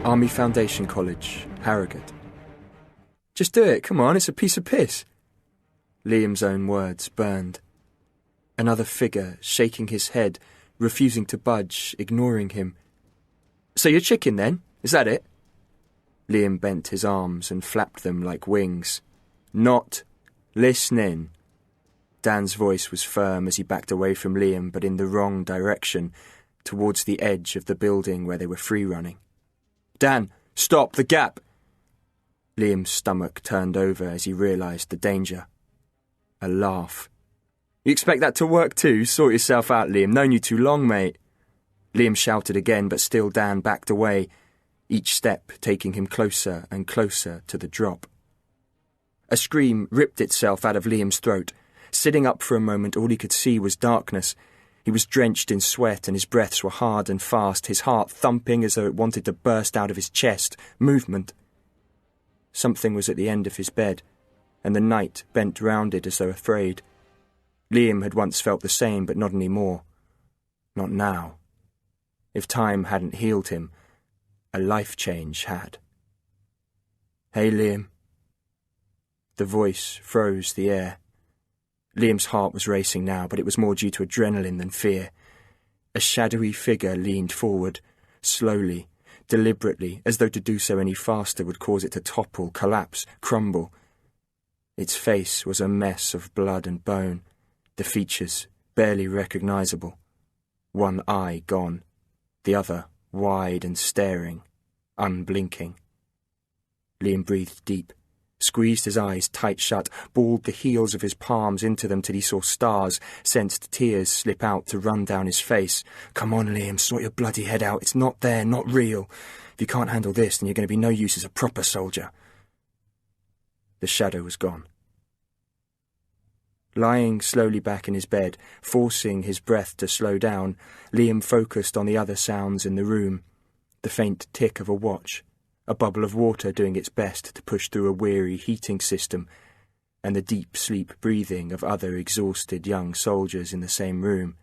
Army Foundation College, Harrogate. Just do it, come on, it's a piece of piss. Liam's own words burned. Another figure, shaking his head, refusing to budge, ignoring him. So you're chicken then? Is that it? Liam bent his arms and flapped them like wings. Not listening. Dan's voice was firm as he backed away from Liam, but in the wrong direction, towards the edge of the building where they were free-running. Dan, stop, the gap! Liam's stomach turned over as he realised the danger. A laugh. You expect that to work too? Sort yourself out, Liam. Known you too long, mate. Liam shouted again, but still Dan backed away, each step taking him closer and closer to the drop. A scream ripped itself out of Liam's throat. Sitting up for a moment, all he could see was darkness. He was drenched in sweat and his breaths were hard and fast, his heart thumping as though it wanted to burst out of his chest. Movement. Something was at the end of his bed, and the night bent round it as though afraid. Liam had once felt the same, but not any more. Not now. If time hadn't healed him, a life change had. Hey, Liam. The voice froze the air. Liam's heart was racing now, but it was more due to adrenaline than fear. A shadowy figure leaned forward, slowly, deliberately, as though to do so any faster would cause it to topple, collapse, crumble. Its face was a mess of blood and bone, the features barely recognisable. One eye gone, the other wide and staring, unblinking. Liam breathed deep, squeezed his eyes tight shut, balled the heels of his palms into them till he saw stars, sensed tears slip out to run down his face. Come on, Liam, sort your bloody head out. It's not there, not real. If you can't handle this, then you're going to be no use as a proper soldier. The shadow was gone. Lying slowly back in his bed, forcing his breath to slow down, Liam focused on the other sounds in the room. The faint tick of a watch, a bubble of water doing its best to push through a weary heating system, and the deep sleep breathing of other exhausted young soldiers in the same room.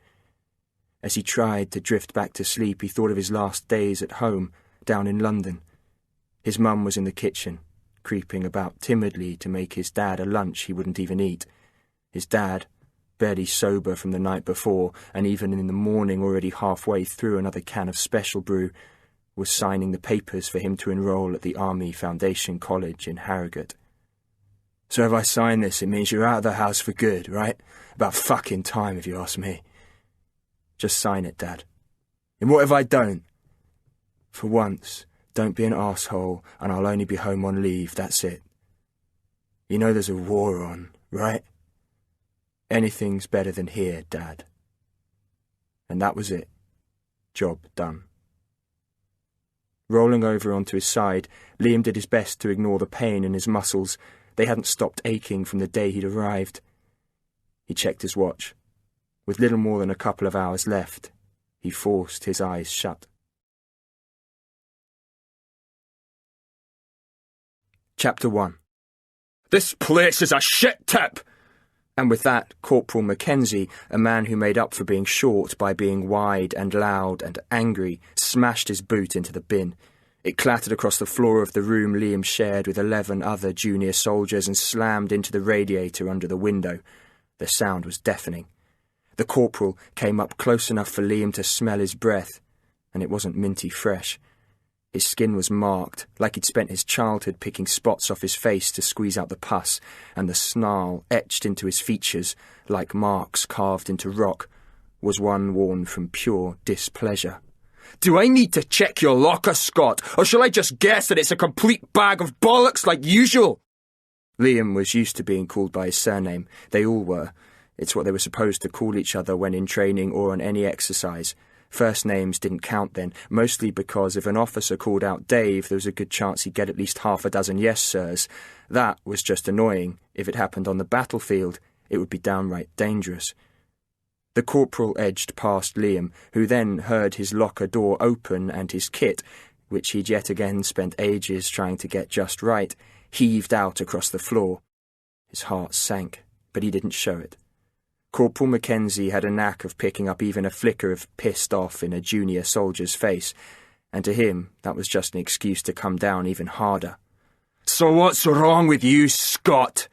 As he tried to drift back to sleep, he thought of his last days at home, down in London. His mum was in the kitchen, creeping about timidly to make his dad a lunch he wouldn't even eat. His dad, barely sober from the night before, and even in the morning already halfway through another can of special brew, was signing the papers for him to enroll at the Army Foundation College in Harrogate. So if I sign this, it means you're out of the house for good, right? About fucking time, if you ask me. Just sign it, Dad. And what if I don't? For once, don't be an arsehole, and I'll only be home on leave, that's it. You know there's a war on, right? Anything's better than here, Dad. And that was it. Job done. Rolling over onto his side, Liam did his best to ignore the pain in his muscles. They hadn't stopped aching from the day he'd arrived. He checked his watch. With little more than a couple of hours left, he forced his eyes shut. Chapter 1. This place is a shit tip! And with that, Corporal Mackenzie, a man who made up for being short by being wide and loud and angry, smashed his boot into the bin. It clattered across the floor of the room Liam shared with 11 other junior soldiers and slammed into the radiator under the window. The sound was deafening. The corporal came up close enough for Liam to smell his breath, and it wasn't minty fresh. His skin was marked, like he'd spent his childhood picking spots off his face to squeeze out the pus, and the snarl etched into his features, like marks carved into rock, was one worn from pure displeasure. Do I need to check your locker, Scott, or shall I just guess that it's a complete bag of bollocks like usual? Liam was used to being called by his surname. They all were. It's what they were supposed to call each other when in training or on any exercise. First names didn't count then, mostly because if an officer called out Dave, there was a good chance he'd get at least half a dozen yes sirs. That was just annoying. If it happened on the battlefield, it would be downright dangerous. The corporal edged past Liam, who then heard his locker door open and his kit, which he'd yet again spent ages trying to get just right, heaved out across the floor. His heart sank, but he didn't show it. Corporal Mackenzie had a knack of picking up even a flicker of pissed off in a junior soldier's face, and to him that was just an excuse to come down even harder. "So what's wrong with you, Scott?"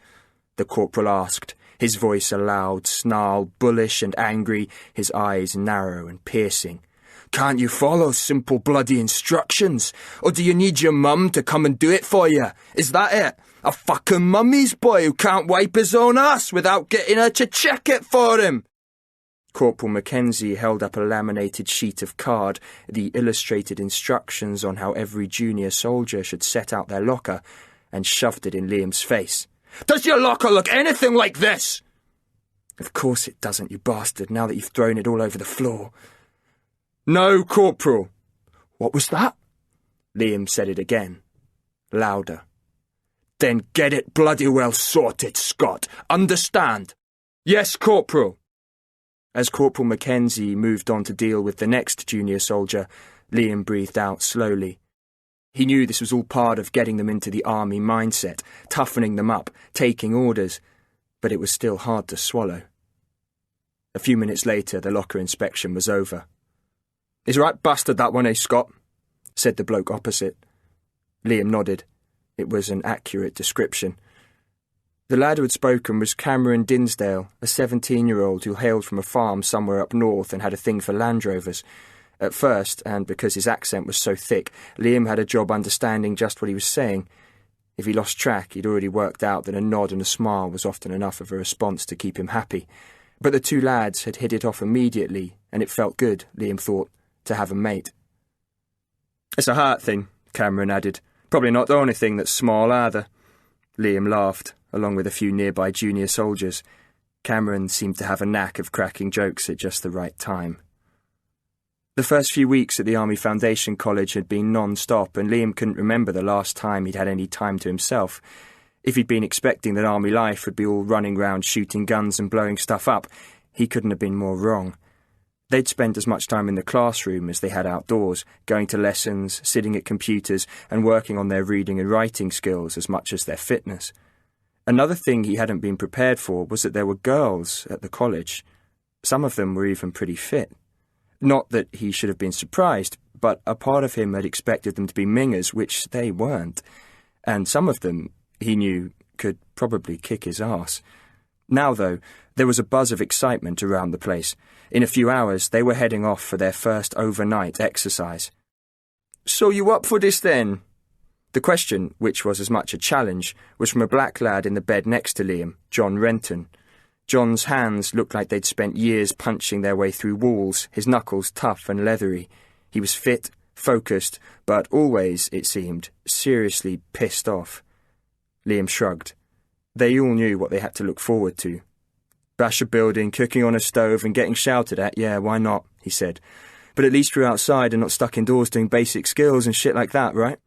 the corporal asked, his voice a loud snarl, bullish and angry, his eyes narrow and piercing. "Can't you follow simple bloody instructions? Or do you need your mum to come and do it for you? Is that it? A fucking mummy's boy who can't wipe his own ass without getting her to check it for him?" Corporal Mackenzie held up a laminated sheet of card, the illustrated instructions on how every junior soldier should set out their locker, and shoved it in Liam's face. "Does your locker look anything like this?" "Of course it doesn't, you bastard, now that you've thrown it all over the floor." "No, Corporal." "What was that?" Liam said it again, louder. "Then get it bloody well sorted, Scott. Understand?" "Yes, Corporal." As Corporal Mackenzie moved on to deal with the next junior soldier, Liam breathed out slowly. He knew this was all part of getting them into the army mindset, toughening them up, taking orders, but it was still hard to swallow. A few minutes later, the locker inspection was over. "He's right busted, that one, eh, Scott?" said the bloke opposite. Liam nodded. It was an accurate description. The lad who had spoken was Cameron Dinsdale, a 17-year-old who hailed from a farm somewhere up north and had a thing for Land Rovers. At first, and because his accent was so thick, Liam had a job understanding just what he was saying. If he lost track, he'd already worked out that a nod and a smile was often enough of a response to keep him happy. But the two lads had hit it off immediately, and it felt good, Liam thought, to have a mate. "It's a heart thing," Cameron added. "Probably not the only thing that's small, either." Liam laughed, along with a few nearby junior soldiers. Cameron seemed to have a knack of cracking jokes at just the right time. The first few weeks at the Army Foundation College had been non-stop, and Liam couldn't remember the last time he'd had any time to himself. If he'd been expecting that army life would be all running round shooting guns and blowing stuff up, he couldn't have been more wrong. They'd spent as much time in the classroom as they had outdoors, going to lessons, sitting at computers, and working on their reading and writing skills as much as their fitness. Another thing he hadn't been prepared for was that there were girls at the college. Some of them were even pretty fit. Not that he should have been surprised, but a part of him had expected them to be mingers, which they weren't. And some of them, he knew, could probably kick his arse. Now, though, there was a buzz of excitement around the place. In a few hours, they were heading off for their first overnight exercise. "So you up for this, then?" The question, which was as much a challenge, was from a black lad in the bed next to Liam, John Renton. John's hands looked like they'd spent years punching their way through walls, his knuckles tough and leathery. He was fit, focused, but always, it seemed, seriously pissed off. Liam shrugged. They all knew what they had to look forward to. "Bash a building, cooking on a stove and getting shouted at, yeah, why not?" he said. "But at least we're outside and not stuck indoors doing basic skills and shit like that, right?"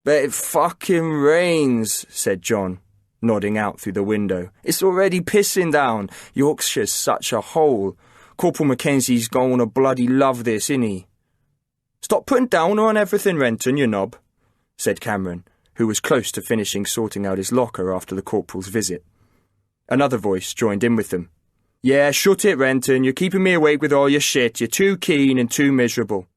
"But it fucking rains," said John, nodding out through the window. "It's already pissing down. Yorkshire's such a hole. Corporal Mackenzie's gonna bloody love this, innit?" "Stop putting down on everything, Renton, you knob," said Cameron, who was close to finishing sorting out his locker after the corporal's visit. Another voice joined in with them. "Yeah, shut it, Renton. You're keeping me awake with all your shit. You're too keen and too miserable."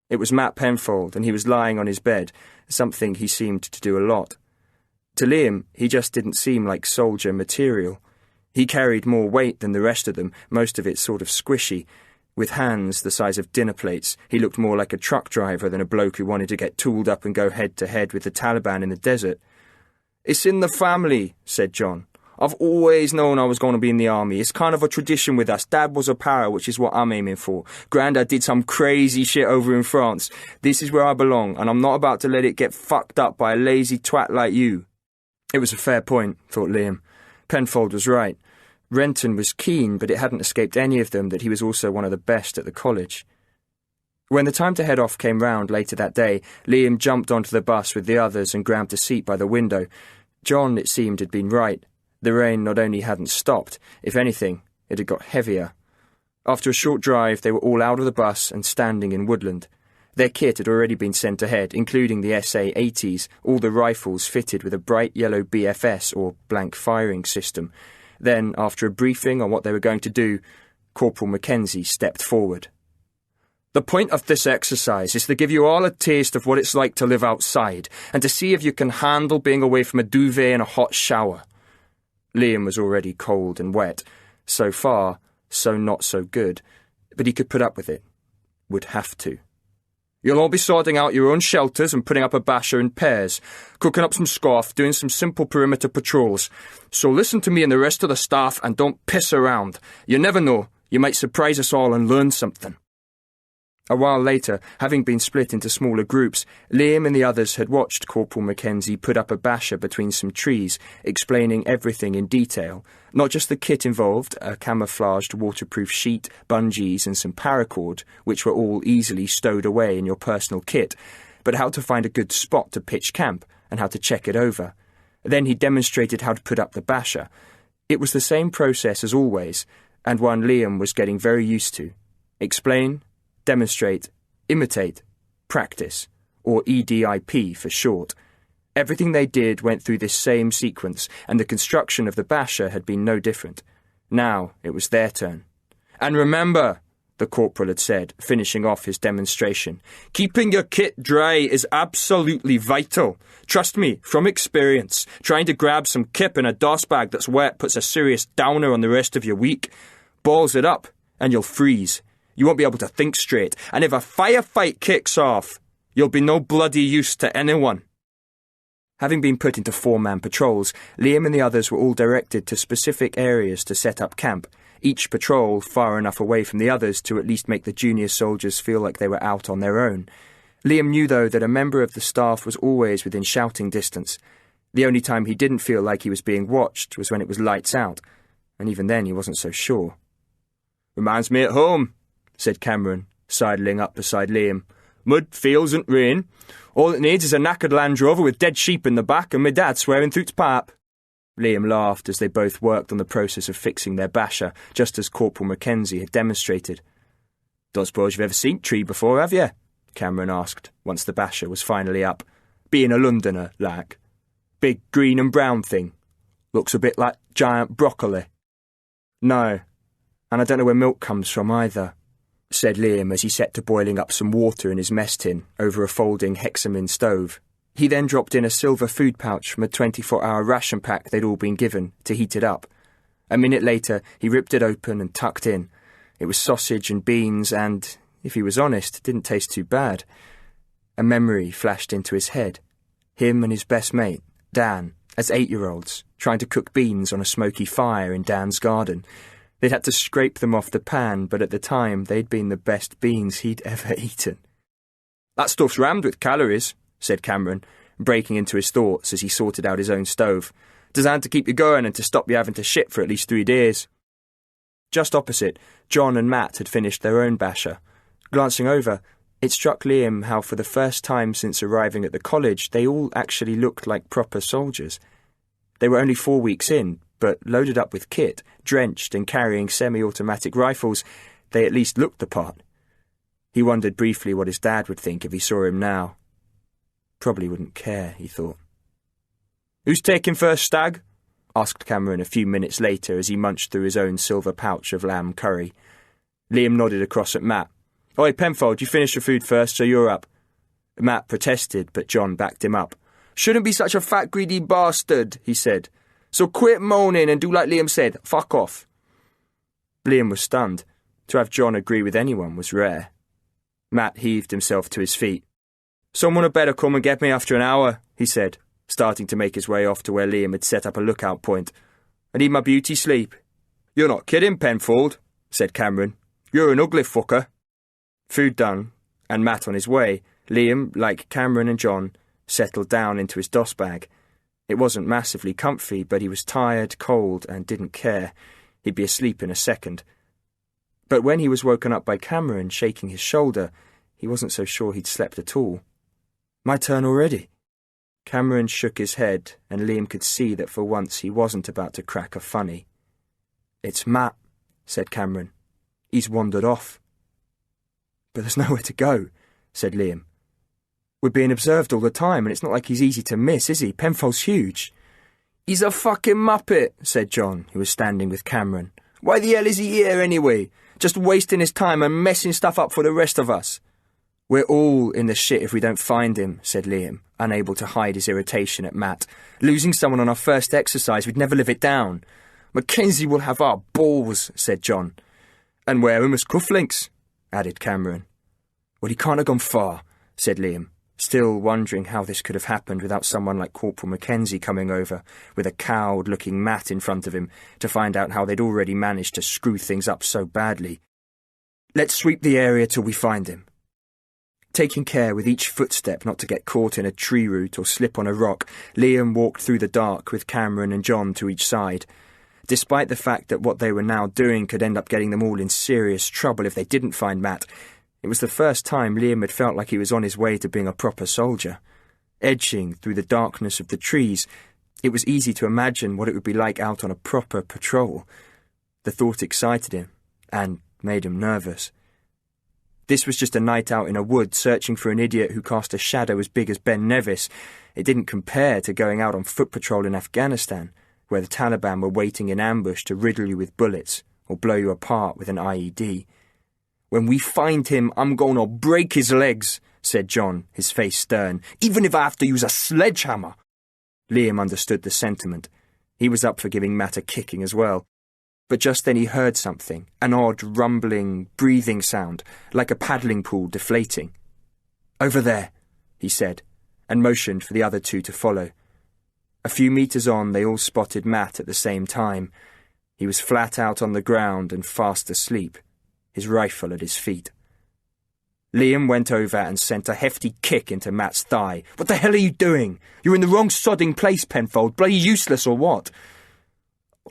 It was Matt Penfold, and he was lying on his bed, something he seemed to do a lot. To Liam, he just didn't seem like soldier material. He carried more weight than the rest of them, most of it sort of squishy. With hands the size of dinner plates, he looked more like a truck driver than a bloke who wanted to get tooled up and go head-to-head with the Taliban in the desert. "It's in the family," said John. "I've always known I was going to be in the army. It's kind of a tradition with us. Dad was a para, which is what I'm aiming for. Grandad did some crazy shit over in France. This is where I belong, and I'm not about to let it get fucked up by a lazy twat like you." It was a fair point, thought Liam. Penfold was right. Renton was keen, but it hadn't escaped any of them that he was also one of the best at the college. When the time to head off came round later that day, Liam jumped onto the bus with the others and grabbed a seat by the window. John, it seemed, had been right. The rain not only hadn't stopped, if anything, it had got heavier. After a short drive, they were all out of the bus and standing in woodland. Their kit had already been sent ahead, including the SA-80s, all the rifles fitted with a bright yellow BFS, or blank firing system. Then, after a briefing on what they were going to do, Corporal Mackenzie stepped forward. The point of this exercise is to give you all a taste of what it's like to live outside, and to see if you can handle being away from a duvet and a hot shower. Liam was already cold and wet. So far, so not so good, but he could put up with it. Would have to. You'll all be sorting out your own shelters and putting up a basher in pairs, cooking up some scoff, doing some simple perimeter patrols. So listen to me and the rest of the staff and don't piss around. You never know, you might surprise us all and learn something. A while later, having been split into smaller groups, Liam and the others had watched Corporal Mackenzie put up a basher between some trees, explaining everything in detail, not just the kit involved, a camouflaged waterproof sheet, bungees and some paracord, which were all easily stowed away in your personal kit, but how to find a good spot to pitch camp and how to check it over. Then he demonstrated how to put up the basher. It was the same process as always, and one Liam was getting very used to. Explain, demonstrate, imitate, practice, or EDIP for short. Everything they did went through this same sequence, and the construction of the basher had been no different. Now it was their turn. And remember, the corporal had said, finishing off his demonstration, keeping your kit dry is absolutely vital. Trust me, from experience, trying to grab some kip in a DOS bag that's wet puts a serious downer on the rest of your week. Balls it up, and you'll freeze. You won't be able to think straight, and if a firefight kicks off, you'll be no bloody use to anyone. Having been put into 4-man patrols, Liam and the others were all directed to specific areas to set up camp, each patrol far enough away from the others to at least make the junior soldiers feel like they were out on their own. Liam knew, though, that a member of the staff was always within shouting distance. The only time he didn't feel like he was being watched was when it was lights out, and even then he wasn't so sure. "Reminds me at home," said Cameron, sidling up beside Liam. "Mud, fields and rain. All it needs is a knackered Land Rover with dead sheep in the back and my dad swearing through to pap." Liam laughed as they both worked on the process of fixing their basher, just as Corporal Mackenzie had demonstrated. "Don't suppose you've ever seen tree before, have you?" Cameron asked, once the basher was finally up. "Being a Londoner, like. Big green and brown thing. Looks a bit like giant broccoli." "No, and I don't know where milk comes from either," said Liam as he set to boiling up some water in his mess tin over a folding hexamin stove. He then dropped in a silver food pouch from a 24-hour ration pack they'd all been given to heat it up. A minute later, he ripped it open and tucked in. It was sausage and beans and, if he was honest, didn't taste too bad. A memory flashed into his head. Him and his best mate, Dan, as 8-year-olds, trying to cook beans on a smoky fire in Dan's garden. They'd had to scrape them off the pan, but at the time they'd been the best beans he'd ever eaten. "That stuff's rammed with calories," said Cameron, breaking into his thoughts as he sorted out his own stove. "Designed to keep you going and to stop you having to shit for at least 3 days. Just opposite, John and Matt had finished their own basher. Glancing over, it struck Liam how for the first time since arriving at the college they all actually looked like proper soldiers. They were only 4 weeks in, but loaded up with kit, drenched and carrying semi-automatic rifles, they at least looked the part. He wondered briefly what his dad would think if he saw him now. Probably wouldn't care, he thought. "Who's taking first, Stag?" asked Cameron a few minutes later as he munched through his own silver pouch of lamb curry. Liam nodded across at Matt. "Oi, Penfold, you finish your food first, so you're up." Matt protested, but John backed him up. "Shouldn't be such a fat, greedy bastard," he said. "So quit moaning and do like Liam said, fuck off." Liam was stunned. To have John agree with anyone was rare. Matt heaved himself to his feet. "Someone had better come and get me after an hour," he said, starting to make his way off to where Liam had set up a lookout point. "I need my beauty sleep." "You're not kidding, Penfold," said Cameron. "You're an ugly fucker." Food done, and Matt on his way, Liam, like Cameron and John, settled down into his DOS bag. It wasn't massively comfy, but he was tired, cold, and didn't care. He'd be asleep in a second. But when he was woken up by Cameron shaking his shoulder, he wasn't so sure he'd slept at all. "My turn already?" Cameron shook his head, and Liam could see that for once he wasn't about to crack a funny. "It's Matt," said Cameron. "He's wandered off." "But there's nowhere to go," said Liam. "We're being observed all the time, and it's not like he's easy to miss, is he? Penfold's huge." "He's a fucking muppet," said John, who was standing with Cameron. "Why the hell is he here, anyway? just wasting his time and messing stuff up for the rest of us." "We're all in the shit if we don't find him," said Liam, unable to hide his irritation at Matt. "Losing someone on our first exercise, we'd never live it down." "Mackenzie will have our balls," said John. "And wear him as cufflinks," added Cameron. "Well, he can't have gone far," said Liam, still wondering how this could have happened without someone like Corporal Mackenzie coming over, with a cowed-looking Matt in front of him, to find out how they'd already managed to screw things up so badly. "Let's sweep the area till we find him." Taking care with each footstep not to get caught in a tree root or slip on a rock, Liam walked through the dark with Cameron and John to each side. Despite the fact that what they were now doing could end up getting them all in serious trouble if they didn't find Matt, it was the first time Liam had felt like he was on his way to being a proper soldier. Edging through the darkness of the trees, it was easy to imagine what it would be like out on a proper patrol. The thought excited him, and made him nervous. This was just a night out in a wood searching for an idiot who cast a shadow as big as Ben Nevis. It didn't compare to going out on foot patrol in Afghanistan, where the Taliban were waiting in ambush to riddle you with bullets or blow you apart with an IED. "When we find him, I'm going to break his legs," said John, his face stern, "even if I have to use a sledgehammer." Liam understood the sentiment. He was up for giving Matt a kicking as well. But just then he heard something, an odd, rumbling, breathing sound, like a paddling pool deflating. "Over there," he said, and motioned for the other two to follow. A few meters on, they all spotted Matt at the same time. He was flat out on the ground and fast asleep, his rifle at his feet. Liam went over and sent a hefty kick into Matt's thigh. "What the hell are you doing? You're in the wrong sodding place, Penfold. Bloody useless or what?"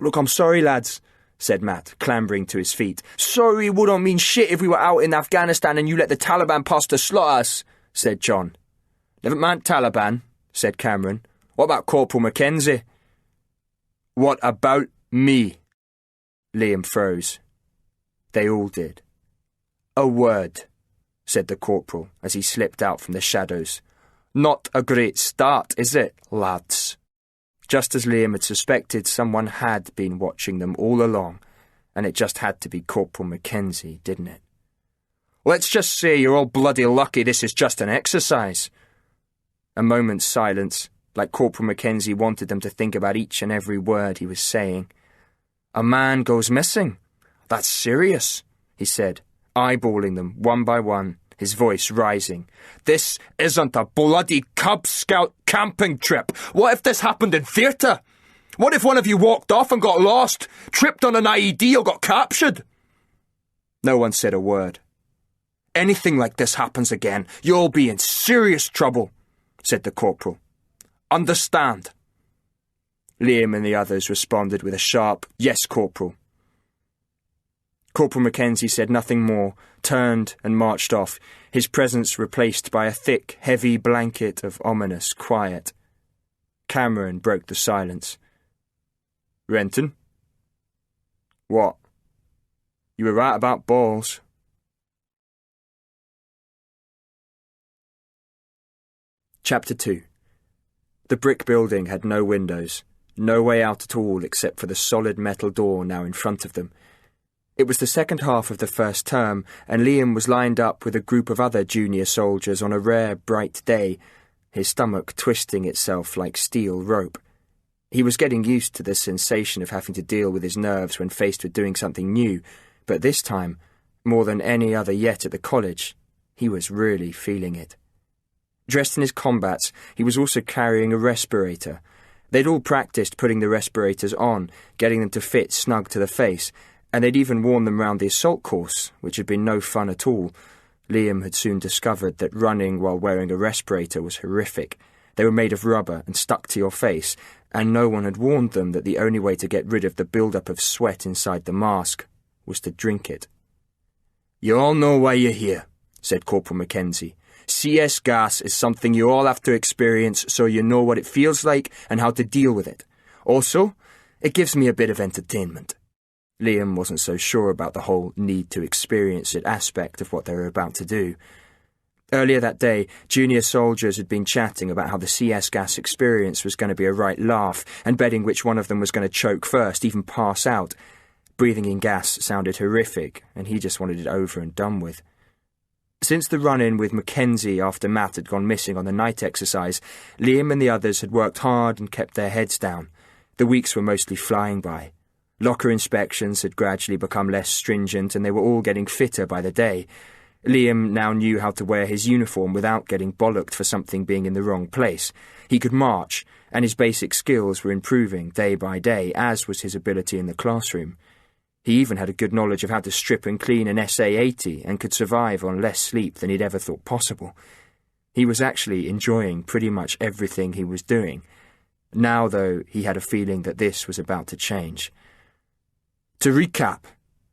"Look, I'm sorry, lads," said Matt, clambering to his feet. "Sorry wouldn't mean shit if we were out in Afghanistan and you let the Taliban pass to slaughter us," said John. "Never mind Taliban," said Cameron. "What about Corporal Mackenzie?" "What about me?" Liam froze. They all did. "A word," said the corporal as he slipped out from the shadows. "Not a great start, is it, lads?" Just as Liam had suspected, someone had been watching them all along, and it just had to be Corporal Mackenzie, didn't it? "Let's just say you're all bloody lucky this is just an exercise." A moment's silence, like Corporal Mackenzie wanted them to think about each and every word he was saying. "A man goes missing. That's serious," he said, eyeballing them one by one, his voice rising. "This isn't a bloody Cub Scout camping trip. What if this happened in theatre? What if one of you walked off and got lost, tripped on an IED or got captured?" No one said a word. "Anything like this happens again, you'll be in serious trouble," said the corporal. "Understand?" Liam and the others responded with a sharp, "Yes, Corporal." Corporal Mackenzie said nothing more, turned and marched off, his presence replaced by a thick, heavy blanket of ominous quiet. Cameron broke the silence. "Renton?" "What?" "You were right about balls." Chapter 2. The brick building had no windows, no way out at all except for the solid metal door now in front of them. It was the second half of the first term, and Liam was lined up with a group of other junior soldiers on a rare, bright day, his stomach twisting itself like steel rope. He was getting used to the sensation of having to deal with his nerves when faced with doing something new, but this time, more than any other yet at the college, he was really feeling it. Dressed in his combats, he was also carrying a respirator. They'd all practiced putting the respirators on, getting them to fit snug to the face, and they'd even worn them round the assault course, which had been no fun at all. Liam had soon discovered that running while wearing a respirator was horrific. They were made of rubber and stuck to your face, and no one had warned them that the only way to get rid of the build-up of sweat inside the mask was to drink it. "You all know why you're here," said Corporal Mackenzie. "CS gas is something you all have to experience so you know what it feels like and how to deal with it. Also, it gives me a bit of entertainment." Liam wasn't so sure about the whole need-to-experience-it aspect of what they were about to do. Earlier that day, junior soldiers had been chatting about how the CS gas experience was going to be a right laugh, and betting which one of them was going to choke first, even pass out. Breathing in gas sounded horrific, and he just wanted it over and done with. Since the run-in with Mackenzie after Matt had gone missing on the night exercise, Liam and the others had worked hard and kept their heads down. The weeks were mostly flying by. Locker inspections had gradually become less stringent, and they were all getting fitter by the day. Liam now knew how to wear his uniform without getting bollocked for something being in the wrong place. He could march, and his basic skills were improving day by day, as was his ability in the classroom. He even had a good knowledge of how to strip and clean an SA-80 and could survive on less sleep than he'd ever thought possible. He was actually enjoying pretty much everything he was doing. Now, though, he had a feeling that this was about to change. "To recap,"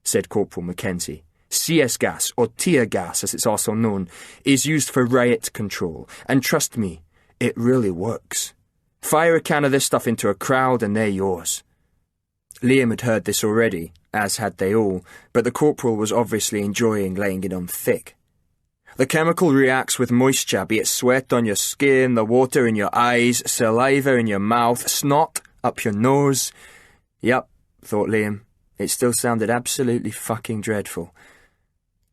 said Corporal Mackenzie, "CS gas, or tear gas as it's also known, is used for riot control, and trust me, it really works. Fire a can of this stuff into a crowd and they're yours." Liam had heard this already, as had they all, but the corporal was obviously enjoying laying it on thick. "The chemical reacts with moisture, be it sweat on your skin, the water in your eyes, saliva in your mouth, snot up your nose." Yep, thought Liam. It still sounded absolutely fucking dreadful.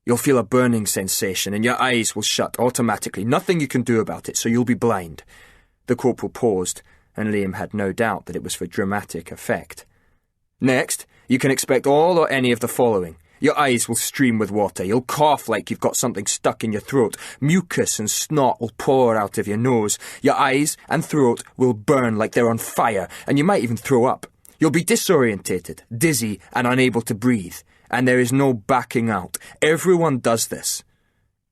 "You'll feel a burning sensation and your eyes will shut automatically. Nothing you can do about it, so you'll be blind." The corporal paused, and Liam had no doubt that it was for dramatic effect. "Next, you can expect all or any of the following. Your eyes will stream with water. You'll cough like you've got something stuck in your throat. Mucus and snot will pour out of your nose. Your eyes and throat will burn like they're on fire, and you might even throw up. You'll be disorientated, dizzy, and unable to breathe. And there is no backing out. Everyone does this.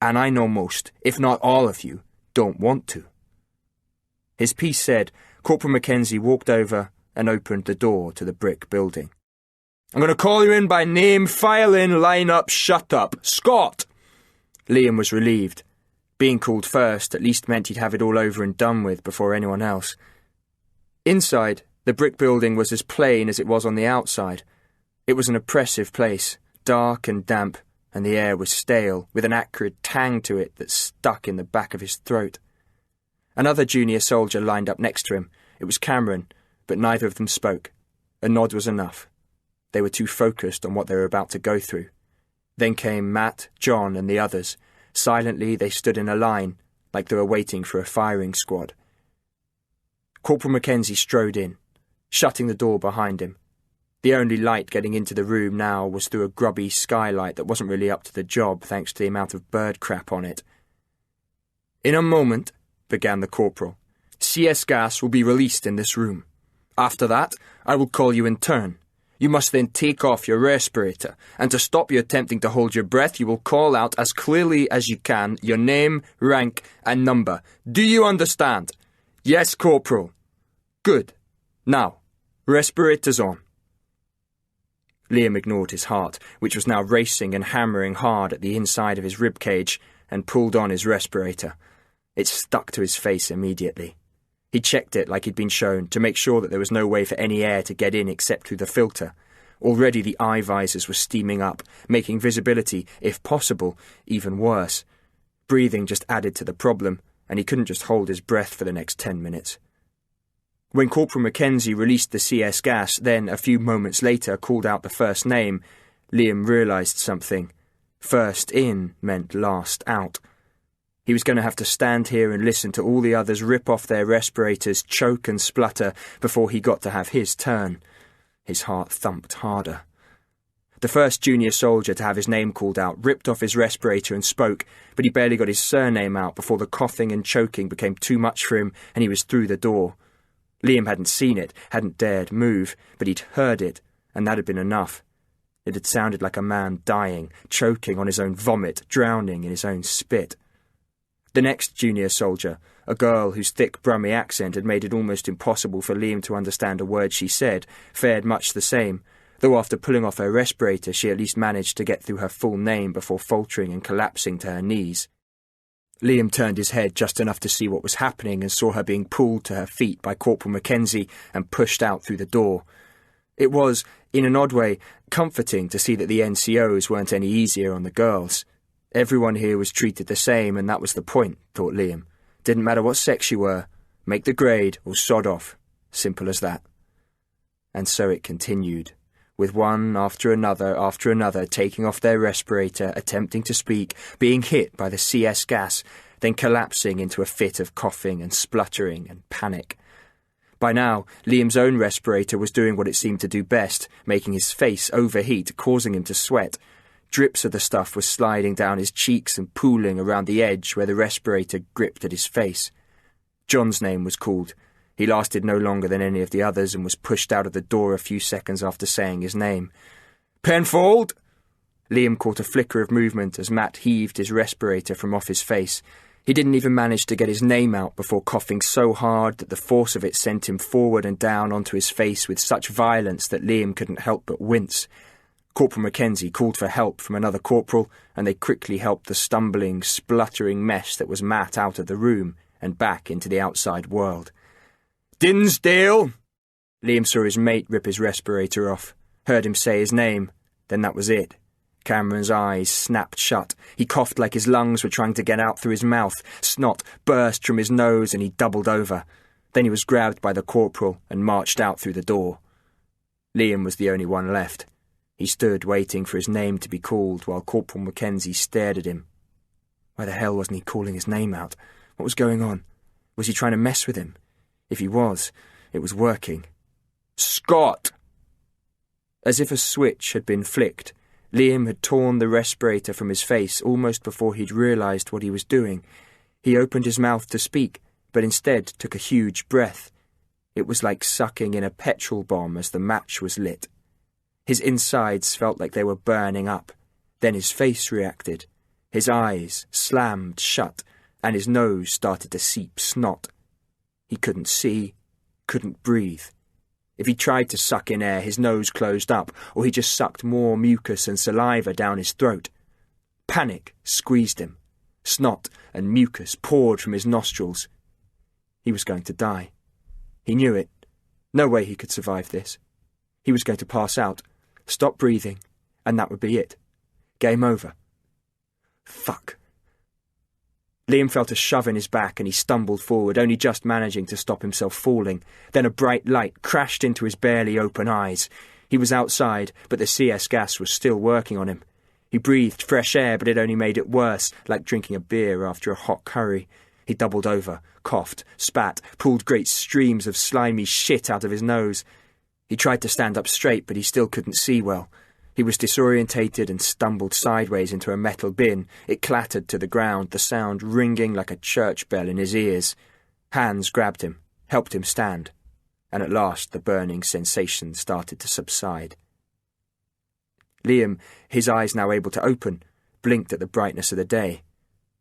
And I know most, if not all of you, don't want to." His piece said, Corporal Mackenzie walked over and opened the door to the brick building. "I'm going to call you in by name, file in, line up, shut up. Scott!" Liam was relieved. Being called first at least meant he'd have it all over and done with before anyone else. Inside, the brick building was as plain as it was on the outside. It was an oppressive place, dark and damp, and the air was stale, with an acrid tang to it that stuck in the back of his throat. Another junior soldier lined up next to him. It was Cameron, but neither of them spoke. A nod was enough. They were too focused on what they were about to go through. Then came Matt, John, and the others. Silently, they stood in a line, like they were waiting for a firing squad. Corporal Mackenzie strode in, shutting the door behind him. The only light getting into the room now was through a grubby skylight that wasn't really up to the job thanks to the amount of bird crap on it. "In a moment," began the corporal, "CS gas will be released in this room. After that, I will call you in turn. You must then take off your respirator, and to stop you attempting to hold your breath, you will call out as clearly as you can your name, rank, and number. Do you understand?" "Yes, Corporal." "Good. Now, respirators on." Liam ignored his heart, which was now racing and hammering hard at the inside of his rib cage, and pulled on his respirator. It stuck to his face immediately. He checked it like he'd been shown to make sure that there was no way for any air to get in except through the filter. Already the eye visors were steaming up, making visibility, if possible, even worse. Breathing just added to the problem, and he couldn't just hold his breath for the next 10 minutes. When Corporal Mackenzie released the CS gas, then, a few moments later, called out the first name, Liam realised something. First in meant last out. He was going to have to stand here and listen to all the others rip off their respirators, choke and splutter before he got to have his turn. His heart thumped harder. The first junior soldier to have his name called out ripped off his respirator and spoke, but he barely got his surname out before the coughing and choking became too much for him and he was through the door. Liam hadn't seen it, hadn't dared move, but he'd heard it, and that had been enough. It had sounded like a man dying, choking on his own vomit, drowning in his own spit. The next junior soldier, a girl whose thick Brummie accent had made it almost impossible for Liam to understand a word she said, fared much the same, though after pulling off her respirator she at least managed to get through her full name before faltering and collapsing to her knees. Liam turned his head just enough to see what was happening and saw her being pulled to her feet by Corporal Mackenzie and pushed out through the door. It was, in an odd way, comforting to see that the NCOs weren't any easier on the girls. Everyone here was treated the same, and that was the point, thought Liam. Didn't matter what sex you were, make the grade or sod off. Simple as that. And so it continued. with one after another taking off their respirator, attempting to speak, being hit by the CS gas, then collapsing into a fit of coughing and spluttering and panic. By now, Liam's own respirator was doing what it seemed to do best, making his face overheat, causing him to sweat. Drips of the stuff were sliding down his cheeks and pooling around the edge where the respirator gripped at his face. John's name was called. He lasted no longer than any of the others and was pushed out of the door a few seconds after saying his name. "Penfold!" Liam caught a flicker of movement as Matt heaved his respirator from off his face. He didn't even manage to get his name out before coughing so hard that the force of it sent him forward and down onto his face with such violence that Liam couldn't help but wince. Corporal Mackenzie called for help from another corporal, and they quickly helped the stumbling, spluttering mess that was Matt out of the room and back into the outside world. "Dinsdale!" Liam saw his mate rip his respirator off, heard him say his name, then that was it. Cameron's eyes snapped shut. He coughed like his lungs were trying to get out through his mouth. Snot burst from his nose and he doubled over. Then he was grabbed by the corporal and marched out through the door. Liam was the only one left. He stood waiting for his name to be called while Corporal Mackenzie stared at him. Why the hell wasn't he calling his name out? What was going on? Was he trying to mess with him? If he was, it was working. "Scott!" As if a switch had been flicked, Liam had torn the respirator from his face almost before he'd realised what he was doing. He opened his mouth to speak, but instead took a huge breath. It was like sucking in a petrol bomb as the match was lit. His insides felt like they were burning up. Then his face reacted. His eyes slammed shut, and his nose started to seep snot. He couldn't see, couldn't breathe. If he tried to suck in air, his nose closed up, or he just sucked more mucus and saliva down his throat. Panic squeezed him. Snot and mucus poured from his nostrils. He was going to die. He knew it. No way he could survive this. He was going to pass out, stop breathing, and that would be it. Game over. Fuck. Liam felt a shove in his back and he stumbled forward, only just managing to stop himself falling. Then a bright light crashed into his barely open eyes. He was outside, but the CS gas was still working on him. He breathed fresh air, but it only made it worse, like drinking a beer after a hot curry. He doubled over, coughed, spat, pulled great streams of slimy shit out of his nose. He tried to stand up straight, but he still couldn't see well. He was disorientated and stumbled sideways into a metal bin. It clattered to the ground, the sound ringing like a church bell in his ears. Hands grabbed him, helped him stand, and at last the burning sensation started to subside. Liam, his eyes now able to open, blinked at the brightness of the day.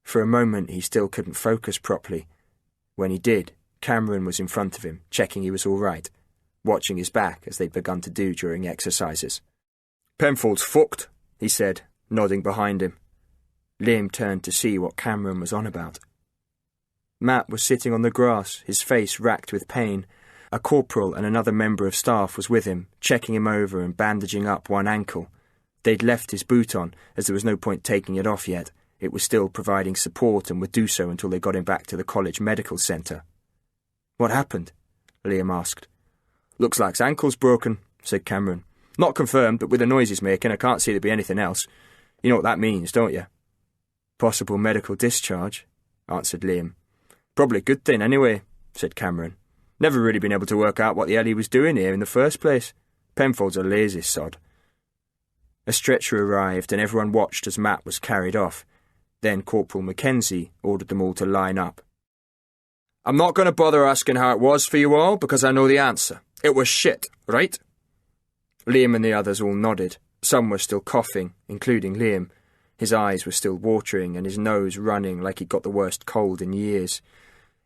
For a moment he still couldn't focus properly. When he did, Cameron was in front of him, checking he was all right, watching his back as they'd begun to do during exercises. "Penfold's fucked," he said, nodding behind him. Liam turned to see what Cameron was on about. Matt was sitting on the grass, his face racked with pain. A corporal and another member of staff was with him, checking him over and bandaging up one ankle. They'd left his boot on, as there was no point taking it off yet. It was still providing support and would do so until they got him back to the college medical centre. "What happened?" Liam asked. "Looks like his ankle's broken," said Cameron. "Not confirmed, but with the noise he's making, I can't see there'd be anything else. You know what that means, don't you?" "Possible medical discharge," answered Liam. "Probably a good thing, anyway," said Cameron. "Never really been able to work out what the hell he was doing here in the first place. Penfold's a lazy sod." A stretcher arrived, and everyone watched as Matt was carried off. Then Corporal Mackenzie ordered them all to line up. "I'm not going to bother asking how it was for you all, because I know the answer. It was shit, right?" Liam and the others all nodded. Some were still coughing, including Liam. His eyes were still watering and his nose running like he'd got the worst cold in years.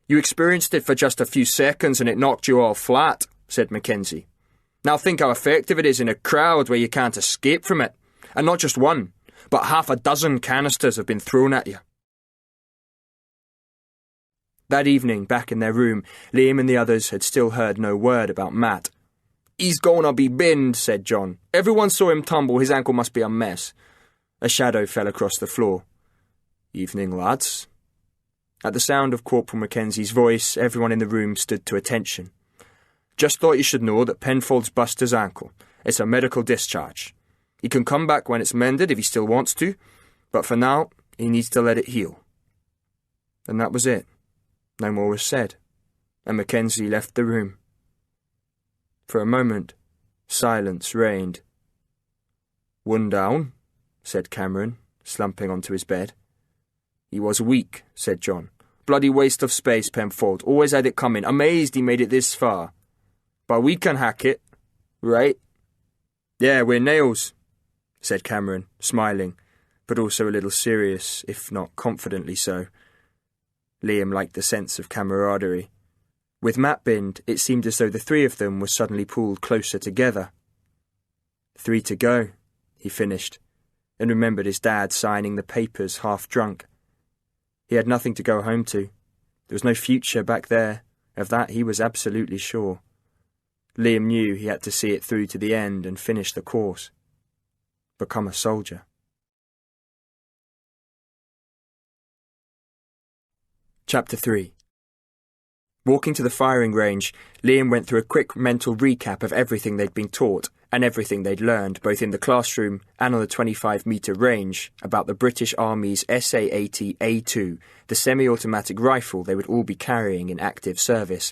"You experienced it for just a few seconds and it knocked you all flat," said Mackenzie. "Now think how effective it is in a crowd where you can't escape from it. And not just one, but 6 canisters have been thrown at you." That evening, back in their room, Liam and the others had still heard no word about Matt. "He's gonna be binned," said John. "Everyone saw him tumble, his ankle must be a mess." A shadow fell across the floor. "Evening, lads." At the sound of Corporal Mackenzie's voice, everyone in the room stood to attention. "Just thought you should know that Penfold's bust his ankle. It's a medical discharge. He can come back when it's mended if he still wants to, but for now, he needs to let it heal." And that was it. No more was said, and Mackenzie left the room. For a moment, silence reigned. "One down," said Cameron, slumping onto his bed. "He was weak," said John. "Bloody waste of space, Penfold. Always had it coming. Amazed he made it this far. But we can hack it, right?" "Yeah, we're nails," said Cameron, smiling, but also a little serious, if not confidently so. Liam liked the sense of camaraderie. With Mapbind, it seemed as though the three of them were suddenly pulled closer together. 3 to go, he finished, and remembered his dad signing the papers half drunk. He had nothing to go home to. There was no future back there. Of that he was absolutely sure. Liam knew he had to see it through to the end and finish the course. Become a soldier. Chapter 3. Walking to the firing range, Liam went through a quick mental recap of everything they'd been taught and everything they'd learned, both in the classroom and on the 25-metre range, about the British Army's SA-80A2, the semi-automatic rifle they would all be carrying in active service.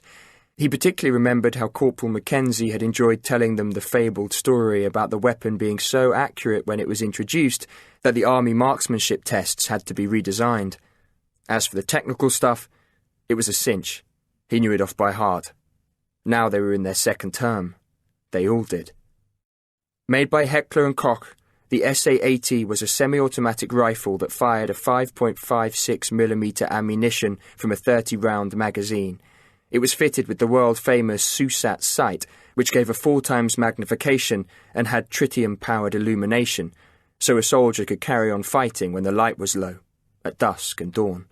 He particularly remembered how Corporal Mackenzie had enjoyed telling them the fabled story about the weapon being so accurate when it was introduced that the Army marksmanship tests had to be redesigned. As for the technical stuff, it was a cinch. He knew it off by heart. Now they were in their second term. They all did. Made by Heckler & Koch, the SA-80 was a semi-automatic rifle that fired a 5.56mm ammunition from a 30-round magazine. It was fitted with the world-famous SUSAT sight, which gave a 4 times magnification and had tritium-powered illumination, so a soldier could carry on fighting when the light was low, at dusk and dawn.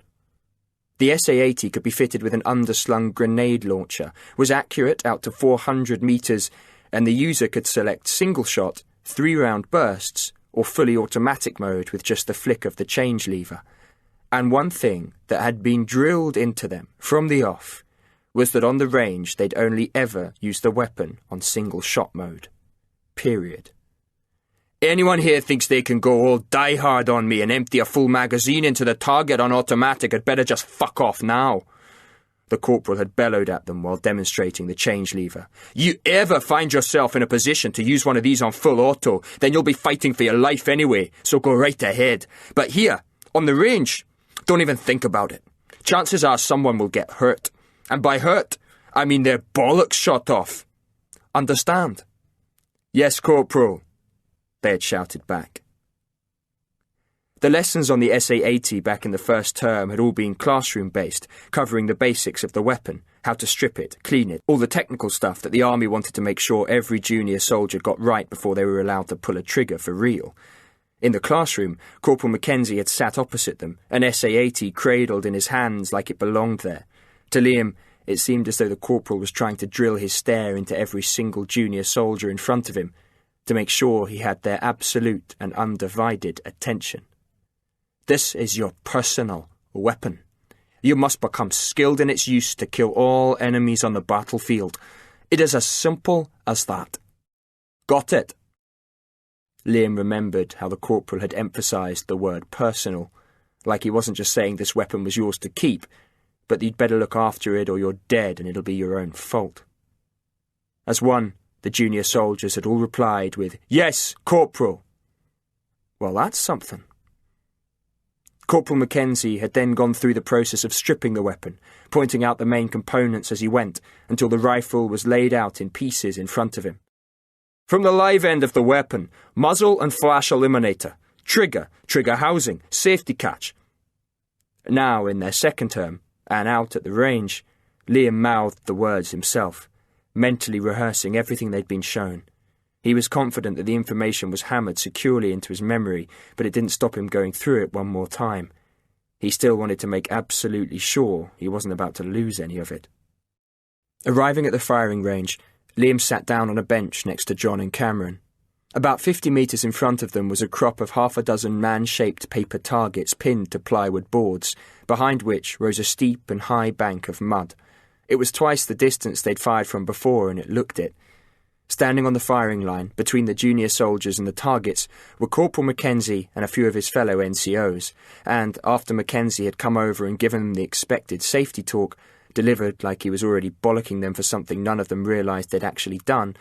The SA-80 could be fitted with an underslung grenade launcher, was accurate out to 400 metres, and the user could select single-shot, 3-round bursts, or fully automatic mode with just the flick of the change lever. And one thing that had been drilled into them from the off was that on the range they'd only ever use the weapon on single-shot mode. Period. "Anyone here thinks they can go all die-hard on me and empty a full magazine into the target on automatic had better just fuck off now," the corporal had bellowed at them while demonstrating the change lever. "You ever find yourself in a position to use one of these on full auto, then you'll be fighting for your life anyway, so go right ahead. But here, on the range, don't even think about it. Chances are someone will get hurt. And by hurt, I mean their bollocks shot off. Understand?" "Yes, Corporal," they had shouted back. The lessons on the SA-80 back in the first term had all been classroom-based, covering the basics of the weapon, how to strip it, clean it, all the technical stuff that the Army wanted to make sure every junior soldier got right before they were allowed to pull a trigger for real. In the classroom, Corporal Mackenzie had sat opposite them, an SA-80 cradled in his hands like it belonged there. To Liam, it seemed as though the corporal was trying to drill his stare into every single junior soldier in front of him, to make sure he had their absolute and undivided attention. "This is your personal weapon. You must become skilled in its use to kill all enemies on the battlefield. It is as simple as that. Got it?" Liam remembered how the corporal had emphasised the word personal, like he wasn't just saying this weapon was yours to keep, but you'd better look after it or you're dead and it'll be your own fault. As one, the junior soldiers had all replied with, "Yes, Corporal." Well, that's something. Corporal Mackenzie had then gone through the process of stripping the weapon, pointing out the main components as he went, until the rifle was laid out in pieces in front of him. From the live end of the weapon, muzzle and flash eliminator, trigger, trigger housing, safety catch. Now, in their second term, and out at the range, Liam mouthed the words himself, mentally rehearsing everything they'd been shown. He was confident that the information was hammered securely into his memory, but it didn't stop him going through it one more time. He still wanted to make absolutely sure he wasn't about to lose any of it. Arriving at the firing range, Liam sat down on a bench next to John and Cameron. About 50 metres in front of them was a crop of 6 man-shaped paper targets pinned to plywood boards, behind which rose a steep and high bank of mud. It was twice the distance they'd fired from before, and it looked it. Standing on the firing line, between the junior soldiers and the targets, were Corporal Mackenzie and a few of his fellow NCOs, and, after Mackenzie had come over and given them the expected safety talk, delivered like he was already bollocking them for something none of them realised they'd actually done,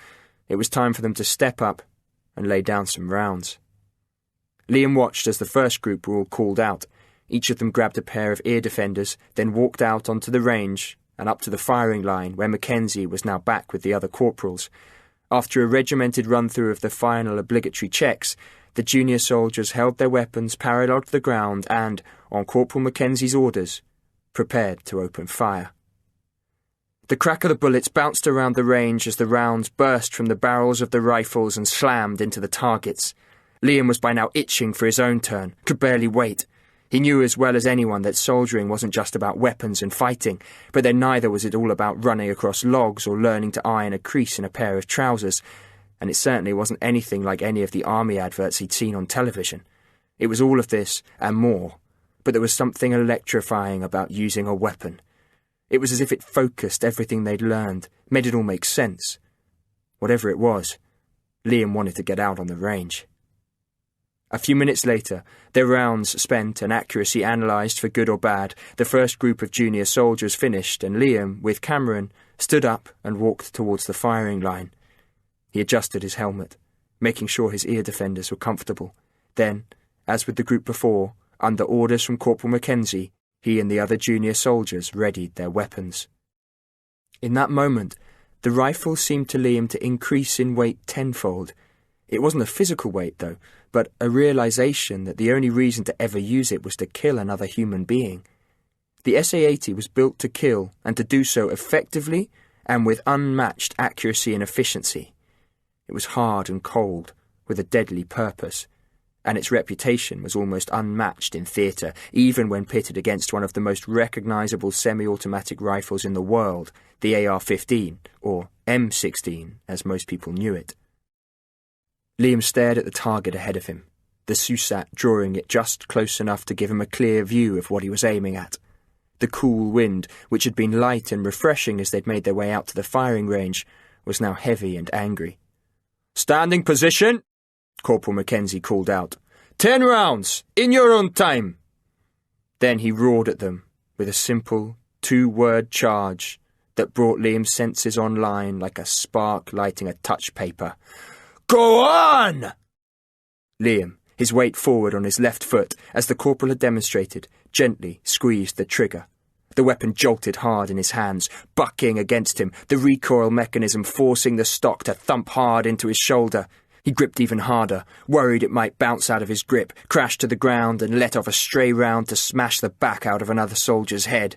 it was time for them to step up and lay down some rounds. Liam watched as the first group were all called out. Each of them grabbed a pair of ear defenders, then walked out onto the range and up to the firing line where Mackenzie was now back with the other corporals. After a regimented run-through of the final obligatory checks, the junior soldiers held their weapons parallel to the ground and, on Corporal Mackenzie's orders, prepared to open fire. The crack of the bullets bounced around the range as the rounds burst from the barrels of the rifles and slammed into the targets. Liam was by now itching for his own turn, could barely wait. He knew as well as anyone that soldiering wasn't just about weapons and fighting, but then neither was it all about running across logs or learning to iron a crease in a pair of trousers, and it certainly wasn't anything like any of the army adverts he'd seen on television. It was all of this and more, but there was something electrifying about using a weapon. It was as if it focused everything they'd learned, made it all make sense. Whatever it was, Liam wanted to get out on the range. A few minutes later, their rounds spent and accuracy analysed for good or bad, the first group of junior soldiers finished, and Liam, with Cameron, stood up and walked towards the firing line. He adjusted his helmet, making sure his ear defenders were comfortable. Then, as with the group before, under orders from Corporal Mackenzie, he and the other junior soldiers readied their weapons. In that moment, the rifle seemed to Liam to increase in weight tenfold. It wasn't a physical weight, though, but a realisation that the only reason to ever use it was to kill another human being. The SA-80 was built to kill, and to do so effectively and with unmatched accuracy and efficiency. It was hard and cold, with a deadly purpose, and its reputation was almost unmatched in theatre, even when pitted against one of the most recognisable semi-automatic rifles in the world, the AR-15, or M16, as most people knew it. Liam stared at the target ahead of him, the SUSAT drawing it just close enough to give him a clear view of what he was aiming at. The cool wind, which had been light and refreshing as they'd made their way out to the firing range, was now heavy and angry. "Standing position!" Corporal Mackenzie called out. 10 rounds, in your own time!" Then he roared at them with a simple, 2-word charge that brought Liam's senses online like a spark lighting a touch paper. "Go on!" Liam, his weight forward on his left foot, as the corporal had demonstrated, gently squeezed the trigger. The weapon jolted hard in his hands, bucking against him, the recoil mechanism forcing the stock to thump hard into his shoulder. He gripped even harder, worried it might bounce out of his grip, crash to the ground and let off a stray round to smash the back out of another soldier's head.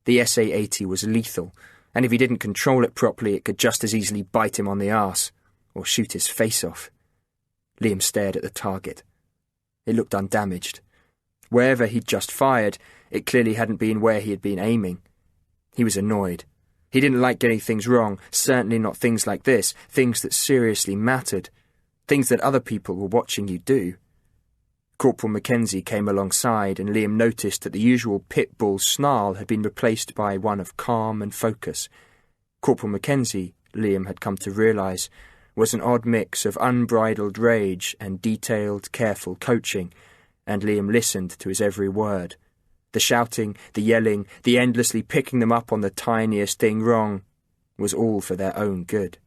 The SA-80 was lethal, and if he didn't control it properly it could just as easily bite him on the arse, or shoot his face off. Liam stared at the target. It looked undamaged. Wherever he'd just fired, it clearly hadn't been where he had been aiming. He was annoyed. He didn't like getting things wrong, certainly not things like this, things that seriously mattered, things that other people were watching you do. Corporal Mackenzie came alongside, and Liam noticed that the usual pit bull snarl had been replaced by one of calm and focus. Corporal Mackenzie, Liam had come to realise, was an odd mix of unbridled rage and detailed, careful coaching, and Liam listened to his every word. The shouting, the yelling, the endlessly picking them up on the tiniest thing wrong was all for their own good.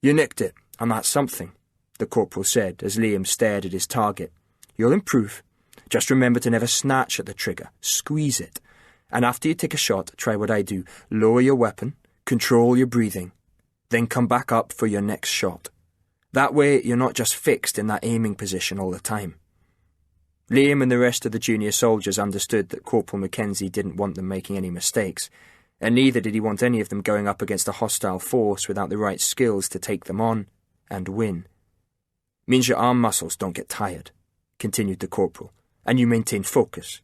"You nicked it, and that's something," the corporal said as Liam stared at his target. "You'll improve. Just remember to never snatch at the trigger. Squeeze it. And after you take a shot, try what I do. Lower your weapon, control your breathing, then come back up for your next shot. That way you're not just fixed in that aiming position all the time." Liam and the rest of the junior soldiers understood that Corporal Mackenzie didn't want them making any mistakes, and neither did he want any of them going up against a hostile force without the right skills to take them on and win. "Means your arm muscles don't get tired," continued the corporal, "and you maintain focus.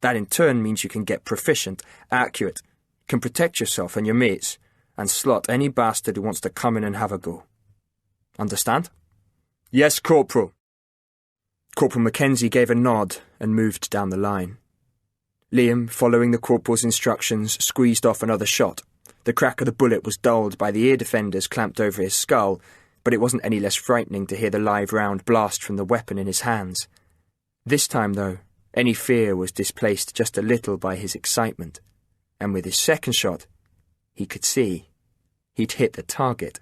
That in turn means you can get proficient, accurate, can protect yourself and your mates, and slot any bastard who wants to come in and have a go. Understand?" "Yes, Corporal." Corporal Mackenzie gave a nod and moved down the line. Liam, following the corporal's instructions, squeezed off another shot, The crack of the bullet was dulled by the ear defenders clamped over his skull, but it wasn't any less frightening to hear the live round blast from the weapon in his hands. This time, though, any fear was displaced just a little by his excitement, and with his second shot, he could see he'd hit the target.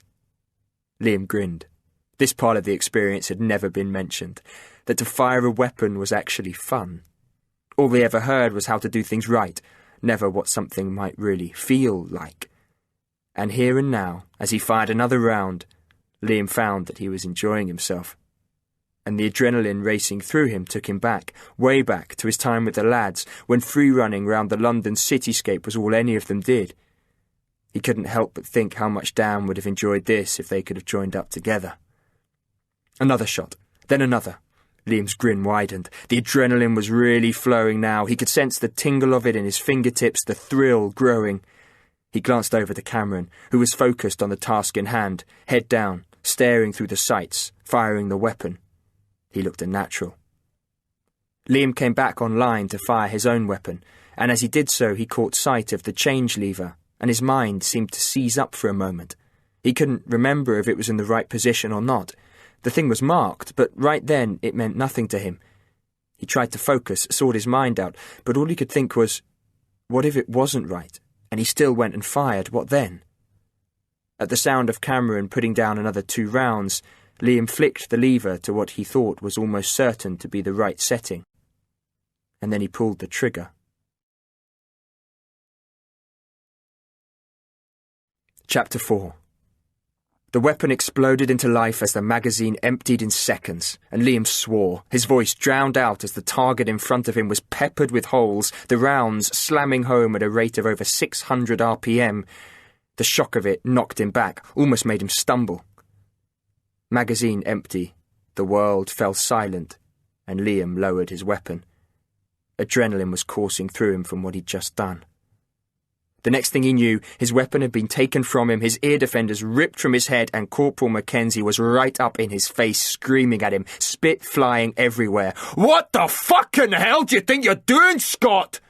Liam grinned. This part of the experience had never been mentioned, that to fire a weapon was actually fun. All they ever heard was how to do things right, never what something might really feel like. And here and now, as he fired another round, Liam found that he was enjoying himself. And the adrenaline racing through him took him back, way back to his time with the lads, when free-running round the London cityscape was all any of them did. He couldn't help but think how much Dan would have enjoyed this if they could have joined up together. Another shot, then another. Liam's grin widened. The adrenaline was really flowing now. He could sense the tingle of it in his fingertips, the thrill growing. He glanced over to Cameron, who was focused on the task in hand, head down, staring through the sights, firing the weapon. He looked a natural. Liam came back online to fire his own weapon, and as he did so he caught sight of the change lever, and his mind seemed to seize up for a moment. He couldn't remember if it was in the right position or not. The thing was marked, but right then it meant nothing to him. He tried to focus, sorted his mind out, but all he could think was, what if it wasn't right, and he still went and fired, what then? At the sound of Cameron putting down another 2 rounds, Liam flicked the lever to what he thought was almost certain to be the right setting. And then he pulled the trigger. Chapter 4. The weapon exploded into life as the magazine emptied in seconds, and Liam swore, his voice drowned out as the target in front of him was peppered with holes, the rounds slamming home at a rate of over 600 RPM. The shock of it knocked him back, almost made him stumble. Magazine empty, the world fell silent, and Liam lowered his weapon. Adrenaline was coursing through him from what he'd just done. The next thing he knew, his weapon had been taken from him, his ear defenders ripped from his head, and Corporal Mackenzie was right up in his face, screaming at him, spit flying everywhere. "What the fucking hell do you think you're doing, Scott?"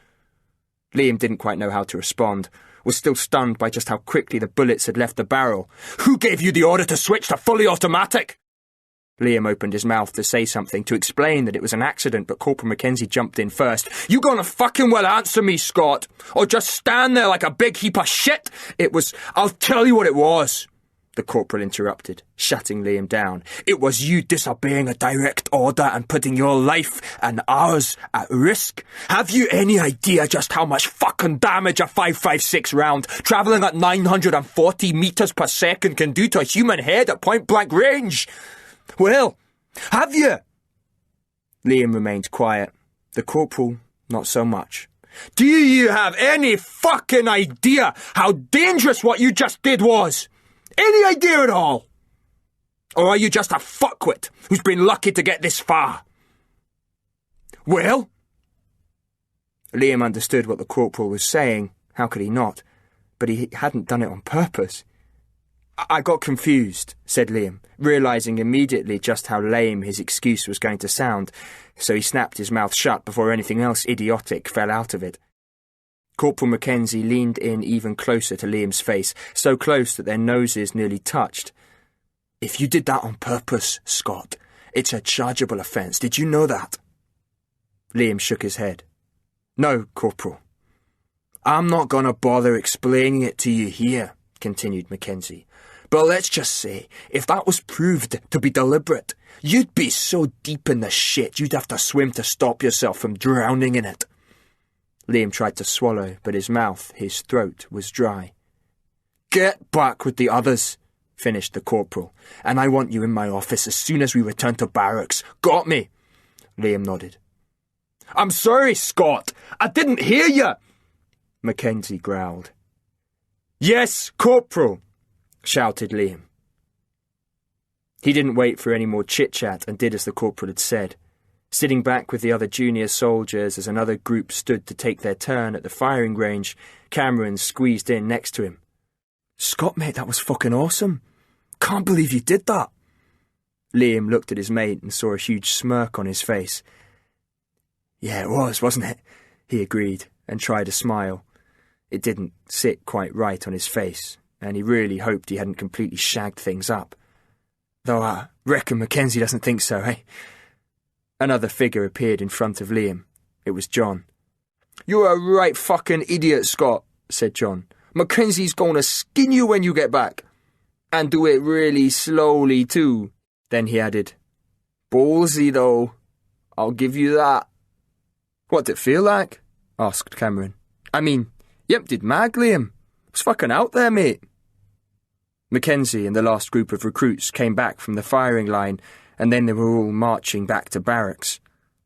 Liam didn't quite know how to respond, was still stunned by just how quickly the bullets had left the barrel. "Who gave you the order to switch to fully automatic?" Liam opened his mouth to say something, to explain that it was an accident, but Corporal Mackenzie jumped in first. "You gonna fucking well answer me, Scott, or just stand there like a big heap of shit? I'll tell you what it was," the corporal interrupted, shutting Liam down. "It was you disobeying a direct order and putting your life and ours at risk. Have you any idea just how much fucking damage a 5.56 round, travelling at 940 metres per second, can do to a human head at point-blank range? Well, have you?" Liam remained quiet. The corporal, not so much. "Do you have any fucking idea how dangerous what you just did was? Any idea at all? Or are you just a fuckwit who's been lucky to get this far?" "Well?" Liam understood what the corporal was saying. How could he not? But he hadn't done it on purpose. "I got confused," said Liam, realising immediately just how lame his excuse was going to sound, so he snapped his mouth shut before anything else idiotic fell out of it. Corporal Mackenzie leaned in even closer to Liam's face, so close that their noses nearly touched. "If you did that on purpose, Scott, it's a chargeable offence. Did you know that?" Liam shook his head. "No, Corporal." "I'm not going to bother explaining it to you here," continued Mackenzie. "But let's just say, if that was proved to be deliberate, you'd be so deep in the shit you'd have to swim to stop yourself from drowning in it." Liam tried to swallow, but his mouth, his throat, was dry. "Get back with the others," finished the corporal, "and I want you in my office as soon as we return to barracks. Got me?" Liam nodded. "I'm sorry, Scott. I didn't hear you," Mackenzie growled. "Yes, Corporal," shouted Liam. He didn't wait for any more chit-chat and did as the corporal had said. Sitting back with the other junior soldiers as another group stood to take their turn at the firing range, Cameron squeezed in next to him. "Scott, mate, that was fucking awesome. Can't believe you did that." Liam looked at his mate and saw a huge smirk on his face. "Yeah, it was, wasn't it?" he agreed and tried a smile. It didn't sit quite right on his face, and he really hoped he hadn't completely shagged things up. Though I reckon Mackenzie doesn't think so, eh? Another figure appeared in front of Liam. It was John. "You're a right fucking idiot, Scott," said John. "Mackenzie's going to skin you when you get back. And do it really slowly, too." Then he added, "Ballsy, though. I'll give you that." "What'd it feel like?" asked Cameron. "I mean, you emptied mag, Liam. It was fucking out there, mate." Mackenzie and the last group of recruits came back from the firing line, and then they were all marching back to barracks.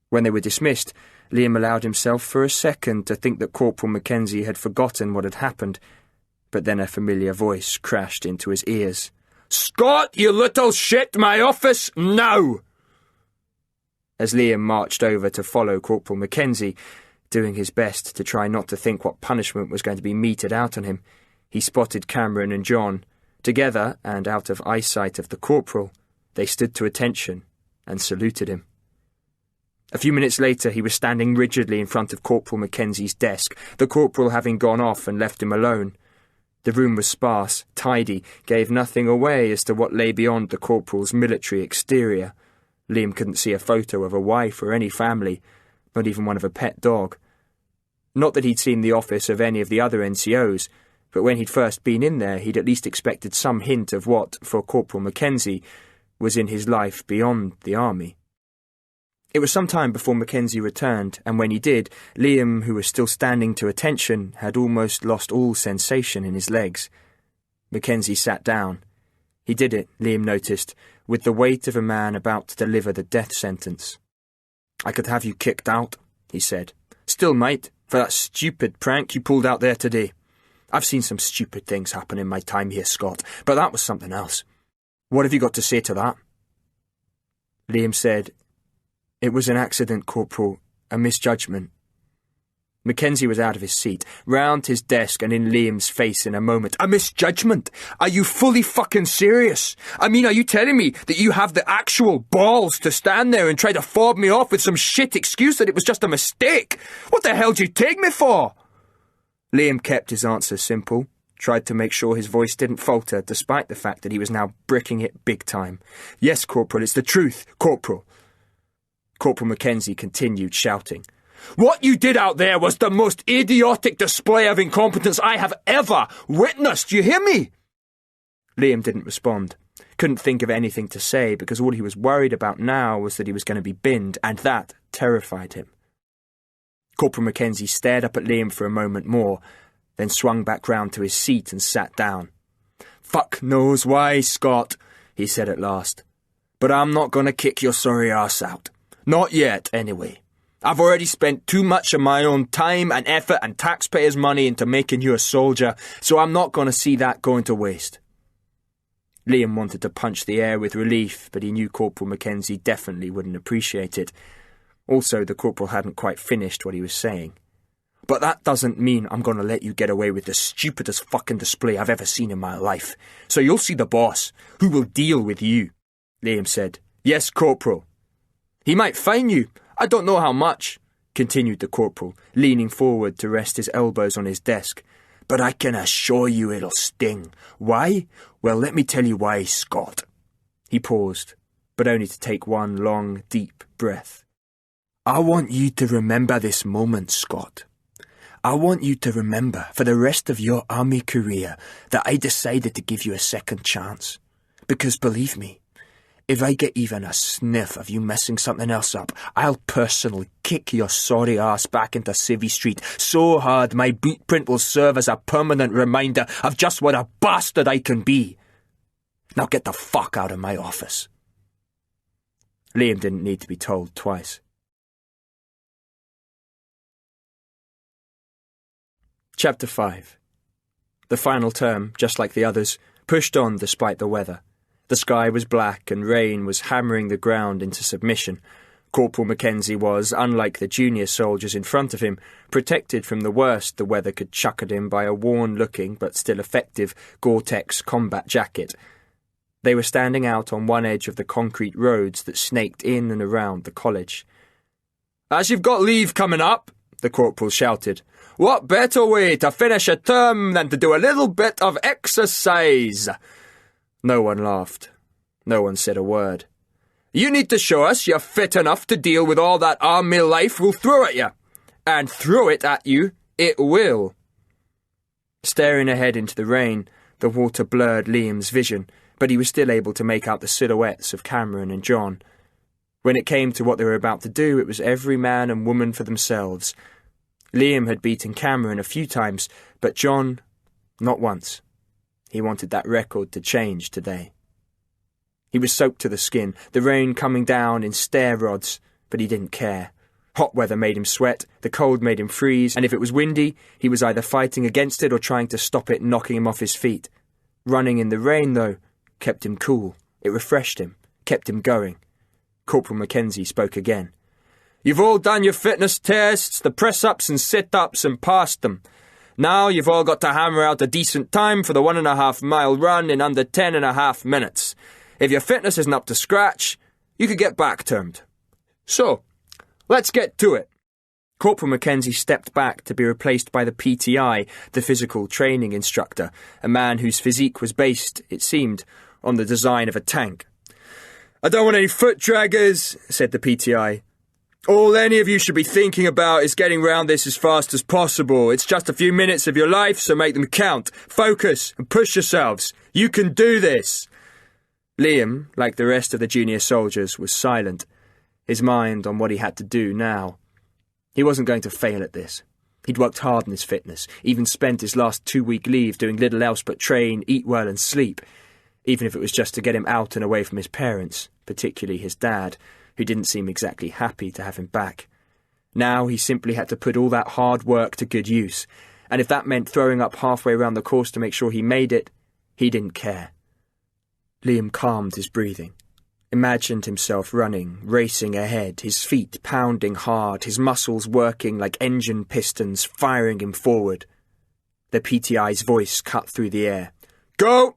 When they were dismissed, Liam allowed himself for a second to think that Corporal Mackenzie had forgotten what had happened, but then a familiar voice crashed into his ears. "Scott, you little shit, my office, now!" As Liam marched over to follow Corporal Mackenzie, doing his best to try not to think what punishment was going to be meted out on him, he spotted Cameron and John. Together, and out of eyesight of the corporal, they stood to attention and saluted him. A few minutes later, he was standing rigidly in front of Corporal Mackenzie's desk, the corporal having gone off and left him alone. The room was sparse, tidy, gave nothing away as to what lay beyond the corporal's military exterior. Liam couldn't see a photo of a wife or any family, not even one of a pet dog. Not that he'd seen the office of any of the other NCOs, but when he'd first been in there, he'd at least expected some hint of what, for Corporal Mackenzie, was in his life beyond the army. It was some time before Mackenzie returned, and when he did, Liam, who was still standing to attention, had almost lost all sensation in his legs. Mackenzie sat down. He did it, Liam noticed, with the weight of a man about to deliver the death sentence. "I could have you kicked out," he said. "Still might, for that stupid prank you pulled out there today. I've seen some stupid things happen in my time here, Scott, but that was something else. What have you got to say to that?" Liam said, "It was an accident, Corporal, a misjudgment." Mackenzie was out of his seat, round his desk and in Liam's face in a moment. "A misjudgment? Are you fully fucking serious? I mean, are you telling me that you have the actual balls to stand there and try to fob me off with some shit excuse that it was just a mistake? What the hell do you take me for?" Liam kept his answer simple, tried to make sure his voice didn't falter, despite the fact that he was now bricking it big time. "Yes, Corporal, it's the truth, Corporal." Corporal Mackenzie continued shouting. "What you did out there was the most idiotic display of incompetence I have ever witnessed, you hear me?" Liam didn't respond. Couldn't think of anything to say, because all he was worried about now was that he was going to be binned, and that terrified him. Corporal Mackenzie stared up at Liam for a moment more, then swung back round to his seat and sat down. "Fuck knows why, Scott," he said at last. "But I'm not going to kick your sorry arse out. Not yet, anyway. I've already spent too much of my own time and effort and taxpayers' money into making you a soldier, so I'm not going to see that going to waste." Liam wanted to punch the air with relief, but he knew Corporal Mackenzie definitely wouldn't appreciate it. Also, the corporal hadn't quite finished what he was saying. "But that doesn't mean I'm going to let you get away with the stupidest fucking display I've ever seen in my life. So you'll see the boss, who will deal with you," Liam said. "Yes, Corporal." "He might fine you. I don't know how much," continued the corporal, leaning forward to rest his elbows on his desk. "But I can assure you it'll sting. Why? Well, let me tell you why, Scott." He paused, but only to take one long, deep breath. "I want you to remember this moment, Scott. I want you to remember for the rest of your army career that I decided to give you a second chance. Because believe me, if I get even a sniff of you messing something else up, I'll personally kick your sorry ass back into Civvy Street so hard my boot print will serve as a permanent reminder of just what a bastard I can be. Now get the fuck out of my office." Liam didn't need to be told twice. Chapter 5. The final term, just like the others, pushed on despite the weather. The sky was black and rain was hammering the ground into submission. Corporal Mackenzie was, unlike the junior soldiers in front of him, protected from the worst the weather could chuck at him by a worn-looking but still effective Gore-Tex combat jacket. They were standing out on one edge of the concrete roads that snaked in and around the college. "As you've got leave coming up," the corporal shouted, What better way to finish a term than to do a little bit of exercise? No one laughed. No one said a word. You need to show us you're fit enough to deal with all that army life will throw at you. And throw it at you, it will. Staring ahead into the rain, the water blurred Liam's vision, but he was still able to make out the silhouettes of Cameron and John. When it came to what they were about to do, it was every man and woman for themselves. Liam had beaten Cameron a few times, but John, not once. He wanted that record to change today. He was soaked to the skin, the rain coming down in stair rods, but he didn't care. Hot weather made him sweat, the cold made him freeze, and if it was windy, he was either fighting against it or trying to stop it knocking him off his feet. Running in the rain, though, kept him cool. It refreshed him, kept him going. Corporal Mackenzie spoke again. You've all done your fitness tests, the press-ups and sit-ups, and passed them. Now you've all got to hammer out a decent time for the 1.5-mile run in under 10.5 minutes. If your fitness isn't up to scratch, you could get back-termed. So, let's get to it. Corporal Mackenzie stepped back to be replaced by the PTI, the physical training instructor, a man whose physique was based, it seemed, on the design of a tank. I don't want any foot draggers, said the PTI. All any of you should be thinking about is getting round this as fast as possible. It's just a few minutes of your life, so make them count. Focus and push yourselves. You can do this. Liam, like the rest of the junior soldiers, was silent, his mind on what he had to do now. He wasn't going to fail at this. He'd worked hard on his fitness, even spent his last 2-week leave doing little else but train, eat well and sleep, even if it was just to get him out and away from his parents, particularly his dad, who didn't seem exactly happy to have him back. Now he simply had to put all that hard work to good use, and if that meant throwing up halfway around the course to make sure he made it, he didn't care. Liam calmed his breathing, imagined himself running, racing ahead, his feet pounding hard, his muscles working like engine pistons, firing him forward. The PTI's voice cut through the air. Go!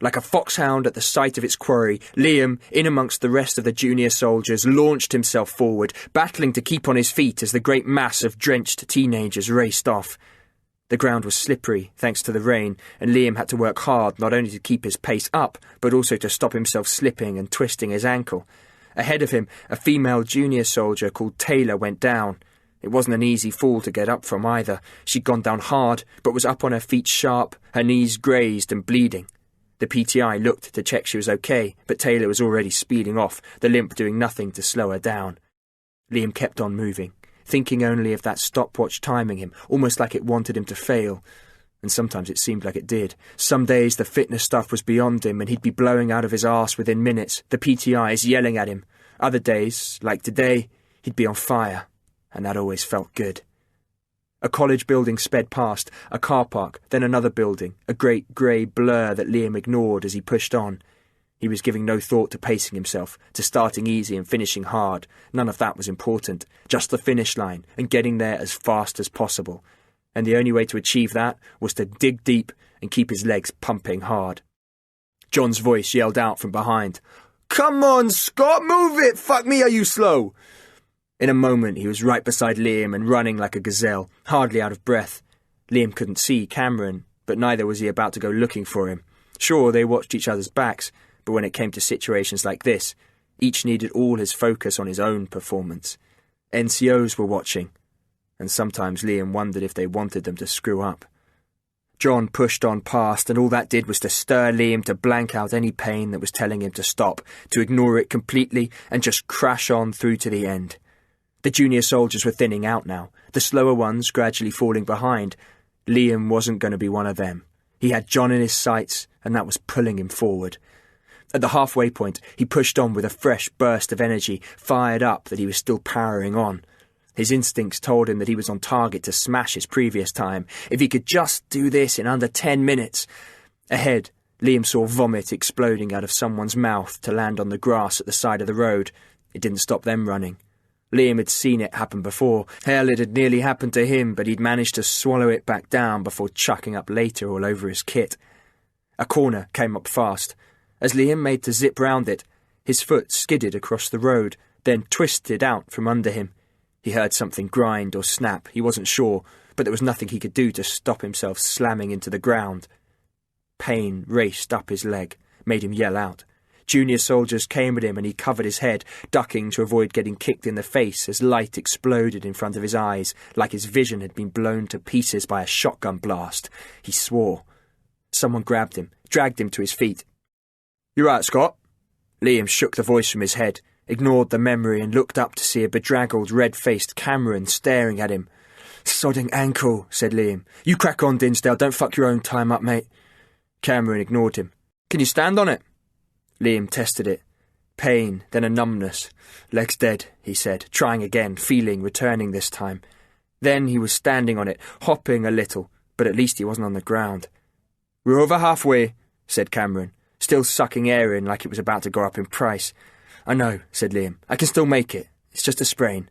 Like a foxhound at the sight of its quarry, Liam, in amongst the rest of the junior soldiers, launched himself forward, battling to keep on his feet as the great mass of drenched teenagers raced off. The ground was slippery, thanks to the rain, and Liam had to work hard not only to keep his pace up, but also to stop himself slipping and twisting his ankle. Ahead of him, a female junior soldier called Taylor went down. It wasn't an easy fall to get up from either. She'd gone down hard, but was up on her feet sharp, her knees grazed and bleeding. The PTI looked to check she was okay, but Taylor was already speeding off, the limp doing nothing to slow her down. Liam kept on moving, thinking only of that stopwatch timing him, almost like it wanted him to fail. And sometimes it seemed like it did. Some days the fitness stuff was beyond him and he'd be blowing out of his arse within minutes, the PTIs yelling at him. Other days, like today, he'd be on fire, and that always felt good. A college building sped past, a car park, then another building, a great grey blur that Liam ignored as he pushed on. He was giving no thought to pacing himself, to starting easy and finishing hard. None of that was important, just the finish line and getting there as fast as possible. And the only way to achieve that was to dig deep and keep his legs pumping hard. John's voice yelled out from behind. Come on, Scott, move it! Fuck me, are you slow? In a moment he was right beside Liam and running like a gazelle, hardly out of breath. Liam couldn't see Cameron, but neither was he about to go looking for him. Sure, they watched each other's backs, but when it came to situations like this, each needed all his focus on his own performance. NCOs were watching, and sometimes Liam wondered if they wanted them to screw up. John pushed on past, and all that did was to stir Liam to blank out any pain that was telling him to stop, to ignore it completely and just crash on through to the end. The junior soldiers were thinning out now, the slower ones gradually falling behind. Liam wasn't going to be one of them. He had John in his sights, and that was pulling him forward. At the halfway point, he pushed on with a fresh burst of energy, fired up that he was still powering on. His instincts told him that he was on target to smash his previous time. If he could just do this in under 10 minutes. Ahead, Liam saw vomit exploding out of someone's mouth to land on the grass at the side of the road. It didn't stop them running. Liam had seen it happen before. Hell, it had nearly happened to him, but he'd managed to swallow it back down before chucking up later all over his kit. A corner came up fast. As Liam made to zip round it, his foot skidded across the road, then twisted out from under him. He heard something grind or snap, he wasn't sure, but there was nothing he could do to stop himself slamming into the ground. Pain raced up his leg, made him yell out. Junior soldiers came at him and he covered his head, ducking to avoid getting kicked in the face as light exploded in front of his eyes, like his vision had been blown to pieces by a shotgun blast. He swore. Someone grabbed him, dragged him to his feet. "You right, Scott?" Liam shook the voice from his head, ignored the memory and looked up to see a bedraggled, red-faced Cameron staring at him. "Sodding ankle," said Liam. "You crack on, Dinsdale, don't fuck your own time up, mate." Cameron ignored him. "Can you stand on it?" Liam tested it. Pain, then a numbness. "Leg's dead," he said, trying again, feeling returning this time. Then he was standing on it, hopping a little, but at least he wasn't on the ground. "We're over halfway," said Cameron, still sucking air in like it was about to go up in price. "I know," said Liam. "I can still make it. It's just a sprain."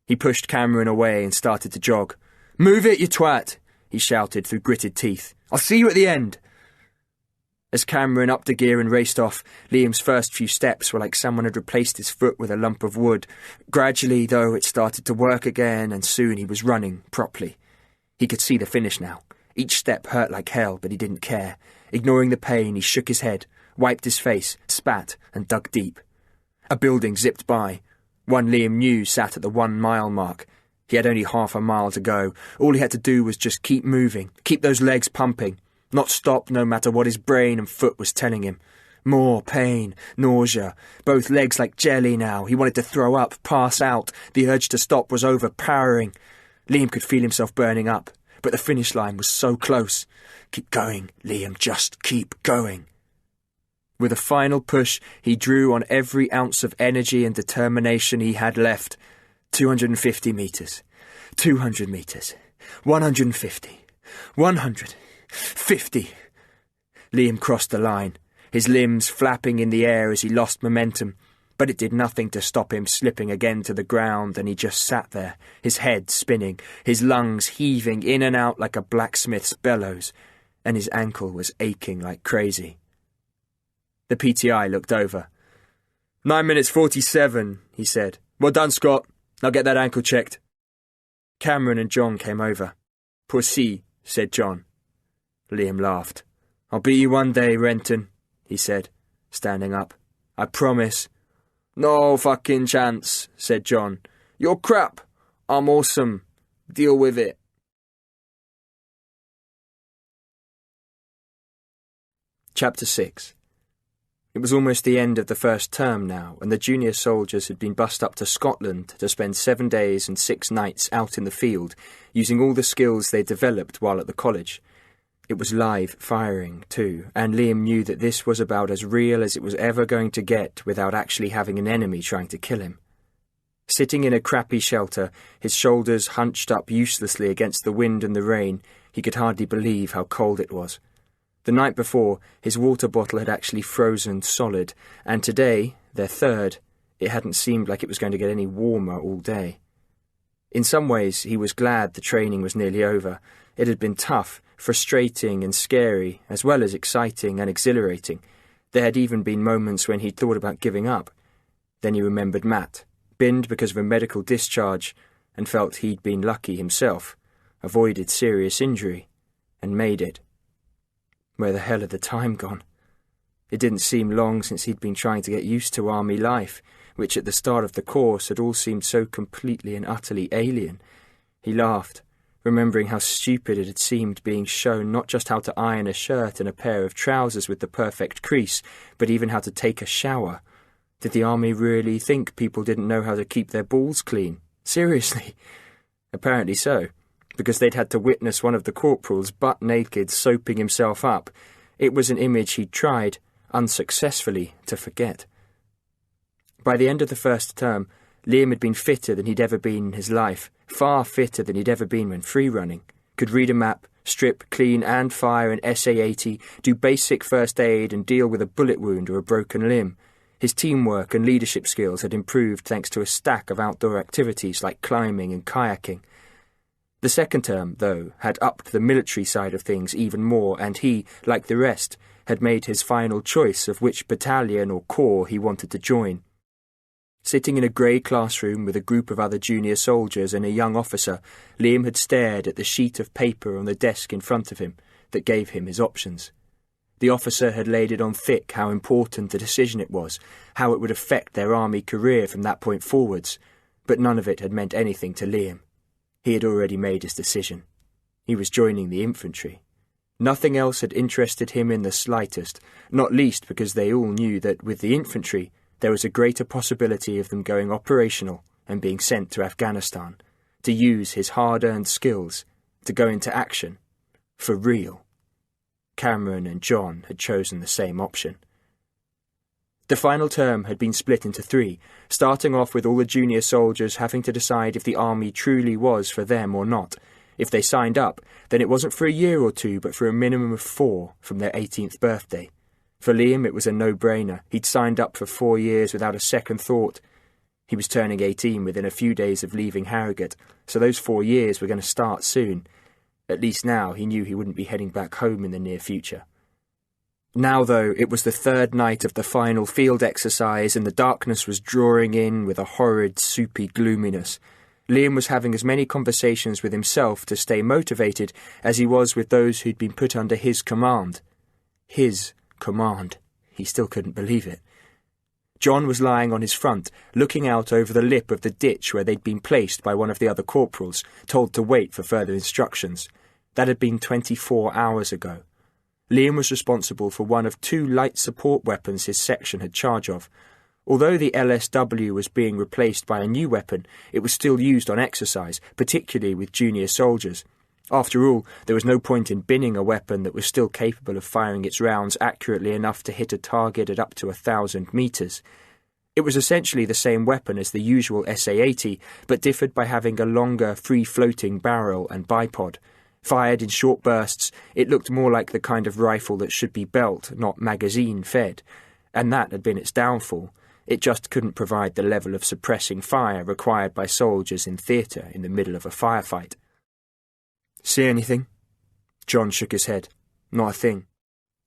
He pushed Cameron away and started to jog. "Move it, you twat!" he shouted through gritted teeth. "I'll see you at the end." As Cameron upped a gear and raced off, Liam's first few steps were like someone had replaced his foot with a lump of wood. Gradually, though, it started to work again, and soon he was running properly. He could see the finish now. Each step hurt like hell, but he didn't care. Ignoring the pain, he shook his head, wiped his face, spat, and dug deep. A building zipped by. One Liam knew sat at the 1 mile mark. He had only half a mile to go. All he had to do was just keep moving, keep those legs pumping. Not stop no matter what his brain and foot was telling him. More pain, nausea, both legs like jelly now. He wanted to throw up, pass out. The urge to stop was overpowering. Liam could feel himself burning up, but the finish line was so close. Keep going, Liam, just keep going. With a final push, he drew on every ounce of energy and determination he had left. 250 metres. 200 metres. 150. 150. Liam crossed the line, his limbs flapping in the air as he lost momentum, but it did nothing to stop him slipping again to the ground, and he just sat there, his head spinning, his lungs heaving in and out like a blacksmith's bellows, and his ankle was aching like crazy. The PTI looked over. 9 minutes 47, he said. "Well done, Scott. Now get that ankle checked." Cameron and John came over. "Pussy," said John. Liam laughed. "I'll beat you one day, Renton," he said, standing up. "I promise." "No fucking chance," said John. "You're crap. I'm awesome. Deal with it." Chapter 6. It was almost the end of the first term now, and the junior soldiers had been bussed up to Scotland to spend 7 days and 6 nights out in the field, using all the skills they developed while at the college. It was live firing, too, and Liam knew that this was about as real as it was ever going to get without actually having an enemy trying to kill him. Sitting in a crappy shelter, his shoulders hunched up uselessly against the wind and the rain, he could hardly believe how cold it was. The night before, his water bottle had actually frozen solid, and today, their third, it hadn't seemed like it was going to get any warmer all day. In some ways, he was glad the training was nearly over. It had been tough, frustrating and scary, as well as exciting and exhilarating. There had even been moments when he'd thought about giving up. Then he remembered Matt, binned because of a medical discharge, and felt he'd been lucky himself, avoided serious injury, and made it. Where the hell had the time gone? It didn't seem long since he'd been trying to get used to army life, which at the start of the course had all seemed so completely and utterly alien. He laughed, remembering how stupid it had seemed being shown not just how to iron a shirt and a pair of trousers with the perfect crease, but even how to take a shower. Did the army really think people didn't know how to keep their balls clean? Seriously? Apparently so, because they'd had to witness one of the corporals butt-naked soaping himself up. It was an image he'd tried, unsuccessfully, to forget. By the end of the first term, Liam had been fitter than he'd ever been in his life, far fitter than he'd ever been when free-running. Could read a map, strip, clean and fire an SA-80, do basic first aid and deal with a bullet wound or a broken limb. His teamwork and leadership skills had improved thanks to a stack of outdoor activities like climbing and kayaking. The second term, though, had upped the military side of things even more, and he, like the rest, had made his final choice of which battalion or corps he wanted to join. Sitting in a grey classroom with a group of other junior soldiers and a young officer, Liam had stared at the sheet of paper on the desk in front of him that gave him his options. The officer had laid it on thick how important a decision it was, how it would affect their army career from that point forwards, but none of it had meant anything to Liam. He had already made his decision. He was joining the infantry. Nothing else had interested him in the slightest, not least because they all knew that with the infantry there was a greater possibility of them going operational and being sent to Afghanistan, to use his hard-earned skills, to go into action, for real. Cameron and John had chosen the same option. The final term had been split into 3, starting off with all the junior soldiers having to decide if the army truly was for them or not. If they signed up, then it wasn't for a year or 2, but for a minimum of 4 from their 18th birthday. For Liam, it was a no-brainer. He'd signed up for 4 years without a second thought. He was turning 18 within a few days of leaving Harrogate, so those 4 years were going to start soon. At least now he knew he wouldn't be heading back home in the near future. Now, though, it was the 3rd night of the final field exercise and the darkness was drawing in with a horrid, soupy gloominess. Liam was having as many conversations with himself to stay motivated as he was with those who'd been put under his command. His command. He still couldn't believe it. John was lying on his front, looking out over the lip of the ditch where they'd been placed by one of the other corporals, told to wait for further instructions. That had been 24 hours ago. Liam was responsible for one of 2 light support weapons his section had charge of. Although the LSW was being replaced by a new weapon, it was still used on exercise, particularly with junior soldiers. After all, there was no point in binning a weapon that was still capable of firing its rounds accurately enough to hit a target at up to 1,000 metres. It was essentially the same weapon as the usual SA-80, but differed by having a longer, free-floating barrel and bipod. Fired in short bursts, it looked more like the kind of rifle that should be belt, not magazine-fed. And that had been its downfall. It just couldn't provide the level of suppressing fire required by soldiers in theatre in the middle of a firefight. "See anything?" John shook his head. "Not a thing."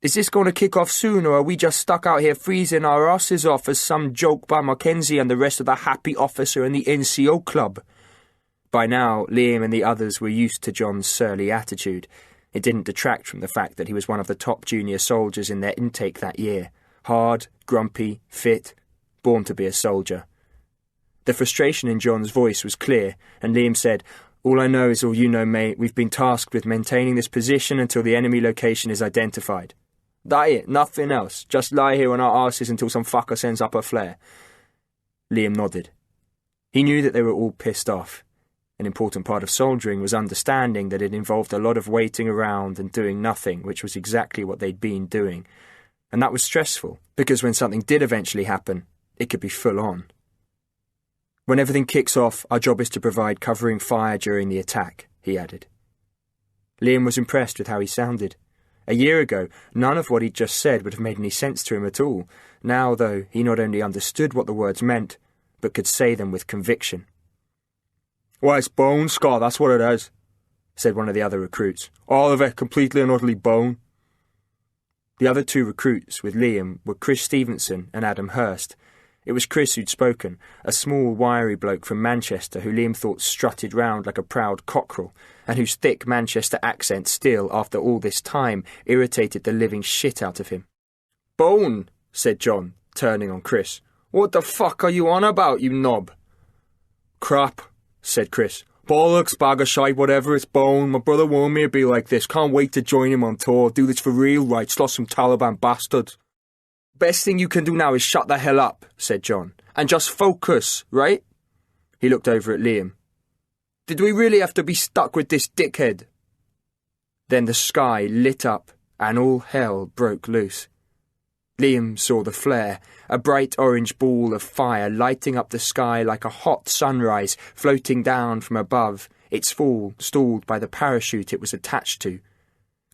"Is this going to kick off soon, or are we just stuck out here freezing our asses off as some joke by Mackenzie and the rest of the happy officer in the NCO club?" By now, Liam and the others were used to John's surly attitude. It didn't detract from the fact that he was one of the top junior soldiers in their intake that year. Hard, grumpy, fit, born to be a soldier. The frustration in John's voice was clear, and Liam said, "All I know is all you know, mate. We've been tasked with maintaining this position until the enemy location is identified. That it, nothing else. Just lie here on our arses until some fucker sends up a flare." Liam nodded. He knew that they were all pissed off. An important part of soldiering was understanding that it involved a lot of waiting around and doing nothing, which was exactly what they'd been doing. And that was stressful, because when something did eventually happen, it could be full on. "When everything kicks off, our job is to provide covering fire during the attack," he added. Liam was impressed with how he sounded. A year ago, none of what he'd just said would have made any sense to him at all. Now, though, he not only understood what the words meant, but could say them with conviction. "Well, it's bone, Scott, that's what it is," said one of the other recruits. "All of it, completely and utterly bone." The other 2 recruits, with Liam, were Chris Stevenson and Adam Hurst. It was Chris who'd spoken, a small, wiry bloke from Manchester who Liam thought strutted round like a proud cockerel, and whose thick Manchester accent still, after all this time, irritated the living shit out of him. "Bone," said John, turning on Chris. "What the fuck are you on about, you knob?" "Crap," said Chris. "Bollocks, bag of shite, whatever, it's bone. My brother warned me it'd be like this. Can't wait to join him on tour. Do this for real, right? Slot some Taliban bastards." "Best thing you can do now is shut the hell up," said John. "And just focus, right?" He looked over at Liam. "Did we really have to be stuck with this dickhead?" Then the sky lit up and all hell broke loose. Liam saw the flare, a bright orange ball of fire lighting up the sky like a hot sunrise floating down from above, its fall stalled by the parachute it was attached to.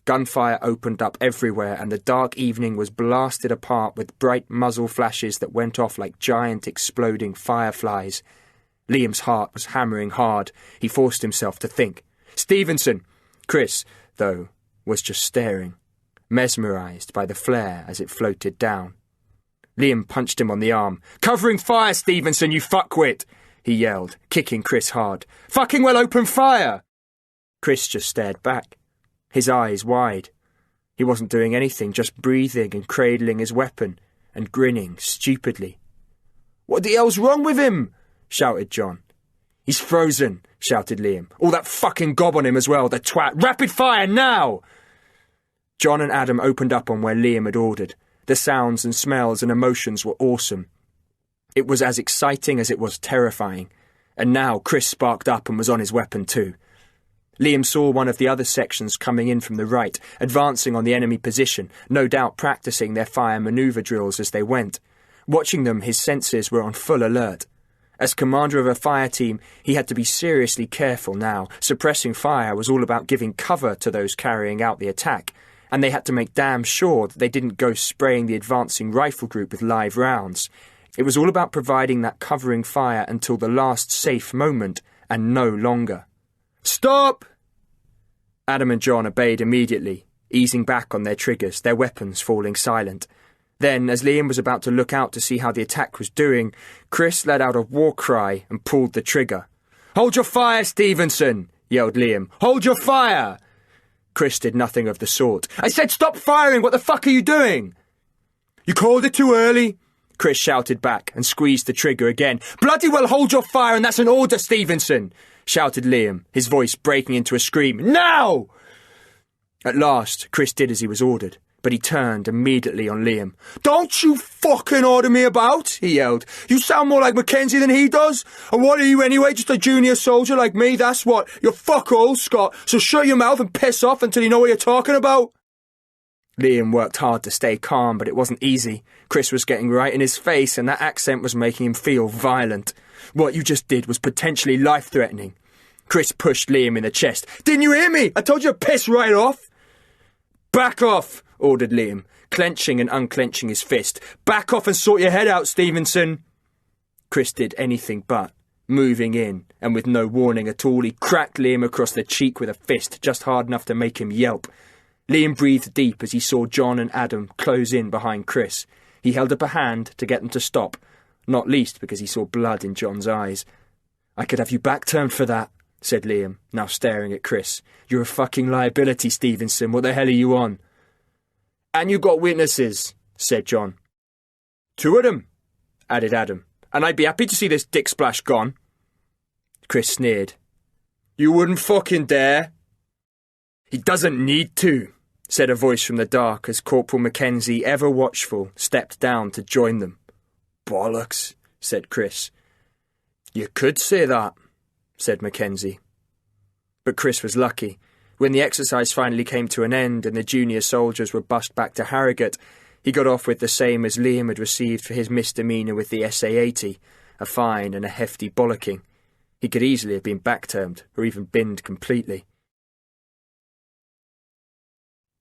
Gunfire opened up everywhere, and the dark evening was blasted apart with bright muzzle flashes that went off like giant exploding fireflies. Liam's heart was hammering hard. He forced himself to think. "Stevenson!" Chris, though, was just staring, mesmerised by the flare as it floated down. Liam punched him on the arm. "Covering fire, Stevenson, you fuckwit!" he yelled, kicking Chris hard. "Fucking well open fire!" Chris just stared back, his eyes wide. He wasn't doing anything, just breathing and cradling his weapon and grinning stupidly. "What the hell's wrong with him?" shouted John. "He's frozen," shouted Liam. "All that fucking gob on him as well, the twat! Rapid fire, now!" John and Adam opened up on where Liam had ordered. The sounds and smells and emotions were awesome. It was as exciting as it was terrifying, and now Chris sparked up and was on his weapon too. Liam saw one of the other sections coming in from the right, advancing on the enemy position, no doubt practicing their fire manoeuvre drills as they went. Watching them, his senses were on full alert. As commander of a fire team, he had to be seriously careful now. Suppressing fire was all about giving cover to those carrying out the attack, and they had to make damn sure that they didn't go spraying the advancing rifle group with live rounds. It was all about providing that covering fire until the last safe moment, and no longer. "Stop!" Adam and John obeyed immediately, easing back on their triggers, their weapons falling silent. Then, as Liam was about to look out to see how the attack was doing, Chris let out a war cry and pulled the trigger. "Hold your fire, Stevenson!" yelled Liam. "Hold your fire!" Chris did nothing of the sort. "I said stop firing! What the fuck are you doing?" "You called it too early," Chris shouted back and squeezed the trigger again. "Bloody well hold your fire, and that's an order, Stevenson!" shouted Liam, his voice breaking into a scream. "Now!" At last, Chris did as he was ordered, but he turned immediately on Liam. "Don't you fucking order me about!" he yelled. "You sound more like Mackenzie than he does. And what are you anyway, just a junior soldier like me, that's what? You're fuck all, Scott, so shut your mouth and piss off until you know what you're talking about." Liam worked hard to stay calm, but it wasn't easy. Chris was getting right in his face, and that accent was making him feel violent. What you just did was potentially life-threatening. Chris pushed Liam in the chest. "Didn't you hear me? I told you to piss right off." "Back off," ordered Liam, clenching and unclenching his fist. "Back off and sort your head out, Stevenson." Chris did anything but, moving in, and with no warning at all, he cracked Liam across the cheek with a fist, just hard enough to make him yelp. Liam breathed deep as he saw John and Adam close in behind Chris. He held up a hand to get them to stop, not least because he saw blood in John's eyes. "I could have you back-turned for that," said Liam, now staring at Chris. "You're a fucking liability, Stevenson. What the hell are you on?" "And you got witnesses," said John. "Two of them," added Adam. "And I'd be happy to see this dick splash gone." Chris sneered. "You wouldn't fucking dare." "He doesn't need to," said a voice from the dark as Corporal Mackenzie, ever watchful, stepped down to join them. "Bollocks," said Chris. "You could say that," said Mackenzie. But Chris was lucky. When the exercise finally came to an end and the junior soldiers were bussed back to Harrogate, he got off with the same as Liam had received for his misdemeanour with the SA-80, a fine and a hefty bollocking. He could easily have been back-termed, or even binned completely.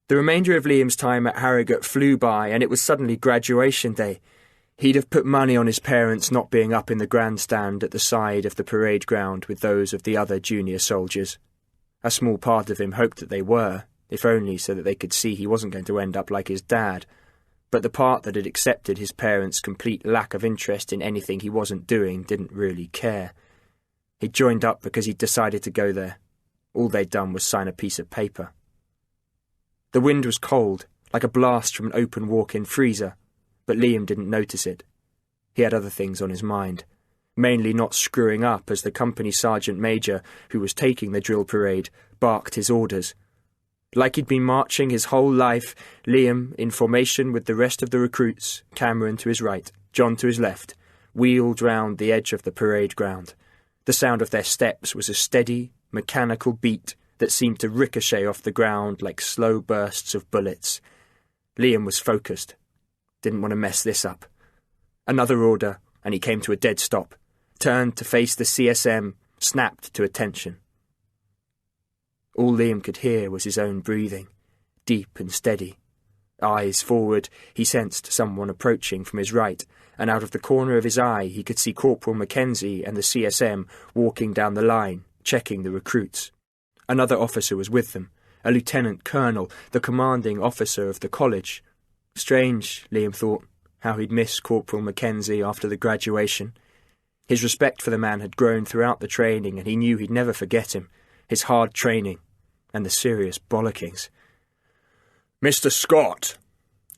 The remainder of Liam's time at Harrogate flew by, and it was suddenly graduation day. He'd have put money on his parents not being up in the grandstand at the side of the parade ground with those of the other junior soldiers. A small part of him hoped that they were, if only so that they could see he wasn't going to end up like his dad. But the part that had accepted his parents' complete lack of interest in anything he wasn't doing didn't really care. He'd joined up because he'd decided to go there. All they'd done was sign a piece of paper. The wind was cold, like a blast from an open walk-in freezer, but Liam didn't notice it. He had other things on his mind, mainly not screwing up as the company sergeant major, who was taking the drill parade, barked his orders. Like he'd been marching his whole life, Liam, in formation with the rest of the recruits, Cameron to his right, John to his left, wheeled round the edge of the parade ground. The sound of their steps was a steady, mechanical beat that seemed to ricochet off the ground like slow bursts of bullets. Liam was focused. Didn't want to mess this up. Another order, and he came to a dead stop, turned to face the CSM, snapped to attention. All Liam could hear was his own breathing, deep and steady. Eyes forward, he sensed someone approaching from his right, and out of the corner of his eye he could see Corporal Mackenzie and the CSM walking down the line, checking the recruits. Another officer was with them, a lieutenant colonel, the commanding officer of the college. Strange, Liam thought. how he'd missed Corporal Mackenzie after the graduation. His respect for the man had grown throughout the training, and he knew he'd never forget him, his hard training, and the serious bollockings. "Mr. Scott,"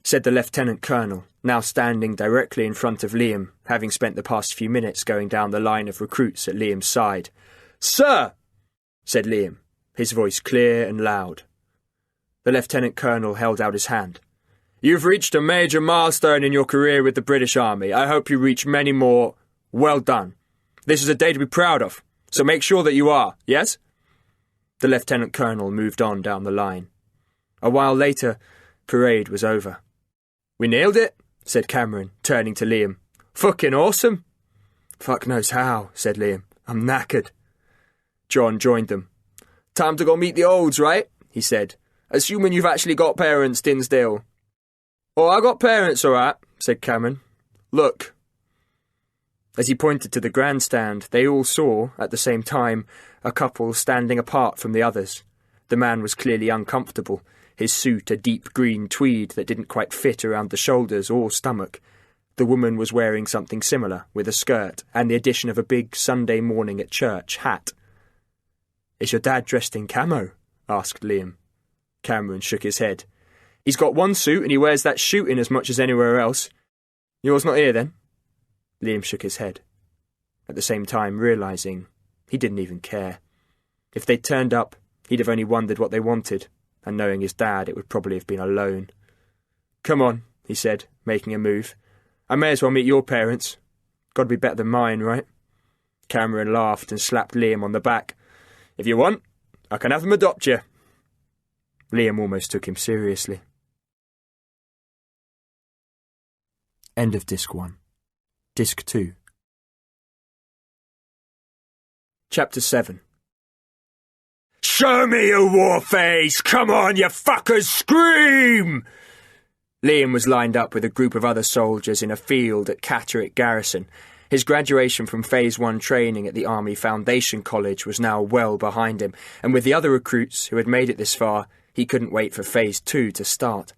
said the Lieutenant Colonel, now standing directly in front of Liam, having spent the past few minutes going down the line of recruits at Liam's side. "Sir," said Liam, his voice clear and loud. The Lieutenant Colonel held out his hand. "You've reached a major milestone in your career with the British Army. I hope you reach many more. Well done. This is a day to be proud of, so make sure that you are, yes?" The Lieutenant Colonel moved on down the line. A while later, parade was over. "We nailed it," said Cameron, turning to Liam. "Fucking awesome." "Fuck knows how," said Liam. "I'm knackered." John joined them. "Time to go meet the olds, right?" he said. "Assuming you've actually got parents, Dinsdale." "Oh, I got parents, all right," said Cameron. "Look." As he pointed to the grandstand, they all saw, at the same time, a couple standing apart from the others. The man was clearly uncomfortable, his suit a deep green tweed that didn't quite fit around the shoulders or stomach. The woman was wearing something similar, with a skirt and the addition of a big Sunday morning at church hat. "Is your dad dressed in camo?" asked Liam. Cameron shook his head. "He's got one suit and he wears that shooting as much as anywhere else. Yours not here, then?" Liam shook his head, at the same time realising he didn't even care. If they'd turned up, he'd have only wondered what they wanted, and knowing his dad, it would probably have been a loan. "Come on," he said, making a move. "I may as well meet your parents. Got to be better than mine, right?" Cameron laughed and slapped Liam on the back. "If you want, I can have them adopt you." Liam almost took him seriously. End of Disc 1. Disc 2. Chapter 7. "Show me your war face! Come on, you fuckers, scream!" Liam was lined up with a group of other soldiers in a field at Catterick Garrison. His graduation from Phase 1 training at the Army Foundation College was now well behind him, and with the other recruits who had made it this far, he couldn't wait for Phase 2 to start.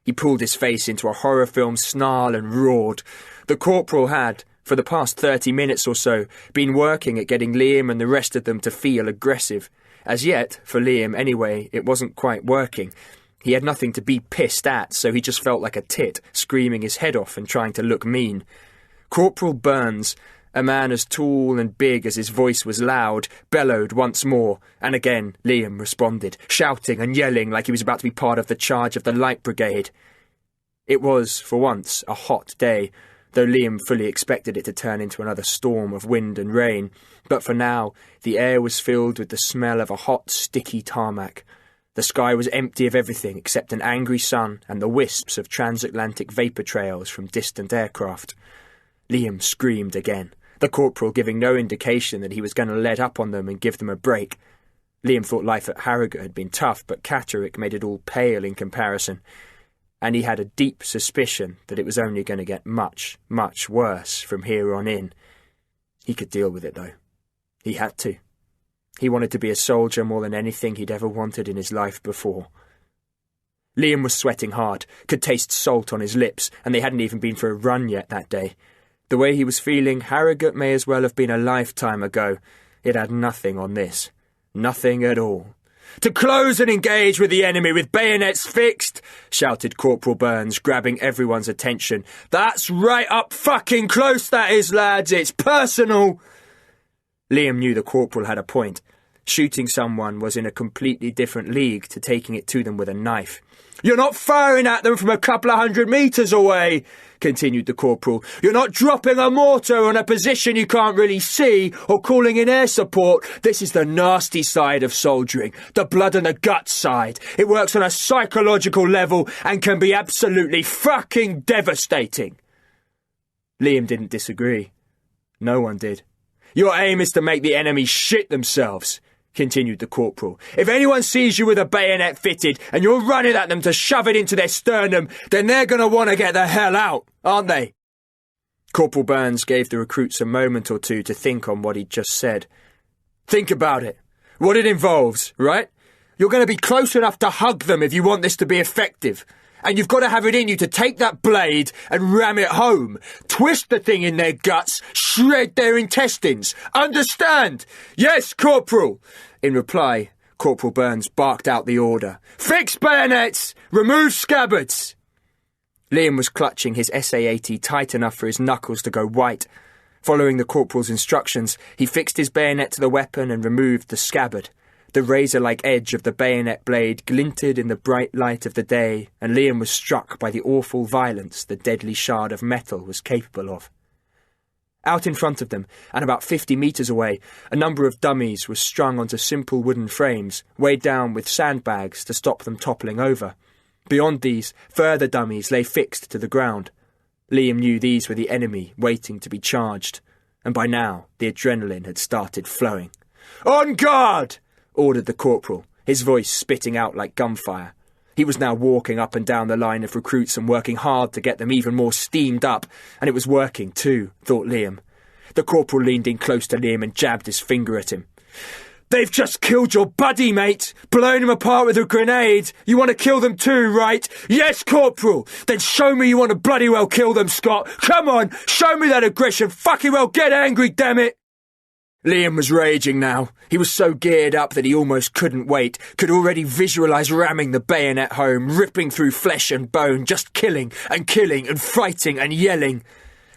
He pulled his face into a horror film snarl and roared. The corporal had, for the past 30 minutes or so, been working at getting Liam and the rest of them to feel aggressive. As yet, for Liam anyway, it wasn't quite working. He had nothing to be pissed at, so he just felt like a tit, screaming his head off and trying to look mean. Corporal Burns, a man as tall and big as his voice was loud, bellowed once more, and again Liam responded, shouting and yelling like he was about to be part of the charge of the Light Brigade. It was, for once, a hot day, though Liam fully expected it to turn into another storm of wind and rain, but for now the air was filled with the smell of a hot, sticky tarmac. The sky was empty of everything except an angry sun and the wisps of transatlantic vapour trails from distant aircraft. Liam screamed again, the corporal giving no indication that he was going to let up on them and give them a break. Liam thought life at Harrogate had been tough, but Catterick made it all pale in comparison, and he had a deep suspicion that it was only going to get much, much worse from here on in. He could deal with it, though. He had to. He wanted to be a soldier more than anything he'd ever wanted in his life before. Liam was sweating hard, could taste salt on his lips, and they hadn't even been for a run yet that day. The way he was feeling, Harrogate may as well have been a lifetime ago. It had nothing on this. Nothing at all. "To close and engage with the enemy with bayonets fixed!" shouted Corporal Burns, grabbing everyone's attention. "That's right up fucking close, that is, lads! It's personal!" Liam knew the corporal had a point. Shooting someone was in a completely different league to taking it to them with a knife. "You're not firing at them from a couple of 100 metres away," continued the corporal. "You're not dropping a mortar on a position you can't really see or calling in air support. This is the nasty side of soldiering, the blood and the guts side. It works on a psychological level and can be absolutely fucking devastating." Liam didn't disagree. No one did. "Your aim is to make the enemy shit themselves," continued the corporal. "If anyone sees you with a bayonet fitted and you're running at them to shove it into their sternum, then they're going to want to get the hell out, aren't they?" Corporal Burns gave the recruits a moment or two to think on what he'd just said. "Think about it. What it involves, right? You're going to be close enough to hug them if you want this to be effective. And you've got to have it in you to take that blade and ram it home. Twist the thing in their guts, shred their intestines. Understand? Yes, Corporal. In reply, Corporal Burns barked out the order. Fix bayonets! Remove scabbards! Liam was clutching his SA-80 tight enough for his knuckles to go white. Following the corporal's instructions, he fixed his bayonet to the weapon and removed the scabbard. The razor-like edge of the bayonet blade glinted in the bright light of the day, and Liam was struck by the awful violence the deadly shard of metal was capable of. Out in front of them, and about 50 metres away, a number of dummies were strung onto simple wooden frames, weighed down with sandbags to stop them toppling over. Beyond these, further dummies lay fixed to the ground. Liam knew these were the enemy waiting to be charged, and by now the adrenaline had started flowing. "On guard!" ordered the corporal, his voice spitting out like gunfire. He was now walking up and down the line of recruits and working hard to get them even more steamed up, and it was working too, thought Liam. The corporal leaned in close to Liam and jabbed his finger at him. "They've just killed your buddy, mate! Blown him apart with a grenade! You want to kill them too, right? Yes, Corporal! Then show me you want to bloody well kill them, Scott! Come on! Show me that aggression! Fucking well get angry, damn it!" Liam was raging now. He was so geared up that he almost couldn't wait, could already visualise ramming the bayonet home, ripping through flesh and bone, just killing and fighting and yelling.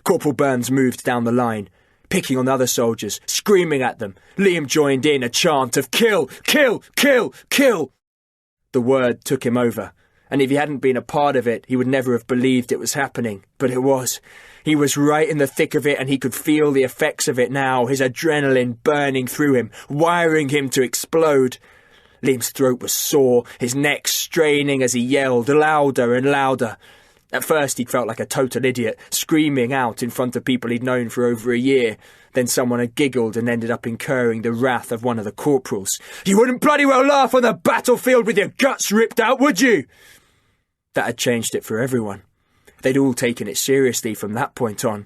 Corporal Burns moved down the line, picking on other soldiers, screaming at them. Liam joined in a chant of kill, kill, kill, kill. The word took him over, and if he hadn't been a part of it, he would never have believed it was happening. But it was. He was right in the thick of it, and he could feel the effects of it now, his adrenaline burning through him, wiring him to explode. Liam's throat was sore, his neck straining as he yelled louder and louder. At first he'd felt like a total idiot, screaming out in front of people he'd known for over a year. Then someone had giggled and ended up incurring the wrath of one of the corporals. "You wouldn't bloody well laugh on the battlefield with your guts ripped out, would you?" That had changed it for everyone. They'd all taken it seriously from that point on.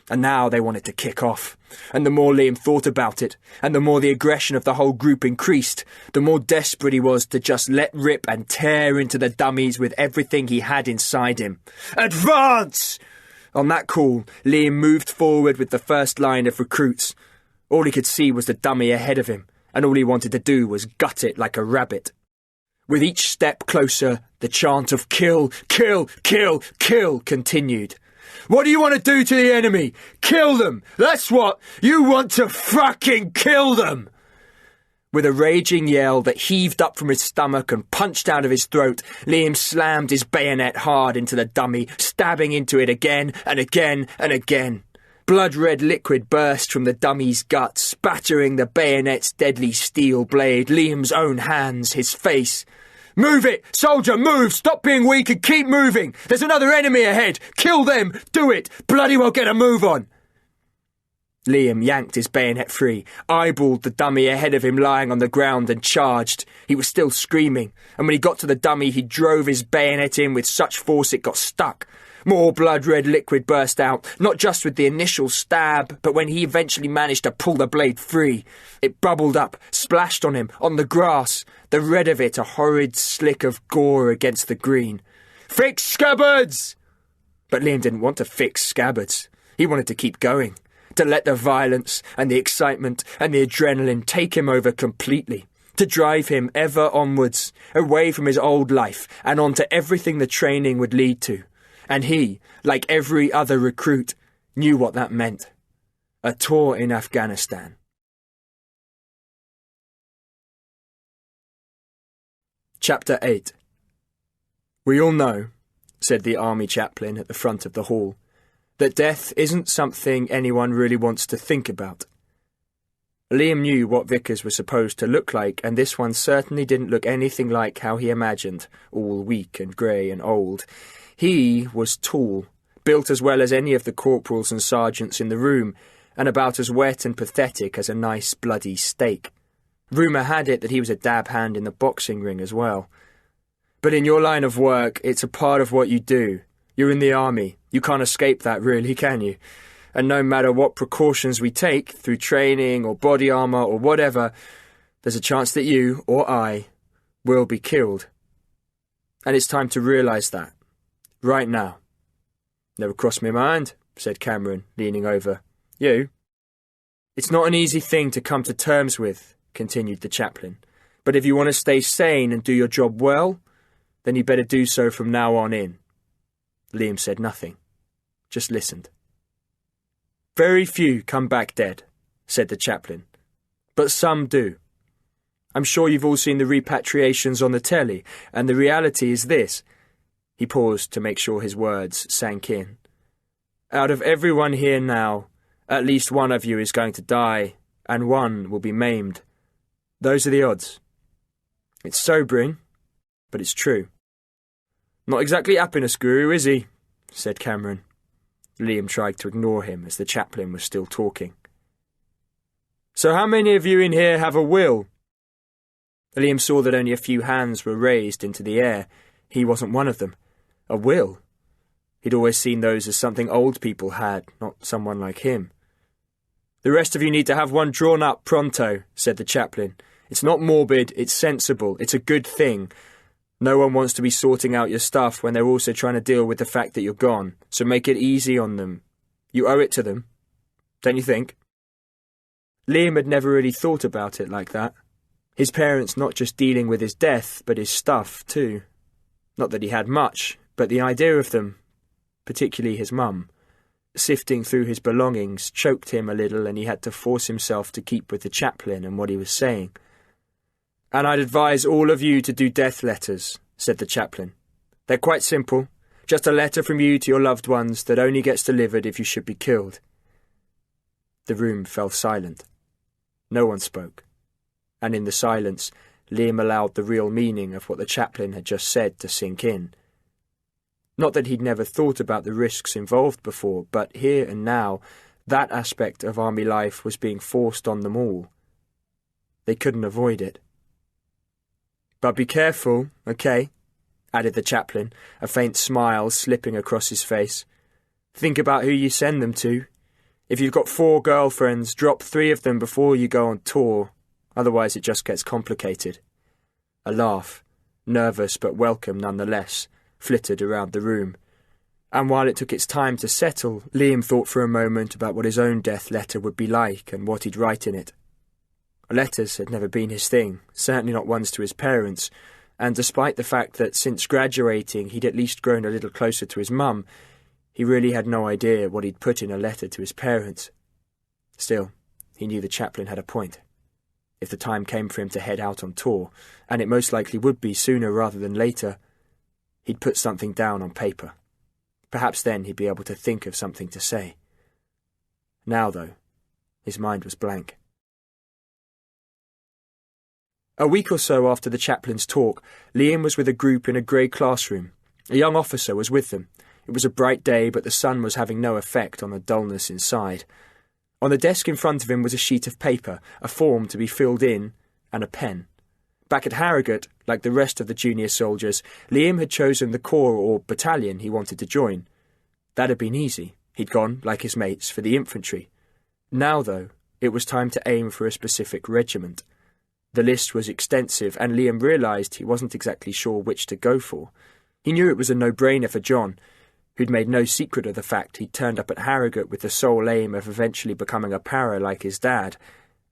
And now they wanted to kick off. And the more Liam thought about it, and the more the aggression of the whole group increased, the more desperate he was to just let rip and tear into the dummies with everything he had inside him. "Advance!" On that call, Liam moved forward with the first line of recruits. All he could see was the dummy ahead of him, and all he wanted to do was gut it like a rabbit. With each step closer, the chant of kill, kill, kill, kill continued. "What do you want to do to the enemy? Kill them! That's what! You want to fucking kill them!" With a raging yell that heaved up from his stomach and punched out of his throat, Liam slammed his bayonet hard into the dummy, stabbing into it again and again and again. Blood-red liquid burst from the dummy's gut, spattering the bayonet's deadly steel blade, Liam's own hands, his face. "Move it! Soldier, move! Stop being weak and keep moving! There's another enemy ahead! Kill them! Do it! Bloody well get a move on!" Liam yanked his bayonet free, eyeballed the dummy ahead of him lying on the ground and charged. He was still screaming, and when he got to the dummy he drove his bayonet in with such force it got stuck. More blood-red liquid burst out, not just with the initial stab, but when he eventually managed to pull the blade free. It bubbled up, splashed on him, on the grass, the red of it a horrid slick of gore against the green. "Fix scabbards!" But Liam didn't want to fix scabbards. He wanted to keep going, to let the violence and the excitement and the adrenaline take him over completely, to drive him ever onwards, away from his old life and onto everything the training would lead to. And he, like every other recruit, knew what that meant. A tour in Afghanistan. Chapter 8. "We all know," said the army chaplain at the front of the hall, "that death isn't something anyone really wants to think about." Liam knew what Vickers was supposed to look like, and this one certainly didn't look anything like how he imagined, all weak and grey and old. He was tall, built as well as any of the corporals and sergeants in the room, and about as wet and pathetic as a nice bloody steak. Rumour had it that he was a dab hand in the boxing ring as well. But in your line of work, it's a part of what you do. You're in the army. You can't escape that, really, can you? And no matter what precautions we take, through training or body armour or whatever, there's a chance that you, or I, will be killed. And it's time to realise that. Right now." "Never crossed my mind," said Cameron, leaning over. "You?" "It's not an easy thing to come to terms with," continued the chaplain. "But if you want to stay sane and do your job well, then you better do so from now on in." Liam said nothing, just listened. "Very few come back dead," said the chaplain, "but some do. I'm sure you've all seen the repatriations on the telly, and the reality is this." He paused to make sure his words sank in. "Out of everyone here now, at least one of you is going to die, and one will be maimed. Those are the odds. It's sobering, but it's true." "Not exactly happiness guru, is he?" said Cameron. Liam tried to ignore him as the chaplain was still talking. "So how many of you in here have a will?" Liam saw that only a few hands were raised into the air. He wasn't one of them. A will? He'd always seen those as something old people had, not someone like him. "The rest of you need to have one drawn up pronto," said the chaplain. "It's not morbid, it's sensible, it's a good thing. No one wants to be sorting out your stuff when they're also trying to deal with the fact that you're gone, so make it easy on them. You owe it to them, don't you think?" Liam had never really thought about it like that. His parents not just dealing with his death, but his stuff too. Not that he had much, but the idea of them, particularly his mum, sifting through his belongings, choked him a little, and he had to force himself to keep with the chaplain and what he was saying. "And I'd advise all of you to do death letters," said the chaplain. "They're quite simple, just a letter from you to your loved ones that only gets delivered if you should be killed." The room fell silent. No one spoke, and in the silence, Liam allowed the real meaning of what the chaplain had just said to sink in. Not that he'd never thought about the risks involved before, but here and now, that aspect of army life was being forced on them all. They couldn't avoid it. "But be careful, okay?" added the chaplain, a faint smile slipping across his face. "Think about who you send them to. If you've got 4 girlfriends, drop 3 of them before you go on tour. Otherwise it just gets complicated." A laugh, nervous but welcome nonetheless, flitted around the room. And while it took its time to settle, Liam thought for a moment about what his own death letter would be like and what he'd write in it. Letters had never been his thing, certainly not ones to his parents, and despite the fact that since graduating he'd at least grown a little closer to his mum, he really had no idea what he'd put in a letter to his parents. Still, he knew the chaplain had a point. If the time came for him to head out on tour, and it most likely would be sooner rather than later, he'd put something down on paper. Perhaps then he'd be able to think of something to say. Now, though, his mind was blank. A week or so after the chaplain's talk, Liam was with a group in a grey classroom. A young officer was with them. It was a bright day, but the sun was having no effect on the dullness inside. On the desk in front of him was a sheet of paper, a form to be filled in, and a pen. Back at Harrogate, like the rest of the junior soldiers, Liam had chosen the corps or battalion he wanted to join. That had been easy. He'd gone, like his mates, for the infantry. Now, though, it was time to aim for a specific regiment. The list was extensive, and Liam realised he wasn't exactly sure which to go for. He knew it was a no-brainer for John, who'd made no secret of the fact he'd turned up at Harrogate with the sole aim of eventually becoming a para like his dad.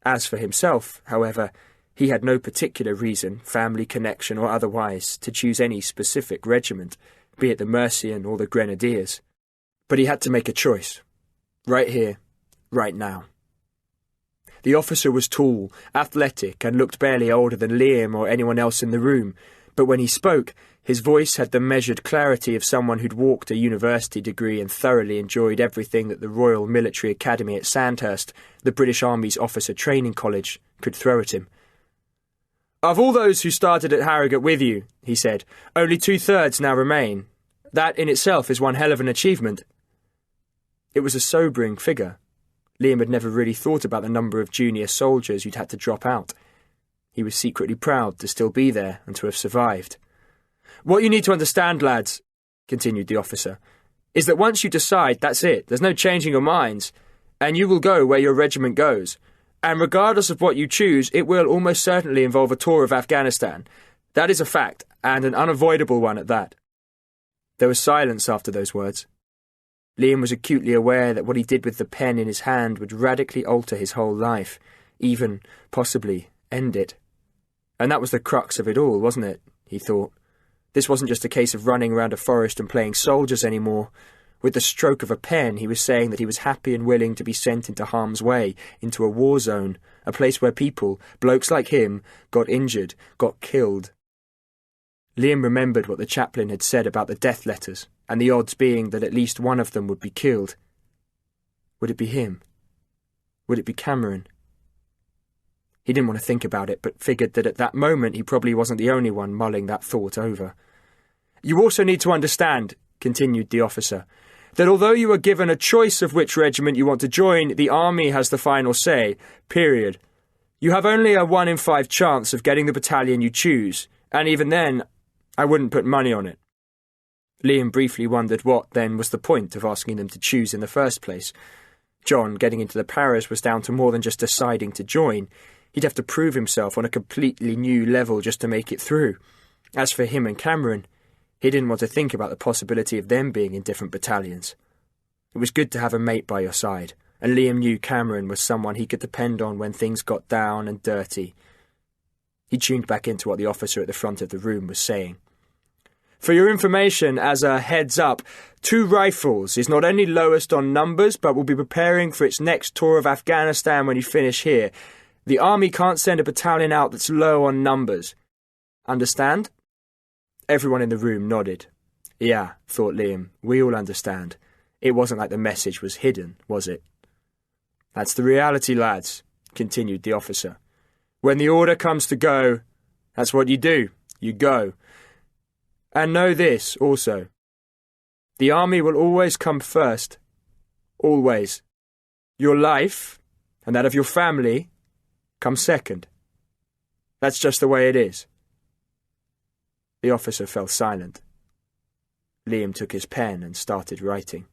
As for himself, however, he had no particular reason, family connection or otherwise, to choose any specific regiment, be it the Mercian or the Grenadiers. But he had to make a choice. Right here, right now. The officer was tall, athletic, and looked barely older than Liam or anyone else in the room, but when he spoke, his voice had the measured clarity of someone who'd walked a university degree and thoroughly enjoyed everything that the Royal Military Academy at Sandhurst, the British Army's officer training college, could throw at him. "Of all those who started at Harrogate with you," he said, "only 2/3 now remain. That in itself is one hell of an achievement." It was a sobering figure. Liam had never really thought about the number of junior soldiers who'd had to drop out. He was secretly proud to still be there and to have survived. "What you need to understand, lads," continued the officer, "is that once you decide, that's it. There's no changing your minds, and you will go where your regiment goes. And regardless of what you choose, it will almost certainly involve a tour of Afghanistan. That is a fact, and an unavoidable one at that." There was silence after those words. Liam was acutely aware that what he did with the pen in his hand would radically alter his whole life, even, possibly, end it. And that was the crux of it all, wasn't it? He thought. This wasn't just a case of running around a forest and playing soldiers anymore. With the stroke of a pen, he was saying that he was happy and willing to be sent into harm's way, into a war zone, a place where people, blokes like him, got injured, got killed. Liam remembered what the chaplain had said about the death letters, and the odds being that at least one of them would be killed. Would it be him? Would it be Cameron? He didn't want to think about it, but figured that at that moment he probably wasn't the only one mulling that thought over. "You also need to understand," continued the officer, "that although you are given a choice of which regiment you want to join, the army has the final say, period. You have only a 1 in 5 chance of getting the battalion you choose, and even then, I wouldn't put money on it." Liam briefly wondered what, then, was the point of asking them to choose in the first place. John, getting into the Paras, was down to more than just deciding to join. He'd have to prove himself on a completely new level just to make it through. As for him and Cameron, he didn't want to think about the possibility of them being in different battalions. It was good to have a mate by your side, and Liam knew Cameron was someone he could depend on when things got down and dirty. He tuned back into what the officer at the front of the room was saying. "For your information, as a heads-up, 2 Rifles is not only lowest on numbers, but will be preparing for its next tour of Afghanistan when you finish here. The army can't send a battalion out that's low on numbers. Understand?" Everyone in the room nodded. Yeah, thought Liam, we all understand. It wasn't like the message was hidden, was it? "That's the reality, lads," continued the officer. "When the order comes to go, that's what you do. You go. And know this, also. The army will always come first. Always. Your life, and that of your family, come second. That's just the way it is." The officer fell silent. Liam took his pen and started writing.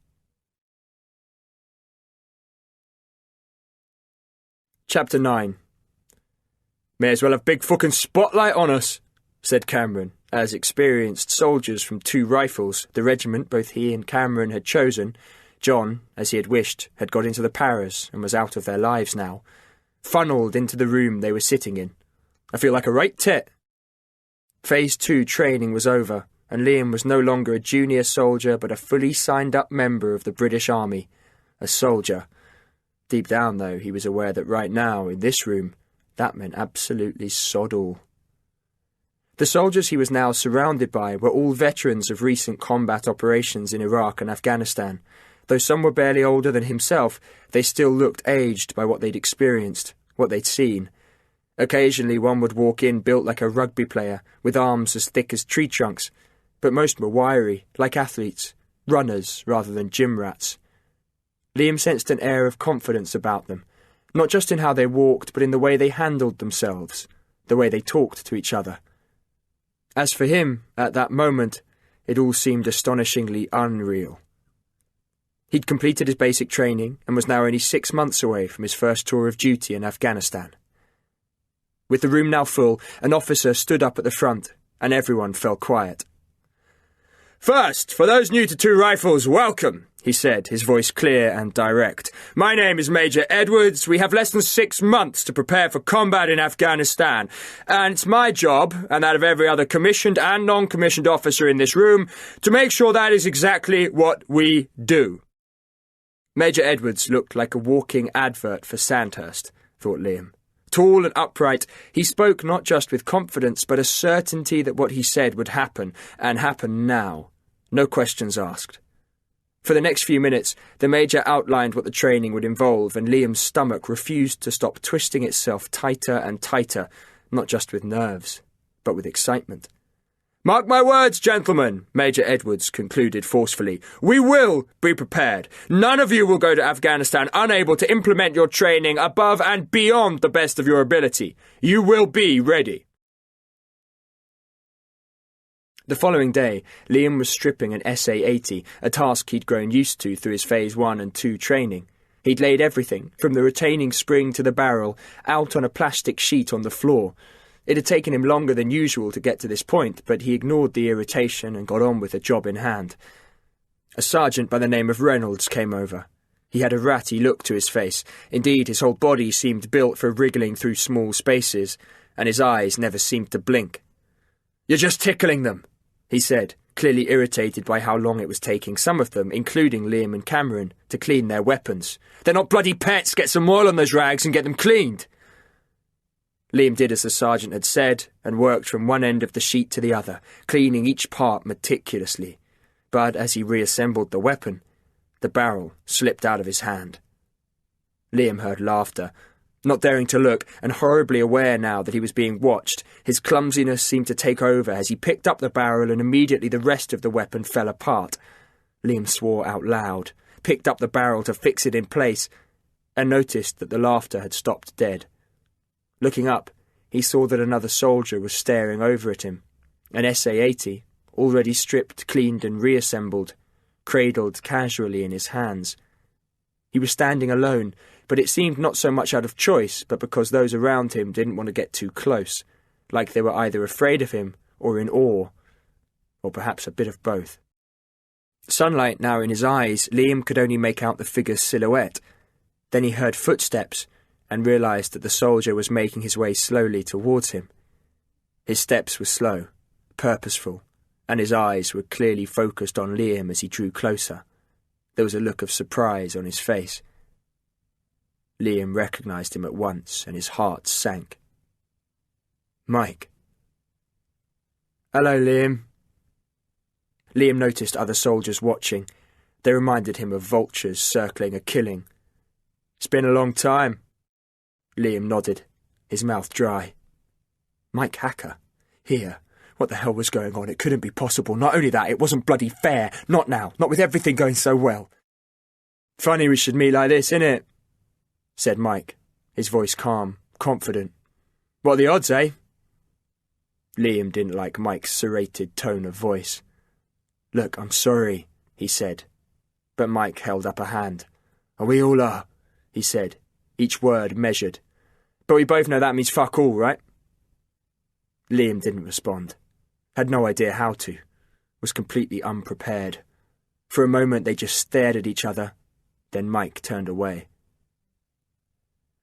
Chapter 9. "May as well have big fucking spotlight on us," said Cameron, as experienced soldiers from 2 Rifles, the regiment both he and Cameron had chosen. John, as he had wished, had got into the Paras and was out of their lives now, funnelled into the room they were sitting in. "I feel like a right tit." Phase 2 training was over, and Liam was no longer a junior soldier but a fully signed-up member of the British Army. A soldier. Deep down, though, he was aware that right now, in this room, that meant absolutely sod all. The soldiers he was now surrounded by were all veterans of recent combat operations in Iraq and Afghanistan. Though some were barely older than himself, they still looked aged by what they'd experienced, what they'd seen. Occasionally one would walk in built like a rugby player, with arms as thick as tree trunks, but most were wiry, like athletes, runners rather than gym rats. Liam sensed an air of confidence about them, not just in how they walked, but in the way they handled themselves, the way they talked to each other. As for him, at that moment, it all seemed astonishingly unreal. He'd completed his basic training and was now only 6 months away from his first tour of duty in Afghanistan. With the room now full, an officer stood up at the front, and everyone fell quiet. "First, for those new to 2 Rifles, welcome," he said, his voice clear and direct. "My name is Major Edwards. We have less than 6 months to prepare for combat in Afghanistan, and it's my job, and that of every other commissioned and non-commissioned officer in this room, to make sure that is exactly what we do." Major Edwards looked like a walking advert for Sandhurst, thought Liam. Tall and upright, he spoke not just with confidence, but a certainty that what he said would happen, and happen now. No questions asked. For the next few minutes, the Major outlined what the training would involve, and Liam's stomach refused to stop twisting itself tighter and tighter, not just with nerves, but with excitement. "Mark my words, gentlemen," Major Edwards concluded forcefully. "We will be prepared. None of you will go to Afghanistan unable to implement your training above and beyond the best of your ability. You will be ready." The following day, Liam was stripping an SA-80, a task he'd grown used to through his Phase 1 and 2 training. He'd laid everything, from the retaining spring to the barrel, out on a plastic sheet on the floor. It had taken him longer than usual to get to this point, but he ignored the irritation and got on with the job in hand. A sergeant by the name of Reynolds came over. He had a ratty look to his face. Indeed, his whole body seemed built for wriggling through small spaces, and his eyes never seemed to blink. "You're just tickling them," he said, clearly irritated by how long it was taking some of them, including Liam and Cameron, to clean their weapons. "They're not bloody pets! Get some oil on those rags and get them cleaned!" Liam did as the sergeant had said, and worked from one end of the sheet to the other, cleaning each part meticulously. But as he reassembled the weapon, the barrel slipped out of his hand. Liam heard laughter. Not daring to look, and horribly aware now that he was being watched, his clumsiness seemed to take over as he picked up the barrel, and immediately the rest of the weapon fell apart. Liam swore out loud, picked up the barrel to fix it in place, and noticed that the laughter had stopped dead. Looking up, he saw that another soldier was staring over at him, an SA-80, already stripped, cleaned and reassembled, cradled casually in his hands. He was standing alone, but it seemed not so much out of choice, but because those around him didn't want to get too close, like they were either afraid of him or in awe, or perhaps a bit of both. Sunlight now in his eyes, Liam could only make out the figure's silhouette. Then he heard footsteps, and realised that the soldier was making his way slowly towards him. His steps were slow, purposeful, and his eyes were clearly focused on Liam as he drew closer. There was a look of surprise on his face. Liam recognised him at once, and his heart sank. Mike. "Hello, Liam." Liam noticed other soldiers watching. They reminded him of vultures circling a killing. "It's been a long time." Liam nodded, his mouth dry. Mike Hacker? Here? What the hell was going on? It couldn't be possible. Not only that, it wasn't bloody fair. Not now. Not with everything going so well. "Funny we should meet like this, innit?" said Mike, his voice calm, confident. "What are the odds, eh?" Liam didn't like Mike's serrated tone of voice. "Look, I'm sorry," he said. But Mike held up a hand. "We all are," he said, each word measured. "But we both know that means fuck all, right?" Liam didn't respond. Had no idea how to. Was completely unprepared. For a moment they just stared at each other. Then Mike turned away.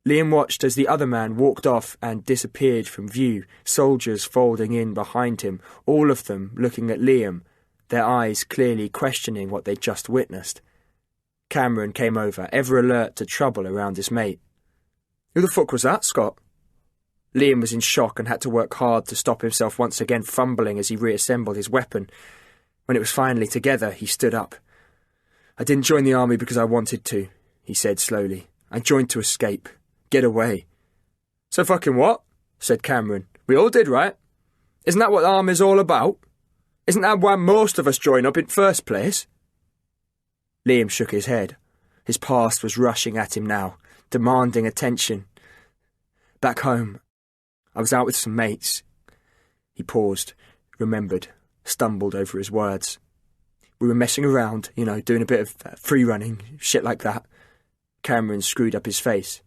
Liam watched as the other man walked off and disappeared from view, soldiers folding in behind him, all of them looking at Liam, their eyes clearly questioning what they'd just witnessed. Cameron came over, ever alert to trouble around his mate. "Who the fuck was that, Scott?" Liam was in shock and had to work hard to stop himself once again fumbling as he reassembled his weapon. When it was finally together, he stood up. "I didn't join the army because I wanted to," he said slowly. "I joined to escape. Get away." "So fucking what?" said Cameron. "We all did, right? Isn't that what army's all about? Isn't that why most of us join up in first place?" Liam shook his head. His past was rushing at him now, demanding attention. "Back home, I was out with some mates." He paused, remembered, stumbled over his words. "We were messing around, doing a bit of free running, shit like that." Cameron screwed up his face.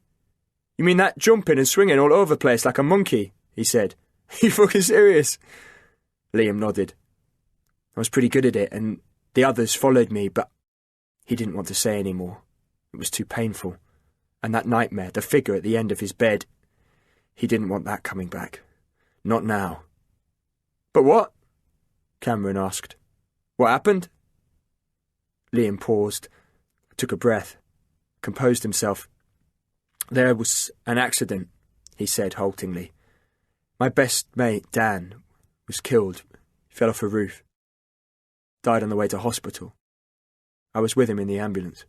"You mean that jumping and swinging all over the place like a monkey?" he said. "You fucking serious?" Liam nodded. "I was pretty good at it, and the others followed me, but..." He didn't want to say any more. It was too painful. And that nightmare, the figure at the end of his bed, he didn't want that coming back. Not now. "But what?" Cameron asked. "What happened?" Liam paused, took a breath, composed himself. "There was an accident," he said haltingly. "My best mate, Dan, was killed. He fell off a roof. Died on the way to hospital. I was with him in the ambulance."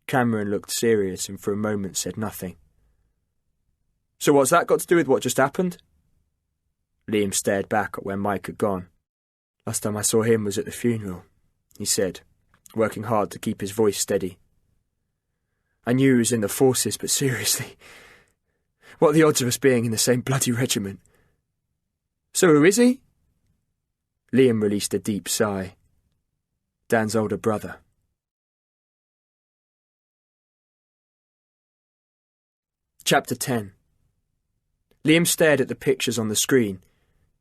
Cameron looked serious and for a moment said nothing. "So what's that got to do with what just happened?" Liam stared back at where Mike had gone. "Last time I saw him was at the funeral," he said, working hard to keep his voice steady. "I knew he was in the forces, but seriously, what are the odds of us being in the same bloody regiment?" "So who is he?" Liam released a deep sigh. "Dan's older brother." Chapter 10. Liam stared at the pictures on the screen.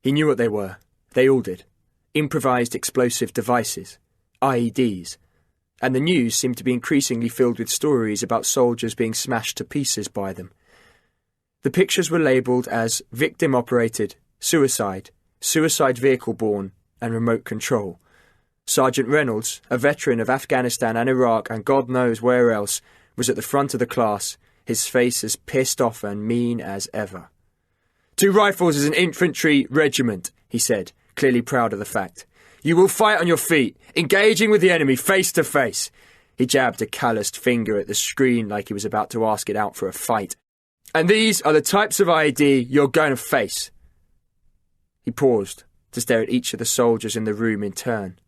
He knew what they were. They all did. Improvised explosive devices. IEDs. And the news seemed to be increasingly filled with stories about soldiers being smashed to pieces by them. The pictures were labelled as victim-operated, suicide, suicide vehicle-borne, and remote control. Sergeant Reynolds, a veteran of Afghanistan and Iraq and God knows where else, was at the front of the class, his face as pissed off and mean as ever. 2 rifles is an infantry regiment, he said, clearly proud of the fact. You will fight on your feet, engaging with the enemy face to face. He jabbed a calloused finger at the screen like he was about to ask it out for a fight. And these are the types of IED you're going to face. He paused to stare at each of the soldiers in the room in turn,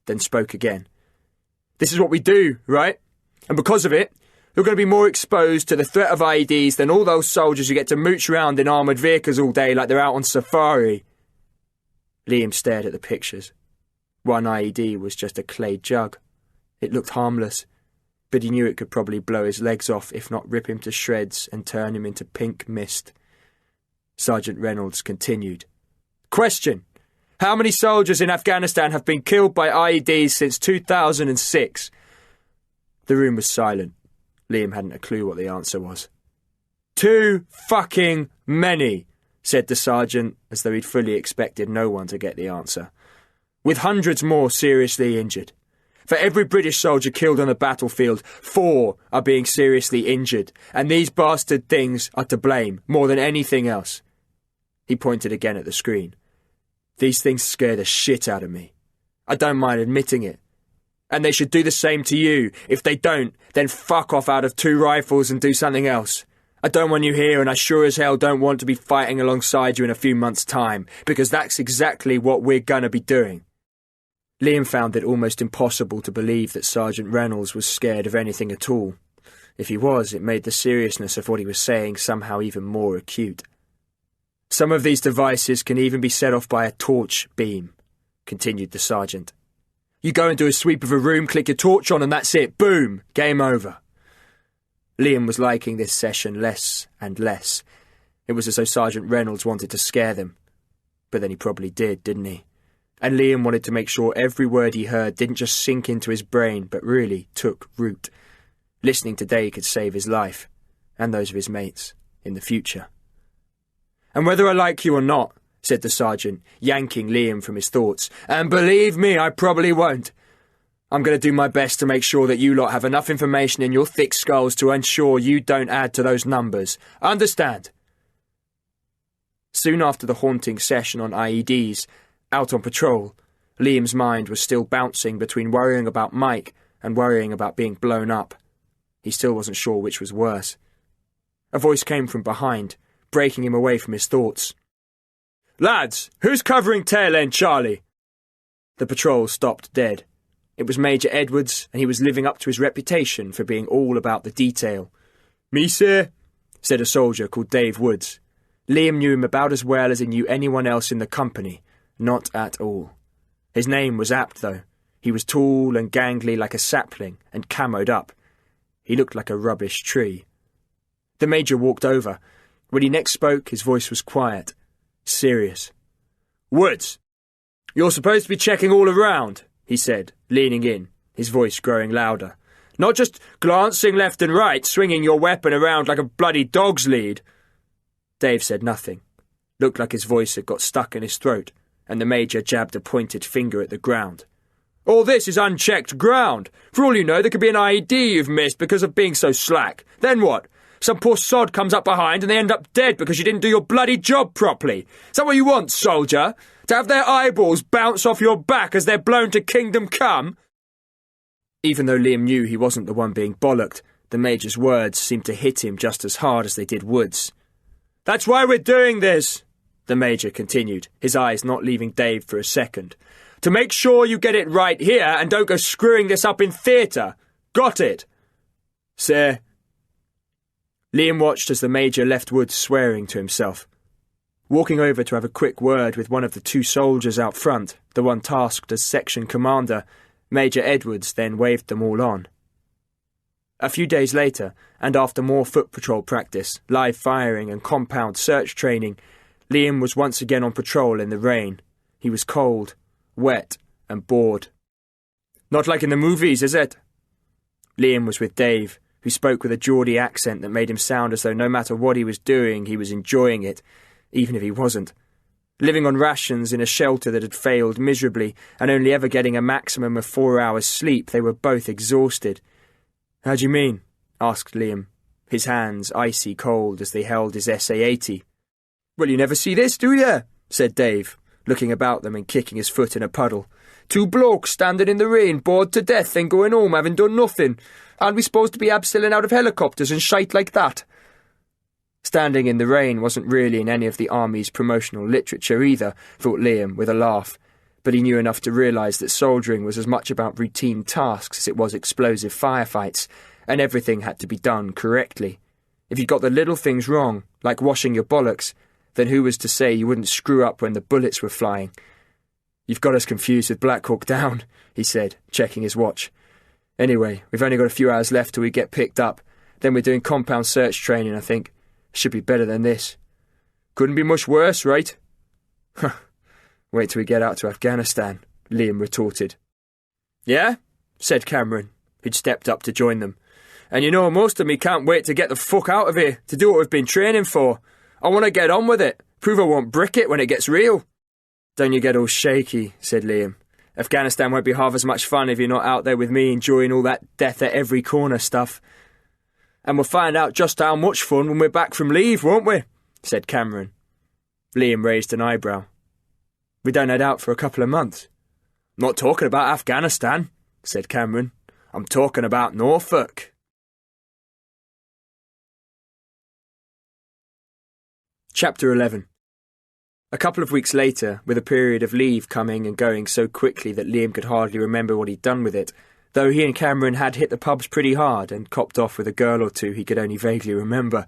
then spoke again. This is what we do, right? And because of it, you're going to be more exposed to the threat of IEDs than all those soldiers who get to mooch around in armoured vehicles all day like they're out on safari. Liam stared at the pictures. One IED was just a clay jug. It looked harmless, but he knew it could probably blow his legs off, if not rip him to shreds and turn him into pink mist. Sergeant Reynolds continued. Question. How many soldiers in Afghanistan have been killed by IEDs since 2006? The room was silent. Liam hadn't a clue what the answer was. 2 fucking many, said the sergeant, as though he'd fully expected no one to get the answer. With hundreds more seriously injured. For every British soldier killed on the battlefield, 4 are being seriously injured, and these bastard things are to blame, more than anything else. He pointed again at the screen. These things scare the shit out of me. I don't mind admitting it. And they should do the same to you. If they don't, then fuck off out of 2 rifles and do something else. I don't want you here, and I sure as hell don't want to be fighting alongside you in a few months' time, because that's exactly what we're gonna be doing. Liam found it almost impossible to believe that Sergeant Reynolds was scared of anything at all. If he was, it made the seriousness of what he was saying somehow even more acute. Some of these devices can even be set off by a torch beam, continued the sergeant. You go and do a sweep of a room, click your torch on, and that's it. Boom! Game over. Liam was liking this session less and less. It was as though Sergeant Reynolds wanted to scare them. But then he probably did, didn't he? And Liam wanted to make sure every word he heard didn't just sink into his brain, but really took root. Listening today could save his life, and those of his mates, in the future. And whether I like you or not, said the sergeant, yanking Liam from his thoughts, and believe me, I probably won't. I'm going to do my best to make sure that you lot have enough information in your thick skulls to ensure you don't add to those numbers. Understand? Soon after the haunting session on IEDs, out on patrol, Liam's mind was still bouncing between worrying about Mike and worrying about being blown up. He still wasn't sure which was worse. A voice came from behind, breaking him away from his thoughts. Lads, who's covering tail end Charlie? The patrol stopped dead. It was Major Edwards, and he was living up to his reputation for being all about the detail. Me, sir, said a soldier called Dave Woods. Liam knew him about as well as he knew anyone else in the company. Not at all. His name was apt, though. He was tall and gangly like a sapling, and camoed up. He looked like a rubbish tree. The Major walked over. When he next spoke, his voice was quiet, serious. Woods, you're supposed to be checking all around, he said, leaning in, his voice growing louder. Not just glancing left and right, swinging your weapon around like a bloody dog's lead. Dave said nothing. Looked like his voice had got stuck in his throat, and the Major jabbed a pointed finger at the ground. All this is unchecked ground. For all you know, there could be an IED you've missed because of being so slack. Then what? Some poor sod comes up behind and they end up dead because you didn't do your bloody job properly. Is that what you want, soldier? To have their eyeballs bounce off your back as they're blown to kingdom come? Even though Liam knew he wasn't the one being bollocked, the Major's words seemed to hit him just as hard as they did Woods. That's why we're doing this, the Major continued, his eyes not leaving Dave for a second. To make sure you get it right here and don't go screwing this up in theatre. Got it? Sir. Liam watched as the Major left Woods swearing to himself. Walking over to have a quick word with one of the 2 soldiers out front, the one tasked as section commander, Major Edwards then waved them all on. A few days later, and after more foot patrol practice, live firing and compound search training, Liam was once again on patrol in the rain. He was cold, wet, and bored. "Not like in the movies, is it?" Liam was with Dave, who spoke with a Geordie accent that made him sound as though no matter what he was doing, he was enjoying it, even if he wasn't. Living on rations in a shelter that had failed miserably, and only ever getting a maximum of 4 hours sleep, they were both exhausted. "How do you mean?" asked Liam, his hands icy cold as they held his SA-80. "Well, you never see this, do you?" said Dave, looking about them and kicking his foot in a puddle. "Two blokes standing in the rain, bored to death, then going home having done nothing. Aren't we supposed to be abseiling out of helicopters and shite like that?" Standing in the rain wasn't really in any of the Army's promotional literature either, thought Liam with a laugh, but he knew enough to realise that soldiering was as much about routine tasks as it was explosive firefights, and everything had to be done correctly. If you got the little things wrong, like washing your bollocks, then who was to say you wouldn't screw up when the bullets were flying? "You've got us confused with Black Hawk Down," he said, checking his watch. "Anyway, we've only got a few hours left till we get picked up. Then we're doing compound search training, I think. Should be better than this." "Couldn't be much worse, right?" "Wait till we get out to Afghanistan," Liam retorted. "Yeah?" said Cameron, who'd stepped up to join them. "And you know, most of me can't wait to get the fuck out of here, to do what we've been training for. I want to get on with it, prove I won't brick it when it gets real." "Don't you get all shaky," said Liam. "Afghanistan won't be half as much fun if you're not out there with me enjoying all that death at every corner stuff." "And we'll find out just how much fun when we're back from leave, won't we?" said Cameron. Liam raised an eyebrow. "We don't head out for a couple of months." "Not talking about Afghanistan," said Cameron. "I'm talking about Norfolk." Chapter 11. A couple of weeks later, with a period of leave coming and going so quickly that Liam could hardly remember what he'd done with it, though he and Cameron had hit the pubs pretty hard and copped off with a girl or two he could only vaguely remember,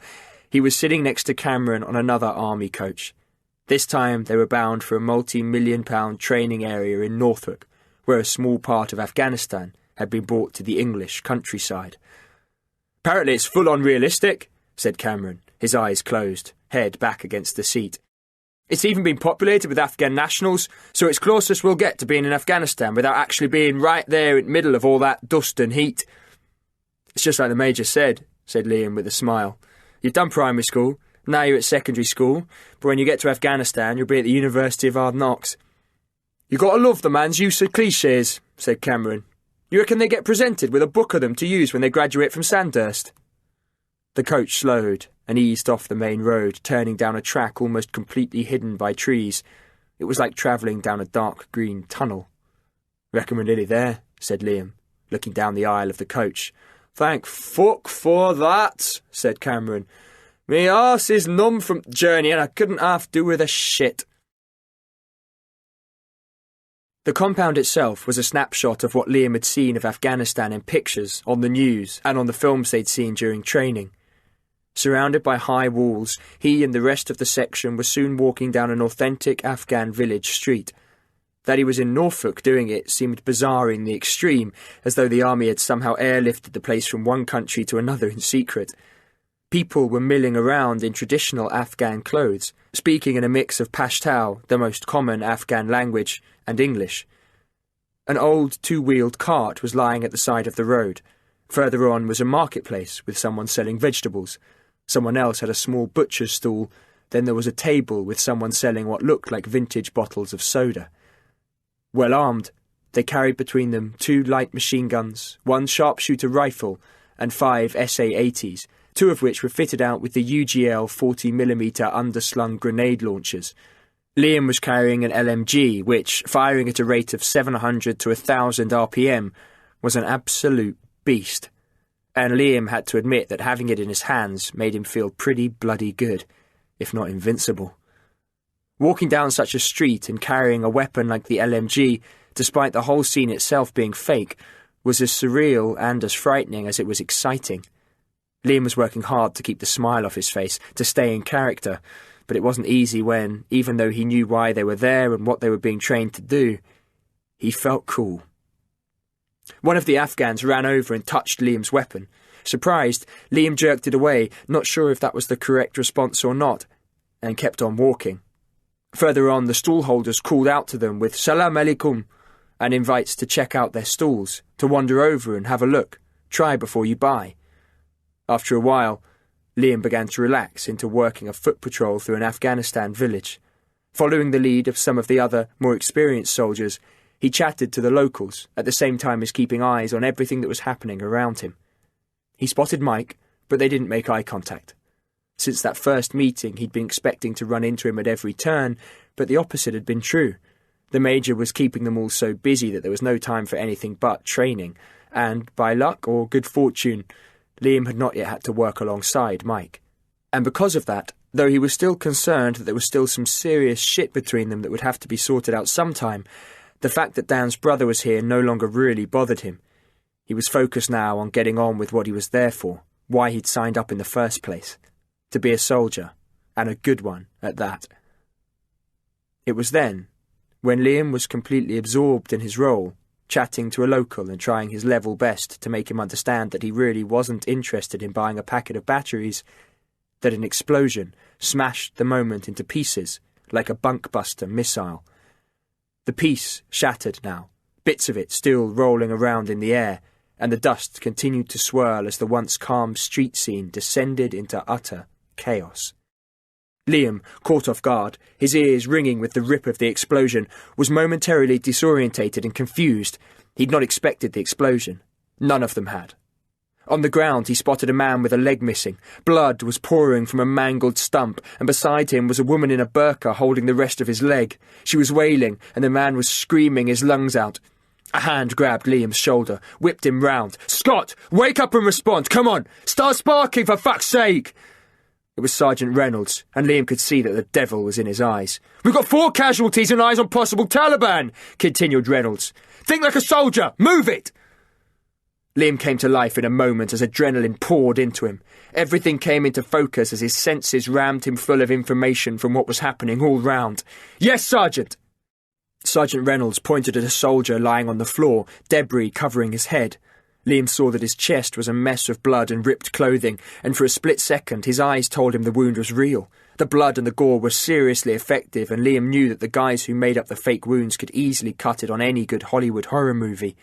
he was sitting next to Cameron on another army coach. This time they were bound for a multi-million-pound training area in Norfolk, where a small part of Afghanistan had been brought to the English countryside. "Apparently it's full-on realistic," said Cameron, his eyes closed, head back against the seat. "It's even been populated with Afghan nationals, so it's closest we'll get to being in Afghanistan without actually being right there in the middle of all that dust and heat." "It's just like the Major said," said Liam with a smile. "You've done primary school, now you're at secondary school, but when you get to Afghanistan you'll be at the University of Hard Knocks." "You gotta love the man's use of clichés," said Cameron. "You reckon they get presented with a book of them to use when they graduate from Sandhurst?" The coach slowed and eased off the main road, turning down a track almost completely hidden by trees. It was like travelling down a dark green tunnel. "Reckon we're nearly there," said Liam, looking down the aisle of the coach. "Thank fuck for that," said Cameron. "Me arse is numb from the journey and I couldn't half do with a shit." The compound itself was a snapshot of what Liam had seen of Afghanistan in pictures, on the news, and on the films they'd seen during training. Surrounded by high walls, he and the rest of the section were soon walking down an authentic Afghan village street. That he was in Norfolk doing it seemed bizarre in the extreme, as though the army had somehow airlifted the place from one country to another in secret. People were milling around in traditional Afghan clothes, speaking in a mix of Pashto, the most common Afghan language, and English. An old two-wheeled cart was lying at the side of the road. Further on was a marketplace with someone selling vegetables. Someone else had a small butcher's stall. Then there was a table with someone selling what looked like vintage bottles of soda. Well armed, they carried between them 2 light machine guns, 1 sharpshooter rifle, and 5 SA-80s, 2 of which were fitted out with the UGL 40mm underslung grenade launchers. Liam was carrying an LMG, which, firing at a rate of 700 to 1,000 RPM, was an absolute beast. And Liam had to admit that having it in his hands made him feel pretty bloody good, if not invincible. Walking down such a street and carrying a weapon like the LMG, despite the whole scene itself being fake, was as surreal and as frightening as it was exciting. Liam was working hard to keep the smile off his face, to stay in character, but it wasn't easy when, even though he knew why they were there and what they were being trained to do, he felt cool. One of the Afghans ran over and touched Liam's weapon. Surprised, Liam jerked it away, not sure if that was the correct response or not, and kept on walking. Further on, the stallholders called out to them with "Salam alaikum" and invites to check out their stalls, to wander over and have a look, try before you buy. After a while, Liam began to relax into working a foot patrol through an Afghanistan village. Following the lead of some of the other, more experienced soldiers, he chatted to the locals, at the same time as keeping eyes on everything that was happening around him. He spotted Mike, but they didn't make eye contact. Since that first meeting, he'd been expecting to run into him at every turn, but the opposite had been true. The Major was keeping them all so busy that there was no time for anything but training, and, by luck or good fortune, Liam had not yet had to work alongside Mike. And because of that, though he was still concerned that there was still some serious shit between them that would have to be sorted out sometime, the fact that Dan's brother was here no longer really bothered him. He was focused now on getting on with what he was there for, why he'd signed up in the first place. To be a soldier, and a good one at that. It was then, when Liam was completely absorbed in his role, chatting to a local and trying his level best to make him understand that he really wasn't interested in buying a packet of batteries, that an explosion smashed the moment into pieces like a bunkbuster missile. The piece shattered now, bits of it still rolling around in the air, and the dust continued to swirl as the once calm street scene descended into utter chaos. Liam, caught off guard, his ears ringing with the rip of the explosion, was momentarily disorientated and confused. He'd not expected the explosion. None of them had. On the ground he spotted a man with a leg missing. Blood was pouring from a mangled stump, and beside him was a woman in a burqa holding the rest of his leg. She was wailing, and the man was screaming his lungs out. A hand grabbed Liam's shoulder, whipped him round. "Scott, wake up and respond! Come on! Start sparking, for fuck's sake!" It was Sergeant Reynolds, and Liam could see that the devil was in his eyes. "We've got 4 casualties and eyes on possible Taliban," continued Reynolds. "Think like a soldier! Move it!" Liam came to life in a moment as adrenaline poured into him. Everything came into focus as his senses rammed him full of information from what was happening all round. "Yes, Sergeant!" Sergeant Reynolds pointed at a soldier lying on the floor, debris covering his head. Liam saw that his chest was a mess of blood and ripped clothing, and for a split second his eyes told him the wound was real. The blood and the gore were seriously effective, and Liam knew that the guys who made up the fake wounds could easily cut it on any good Hollywood horror movie.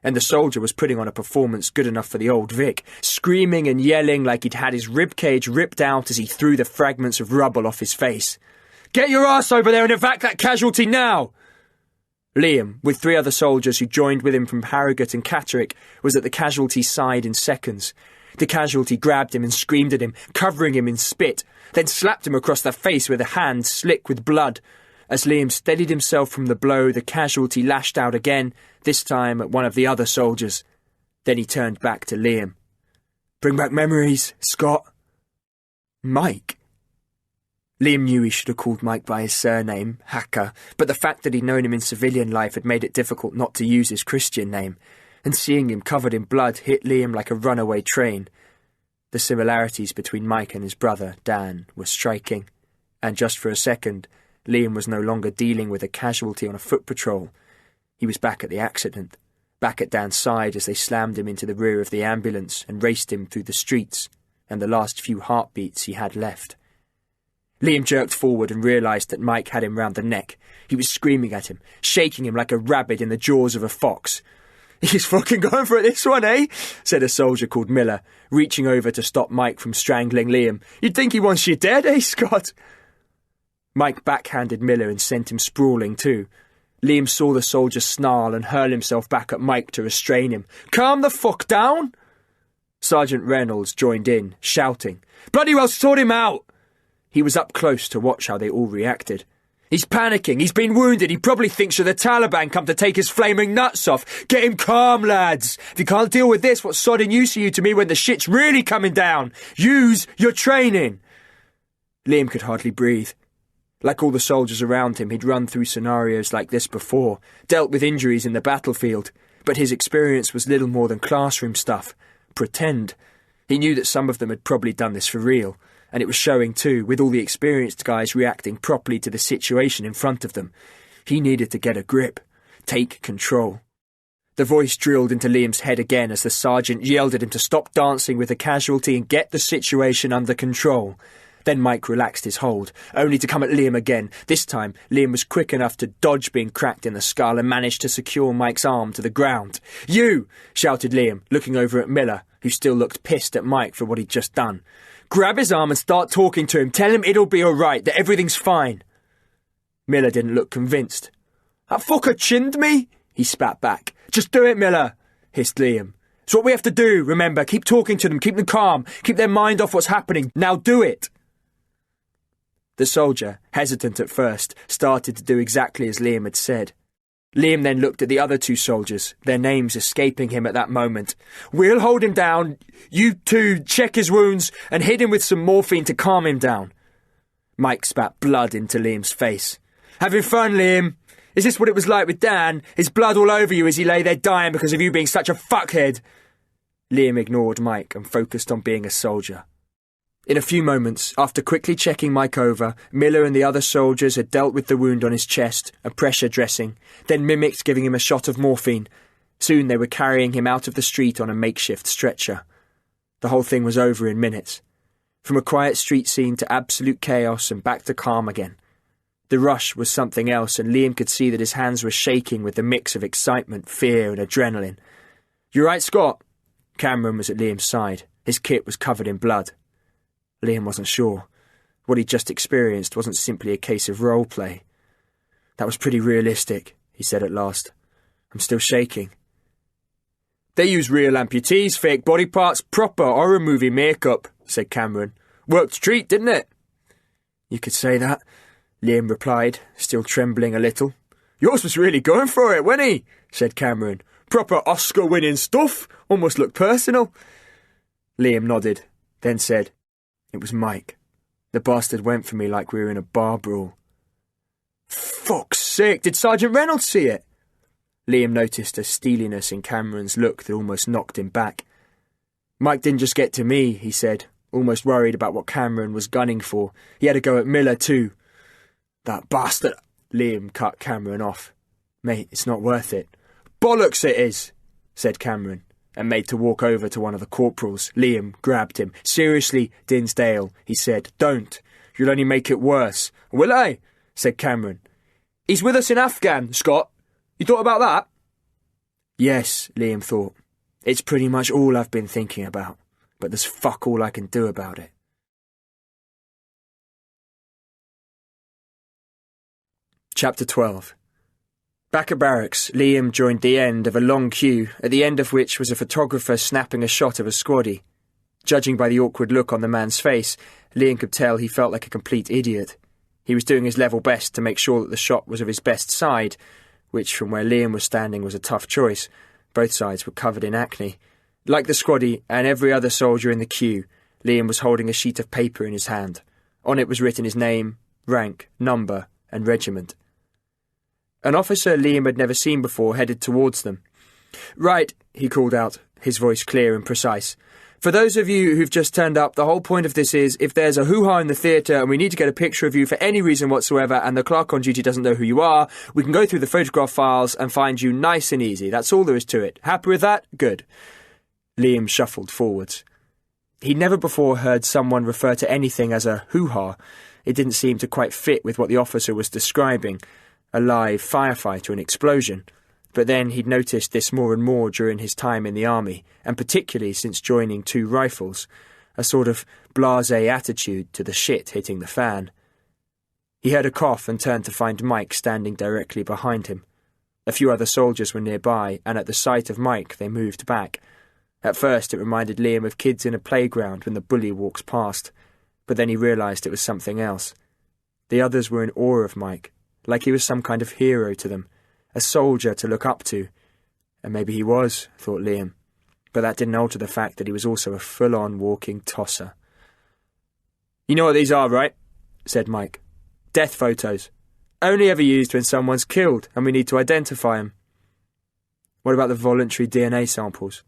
And the soldier was putting on a performance good enough for the old Vic, screaming and yelling like he'd had his ribcage ripped out as he threw the fragments of rubble off his face. "Get your ass over there and evac that casualty now!" Liam, with 3 other soldiers who joined with him from Harrogate and Catterick, was at the casualty's side in seconds. The casualty grabbed him and screamed at him, covering him in spit, then slapped him across the face with a hand slick with blood. As Liam steadied himself from the blow, the casualty lashed out again, this time at one of the other soldiers. Then he turned back to Liam. "Bring back memories, Scott." Mike? Liam knew he should have called Mike by his surname, Hacker, but the fact that he'd known him in civilian life had made it difficult not to use his Christian name, and seeing him covered in blood hit Liam like a runaway train. The similarities between Mike and his brother, Dan, were striking, and just for a second, Liam was no longer dealing with a casualty on a foot patrol. He was back at the accident, back at Dan's side as they slammed him into the rear of the ambulance and raced him through the streets, and the last few heartbeats he had left. Liam jerked forward and realised that Mike had him round the neck. He was screaming at him, shaking him like a rabbit in the jaws of a fox. "He's fucking going for it this one, eh?" said a soldier called Miller, reaching over to stop Mike from strangling Liam. "You'd think he wants you dead, eh, Scott?" Mike backhanded Miller and sent him sprawling too. Liam saw the soldier snarl and hurl himself back at Mike to restrain him. "Calm the fuck down!" Sergeant Reynolds joined in, shouting, "Bloody well sort him out!" He was up close to watch how they all reacted. "He's panicking, he's been wounded, he probably thinks you're the Taliban come to take his flaming nuts off. Get him calm, lads. If you can't deal with this, what's sodding use are you to me when the shit's really coming down? Use your training!" Liam could hardly breathe. Like all the soldiers around him, he'd run through scenarios like this before, dealt with injuries in the battlefield, but his experience was little more than classroom stuff. Pretend. He knew that some of them had probably done this for real, and it was showing too, with all the experienced guys reacting properly to the situation in front of them. He needed to get a grip, take control. The voice drilled into Liam's head again as the sergeant yelled at him to stop dancing with the casualty and get the situation under control. Then Mike relaxed his hold, only to come at Liam again. This time, Liam was quick enough to dodge being cracked in the skull and managed to secure Mike's arm to the ground. "You!" shouted Liam, looking over at Miller, who still looked pissed at Mike for what he'd just done. "Grab his arm and start talking to him. Tell him it'll be all right, that everything's fine." Miller didn't look convinced. "That fucker chinned me," he spat back. "Just do it, Miller," hissed Liam. "It's what we have to do, remember. Keep talking to them, keep them calm, keep their mind off what's happening. Now do it." The soldier, hesitant at first, started to do exactly as Liam had said. Liam then looked at the other two soldiers, their names escaping him at that moment. "We'll hold him down. You two check his wounds and hit him with some morphine to calm him down." Mike spat blood into Liam's face. "Having fun, Liam? Is this what it was like with Dan? His blood all over you as he lay there dying because of you being such a fuckhead?" Liam ignored Mike and focused on being a soldier. In a few moments, after quickly checking Mike over, Miller and the other soldiers had dealt with the wound on his chest, a pressure dressing, then mimicked giving him a shot of morphine. Soon they were carrying him out of the street on a makeshift stretcher. The whole thing was over in minutes. From a quiet street scene to absolute chaos and back to calm again. The rush was something else, and Liam could see that his hands were shaking with the mix of excitement, fear and adrenaline. "You right, Scott?" Cameron was at Liam's side. His kit was covered in blood. Liam wasn't sure. What he'd just experienced wasn't simply a case of role-play. "That was pretty realistic," he said at last. "I'm still shaking." "They use real amputees, fake body parts, proper horror movie makeup," said Cameron. "Worked a treat, didn't it?" "You could say that," Liam replied, still trembling a little. "Yours was really going for it, wasn't he?" said Cameron. "Proper Oscar-winning stuff. Almost looked personal." Liam nodded, then said, "It was Mike. The bastard went for me like we were in a bar brawl." "Fuck's sake, did Sergeant Reynolds see it?" Liam noticed a steeliness in Cameron's look that almost knocked him back. "Mike didn't just get to me," he said, almost worried about what Cameron was gunning for. "He had a go at Miller too." "That bastard!" Liam cut Cameron off. "Mate, it's not worth it." "Bollocks it is," said Cameron, and made to walk over to one of the corporals. Liam grabbed him. "Seriously, Dinsdale," he said, "don't. You'll only make it worse." "Will I?" said Cameron. "He's with us in Afghan, Scott. You thought about that?" "Yes," Liam thought. "It's pretty much all I've been thinking about, but there's fuck all I can do about it." Chapter 12. Back at barracks, Liam joined the end of a long queue, at the end of which was a photographer snapping a shot of a squaddie. Judging by the awkward look on the man's face, Liam could tell he felt like a complete idiot. He was doing his level best to make sure that the shot was of his best side, which from where Liam was standing was a tough choice. Both sides were covered in acne. Like the squaddie and every other soldier in the queue, Liam was holding a sheet of paper in his hand. On it was written his name, rank, number, and regiment. An officer Liam had never seen before headed towards them. "Right," he called out, his voice clear and precise. "For those of you who've just turned up, the whole point of this is, if there's a hoo-ha in the theatre and we need to get a picture of you for any reason whatsoever and the clerk on duty doesn't know who you are, we can go through the photograph files and find you nice and easy. That's all there is to it. Happy with that? Good." Liam shuffled forwards. He'd never before heard someone refer to anything as a hoo-ha. It didn't seem to quite fit with what the officer was describing. A live firefight or an explosion. But then he'd noticed this more and more during his time in the army, and particularly since joining 2 rifles, a sort of blasé attitude to the shit hitting the fan. He heard a cough and turned to find Mike standing directly behind him. A few other soldiers were nearby, and at the sight of Mike they moved back. At first it reminded Liam of kids in a playground when the bully walks past, but then he realised it was something else. The others were in awe of Mike, like he was some kind of hero to them, a soldier to look up to. And maybe he was, thought Liam, but that didn't alter the fact that he was also a full-on walking tosser. "You know what these are, right?" said Mike. "Death photos. Only ever used when someone's killed and we need to identify them." "What about the voluntary DNA samples?"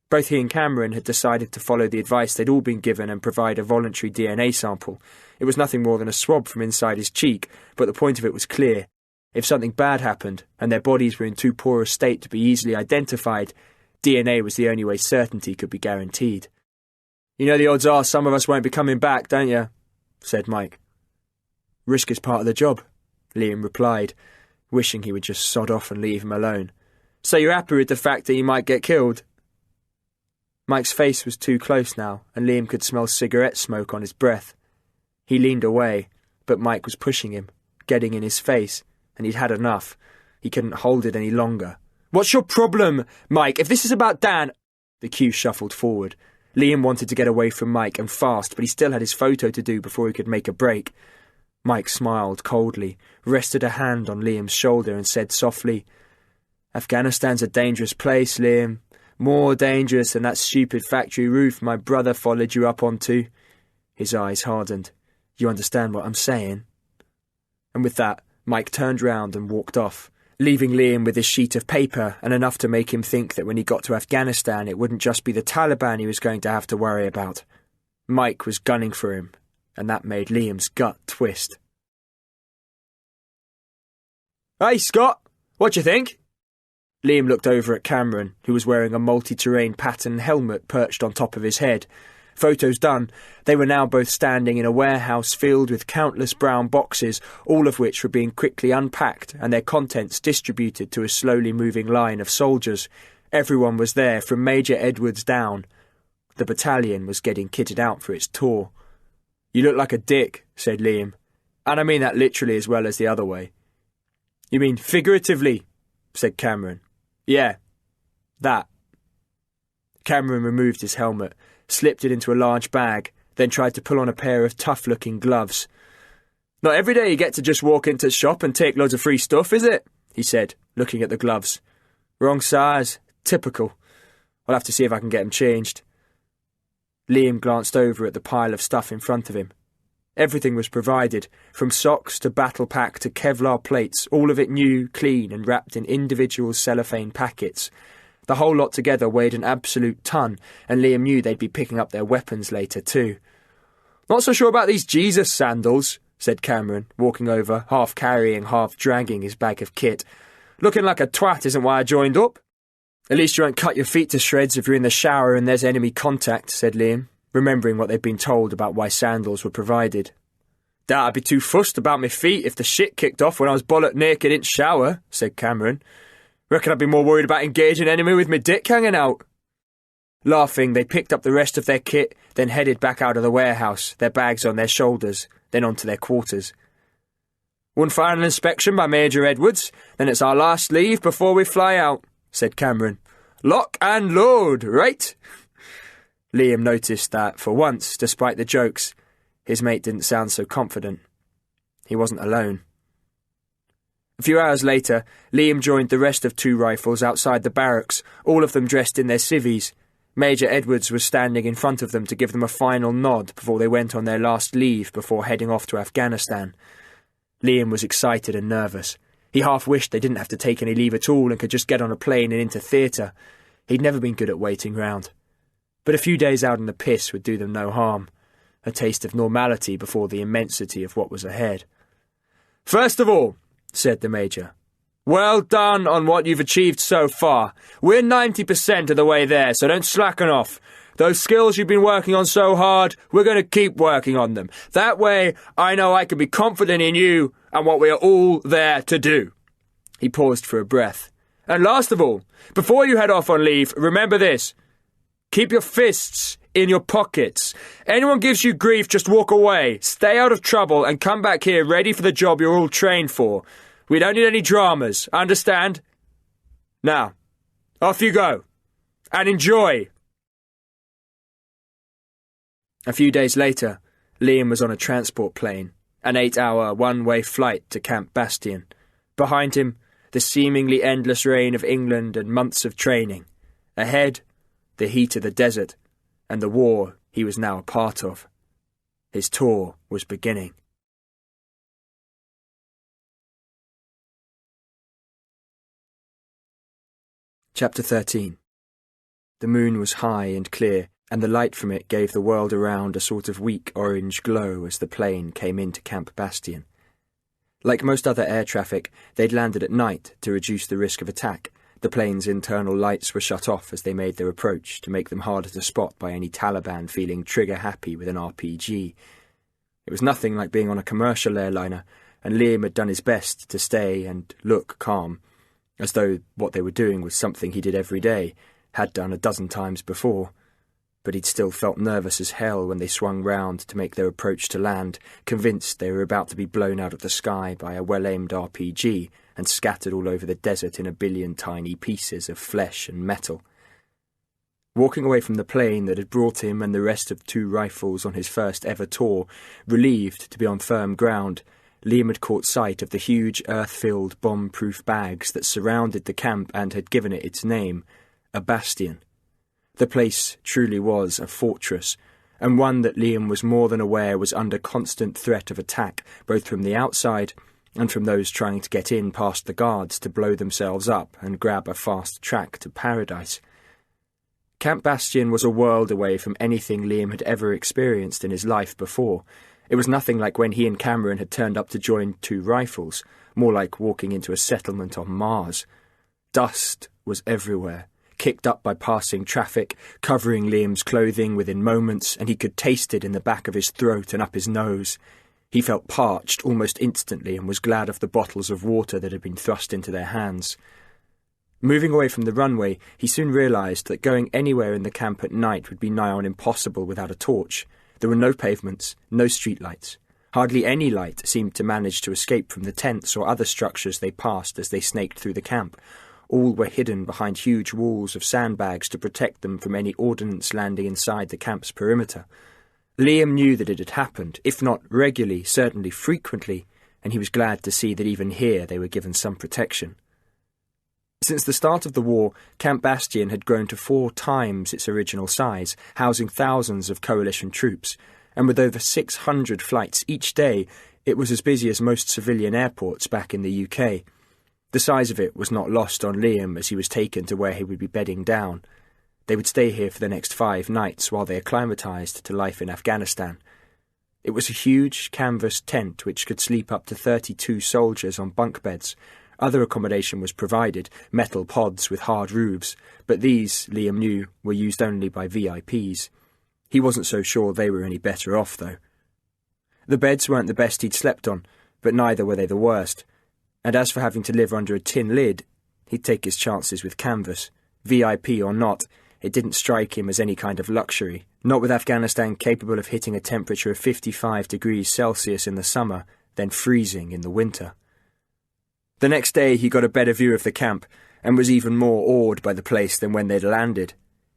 Both he and Cameron had decided to follow the advice they'd all been given and provide a voluntary DNA sample. It was nothing more than a swab from inside his cheek, but the point of it was clear. If something bad happened, and their bodies were in too poor a state to be easily identified, DNA was the only way certainty could be guaranteed. "You know the odds are some of us won't be coming back, don't you?" said Mike. "Risk is part of the job," Liam replied, wishing he would just sod off and leave him alone. "So you're happy with the fact that you might get killed?" Mike's face was too close now, and Liam could smell cigarette smoke on his breath. He leaned away, but Mike was pushing him, getting in his face, and he'd had enough. He couldn't hold it any longer. "What's your problem, Mike? If this is about Dan—" The queue shuffled forward. Liam wanted to get away from Mike, and fast, but he still had his photo to do before he could make a break. Mike smiled coldly, rested a hand on Liam's shoulder and said softly, "Afghanistan's a dangerous place, Liam. More dangerous than that stupid factory roof my brother followed you up onto." His eyes hardened. "You understand what I'm saying?" And with that, Mike turned round and walked off, leaving Liam with his sheet of paper and enough to make him think that when he got to Afghanistan it wouldn't just be the Taliban he was going to have to worry about. Mike was gunning for him, and that made Liam's gut twist. "Hey, Scott, what you think?" Liam looked over at Cameron, who was wearing a multi-terrain pattern helmet perched on top of his head. Photos done, they were now both standing in a warehouse filled with countless brown boxes, all of which were being quickly unpacked and their contents distributed to a slowly moving line of soldiers. Everyone was there, from Major Edwards down. The battalion was getting kitted out for its tour. "You look like a dick," said Liam. "And I mean that literally as well as the other way." "You mean figuratively?" said Cameron. "Yeah, that." Cameron removed his helmet, slipped it into a large bag, then tried to pull on a pair of tough-looking gloves. "Not every day you get to just walk into a shop and take loads of free stuff, is it?" he said, looking at the gloves. "Wrong size. Typical. I'll have to see if I can get them changed." Liam glanced over at the pile of stuff in front of him. Everything was provided, from socks to battle pack to Kevlar plates, all of it new, clean and wrapped in individual cellophane packets. The whole lot together weighed an absolute ton, and Liam knew they'd be picking up their weapons later too. "Not so sure about these Jesus sandals," said Cameron, walking over, half carrying, half dragging his bag of kit. "Looking like a twat isn't why I joined up." "At least you won't cut your feet to shreds if you're in the shower and there's enemy contact," said Liam, remembering what they'd been told about why sandals were provided. "Doubt I'd be too fussed about my feet if the shit kicked off when I was bollock naked in shower," said Cameron. "Reckon I'd be more worried about engaging enemy with my dick hanging out." Laughing, they picked up the rest of their kit, then headed back out of the warehouse, their bags on their shoulders, then onto their quarters. "One final inspection by Major Edwards, then it's our last leave before we fly out," said Cameron. "Lock and load, right?" Liam noticed that, for once, despite the jokes, his mate didn't sound so confident. He wasn't alone. A few hours later, Liam joined the rest of Two Rifles outside the barracks, all of them dressed in their civvies. Major Edwards was standing in front of them to give them a final nod before they went on their last leave before heading off to Afghanistan. Liam was excited and nervous. He half wished they didn't have to take any leave at all and could just get on a plane and into theatre. He'd never been good at waiting round. But a few days out in the piss would do them no harm. A taste of normality before the immensity of what was ahead. "First of all," said the Major, "well done on what you've achieved so far. We're 90% of the way there, so don't slacken off. Those skills you've been working on so hard, we're going to keep working on them. That way, I know I can be confident in you and what we are all there to do." He paused for a breath. "And last of all, before you head off on leave, remember this. Keep your fists in your pockets. Anyone gives you grief, just walk away. Stay out of trouble and come back here ready for the job you're all trained for. We don't need any dramas, understand? Now, off you go. And enjoy." A few days later, Liam was on a transport plane, an 8-hour one-way flight to Camp Bastion. Behind him, the seemingly endless reign of England and months of training. Ahead, the heat of the desert, and the war he was now a part of. His tour was beginning. Chapter 13. The moon was high and clear, and the light from it gave the world around a sort of weak orange glow as the plane came into Camp Bastion. Like most other air traffic, they'd landed at night to reduce the risk of attack. The plane's internal lights were shut off as they made their approach to make them harder to spot by any Taliban feeling trigger-happy with an RPG. It was nothing like being on a commercial airliner, and Liam had done his best to stay and look calm, as though what they were doing was something he did every day, had done a dozen times before. But he'd still felt nervous as hell when they swung round to make their approach to land, convinced they were about to be blown out of the sky by a well-aimed RPG and scattered all over the desert in a billion tiny pieces of flesh and metal. Walking away from the plane that had brought him and the rest of 2 rifles on his first ever tour, relieved to be on firm ground, Liam had caught sight of the huge earth-filled bomb-proof bags that surrounded the camp and had given it its name, a bastion. The place truly was a fortress, and one that Liam was more than aware was under constant threat of attack, both from the outside and from those trying to get in past the guards to blow themselves up and grab a fast track to paradise. Camp Bastion was a world away from anything Liam had ever experienced in his life before. It was nothing like when he and Cameron had turned up to join 2 rifles, more like walking into a settlement on Mars. Dust was everywhere, kicked up by passing traffic, covering Liam's clothing within moments, and he could taste it in the back of his throat and up his nose. He felt parched almost instantly and was glad of the bottles of water that had been thrust into their hands. Moving away from the runway, he soon realised that going anywhere in the camp at night would be nigh on impossible without a torch. There were no pavements, no streetlights. Hardly any light seemed to manage to escape from the tents or other structures they passed as they snaked through the camp. All were hidden behind huge walls of sandbags to protect them from any ordnance landing inside the camp's perimeter. Liam knew that it had happened, if not regularly, certainly frequently, and he was glad to see that even here they were given some protection. Since the start of the war, Camp Bastion had grown to 4 times its original size, housing thousands of coalition troops, and with over 600 flights each day, it was as busy as most civilian airports back in the UK. The size of it was not lost on Liam as he was taken to where he would be bedding down. They would stay here for the next 5 nights while they acclimatised to life in Afghanistan. It was a huge canvas tent which could sleep up to 32 soldiers on bunk beds. Other accommodation was provided, metal pods with hard roofs, but these, Liam knew, were used only by VIPs. He wasn't so sure they were any better off, though. The beds weren't the best he'd slept on, but neither were they the worst. And as for having to live under a tin lid, he'd take his chances with canvas. VIP or not, it didn't strike him as any kind of luxury, not with Afghanistan capable of hitting a temperature of 55 degrees Celsius in the summer, then freezing in the winter. The next day he got a better view of the camp, and was even more awed by the place than when they'd landed.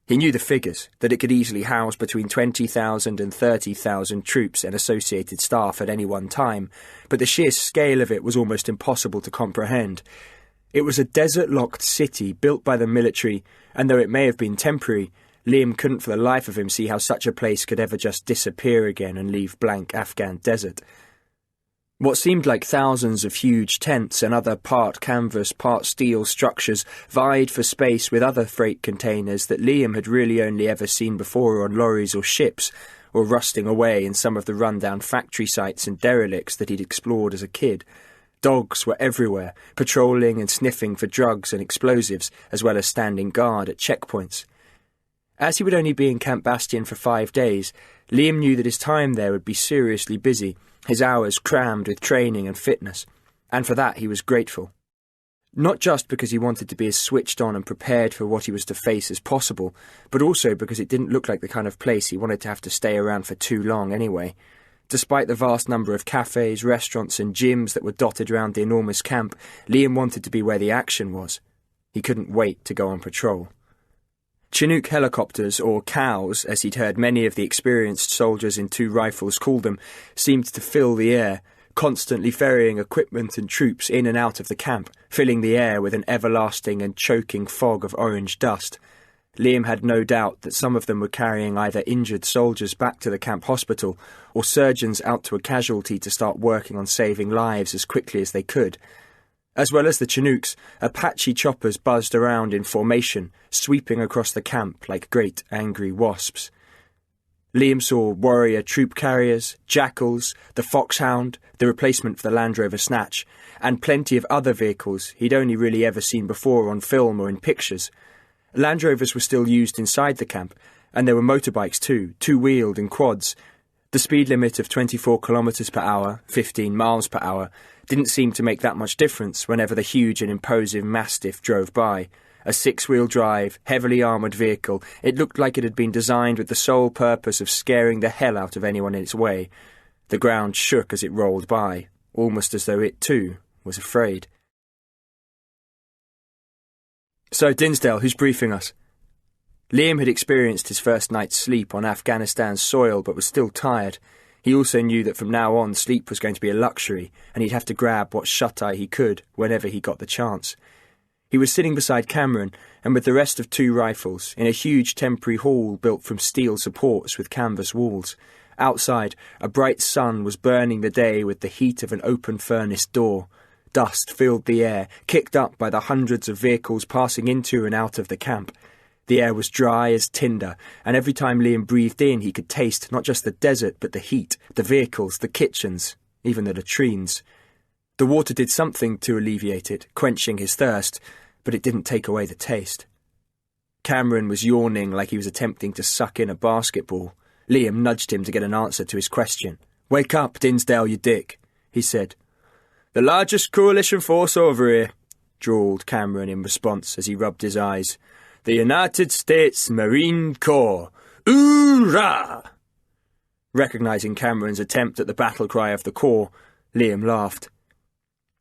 He knew the figures, that it could easily house between 20,000 and 30,000 troops and associated staff at any one time, but the sheer scale of it was almost impossible to comprehend. It was a desert-locked city built by the military, and though it may have been temporary, Liam couldn't for the life of him see how such a place could ever just disappear again and leave blank Afghan desert. What seemed like thousands of huge tents and other part canvas, part steel structures vied for space with other freight containers that Liam had really only ever seen before on lorries or ships, or rusting away in some of the run-down factory sites and derelicts that he'd explored as a kid. Dogs were everywhere, patrolling and sniffing for drugs and explosives, as well as standing guard at checkpoints. As he would only be in Camp Bastion for 5 days, Liam knew that his time there would be seriously busy, his hours crammed with training and fitness, and for that he was grateful. Not just because he wanted to be as switched on and prepared for what he was to face as possible, but also because it didn't look like the kind of place he wanted to have to stay around for too long anyway. Despite the vast number of cafes, restaurants and gyms that were dotted around the enormous camp, Liam wanted to be where the action was. He couldn't wait to go on patrol. Chinook helicopters, or cows, as he'd heard many of the experienced soldiers in 2 rifles call them, seemed to fill the air, constantly ferrying equipment and troops in and out of the camp, filling the air with an everlasting and choking fog of orange dust. Liam had no doubt that some of them were carrying either injured soldiers back to the camp hospital, or surgeons out to a casualty to start working on saving lives as quickly as they could. As well as the Chinooks, Apache choppers buzzed around in formation, sweeping across the camp like great angry wasps. Liam saw Warrior troop carriers, Jackals, the Foxhound, the replacement for the Land Rover Snatch, and plenty of other vehicles he'd only really ever seen before on film or in pictures. Land Rovers were still used inside the camp, and there were motorbikes too, two-wheeled and quads. The speed limit of 24 kilometres per hour, 15 miles per hour, didn't seem to make that much difference whenever the huge and imposing Mastiff drove by. A six-wheel drive, heavily armoured vehicle, it looked like it had been designed with the sole purpose of scaring the hell out of anyone in its way. The ground shook as it rolled by, almost as though it too was afraid. "So, Dinsdale, who's briefing us?" Liam had experienced his first night's sleep on Afghanistan's soil but was still tired. He also knew that from now on sleep was going to be a luxury, and he'd have to grab what shut-eye he could whenever he got the chance. He was sitting beside Cameron, and with the rest of 2 rifles, in a huge temporary hall built from steel supports with canvas walls. Outside, a bright sun was burning the day with the heat of an open furnace door. Dust filled the air, kicked up by the hundreds of vehicles passing into and out of the camp. The air was dry as tinder, and every time Liam breathed in he could taste not just the desert but the heat, the vehicles, the kitchens, even the latrines. The water did something to alleviate it, quenching his thirst, but it didn't take away the taste. Cameron was yawning like he was attempting to suck in a basketball. Liam nudged him to get an answer to his question. "Wake up, Dinsdale, you dick," he said. "The largest coalition force over here," drawled Cameron in response as he rubbed his eyes. "The United States Marine Corps. Hoorah!" Recognising Cameron's attempt at the battle cry of the Corps, Liam laughed.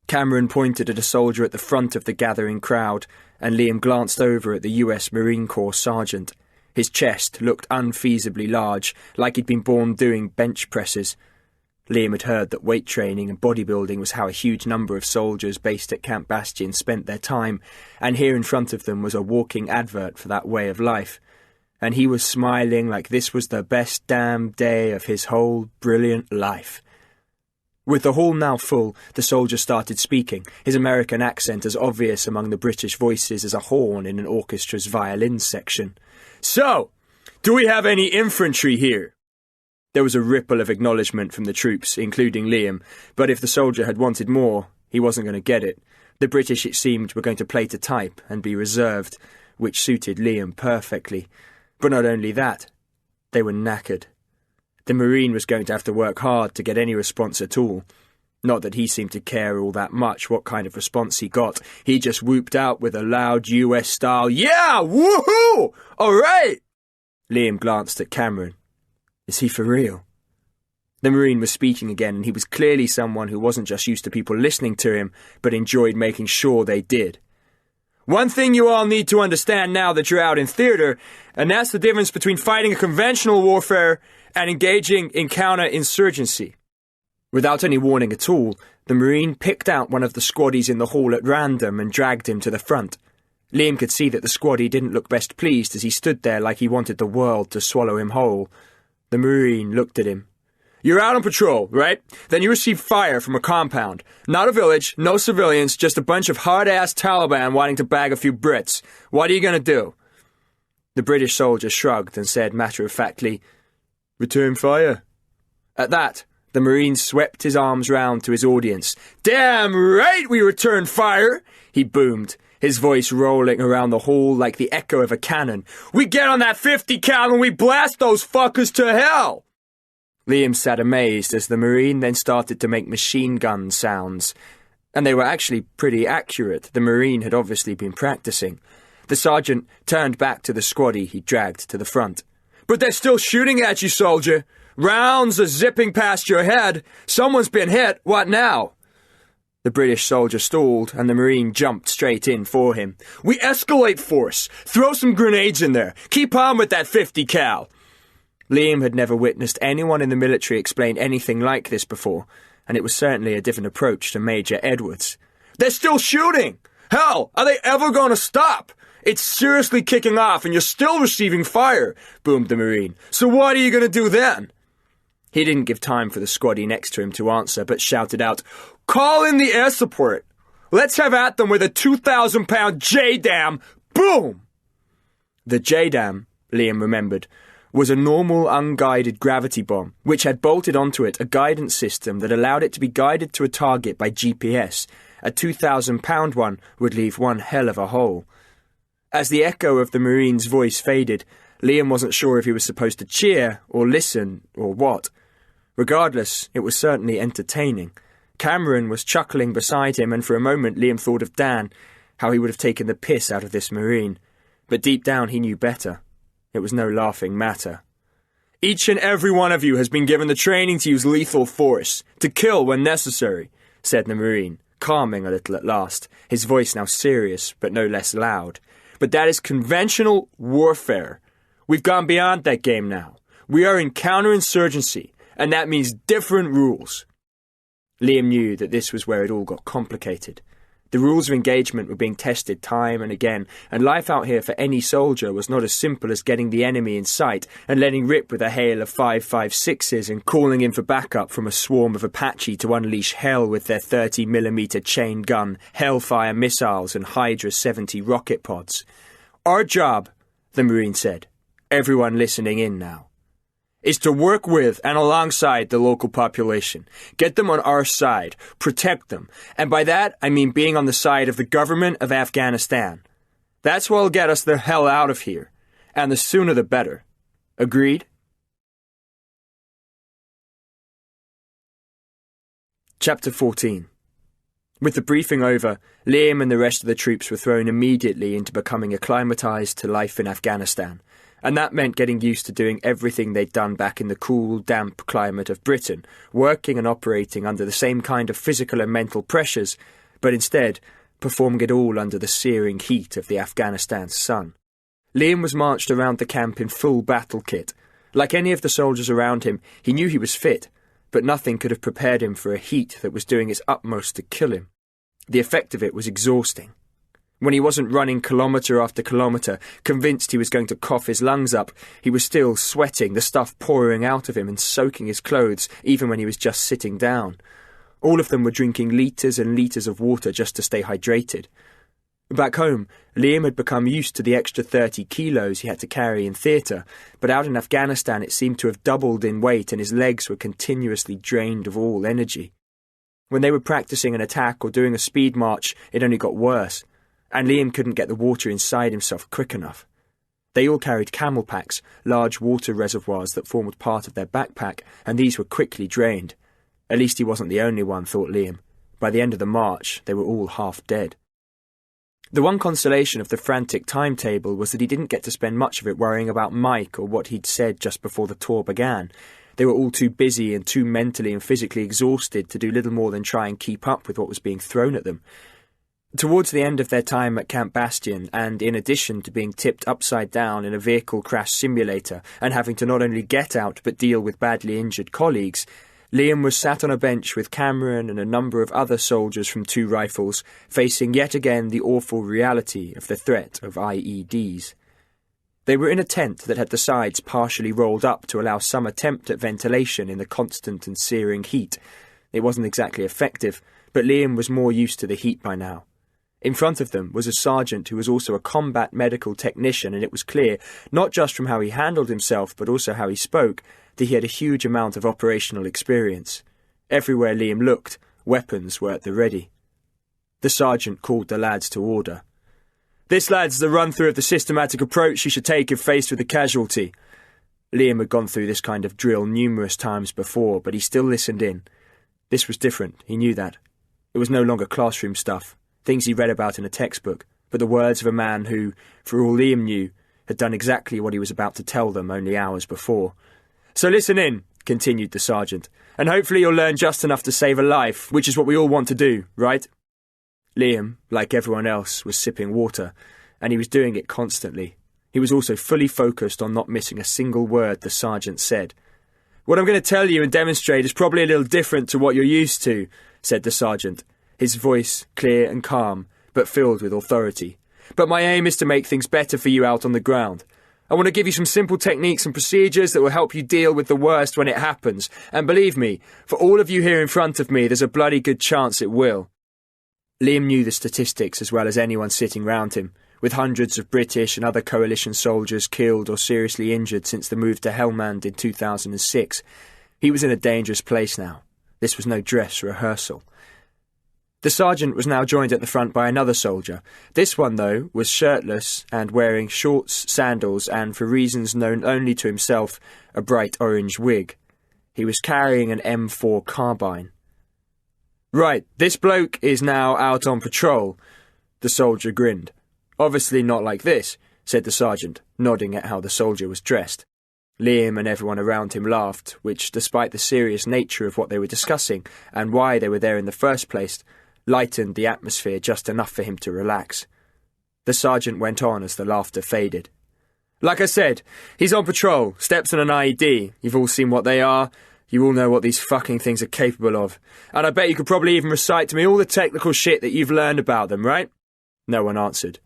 Cameron pointed at a soldier at the front of the gathering crowd, and Liam glanced over at the US Marine Corps sergeant. His chest looked unfeasibly large, like he'd been born doing bench presses. Liam had heard that weight training and bodybuilding was how a huge number of soldiers based at Camp Bastion spent their time, and here in front of them was a walking advert for that way of life. And he was smiling like this was the best damn day of his whole brilliant life. With the hall now full, the soldier started speaking, his American accent as obvious among the British voices as a horn in an orchestra's violin section. "So, do we have any infantry here?" There was a ripple of acknowledgement from the troops, including Liam, but if the soldier had wanted more, he wasn't going to get it. The British, it seemed, were going to play to type and be reserved, which suited Liam perfectly. But not only that, they were knackered. The Marine was going to have to work hard to get any response at all. Not that he seemed to care all that much what kind of response he got. He just whooped out with a loud US-style, "Yeah! Woohoo! All right!" Liam glanced at Cameron. Is he for real? The Marine was speaking again, and he was clearly someone who wasn't just used to people listening to him, but enjoyed making sure they did. "One thing you all need to understand now that you're out in theatre, and that's the difference between fighting a conventional warfare and engaging in counter-insurgency." Without any warning at all, the Marine picked out one of the squaddies in the hall at random and dragged him to the front. Liam could see that the squaddie didn't look best pleased as he stood there like he wanted the world to swallow him whole. The Marine looked at him. "You're out on patrol, right? Then you receive fire from a compound. Not a village, no civilians, just a bunch of hard-ass Taliban wanting to bag a few Brits. What are you going to do?" The British soldier shrugged and said matter-of-factly, "Return fire." At that, the Marine swept his arms round to his audience. "Damn right we return fire!" he boomed, his voice rolling around the hall like the echo of a cannon. "We get on that 50 cal and we blast those fuckers to hell!" Liam sat amazed as the Marine then started to make machine gun sounds. And they were actually pretty accurate. The Marine had obviously been practicing. The sergeant turned back to the squaddie he dragged to the front. "But they're still shooting at you, soldier. Rounds are zipping past your head. Someone's been hit. What now?" The British soldier stalled, and the Marine jumped straight in for him. "We escalate force. Throw some grenades in there. Keep on with that 50 cal. Liam had never witnessed anyone in the military explain anything like this before, and it was certainly a different approach to Major Edwards. "They're still shooting! Hell, are they ever going to stop? It's seriously kicking off and you're still receiving fire," boomed the Marine. "So what are you going to do then?" He didn't give time for the squaddie next to him to answer, but shouted out, "Call in the air support! Let's have at them with a 2,000-pound J-Dam! Boom!" The J-Dam, Liam remembered, was a normal unguided gravity bomb, which had bolted onto it a guidance system that allowed it to be guided to a target by GPS. A 2,000-pound one would leave one hell of a hole. As the echo of the Marine's voice faded, Liam wasn't sure if he was supposed to cheer, or listen, or what. Regardless, it was certainly entertaining. Cameron was chuckling beside him, and for a moment Liam thought of Dan, how he would have taken the piss out of this Marine. But deep down he knew better. It was no laughing matter. "Each and every one of you has been given the training to use lethal force, to kill when necessary," said the Marine, calming a little at last, his voice now serious but no less loud. "But that is conventional warfare. We've gone beyond that game now. We are in counterinsurgency, and that means different rules." Liam knew that this was where it all got complicated. The rules of engagement were being tested time and again, and life out here for any soldier was not as simple as getting the enemy in sight and letting rip with a hail of 5.56s and calling in for backup from a swarm of Apache to unleash hell with their 30mm chain gun, Hellfire missiles and Hydra 70 rocket pods. "Our job," the Marine said, everyone listening in now, "is to work with and alongside the local population, get them on our side, protect them, and by that I mean being on the side of the government of Afghanistan. That's what'll get us the hell out of here, and the sooner the better. Agreed?" Chapter 14. With the briefing over, Liam and the rest of the troops were thrown immediately into becoming acclimatized to life in Afghanistan, and that meant getting used to doing everything they'd done back in the cool, damp climate of Britain, working and operating under the same kind of physical and mental pressures, but instead performing it all under the searing heat of the Afghanistan sun. Liam was marched around the camp in full battle kit. Like any of the soldiers around him, he knew he was fit, but nothing could have prepared him for a heat that was doing its utmost to kill him. The effect of it was exhausting. When he wasn't running kilometre after kilometre, convinced he was going to cough his lungs up, he was still sweating, the stuff pouring out of him and soaking his clothes, even when he was just sitting down. All of them were drinking litres and litres of water just to stay hydrated. Back home, Liam had become used to the extra 30 kilos he had to carry in theatre, but out in Afghanistan it seemed to have doubled in weight and his legs were continuously drained of all energy. When they were practising an attack or doing a speed march, it only got worse, and Liam couldn't get the water inside himself quick enough. They all carried camel packs, large water reservoirs that formed part of their backpack, and these were quickly drained. At least he wasn't the only one, thought Liam. By the end of the march, they were all half dead. The one consolation of the frantic timetable was that he didn't get to spend much of it worrying about Mike or what he'd said just before the tour began. They were all too busy and too mentally and physically exhausted to do little more than try and keep up with what was being thrown at them. Towards the end of their time at Camp Bastion, and in addition to being tipped upside down in a vehicle crash simulator and having to not only get out but deal with badly injured colleagues, Liam was sat on a bench with Cameron and a number of other soldiers from 2 Rifles, facing yet again the awful reality of the threat of IEDs. They were in a tent that had the sides partially rolled up to allow some attempt at ventilation in the constant and searing heat. It wasn't exactly effective, but Liam was more used to the heat by now. In front of them was a sergeant who was also a combat medical technician, and it was clear, not just from how he handled himself but also how he spoke, that he had a huge amount of operational experience. Everywhere Liam looked, weapons were at the ready. The sergeant called the lads to order. "This, lads, is the run-through of the systematic approach you should take if faced with a casualty." Liam had gone through this kind of drill numerous times before, but he still listened in. This was different, he knew that. It was no longer classroom stuff, things he read about in a textbook, but the words of a man who, for all Liam knew, had done exactly what he was about to tell them only hours before. "So listen in," continued the sergeant, "and hopefully you'll learn just enough to save a life, which is what we all want to do, right?" Liam, like everyone else, was sipping water, and he was doing it constantly. He was also fully focused on not missing a single word the sergeant said. "What I'm going to tell you and demonstrate is probably a little different to what you're used to," said the sergeant, his voice clear and calm, but filled with authority. "But my aim is to make things better for you out on the ground. I want to give you some simple techniques and procedures that will help you deal with the worst when it happens, and believe me, for all of you here in front of me, there's a bloody good chance it will." Liam knew the statistics as well as anyone sitting round him. with hundreds of British and other coalition soldiers killed or seriously injured since the move to Helmand in 2006. He was in a dangerous place now. This was no dress rehearsal. The sergeant was now joined at the front by another soldier. This one, though, was shirtless and wearing shorts, sandals, and, for reasons known only to himself, a bright orange wig. He was carrying an M4 carbine. "Right, this bloke is now out on patrol." The soldier grinned. "Obviously not like this," said the sergeant, nodding at how the soldier was dressed. Liam and everyone around him laughed, which, despite the serious nature of what they were discussing and why they were there in the first place, lightened the atmosphere just enough for him to relax. The sergeant went on as the laughter faded. "Like I said, he's on patrol, steps on an IED. You've all seen what they are. You all know what these fucking things are capable of. And I bet you could probably even recite to me all the technical shit that you've learned about them, right?" No one answered.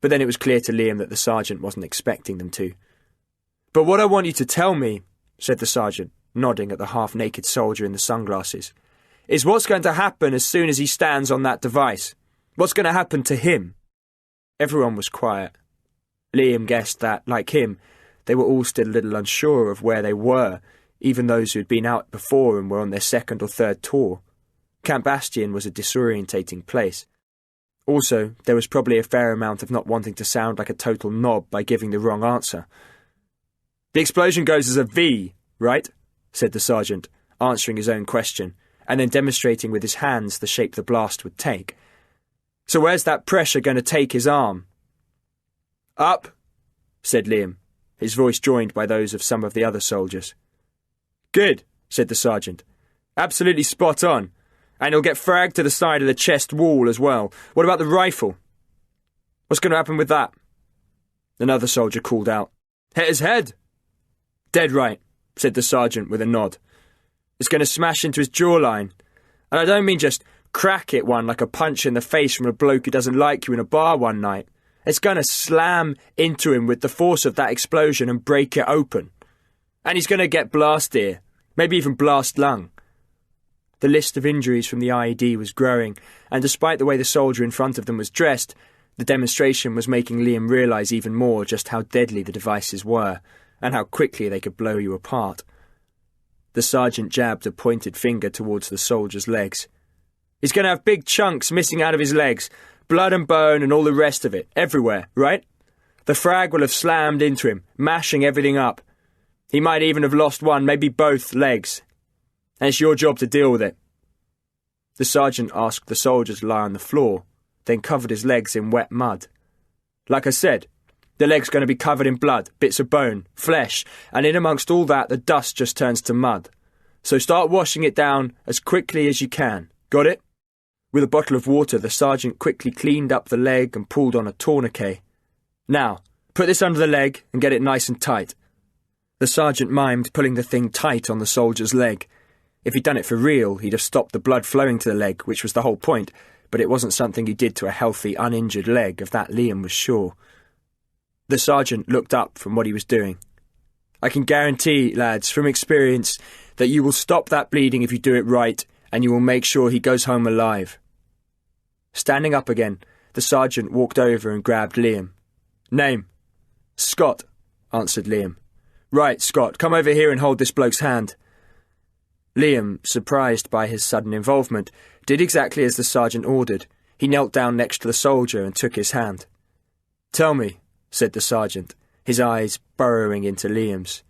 But then it was clear to Liam that the sergeant wasn't expecting them to. "But what I want you to tell me," said the sergeant, nodding at the half-naked soldier in the sunglasses, "is what's going to happen as soon as he stands on that device. What's going to happen to him?" Everyone was quiet. Liam guessed that, like him, they were all still a little unsure of where they were, even those who had been out before and were on their second or third tour. Camp Bastion was a disorientating place. Also, there was probably a fair amount of not wanting to sound like a total knob by giving the wrong answer. "The explosion goes as a V, right?" said the sergeant, answering his own question, and then demonstrating with his hands the shape the blast would take. "So where's that pressure going to take his arm?" "Up," said Liam, his voice joined by those of some of the other soldiers. "Good," said the sergeant. "Absolutely spot on. And he'll get fragged to the side of the chest wall as well. What about the rifle? What's going to happen with that?" Another soldier called out, "Hit his head." "Dead right," said the sergeant with a nod. "It's going to smash into his jawline. And I don't mean just crack it one like a punch in the face from a bloke who doesn't like you in a bar one night. It's going to slam into him with the force of that explosion and break it open. And he's going to get blast ear, maybe even blast lung." The list of injuries from the IED was growing, and despite the way the soldier in front of them was dressed, the demonstration was making Liam realise even more just how deadly the devices were, and how quickly they could blow you apart. The sergeant jabbed a pointed finger towards the soldier's legs. "He's going to have big chunks missing out of his legs, blood and bone and all the rest of it, everywhere, right? The frag will have slammed into him, mashing everything up. He might even have lost one, maybe both legs. And it's your job to deal with it." The sergeant asked the soldier to lie on the floor, then covered his legs in wet mud. "Like I said, the leg's going to be covered in blood, bits of bone, flesh, and in amongst all that the dust just turns to mud. So start washing it down as quickly as you can. Got it?" With a bottle of water, the sergeant quickly cleaned up the leg and pulled on a tourniquet. "Now, put this under the leg and get it nice and tight." The sergeant mimed pulling the thing tight on the soldier's leg. If he'd done it for real, he'd have stopped the blood flowing to the leg, which was the whole point, but it wasn't something he did to a healthy, uninjured leg, of that Liam was sure. The sergeant looked up from what he was doing. "I can guarantee, lads, from experience, that you will stop that bleeding if you do it right, and you will make sure he goes home alive." Standing up again, the sergeant walked over and grabbed Liam. "Name?" "Scott," answered Liam. "Right, Scott, come over here and hold this bloke's hand." Liam, surprised by his sudden involvement, did exactly as the sergeant ordered. He knelt down next to the soldier and took his hand. "Tell me," said the sergeant, his eyes burrowing into Liam's,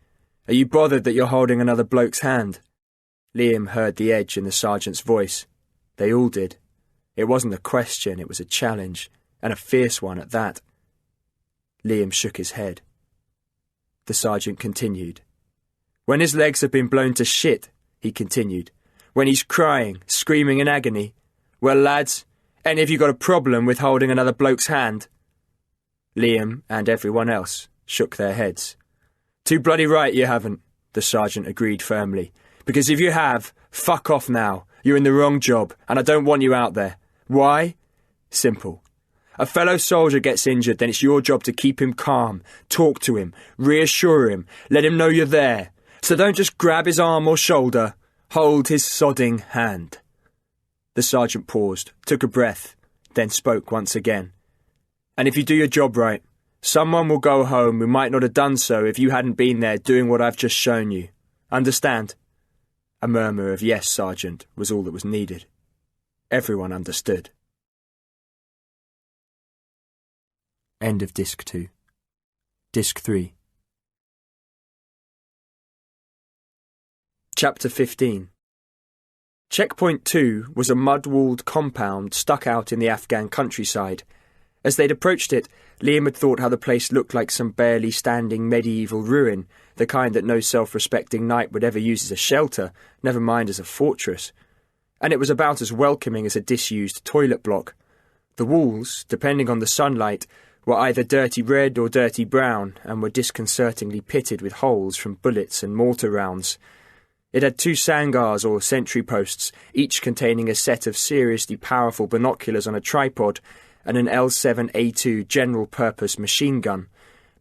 "are you bothered that you're holding another bloke's hand?" Liam heard the edge in the sergeant's voice. They all did. It wasn't a question, it was a challenge, and a fierce one at that. Liam shook his head. The sergeant continued. "When his legs have been blown to shit," he continued, "when he's crying, screaming in agony, well, lads, any of you got a problem with holding another bloke's hand?" Liam and everyone else shook their heads. "Too bloody right you haven't," the sergeant agreed firmly, "because if you have, fuck off now. You're in the wrong job, and I don't want you out there. Why? Simple. A fellow soldier gets injured, then it's your job to keep him calm, talk to him, reassure him, let him know you're there. So don't just grab his arm or shoulder, hold his sodding hand." The sergeant paused, took a breath, then spoke once again. And if you do your job right, someone will go home who might not have done so if you hadn't been there doing what I've just shown you. Understand?" A murmur of "Yes, Sergeant," was all that was needed. Everyone understood. End of Disc 2. Disc 3. Chapter 15. Checkpoint 2 was a mud-walled compound stuck out in the Afghan countryside. As they'd approached it, Liam had thought how the place looked like some barely standing medieval ruin, the kind that no self-respecting knight would ever use as a shelter, never mind as a fortress. And it was about as welcoming as a disused toilet block. The walls, depending on the sunlight, were either dirty red or dirty brown, and were disconcertingly pitted with holes from bullets and mortar rounds. It had 2 sangars or sentry posts, each containing a set of seriously powerful binoculars on a tripod, and an L7A2 general-purpose machine gun.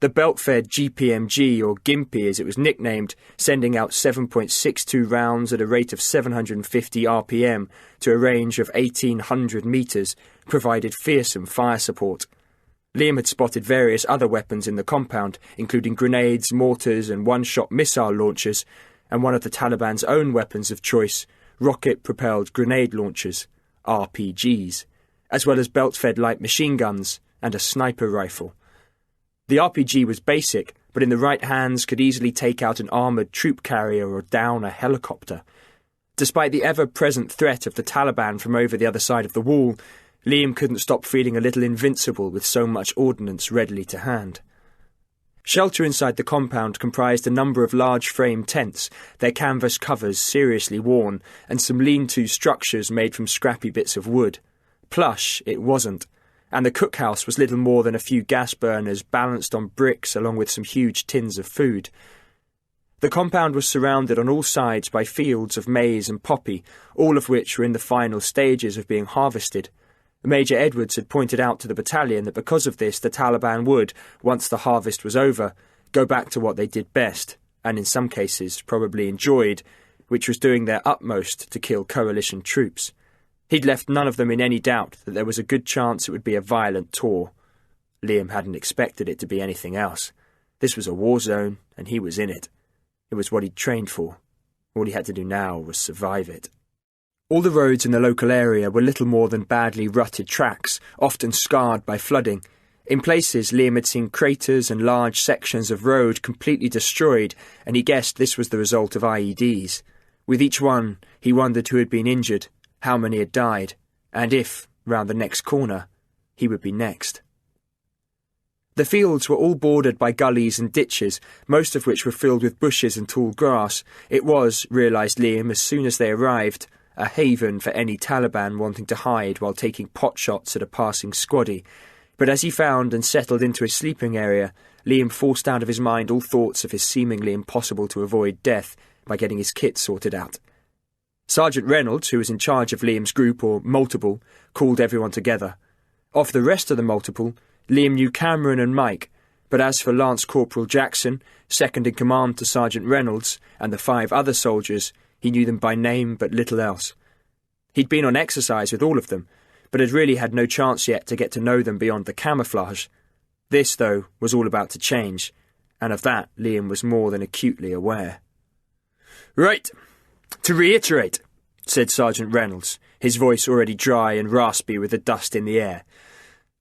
The belt-fed GPMG, or Gimpy as it was nicknamed, sending out 7.62 rounds at a rate of 750 RPM to a range of 1,800 metres, provided fearsome fire support. Liam had spotted various other weapons in the compound, including grenades, mortars and one-shot missile launchers, and one of the Taliban's own weapons of choice, rocket-propelled grenade launchers, RPGs, as well as belt-fed light machine guns and a sniper rifle. The RPG was basic, but in the right hands could easily take out an armoured troop carrier or down a helicopter. Despite the ever-present threat of the Taliban from over the other side of the wall, Liam couldn't stop feeling a little invincible with so much ordnance readily to hand. Shelter inside the compound comprised a number of large frame tents, their canvas covers seriously worn, and some lean-to structures made from scrappy bits of wood. Plush it wasn't, and the cookhouse was little more than a few gas burners balanced on bricks along with some huge tins of food. The compound was surrounded on all sides by fields of maize and poppy, all of which were in the final stages of being harvested. Major Edwards had pointed out to the battalion that because of this the Taliban would, once the harvest was over, go back to what they did best, and in some cases probably enjoyed, which was doing their utmost to kill coalition troops. He'd left none of them in any doubt that there was a good chance it would be a violent tour. Liam hadn't expected it to be anything else. This was a war zone, and he was in it. It was what he'd trained for. All he had to do now was survive it. All the roads in the local area were little more than badly rutted tracks, often scarred by flooding. In places, Liam had seen craters and large sections of road completely destroyed, and he guessed this was the result of IEDs. With each one, he wondered who had been injured, how many had died, and if, round the next corner, he would be next. The fields were all bordered by gullies and ditches, most of which were filled with bushes and tall grass. It was, realised Liam as soon as they arrived, a haven for any Taliban wanting to hide while taking potshots at a passing squaddy. But as he found and settled into his sleeping area, Liam forced out of his mind all thoughts of his seemingly impossible to avoid death by getting his kit sorted out. Sergeant Reynolds, who was in charge of Liam's group, or multiple, called everyone together. Of the rest of the multiple, Liam knew Cameron and Mike, but as for Lance Corporal Jackson, second in command to Sergeant Reynolds, and the 5 other soldiers, he knew them by name but little else. He'd been on exercise with all of them, but had really had no chance yet to get to know them beyond the camouflage. This, though, was all about to change, and of that Liam was more than acutely aware. "Right. To reiterate," said Sergeant Reynolds, his voice already dry and raspy with the dust in the air.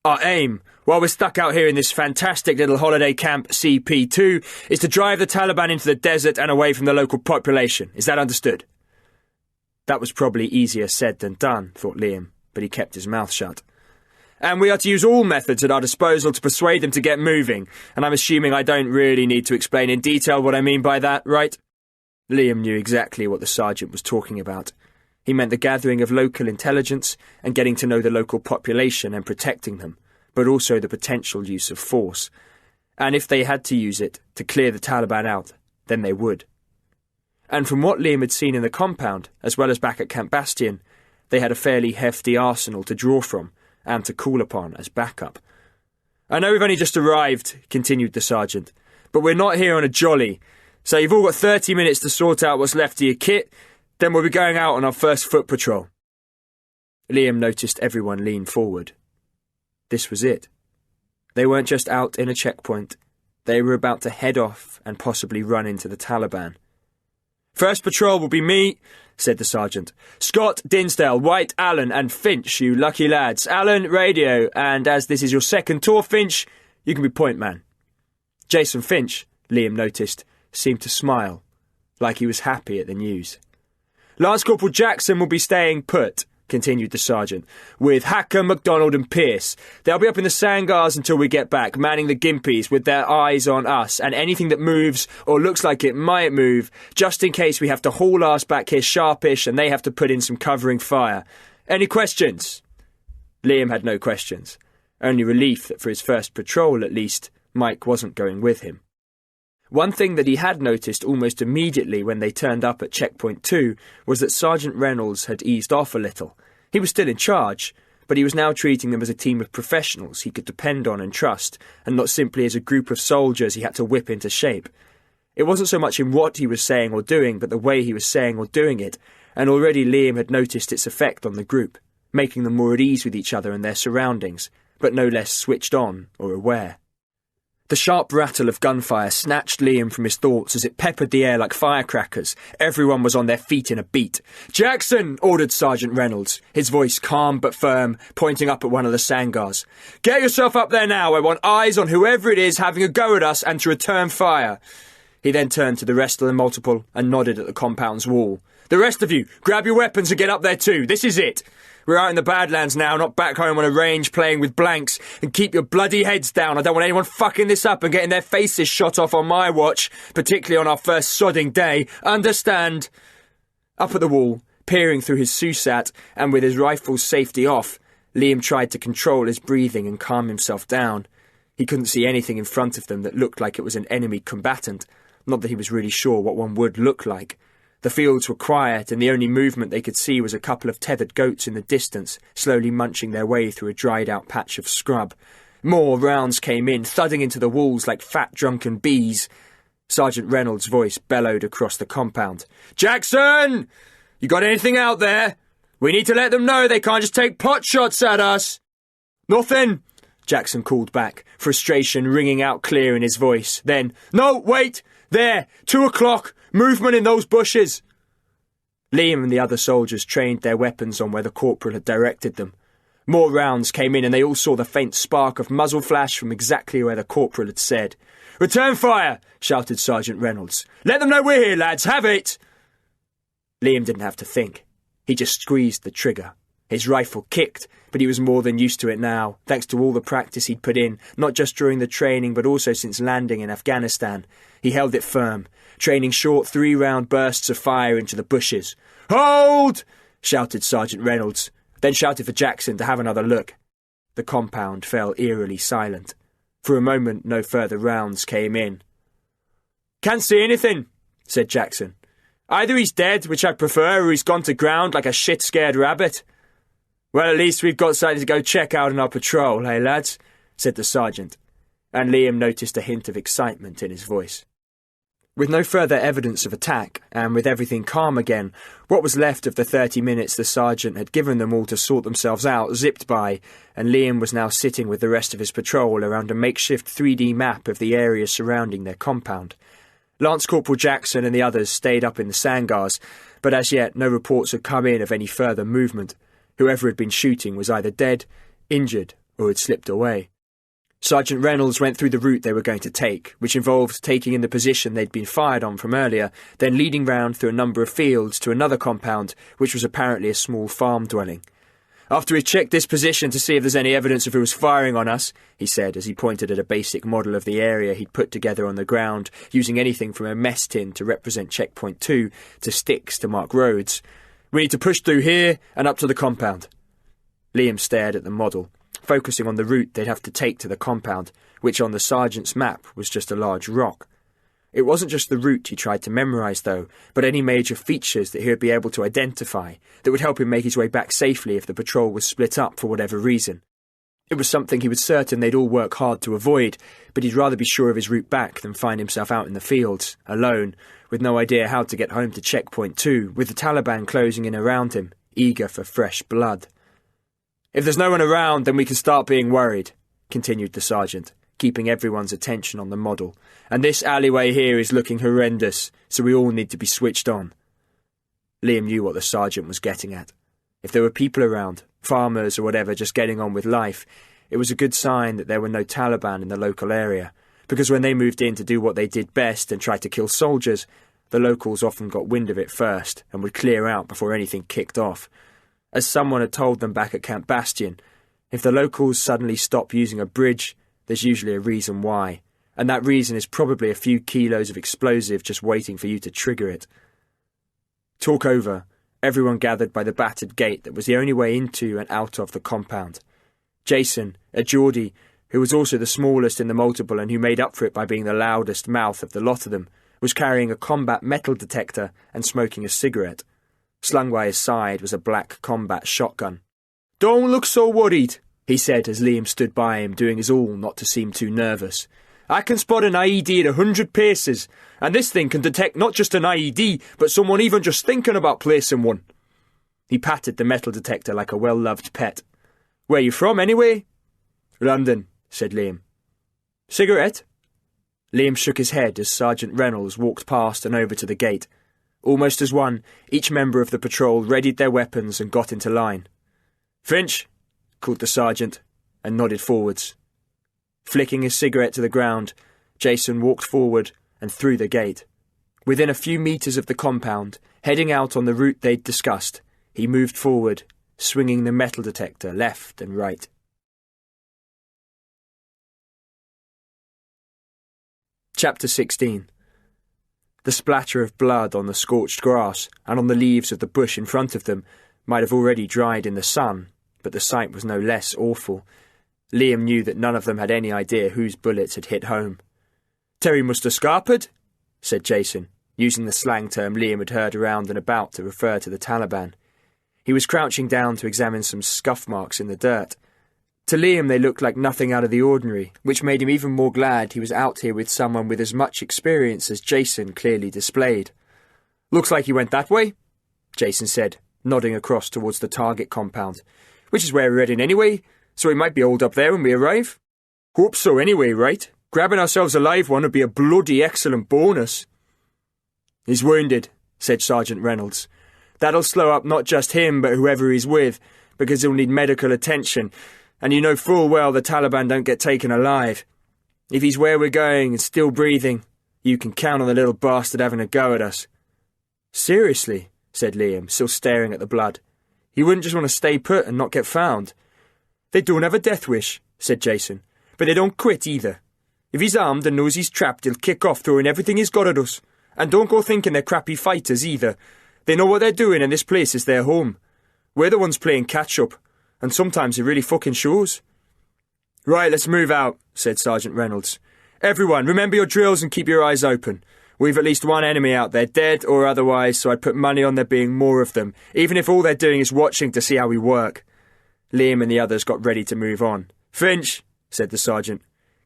"Our aim, while we're stuck out here in this fantastic little holiday camp CP2, is to drive the Taliban into the desert and away from the local population. Is that understood?" That was probably easier said than done, thought Liam, but he kept his mouth shut. "And we are to use all methods at our disposal to persuade them to get moving, and I'm assuming I don't really need to explain in detail what I mean by that, right?" Liam knew exactly what the sergeant was talking about. He meant the gathering of local intelligence and getting to know the local population and protecting them, but also the potential use of force. And if they had to use it to clear the Taliban out, then they would. And from what Liam had seen in the compound, as well as back at Camp Bastion, they had a fairly hefty arsenal to draw from and to call upon as backup. "I know we've only just arrived," continued the sergeant, "but we're not here on a jolly, so you've all got 30 minutes to sort out what's left of your kit. Then we'll be going out on our first foot patrol." Liam noticed everyone lean forward. This was it. They weren't just out in a checkpoint. They were about to head off and possibly run into the Taliban. "First patrol will be me," said the sergeant. "Scott, Dinsdale, White, Allen, and Finch, you lucky lads. Allen, radio, and as this is your second tour, Finch, you can be point man." Jason Finch, Liam noticed, seemed to smile, like he was happy at the news. "Lance Corporal Jackson will be staying put," continued the sergeant, "with Hacker, MacDonald and Pearce. They'll be up in the Sangars until we get back, manning the Gimpies with their eyes on us, and anything that moves or looks like it might move, just in case we have to haul ass back here sharpish and they have to put in some covering fire. Any questions?" Liam had no questions, only relief that for his first patrol at least, Mike wasn't going with him. One thing that he had noticed almost immediately when they turned up at Checkpoint 2 was that Sergeant Reynolds had eased off a little. He was still in charge, but he was now treating them as a team of professionals he could depend on and trust, and not simply as a group of soldiers he had to whip into shape. It wasn't so much in what he was saying or doing, but the way he was saying or doing it, and already Liam had noticed its effect on the group, making them more at ease with each other and their surroundings, but no less switched on or aware. The sharp rattle of gunfire snatched Liam from his thoughts as it peppered the air like firecrackers. Everyone was on their feet in a beat. "Jackson!" ordered Sergeant Reynolds, his voice calm but firm, pointing up at one of the Sangars. "Get yourself up there now. I want eyes on whoever it is having a go at us and to return fire." He then turned to the rest of the multiple and nodded at the compound's wall. "The rest of you, grab your weapons and get up there too. This is it. We're out in the Badlands now, not back home on a range playing with blanks. And keep your bloody heads down. I don't want anyone fucking this up and getting their faces shot off on my watch, particularly on our first sodding day. Understand?" Up at the wall, peering through his SUSAT and with his rifle's safety off, Liam tried to control his breathing and calm himself down. He couldn't see anything in front of them that looked like it was an enemy combatant. Not that he was really sure what one would look like. The fields were quiet, and the only movement they could see was a couple of tethered goats in the distance, slowly munching their way through a dried-out patch of scrub. More rounds came in, thudding into the walls like fat, drunken bees. Sergeant Reynolds' voice bellowed across the compound. "Jackson! You got anything out there? We need to let them know they can't just take pot shots at us." "Nothing," Jackson called back, frustration ringing out clear in his voice. Then, "No, wait! There! 2 o'clock! Movement in those bushes!" Liam and the other soldiers trained their weapons on where the corporal had directed them. More rounds came in and they all saw the faint spark of muzzle flash from exactly where the corporal had said. "Return fire!" shouted Sergeant Reynolds. "Let them know we're here, lads! Have it!" Liam didn't have to think. He just squeezed the trigger. His rifle kicked, but he was more than used to it now, thanks to all the practice he'd put in, not just during the training but also since landing in Afghanistan. He held it firm, training short 3-round bursts of fire into the bushes. "Hold!" shouted Sergeant Reynolds, then shouted for Jackson to have another look. The compound fell eerily silent. For a moment no further rounds came in. "Can't see anything," said Jackson. "Either he's dead, which I'd prefer, or he's gone to ground like a shit-scared rabbit." "Well, at least we've got something to go check out in our patrol, eh, lads?" said the sergeant, and Liam noticed a hint of excitement in his voice. With no further evidence of attack, and with everything calm again, what was left of the 30 minutes the sergeant had given them all to sort themselves out zipped by, and Liam was now sitting with the rest of his patrol around a makeshift 3D map of the area surrounding their compound. Lance Corporal Jackson and the others stayed up in the Sangars, but as yet no reports had come in of any further movement. Whoever had been shooting was either dead, injured, or had slipped away. Sergeant Reynolds went through the route they were going to take, which involved taking in the position they'd been fired on from earlier, then leading round through a number of fields to another compound, which was apparently a small farm dwelling. "After we've checked this position to see if there's any evidence of who was firing on us," he said as he pointed at a basic model of the area he'd put together on the ground, using anything from a mess tin to represent Checkpoint 2 to sticks to mark roads. "We need to push through here and up to the compound." Liam stared at the model, focusing on the route they'd have to take to the compound, which on the sergeant's map was just a large rock. It wasn't just the route he tried to memorise, though, but any major features that he would be able to identify that would help him make his way back safely if the patrol was split up for whatever reason. It was something he was certain they'd all work hard to avoid, but he'd rather be sure of his route back than find himself out in the fields, alone, with no idea how to get home to Checkpoint 2, with the Taliban closing in around him, eager for fresh blood. "If there's no one around, then we can start being worried," continued the sergeant, keeping everyone's attention on the model, "and this alleyway here is looking horrendous, so we all need to be switched on." Liam knew what the sergeant was getting at. If there were people around, farmers or whatever, just getting on with life, it was a good sign that there were no Taliban in the local area, because when they moved in to do what they did best and tried to kill soldiers, the locals often got wind of it first and would clear out before anything kicked off. As someone had told them back at Camp Bastion, if the locals suddenly stop using a bridge, there's usually a reason why, and that reason is probably a few kilos of explosive just waiting for you to trigger it. Talk over, everyone gathered by the battered gate that was the only way into and out of the compound. Jason, a Geordie, who was also the smallest in the multiple and who made up for it by being the loudest mouth of the lot of them, was carrying a combat metal detector and smoking a cigarette. Slung by his side was a black combat shotgun. "Don't look so worried," he said as Liam stood by him, doing his all not to seem too nervous. "I can spot an IED at 100 paces, and this thing can detect not just an IED, but someone even just thinking about placing one." He patted the metal detector like a well-loved pet. "Where you from, anyway?" "London," said Liam. "Cigarette?" Liam shook his head as Sergeant Reynolds walked past and over to the gate. Almost as one, each member of the patrol readied their weapons and got into line. "Finch," called the sergeant, and nodded forwards. Flicking his cigarette to the ground, Jason walked forward and through the gate. Within a few metres of the compound, heading out on the route they'd discussed, he moved forward, swinging the metal detector left and right. Chapter 16. The splatter of blood on the scorched grass and on the leaves of the bush in front of them might have already dried in the sun, but the sight was no less awful. Liam knew that none of them had any idea whose bullets had hit home. "Terry must have scarpered," said Jason, using the slang term Liam had heard around and about to refer to the Taliban. He was crouching down to examine some scuff marks in the dirt. To Liam they looked like nothing out of the ordinary, which made him even more glad he was out here with someone with as much experience as Jason clearly displayed. "Looks like he went that way," Jason said, nodding across towards the target compound, "which is where we're heading anyway, so he might be holed up there when we arrive." "Hope so anyway, right? Grabbing ourselves a live one would be a bloody excellent bonus." "He's wounded," said Sergeant Reynolds. "That'll slow up not just him but whoever he's with, because he'll need medical attention, and you know full well the Taliban don't get taken alive. If he's where we're going and still breathing, you can count on the little bastard having a go at us." "Seriously?" said Liam, still staring at the blood. "He wouldn't just want to stay put and not get found?" "They don't have a death wish," said Jason, "but they don't quit either. If he's armed and knows he's trapped, he'll kick off throwing everything he's got at us. And don't go thinking they're crappy fighters either. They know what they're doing and this place is their home. We're the ones playing catch-up, and sometimes it really fucking shows." "Right, let's move out," said Sergeant Reynolds. "Everyone, remember your drills and keep your eyes open. We've at least one enemy out there, dead or otherwise, so I'd put money on there being more of them, even if all they're doing is watching to see how we work." Liam and the others got ready to move on. "Finch," said the sergeant,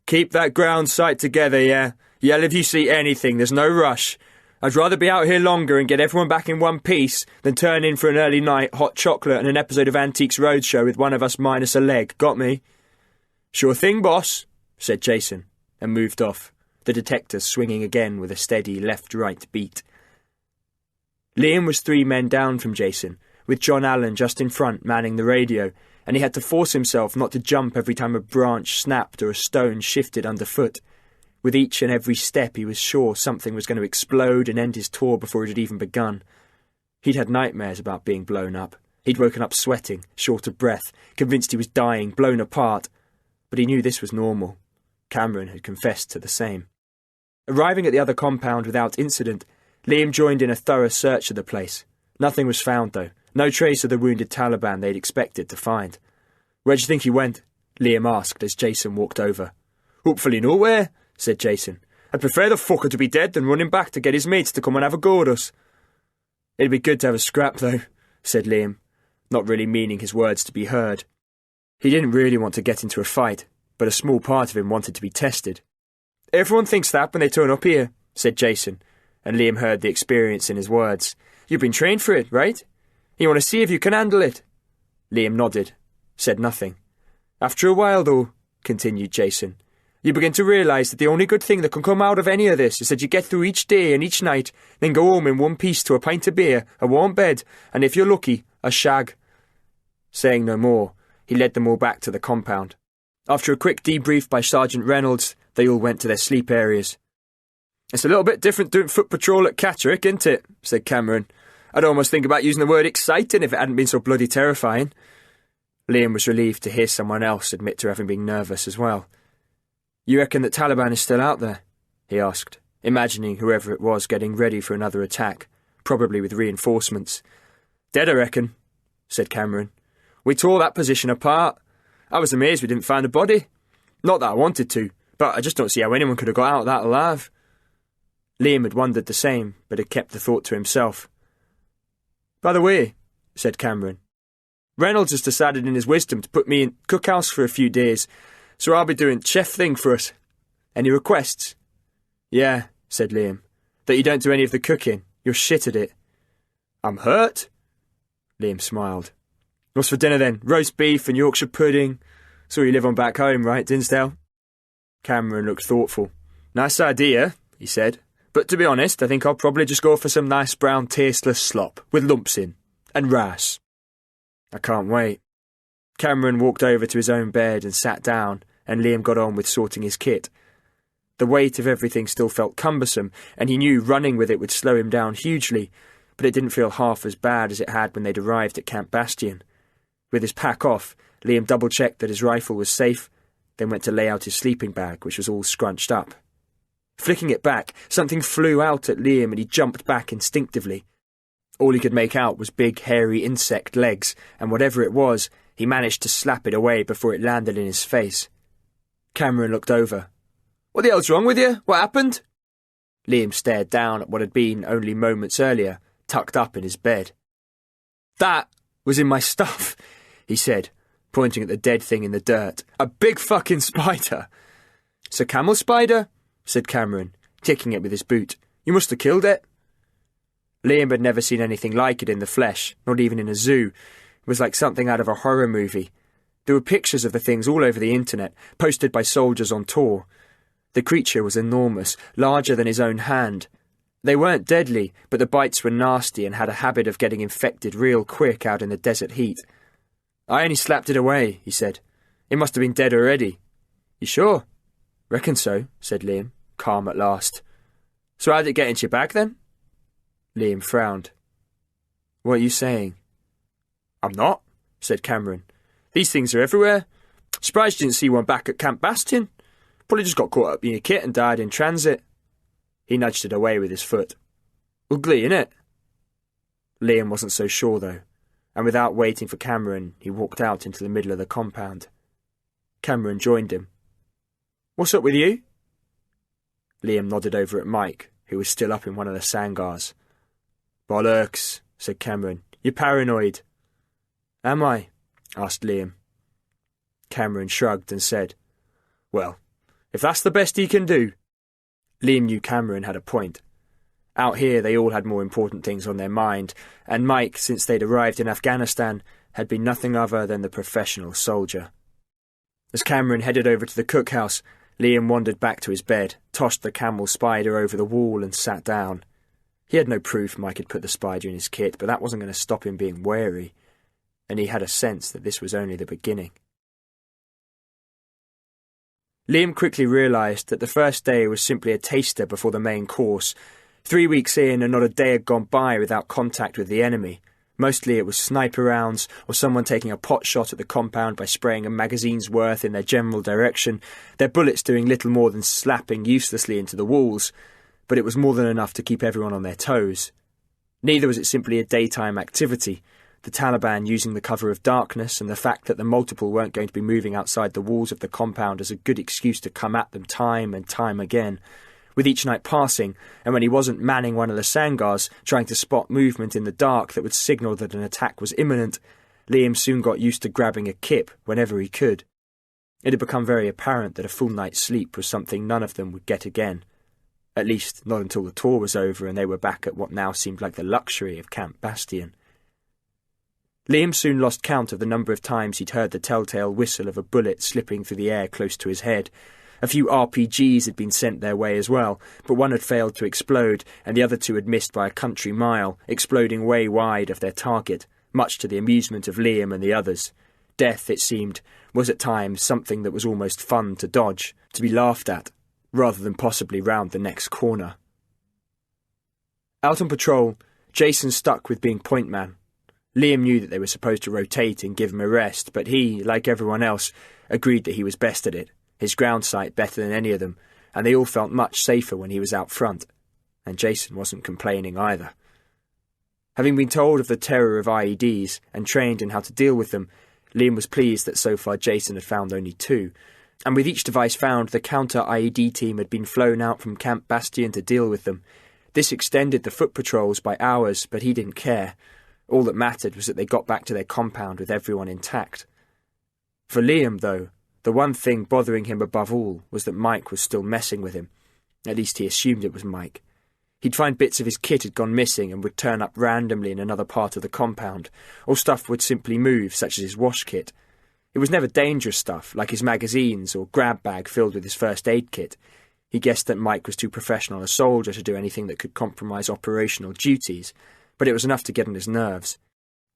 "keep that ground sight together, yeah? Yell if you see anything, there's no rush. I'd rather be out here longer and get everyone back in one piece than turn in for an early night, hot chocolate and an episode of Antiques Roadshow with one of us minus a leg, got me?" "Sure thing, boss," said Jason, and moved off, the detector swinging again with a steady left-right beat. Liam was 3 men down from Jason, with John Allen just in front manning the radio, and he had to force himself not to jump every time a branch snapped or a stone shifted underfoot. With each and every step he was sure something was going to explode and end his tour before it had even begun. He'd had nightmares about being blown up. He'd woken up sweating, short of breath, convinced he was dying, blown apart. But he knew this was normal. Cameron had confessed to the same. Arriving at the other compound without incident, Liam joined in a thorough search of the place. Nothing was found, though. No trace of the wounded Taliban they'd expected to find. "Where'd you think he went?" Liam asked as Jason walked over. "Hopefully nowhere," said Jason. "I'd prefer the fucker to be dead than running back to get his mates to come and have a go at us." "It'd be good to have a scrap, though," said Liam, not really meaning his words to be heard. He didn't really want to get into a fight, but a small part of him wanted to be tested. "Everyone thinks that when they turn up here," said Jason, and Liam heard the experience in his words. "You've been trained for it, right? You want to see if you can handle it?" Liam nodded, said nothing. "After a while, though," continued Jason. "You begin to realise that the only good thing that can come out of any of this is that you get through each day and each night, then go home in one piece to a pint of beer, a warm bed, and if you're lucky, a shag." Saying no more, he led them all back to the compound. After a quick debrief by Sergeant Reynolds, they all went to their sleep areas. "It's a little bit different doing foot patrol at Catterick, isn't it?" said Cameron. "I'd almost think about using the word exciting if it hadn't been so bloody terrifying." Liam was relieved to hear someone else admit to having been nervous as well. "You reckon that Taliban is still out there?" he asked, imagining whoever it was getting ready for another attack, probably with reinforcements. "Dead, I reckon," said Cameron. "We tore that position apart. I was amazed we didn't find a body. Not that I wanted to, but I just don't see how anyone could have got out of that alive." Liam had wondered the same, but had kept the thought to himself. "By the way," said Cameron, "Reynolds has decided in his wisdom to put me in cookhouse for a few days, so I'll be doing chef thing for us. Any requests?" "Yeah," said Liam. "That you don't do any of the cooking. You're shit at it." "I'm hurt." Liam smiled. "What's for dinner then? Roast beef and Yorkshire pudding. So you live on back home, right, Dinsdale?" Cameron looked thoughtful. "Nice idea," he said. "But to be honest, I think I'll probably just go for some nice brown tasteless slop, with lumps in. And rice." "I can't wait." Cameron walked over to his own bed and sat down, and Liam got on with sorting his kit. The weight of everything still felt cumbersome, and he knew running with it would slow him down hugely, but it didn't feel half as bad as it had when they'd arrived at Camp Bastion. With his pack off, Liam double-checked that his rifle was safe, then went to lay out his sleeping bag, which was all scrunched up. Flicking it back, something flew out at Liam and he jumped back instinctively. All he could make out was big, hairy insect legs, and whatever it was, he managed to slap it away before it landed in his face. Cameron looked over. "What the hell's wrong with you? What happened?" Liam stared down at what had been, only moments earlier, tucked up in his bed. "That was in my stuff," he said, pointing at the dead thing in the dirt. "A big fucking spider." "It's a camel spider?" said Cameron, kicking it with his boot. "You must have killed it." Liam had never seen anything like it in the flesh, not even in a zoo. It was like something out of a horror movie. There were pictures of the things all over the internet, posted by soldiers on tour. The creature was enormous, larger than his own hand. They weren't deadly, but the bites were nasty and had a habit of getting infected real quick out in the desert heat. "I only slapped it away," he said. "It must have been dead already." "You sure?" "Reckon so," said Liam, calm at last. "So how did it get into your bag then?" Liam frowned. "What are you saying?" "I'm not," said Cameron. "These things are everywhere. Surprised you didn't see one back at Camp Bastion. Probably just got caught up in your kit and died in transit." He nudged it away with his foot. "Ugly, innit?" Liam wasn't so sure, though, and without waiting for Cameron, he walked out into the middle of the compound. Cameron joined him. "What's up with you?" Liam nodded over at Mike, who was still up in one of the sangars. "Bollocks," said Cameron. "You're paranoid." "Am I?" asked Liam. Cameron shrugged and said, "Well, if that's the best he can do." Liam knew Cameron had a point. Out here they all had more important things on their mind, and Mike, since they'd arrived in Afghanistan, had been nothing other than the professional soldier. As Cameron headed over to the cookhouse, Liam wandered back to his bed, tossed the camel spider over the wall and sat down. He had no proof Mike had put the spider in his kit, but that wasn't going to stop him being wary, and he had a sense that this was only the beginning. Liam quickly realised that the first day was simply a taster before the main course. 3 weeks in and not a day had gone by without contact with the enemy. Mostly it was sniper rounds, or someone taking a pot shot at the compound by spraying a magazine's worth in their general direction, their bullets doing little more than slapping uselessly into the walls, but it was more than enough to keep everyone on their toes. Neither was it simply a daytime activity. The Taliban using the cover of darkness and the fact that the multiple weren't going to be moving outside the walls of the compound as a good excuse to come at them time and time again. With each night passing, and when he wasn't manning one of the sangars, trying to spot movement in the dark that would signal that an attack was imminent, Liam soon got used to grabbing a kip whenever he could. It had become very apparent that a full night's sleep was something none of them would get again. At least not until the tour was over and they were back at what now seemed like the luxury of Camp Bastion. Liam soon lost count of the number of times he'd heard the telltale whistle of a bullet slipping through the air close to his head. A few RPGs had been sent their way as well, but one had failed to explode, and the other two had missed by a country mile, exploding way wide of their target, much to the amusement of Liam and the others. Death, it seemed, was at times something that was almost fun to dodge, to be laughed at, rather than possibly round the next corner. Out on patrol, Jason stuck with being point man. Liam knew that they were supposed to rotate and give him a rest, but he, like everyone else, agreed that he was best at it, his ground sight better than any of them, and they all felt much safer when he was out front. And Jason wasn't complaining either. Having been told of the terror of IEDs and trained in how to deal with them, Liam was pleased that so far Jason had found only 2, and with each device found, the counter-IED team had been flown out from Camp Bastion to deal with them. This extended the foot patrols by hours, but he didn't care. All that mattered was that they got back to their compound with everyone intact. For Liam, though, the one thing bothering him above all was that Mike was still messing with him. At least he assumed it was Mike. He'd find bits of his kit had gone missing and would turn up randomly in another part of the compound, or stuff would simply move, such as his wash kit. It was never dangerous stuff, like his magazines or grab bag filled with his first aid kit. He guessed that Mike was too professional a soldier to do anything that could compromise operational duties, but it was enough to get on his nerves.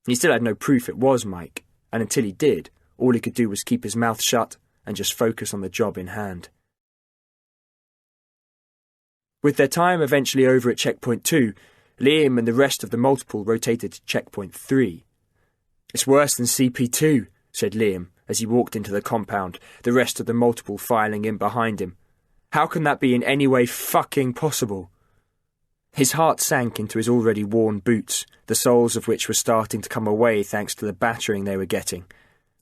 He still had no proof it was Mike, and until he did, all he could do was keep his mouth shut and just focus on the job in hand. With their time eventually over at Checkpoint 2, Liam and the rest of the multiple rotated to Checkpoint 3. "It's worse than CP2, said Liam as he walked into the compound, the rest of the multiple filing in behind him. How can that be in any way fucking possible? His heart sank into his already worn boots, the soles of which were starting to come away thanks to the battering they were getting.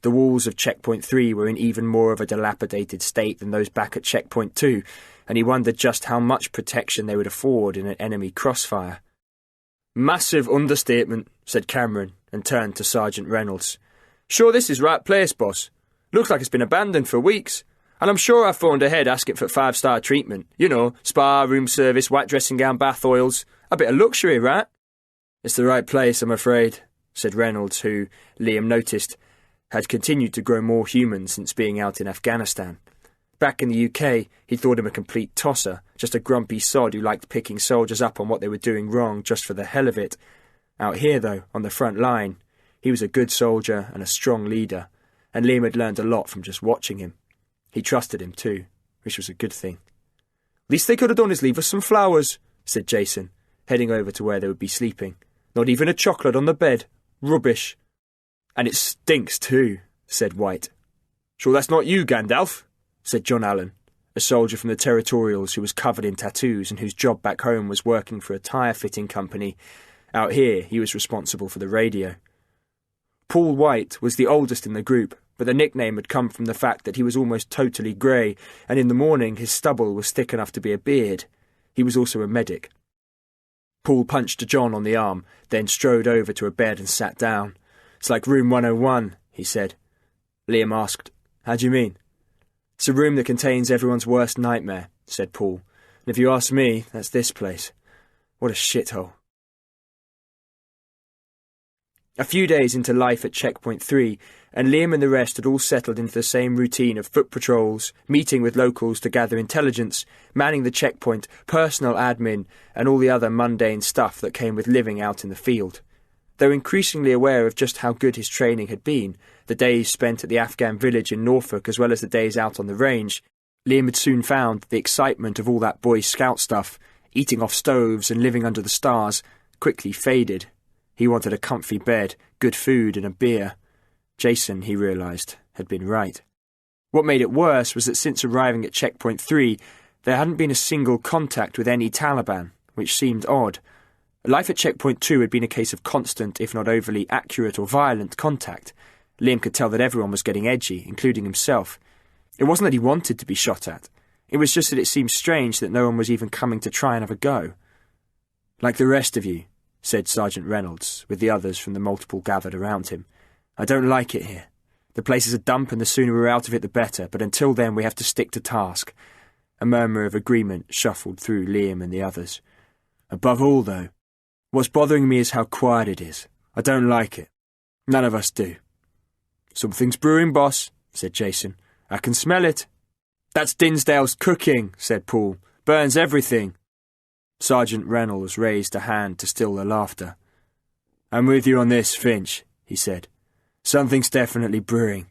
The walls of Checkpoint 3 were in even more of a dilapidated state than those back at Checkpoint 2, and he wondered just how much protection they would afford in an enemy crossfire. "Massive understatement," said Cameron, and turned to Sergeant Reynolds. "Sure this is right place, boss? Looks like it's been abandoned for weeks. And I'm sure I phoned ahead asking for 5-star treatment. You know, spa, room service, white dressing gown, bath oils. A bit of luxury, right?" "It's the right place, I'm afraid," said Reynolds, who, Liam noticed, had continued to grow more human since being out in Afghanistan. Back in the UK, he thought him a complete tosser, just a grumpy sod who liked picking soldiers up on what they were doing wrong just for the hell of it. Out here, though, on the front line, he was a good soldier and a strong leader, and Liam had learned a lot from just watching him. He trusted him too, which was a good thing. "Least they could have done is leave us some flowers," said Jason, heading over to where they would be sleeping. "Not even a chocolate on the bed. Rubbish." "And it stinks too," said White. "Sure that's not you, Gandalf," said John Allen, a soldier from the Territorials who was covered in tattoos and whose job back home was working for a tyre-fitting company. Out here, he was responsible for the radio. Paul White was the oldest in the group, but the nickname had come from the fact that he was almost totally grey, and in the morning his stubble was thick enough to be a beard. He was also a medic. Paul punched John on the arm, then strode over to a bed and sat down. "It's like room 101, he said. Liam asked, "How do you mean?" "It's a room that contains everyone's worst nightmare," said Paul. "And if you ask me, that's this place. What a shithole." A few days into life at Checkpoint 3, and Liam and the rest had all settled into the same routine of foot patrols, meeting with locals to gather intelligence, manning the checkpoint, personal admin, and all the other mundane stuff that came with living out in the field. Though increasingly aware of just how good his training had been, the days spent at the Afghan village in Norfolk as well as the days out on the range, Liam had soon found that the excitement of all that Boy Scout stuff, eating off stoves and living under the stars, quickly faded. He wanted a comfy bed, good food and a beer. Jason, he realised, had been right. What made it worse was that since arriving at Checkpoint 3, there hadn't been a single contact with any Taliban, which seemed odd. Life at Checkpoint 2 had been a case of constant, if not overly accurate or violent, contact. Liam could tell that everyone was getting edgy, including himself. It wasn't that he wanted to be shot at. It was just that it seemed strange that no one was even coming to try and have a go. "Like the rest of you," said Sergeant Reynolds, with the others from the multiple gathered around him. "I don't like it here. The place is a dump and the sooner we're out of it the better, but until then we have to stick to task." A murmur of agreement shuffled through Liam and the others. "Above all, though, what's bothering me is how quiet it is. I don't like it. None of us do. Something's brewing, boss, said Jason. I can smell it. That's Dinsdale's cooking, said Paul. Burns everything. Sergeant Reynolds raised a hand to still the laughter. I'm with you on this, Finch, he said. Something's definitely brewing,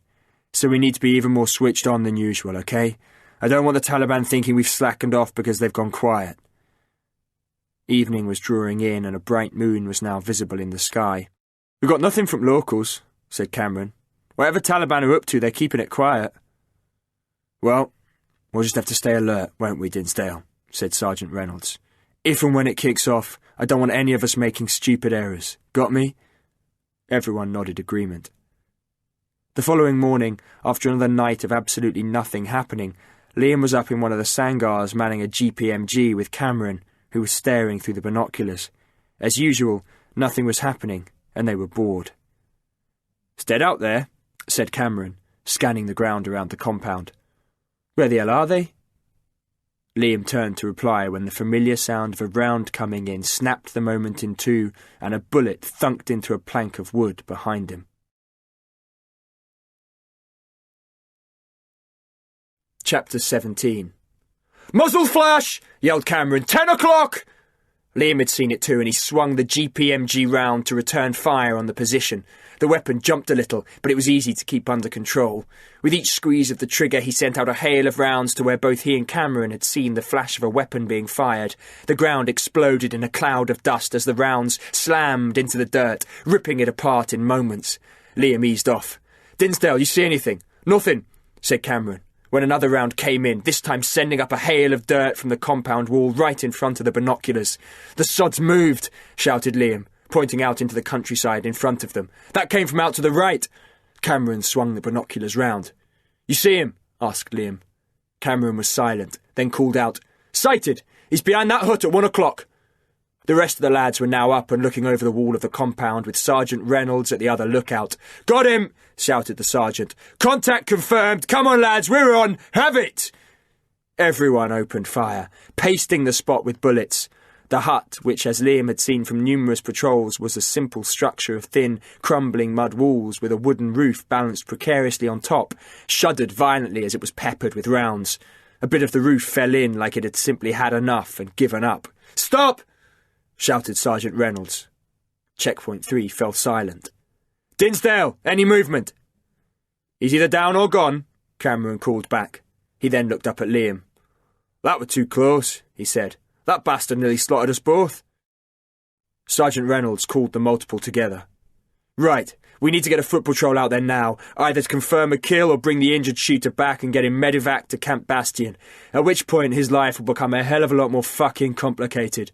so we need to be even more switched on than usual, okay? I don't want the Taliban thinking we've slackened off because they've gone quiet. Evening was drawing in and a bright moon was now visible in the sky. We've got nothing from locals, said Cameron. Whatever Taliban are up to, they're keeping it quiet. Well, we'll just have to stay alert, won't we, Dinsdale, said Sergeant Reynolds. If and when it kicks off, I don't want any of us making stupid errors. Got me? Everyone nodded agreement. The following morning, after another night of absolutely nothing happening, Liam was up in one of the sangars manning a GPMG with Cameron, who was staring through the binoculars. As usual, nothing was happening, and they were bored. It's dead out there, said Cameron, scanning the ground around the compound. Where the hell are they? Liam turned to reply when the familiar sound of a round coming in snapped the moment in two and a bullet thunked into a plank of wood behind him. Chapter 17. Muzzle flash! Yelled Cameron. 10 o'clock! Liam had seen it too, and he swung the GPMG round to return fire on the position. The weapon jumped a little, but it was easy to keep under control. With each squeeze of the trigger, he sent out a hail of rounds to where both he and Cameron had seen the flash of a weapon being fired. The ground exploded in a cloud of dust as the rounds slammed into the dirt, ripping it apart in moments. Liam eased off. Dinsdale, you see anything? Nothing, said Cameron, when another round came in, this time sending up a hail of dirt from the compound wall right in front of the binoculars. The sods moved, shouted Liam, pointing out into the countryside in front of them. That came from out to the right. Cameron swung the binoculars round. You see him? Asked Liam. Cameron was silent, then called out, Sighted! He's behind that hut at 1 o'clock. The rest of the lads were now up and looking over the wall of the compound with Sergeant Reynolds at the other lookout. Got him! Shouted the sergeant. Contact confirmed! Come on, lads, we're on! Have it! Everyone opened fire, pasting the spot with bullets. The hut, which, as Liam had seen from numerous patrols, was a simple structure of thin, crumbling mud walls with a wooden roof balanced precariously on top, shuddered violently as it was peppered with rounds. A bit of the roof fell in like it had simply had enough and given up. Stop! Shouted Sergeant Reynolds. Checkpoint 3 fell silent. Dinsdale, any movement? He's either down or gone, Cameron called back. He then looked up at Liam. That were too close, he said. That bastard nearly slaughtered us both. Sergeant Reynolds called the multiple together. Right, we need to get a foot patrol out there now, either to confirm a kill or bring the injured shooter back and get him medevac to Camp Bastion, at which point his life will become a hell of a lot more fucking complicated.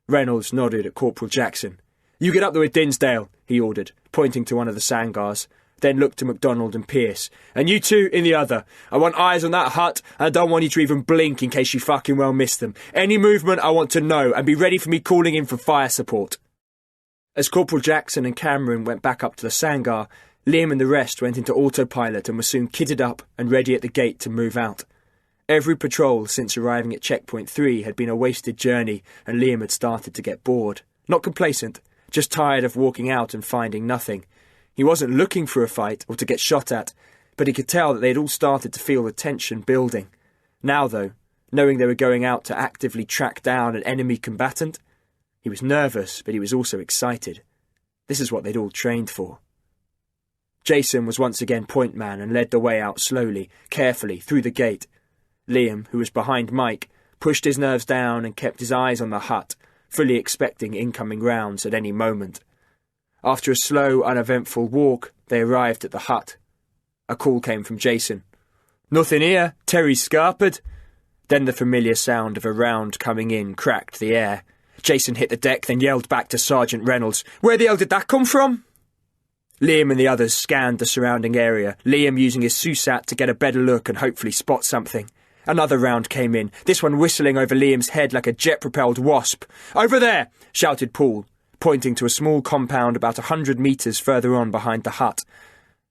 Reynolds nodded at Corporal Jackson. You get up there with Dinsdale, he ordered, pointing to one of the sangars, then looked to MacDonald and Pierce. And you two in the other. I want eyes on that hut, and I don't want you to even blink in case you fucking well miss them. Any movement I want to know, and be ready for me calling in for fire support. As Corporal Jackson and Cameron went back up to the sangar, Liam and the rest went into autopilot and were soon kitted up and ready at the gate to move out. Every patrol since arriving at Checkpoint 3 had been a wasted journey, and Liam had started to get bored. Not complacent, just tired of walking out and finding nothing. He wasn't looking for a fight or to get shot at, but he could tell that they had all started to feel the tension building. Now, though, knowing they were going out to actively track down an enemy combatant, he was nervous, but he was also excited. This is what they'd all trained for. Jason was once again point man and led the way out slowly, carefully, through the gate. Liam, who was behind Mike, pushed his nerves down and kept his eyes on the hut, fully expecting incoming rounds at any moment. After a slow, uneventful walk, they arrived at the hut. A call came from Jason. Nothing here, Terry's scarpered. Then the familiar sound of a round coming in cracked the air. Jason hit the deck, then yelled back to Sergeant Reynolds, Where the hell did that come from? Liam and the others scanned the surrounding area, Liam using his SUSAT to get a better look and hopefully spot something. Another round came in, this one whistling over Liam's head like a jet-propelled wasp. Over there! Shouted Paul, pointing to a small compound about 100 metres further on behind the hut.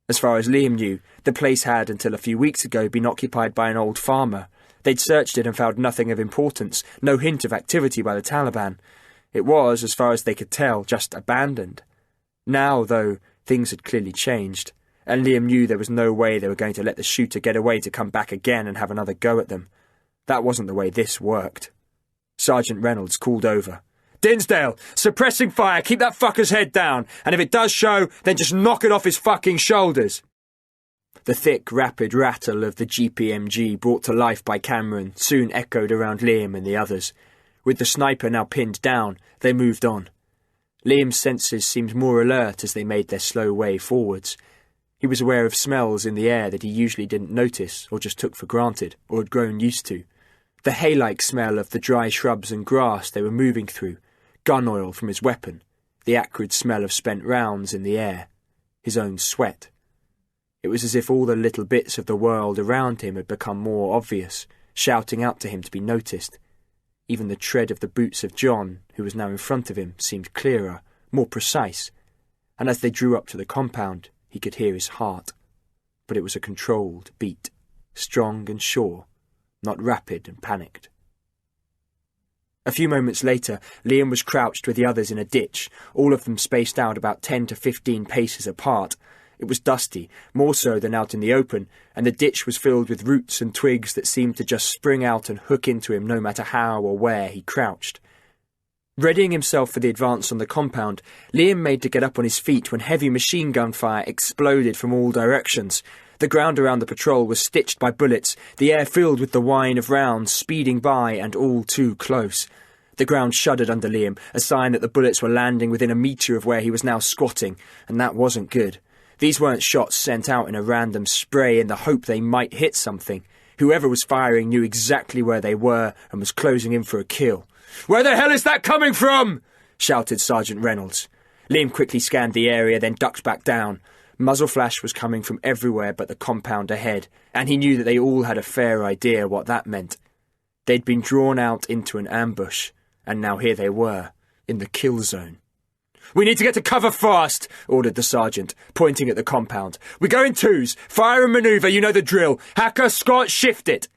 As far as Liam knew, the place had, until a few weeks ago, been occupied by an old farmer. They'd searched it and found nothing of importance, no hint of activity by the Taliban. It was, as far as they could tell, just abandoned. Now, though, Things had clearly changed, and Liam knew there was no way they were going to let the shooter get away to come back again and have another go at them. That wasn't the way this worked. Sergeant Reynolds called over. "Dinsdale, suppressing fire, keep that fucker's head down, and if it does show, then just knock it off his fucking shoulders." The thick, rapid rattle of the GPMG brought to life by Cameron soon echoed around Liam and the others. With the sniper now pinned down, they moved on. Liam's senses seemed more alert as they made their slow way forwards. He was aware of smells in the air that he usually didn't notice or just took for granted or had grown used to. The hay-like smell of the dry shrubs and grass they were moving through, gun oil from his weapon, the acrid smell of spent rounds in the air, his own sweat. It was as if all the little bits of the world around him had become more obvious, shouting out to him to be noticed. Even the tread of the boots of John, who was now in front of him, seemed clearer, more precise, and as they drew up to the compound, he could hear his heart. But it was a controlled beat, strong and sure, not rapid and panicked. A few moments later, Liam was crouched with the others in a ditch, all of them spaced out about 10 to 15 paces apart. It was dusty, more so than out in the open, and the ditch was filled with roots and twigs that seemed to just spring out and hook into him no matter how or where he crouched. Readying himself for the advance on the compound, Liam made to get up on his feet when heavy machine gun fire exploded from all directions. The ground around the patrol was stitched by bullets, the air filled with the whine of rounds speeding by and all too close. The ground shuddered under Liam, a sign that the bullets were landing within a metre of where he was now squatting, and that wasn't good. These weren't shots sent out in a random spray in the hope they might hit something. Whoever was firing knew exactly where they were and was closing in for a kill. "Where the hell is that coming from?" shouted Sergeant Reynolds. Liam quickly scanned the area, then ducked back down. Muzzle flash was coming from everywhere but the compound ahead, and he knew that they all had a fair idea what that meant. They'd been drawn out into an ambush, and now here they were, in the kill zone. "We need to get to cover fast," ordered the sergeant, pointing at the compound. "We go in twos. Fire and manoeuvre, you know the drill. Hacker, Scott, shift it."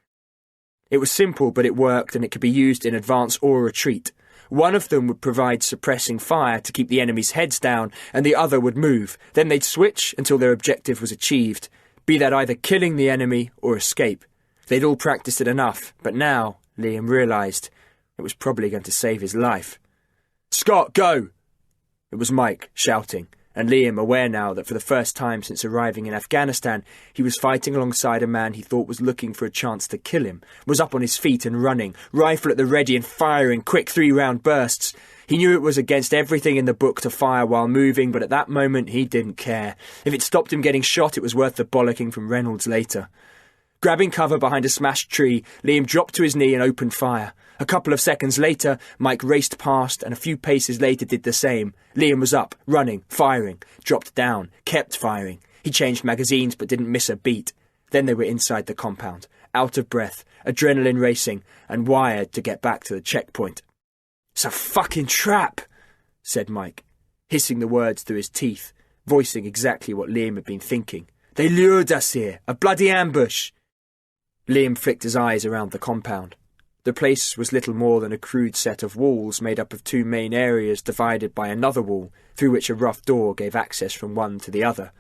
It was simple, but it worked, and it could be used in advance or retreat. One of them would provide suppressing fire to keep the enemy's heads down, and the other would move. Then they'd switch until their objective was achieved, be that either killing the enemy or escape. They'd all practiced it enough, but now, Liam realised, it was probably going to save his life. "Scott, go!" It was Mike, shouting, and Liam, aware now that for the first time since arriving in Afghanistan, he was fighting alongside a man he thought was looking for a chance to kill him, was up on his feet and running, rifle at the ready and firing quick 3-round bursts. He knew it was against everything in the book to fire while moving, but at that moment he didn't care. If it stopped him getting shot, it was worth the bollocking from Reynolds later. Grabbing cover behind a smashed tree, Liam dropped to his knee and opened fire. A couple of seconds later, Mike raced past, and a few paces later did the same. Liam was up, running, firing, dropped down, kept firing. He changed magazines but didn't miss a beat. Then they were inside the compound, out of breath, adrenaline racing, and wired to get back to the checkpoint. "It's a fucking trap," said Mike, hissing the words through his teeth, voicing exactly what Liam had been thinking. "They lured us here, a bloody ambush." Liam flicked his eyes around the compound. The place was little more than a crude set of walls made up of 2 main areas divided by another wall, through which a rough door gave access from one to the other.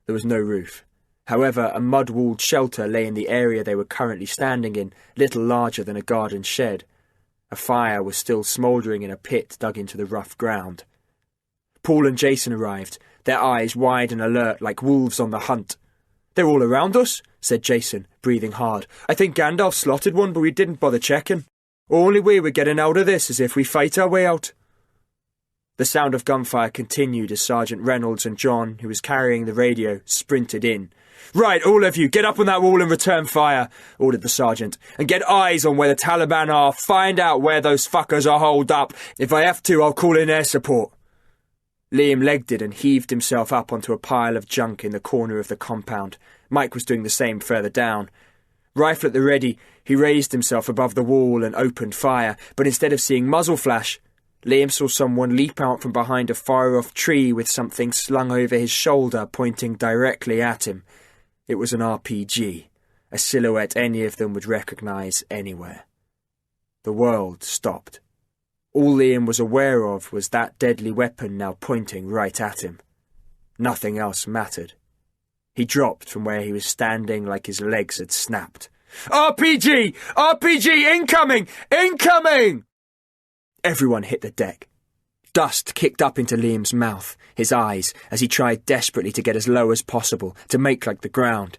There was no roof. However, a mud-walled shelter lay in the area they were currently standing in, little larger than a garden shed. A fire was still smouldering in a pit dug into the rough ground. Paul and Jason arrived, their eyes wide and alert like wolves on the hunt. "They're all around us," said Jason, breathing hard. "I think Gandalf slotted one, but we didn't bother checking. Only way we're getting out of this is if we fight our way out." The sound of gunfire continued as Sergeant Reynolds and John, who was carrying the radio, sprinted in. "Right, all of you, get up on that wall and return fire," ordered the sergeant. "And get eyes on where the Taliban are. Find out where those fuckers are holed up. If I have to, I'll call in air support." Liam legged it and heaved himself up onto a pile of junk in the corner of the compound. Mike was doing the same further down. Rifle at the ready, he raised himself above the wall and opened fire, but instead of seeing muzzle flash, Liam saw someone leap out from behind a far-off tree with something slung over his shoulder pointing directly at him. It was an RPG, a silhouette any of them would recognise anywhere. The world stopped. All Liam was aware of was that deadly weapon now pointing right at him. Nothing else mattered. He dropped from where he was standing like his legs had snapped. "RPG! RPG! Incoming! Incoming!" Everyone hit the deck. Dust kicked up into Liam's mouth, his eyes, as he tried desperately to get as low as possible, to make like the ground.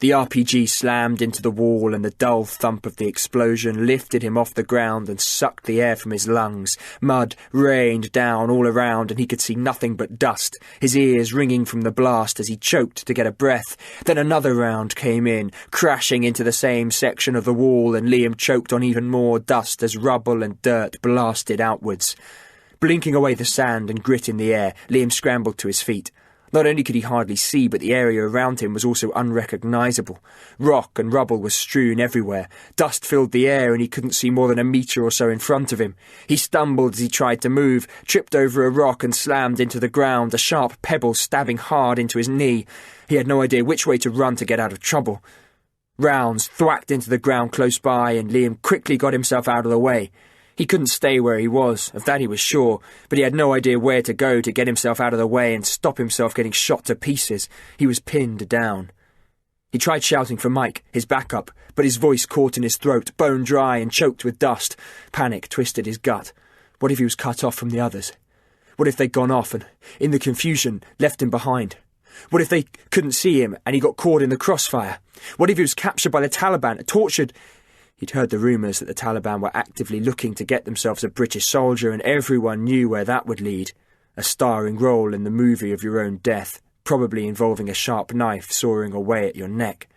The RPG slammed into the wall, and the dull thump of the explosion lifted him off the ground and sucked the air from his lungs. Mud rained down all around, and he could see nothing but dust, his ears ringing from the blast as he choked to get a breath. Then another round came in, crashing into the same section of the wall, and Liam choked on even more dust as rubble and dirt blasted outwards. Blinking away the sand and grit in the air, Liam scrambled to his feet. Not only could he hardly see, but the area around him was also unrecognisable. Rock and rubble was strewn everywhere. Dust filled the air, and he couldn't see more than a metre or so in front of him. He stumbled as he tried to move, tripped over a rock and slammed into the ground, a sharp pebble stabbing hard into his knee. He had no idea which way to run to get out of trouble. Rounds thwacked into the ground close by, and Liam quickly got himself out of the way. He couldn't stay where he was, of that he was sure, but he had no idea where to go to get himself out of the way and stop himself getting shot to pieces. He was pinned down. He tried shouting for Mike, his backup, but his voice caught in his throat, bone dry and choked with dust. Panic twisted his gut. What if he was cut off from the others? What if they'd gone off and, in the confusion, left him behind? What if they couldn't see him and he got caught in the crossfire? What if he was captured by the Taliban, tortured? He'd heard the rumours that the Taliban were actively looking to get themselves a British soldier, and everyone knew where that would lead. A starring role in the movie of your own death, probably involving a sharp knife sawing away at your neck.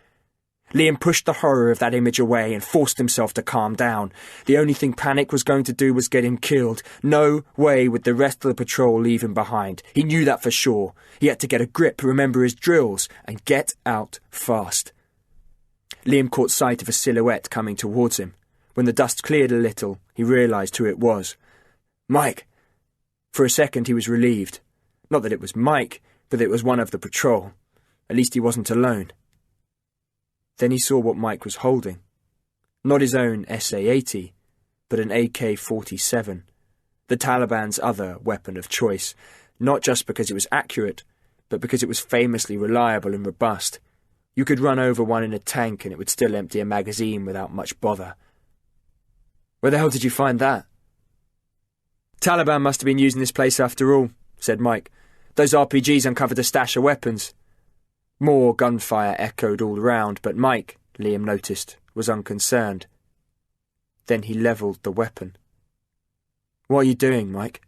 Liam pushed the horror of that image away and forced himself to calm down. The only thing panic was going to do was get him killed. No way would the rest of the patrol leave him behind. He knew that for sure. He had to get a grip, remember his drills, and get out fast. Liam caught sight of a silhouette coming towards him. When the dust cleared a little, he realised who it was. Mike! For a second he was relieved. Not that it was Mike, but that it was one of the patrol. At least he wasn't alone. Then he saw what Mike was holding. Not his own SA-80, but an AK-47. The Taliban's other weapon of choice, not just because it was accurate, but because it was famously reliable and robust. You could run over one in a tank and it would still empty a magazine without much bother. Where the hell did you find that? Taliban must have been using this place after all, said Mike. Those RPGs uncovered a stash of weapons. More gunfire echoed all round, but Mike, Liam noticed, was unconcerned. Then he levelled the weapon. What are you doing, Mike?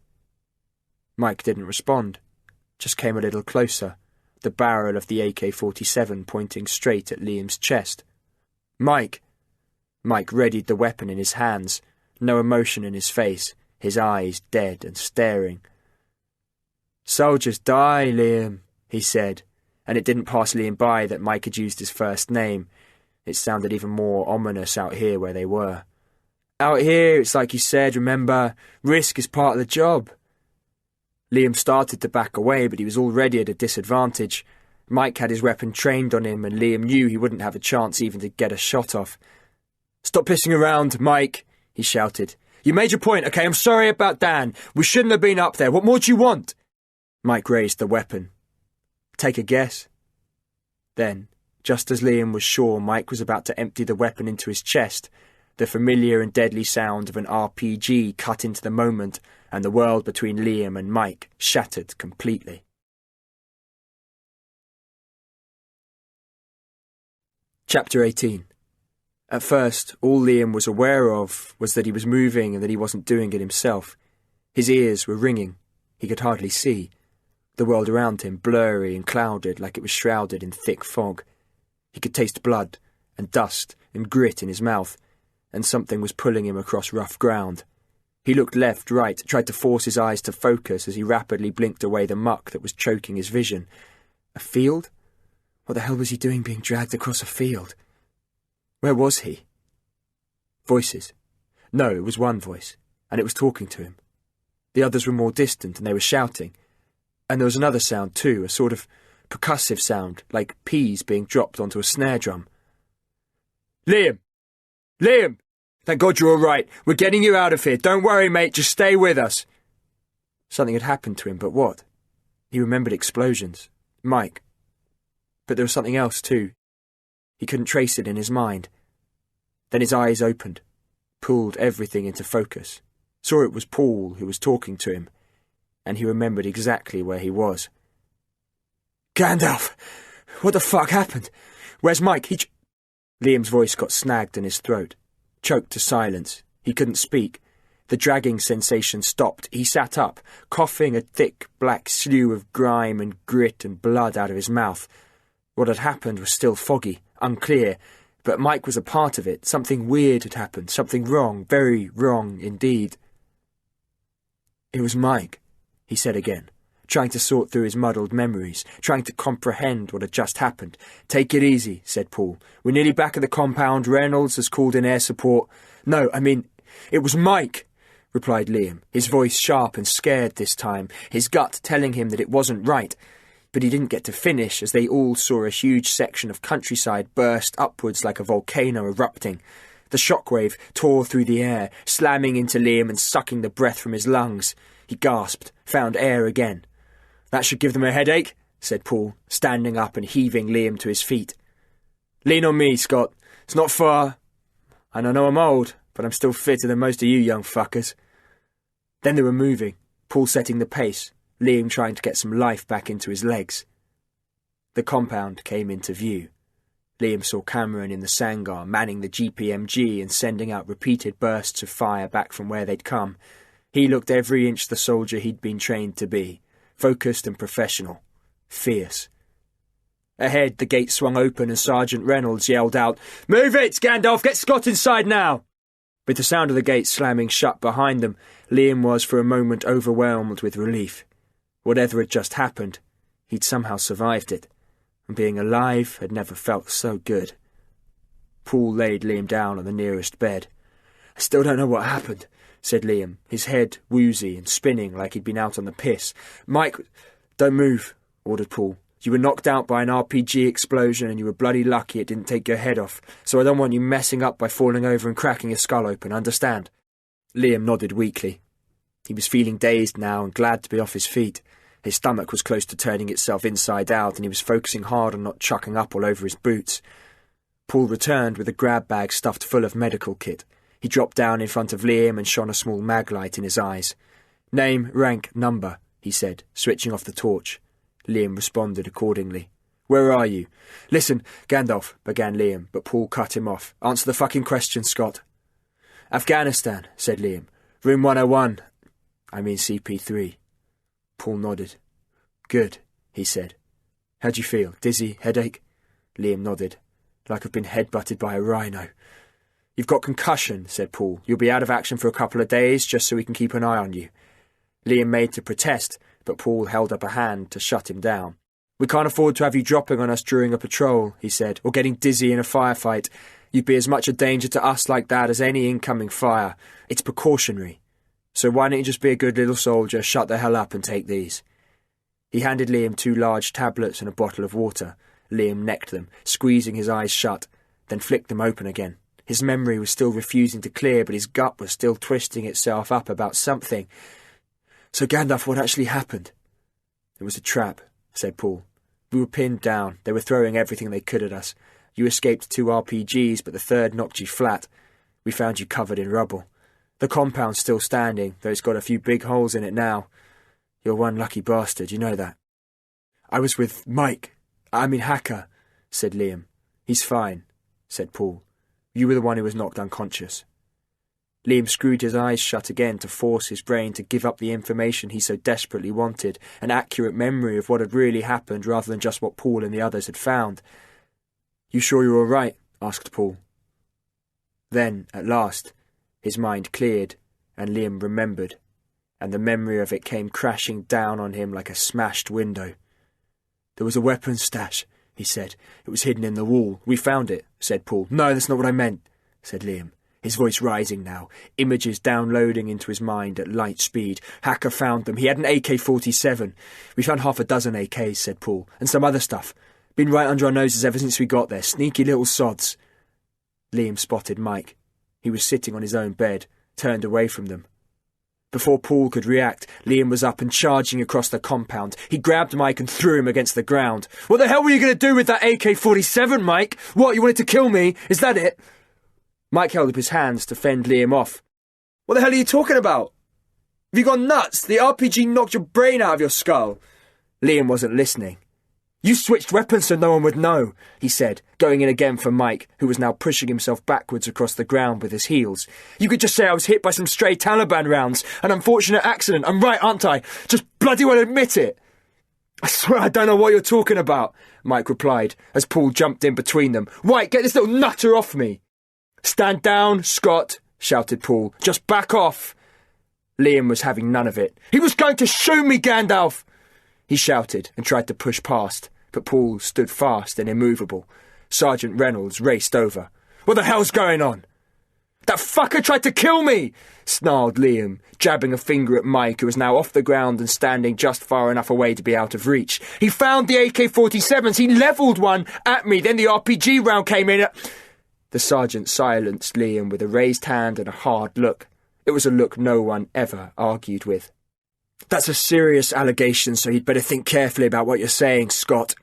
Mike didn't respond, just came a little closer, the barrel of the AK-47 pointing straight at Liam's chest. Mike! Mike readied the weapon in his hands, no emotion in his face, his eyes dead and staring. Soldiers die, Liam, he said, and it didn't pass Liam by that Mike had used his first name. It sounded even more ominous out here where they were. Out here, it's like you said, remember, risk is part of the job. Liam started to back away, but he was already at a disadvantage. Mike had his weapon trained on him, and Liam knew he wouldn't have a chance even to get a shot off. Stop pissing around, Mike, he shouted. You made your point, okay? I'm sorry about Dan. We shouldn't have been up there. What more do you want? Mike raised the weapon. Take a guess. Then, just as Liam was sure Mike was about to empty the weapon into his chest, the familiar and deadly sound of an RPG cut into the moment, and the world between Liam and Mike shattered completely. Chapter 18. At first, all Liam was aware of was that he was moving and that he wasn't doing it himself. His ears were ringing. He could hardly see. The world around him blurry and clouded like it was shrouded in thick fog. He could taste blood and dust and grit in his mouth, and something was pulling him across rough ground. He looked left, right, tried to force his eyes to focus as he rapidly blinked away the muck that was choking his vision. A field? What the hell was he doing being dragged across a field? Where was he? Voices. No, it was one voice, and it was talking to him. The others were more distant, and they were shouting. And there was another sound too, a sort of percussive sound, like peas being dropped onto a snare drum. Liam! Liam! Thank God you're all right. We're getting you out of here. Don't worry, mate. Just stay with us. Something had happened to him, but what? He remembered explosions. Mike. But there was something else too. He couldn't trace it in his mind. Then his eyes opened, pulled everything into focus, saw it was Paul who was talking to him, and he remembered exactly where he was. Gandalf! What the fuck happened? Where's Mike? Liam's voice got snagged in his throat, choked to silence. He couldn't speak. The dragging sensation stopped. He sat up, coughing a thick black slew of grime and grit and blood out of his mouth. What had happened was still foggy, unclear, but Mike was a part of it. Something weird had happened, something wrong, very wrong indeed. It was Mike, he said again, trying to sort through his muddled memories, trying to comprehend what had just happened. Take it easy, said Paul. We're nearly back at the compound. Reynolds has called in air support. No, I mean, it was Mike, replied Liam, his voice sharp and scared this time, his gut telling him that it wasn't right. But he didn't get to finish as they all saw a huge section of countryside burst upwards like a volcano erupting. The shockwave tore through the air, slamming into Liam and sucking the breath from his lungs. He gasped, found air again. That should give them a headache, said Paul, standing up and heaving Liam to his feet. Lean on me, Scott. It's not far. And I know I'm old, but I'm still fitter than most of you young fuckers. Then they were moving, Paul setting the pace, Liam trying to get some life back into his legs. The compound came into view. Liam saw Cameron in the Sangar manning the GPMG and sending out repeated bursts of fire back from where they'd come. He looked every inch the soldier he'd been trained to be, focused and professional, fierce. Ahead, the gate swung open and Sergeant Reynolds yelled out, "Move it, Gandalf! Get Scott inside now!" With the sound of the gate slamming shut behind them, Liam was for a moment overwhelmed with relief. Whatever had just happened, he'd somehow survived it, and being alive had never felt so good. Paul laid Liam down on the nearest bed. "I still don't know what happened," said Liam, his head woozy and spinning like he'd been out on the piss. "Mike, don't move," ordered Paul. "You were knocked out by an RPG explosion and you were bloody lucky it didn't take your head off, so I don't want you messing up by falling over and cracking your skull open, understand?" Liam nodded weakly. He was feeling dazed now and glad to be off his feet. His stomach was close to turning itself inside out and he was focusing hard on not chucking up all over his boots. Paul returned with a grab bag stuffed full of medical kit. He dropped down in front of Liam and shone a small mag light in his eyes. "Name, rank, number," he said, switching off the torch. Liam responded accordingly. "Where are you?" "Listen, Gandalf," began Liam, but Paul cut him off. "Answer the fucking question, Scott." "Afghanistan," said Liam. "Room 101. I mean CP3. Paul nodded. "Good," he said. "How'd you feel? Dizzy? Headache?" Liam nodded. "Like I've been headbutted by a rhino." "You've got concussion," said Paul. "You'll be out of action for a couple of days, just so we can keep an eye on you." Liam made to protest, but Paul held up a hand to shut him down. "We can't afford to have you dropping on us during a patrol," he said, "or getting dizzy in a firefight. You'd be as much a danger to us like that as any incoming fire. It's precautionary. So why don't you just be a good little soldier, shut the hell up and take these?" He handed Liam 2 large tablets and a bottle of water. Liam necked them, squeezing his eyes shut, then flicked them open again. His memory was still refusing to clear, but his gut was still twisting itself up about something. "So, Gandalf, what actually happened?" "It was a trap," said Paul. "We were pinned down. They were throwing everything they could at us. You escaped 2 RPGs, but the third knocked you flat. We found you covered in rubble. The compound's still standing, though it's got a few big holes in it now. You're one lucky bastard, you know that." "I was with Mike. I mean Hacker," said Liam. "He's fine," said Paul. "You were the one who was knocked unconscious." Liam screwed his eyes shut again to force his brain to give up the information he so desperately wanted, an accurate memory of what had really happened rather than just what Paul and the others had found. "You sure you're all right?" asked Paul. Then, at last, his mind cleared, and Liam remembered, and the memory of it came crashing down on him like a smashed window. "There was a weapons stash," he said. "It was hidden in the wall. We found it," said Paul. "No, that's not what I meant," said Liam, his voice rising now, images downloading into his mind at light speed. "Hacker found them. He had an AK-47. We found half a dozen AKs," said Paul, "and some other stuff. Been right under our noses ever since we got there. Sneaky little sods." Liam spotted Mike. He was sitting on his own bed, turned away from them. Before Paul could react, Liam was up and charging across the compound. He grabbed Mike and threw him against the ground. "What the hell were you going to do with that AK-47, Mike? What, you wanted to kill me? Is that it?" Mike held up his hands to fend Liam off. "What the hell are you talking about? Have you gone nuts? The RPG knocked your brain out of your skull." Liam wasn't listening. "You switched weapons so no one would know," he said, going in again for Mike, who was now pushing himself backwards across the ground with his heels. "You could just say I was hit by some stray Taliban rounds. An unfortunate accident. I'm right, aren't I? Just bloody well admit it." "I swear I don't know what you're talking about," Mike replied, as Paul jumped in between them. "White, get this little nutter off me." "Stand down, Scott," shouted Paul. "Just back off." Liam was having none of it. "He was going to shoot me, Gandalf!" he shouted and tried to push past, but Paul stood fast and immovable. Sergeant Reynolds raced over. "What the hell's going on?" "That fucker tried to kill me!" snarled Liam, jabbing a finger at Mike, who was now off the ground and standing just far enough away to be out of reach. "He found the AK-47s. He levelled one at me. Then the RPG round came in." The sergeant silenced Liam with a raised hand and a hard look. It was a look no one ever argued with. "That's a serious allegation, so you'd better think carefully about what you're saying, Scott."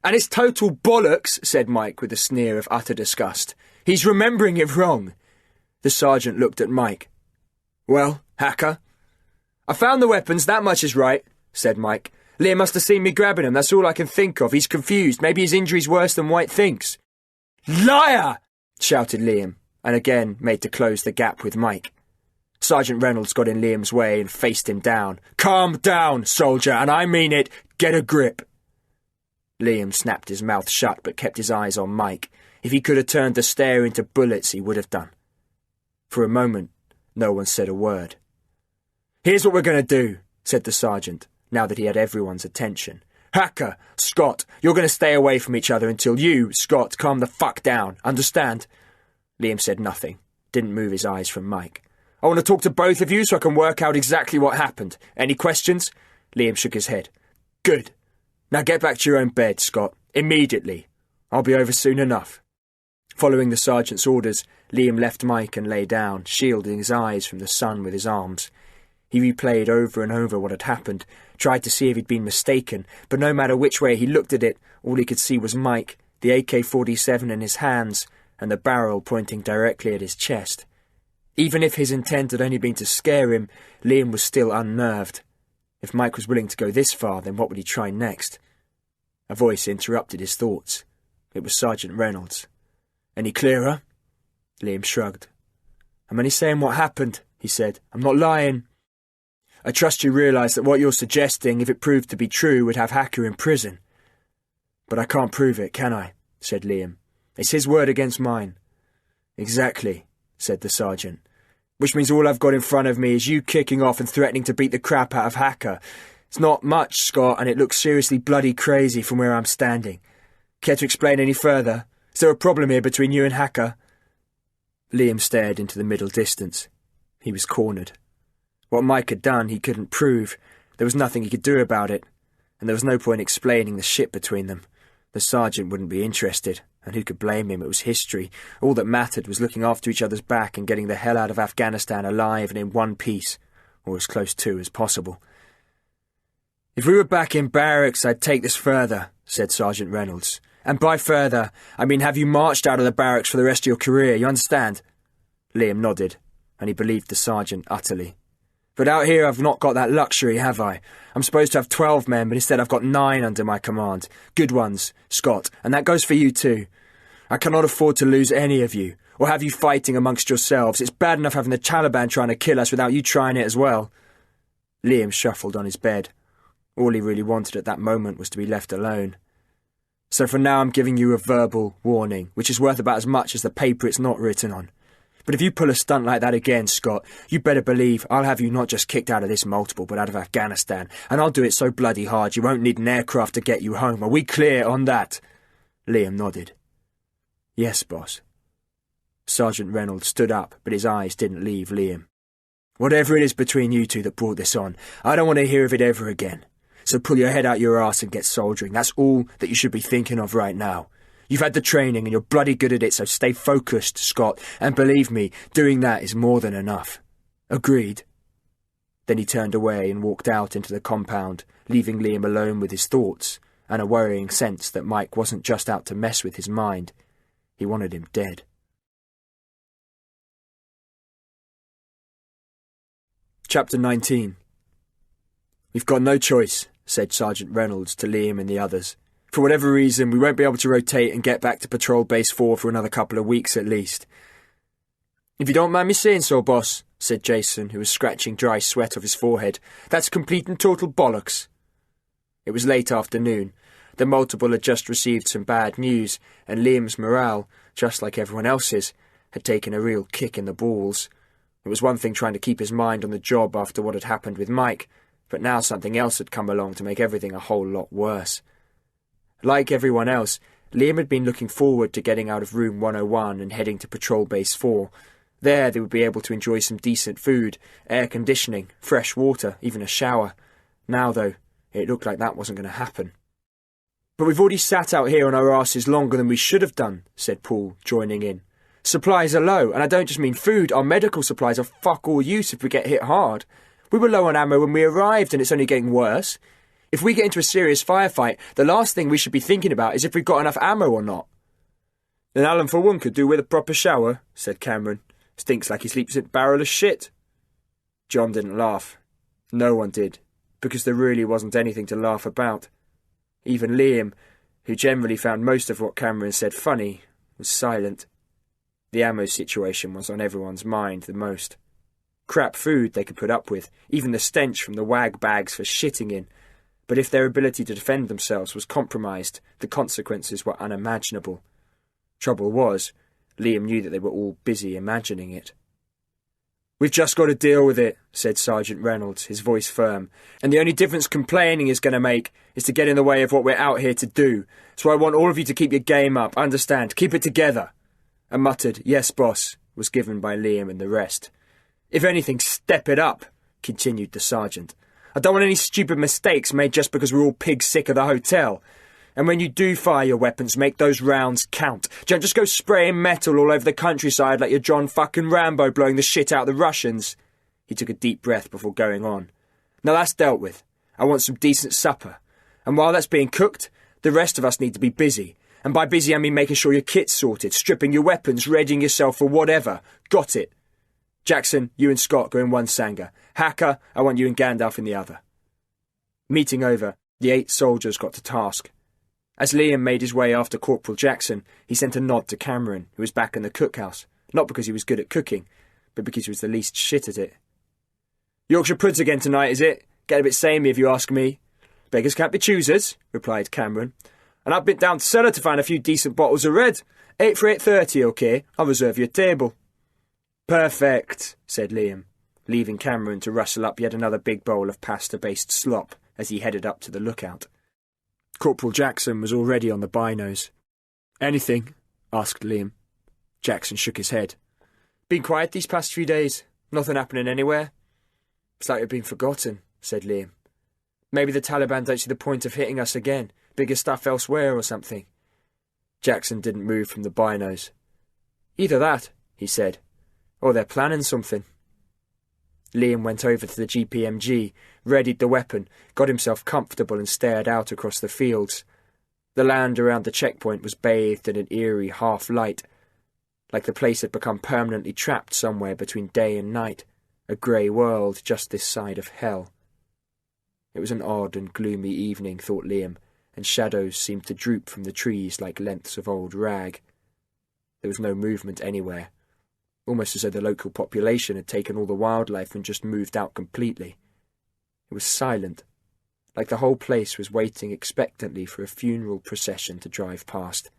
"And it's total bollocks," said Mike with a sneer of utter disgust. "He's remembering it wrong." The sergeant looked at Mike. "Well, hacker?" "I found the weapons, that much is right," said Mike. "Liam must have seen me grabbing them, that's all I can think of. He's confused. Maybe his injury's worse than White thinks." "Liar!" shouted Liam, and again made to close the gap with Mike. Sergeant Reynolds got in Liam's way and faced him down. "Calm down, soldier, and I mean it. Get a grip." Liam snapped his mouth shut but kept his eyes on Mike. If he could have turned the stare into bullets, he would have done. For a moment, no one said a word. "Here's what we're going to do," said the sergeant, now that he had everyone's attention. "Hacker, Scott, you're going to stay away from each other until you, Scott, calm the fuck down. Understand?" Liam said nothing, didn't move his eyes from Mike. "I want to talk to both of you so I can work out exactly what happened. Any questions?" Liam shook his head. "Good. Now get back to your own bed, Scott. Immediately. I'll be over soon enough." Following the sergeant's orders, Liam left Mike and lay down, shielding his eyes from the sun with his arms. He replayed over and over what had happened, tried to see if he'd been mistaken, but no matter which way he looked at it, all he could see was Mike, the AK-47 in his hands, and the barrel pointing directly at his chest. Even if his intent had only been to scare him, Liam was still unnerved. If Mike was willing to go this far, then what would he try next? A voice interrupted his thoughts. It was Sergeant Reynolds. "Any clearer?" Liam shrugged. "I'm only saying what happened," he said. "I'm not lying." "I trust you realise that what you're suggesting, if it proved to be true, would have Hacker in prison." "But I can't prove it, can I?" said Liam. "It's his word against mine." "Exactly," said the sergeant. "Which means all I've got in front of me is you kicking off and threatening to beat the crap out of Hacker. It's not much, Scott, and it looks seriously bloody crazy from where I'm standing. Care to explain any further? Is there a problem here between you and Hacker?" Liam stared into the middle distance. He was cornered. What Mike had done he couldn't prove. There was nothing he could do about it, and there was no point explaining the shit between them. The sergeant wouldn't be interested, and who could blame him? It was history. All that mattered was looking after each other's back and getting the hell out of Afghanistan alive and in one piece, or as close to as possible. "If we were back in barracks, I'd take this further," said Sergeant Reynolds. "And by further, I mean have you marched out of the barracks for the rest of your career, you understand?" Liam nodded, and he believed the sergeant utterly. "But out here I've not got that luxury, have I? I'm supposed to have 12 men, but instead I've got 9 under my command. Good ones, Scott, and that goes for you too. I cannot afford to lose any of you, or have you fighting amongst yourselves. It's bad enough having the Taliban trying to kill us without you trying it as well." Liam shuffled on his bed. All he really wanted at that moment was to be left alone. "So for now I'm giving you a verbal warning, which is worth about as much as the paper it's not written on. But if you pull a stunt like that again, Scott, you better believe I'll have you not just kicked out of this multiple, but out of Afghanistan, and I'll do it so bloody hard you won't need an aircraft to get you home. Are we clear on that?" Liam nodded. "Yes, boss." Sergeant Reynolds stood up, but his eyes didn't leave Liam. "Whatever it is between you two that brought this on, I don't want to hear of it ever again. So pull your head out your arse and get soldiering. That's all that you should be thinking of right now. You've had the training and you're bloody good at it, so stay focused, Scott, and believe me, doing that is more than enough. Agreed?" Then he turned away and walked out into the compound, leaving Liam alone with his thoughts, and a worrying sense that Mike wasn't just out to mess with his mind. He wanted him dead. Chapter 19. "We've got no choice," said Sergeant Reynolds to Liam and the others. "For whatever reason, we won't be able to rotate and get back to Patrol Base 4 for another couple of weeks at least." "If you don't mind me saying so, boss," said Jason, who was scratching dry sweat off his forehead, "that's complete and total bollocks." It was late afternoon. The multiple had just received some bad news, and Liam's morale, just like everyone else's, had taken a real kick in the balls. It was one thing trying to keep his mind on the job after what had happened with Mike, but now something else had come along to make everything a whole lot worse. Like everyone else, Liam had been looking forward to getting out of Room 101 and heading to Patrol Base 4. There they would be able to enjoy some decent food, air conditioning, fresh water, even a shower. Now, though, it looked like that wasn't going to happen. "But we've already sat out here on our asses longer than we should have done," said Paul, joining in. "Supplies are low, and I don't just mean food. Our medical supplies are fuck all use if we get hit hard. We were low on ammo when we arrived, and it's only getting worse. If we get into a serious firefight, the last thing we should be thinking about is if we've got enough ammo or not." "Then Alan for one could do with a proper shower," said Cameron. "Stinks like he sleeps in a barrel of shit." John didn't laugh. No one did, because there really wasn't anything to laugh about. Even Liam, who generally found most of what Cameron said funny, was silent. The ammo situation was on everyone's mind the most. Crap food they could put up with, even the stench from the wag bags for shitting in. But if their ability to defend themselves was compromised, the consequences were unimaginable. Trouble was, Liam knew that they were all busy imagining it. "We've just got to deal with it," said Sergeant Reynolds, his voice firm. "And the only difference complaining is going to make is to get in the way of what we're out here to do. So I want all of you to keep your game up, understand? Keep it together." A muttered, "Yes, boss," was given by Liam and the rest. "If anything, step it up," continued the sergeant. "I don't want any stupid mistakes made just because we're all pig sick of the hotel. And when you do fire your weapons, make those rounds count. Don't just go spraying metal all over the countryside like you're John fucking Rambo blowing the shit out of the Russians." He took a deep breath before going on. "Now that's dealt with. I want some decent supper. And while that's being cooked, the rest of us need to be busy. And by busy I mean making sure your kit's sorted, stripping your weapons, readying yourself for whatever. Got it? Jackson, you and Scott go in one Sangha. Hacker, I want you and Gandalf in the other." Meeting over, the 8 soldiers got to task. As Liam made his way after Corporal Jackson, he sent a nod to Cameron, who was back in the cookhouse, not because he was good at cooking, but because he was the least shit at it. "Yorkshire puds again tonight, is it? Get a bit samey if you ask me." "Beggars can't be choosers," replied Cameron. "And I've been down to cellar to find a few decent bottles of red. 8 for 8:30, OK? I'll reserve your table." "Perfect," said Liam, leaving Cameron to rustle up yet another big bowl of pasta-based slop as he headed up to the lookout. Corporal Jackson was already on the binos. "Anything?" asked Liam. Jackson shook his head. "Been quiet these past few days. Nothing happening anywhere." "It's like we've been forgotten," said Liam. "Maybe the Taliban don't see the point of hitting us again. Bigger stuff elsewhere or something." Jackson didn't move from the binos. "Either that," he said, "or they're planning something." Liam went over to the GPMG, readied the weapon, got himself comfortable and stared out across the fields. The land around the checkpoint was bathed in an eerie half-light, like the place had become permanently trapped somewhere between day and night, a grey world just this side of hell. It was an odd and gloomy evening, thought Liam, and shadows seemed to droop from the trees like lengths of old rag. There was no movement anywhere, almost as though the local population had taken all the wildlife and just moved out completely. It was silent, like the whole place was waiting expectantly for a funeral procession to drive past.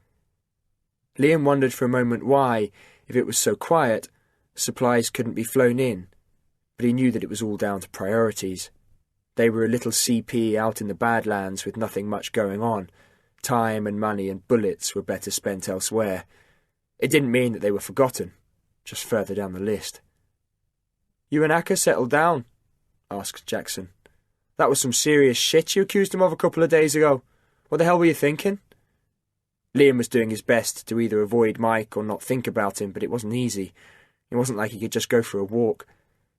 Liam wondered for a moment why, if it was so quiet, supplies couldn't be flown in, but he knew that it was all down to priorities. They were a little CP out in the Badlands with nothing much going on. Time and money and bullets were better spent elsewhere. It didn't mean that they were forgotten, just further down the list. "You and Acker settled down?" asked Jackson. "That was some serious shit you accused him of a couple of days ago. What the hell were you thinking?" Liam was doing his best to either avoid Mike or not think about him, but it wasn't easy. It wasn't like he could just go for a walk.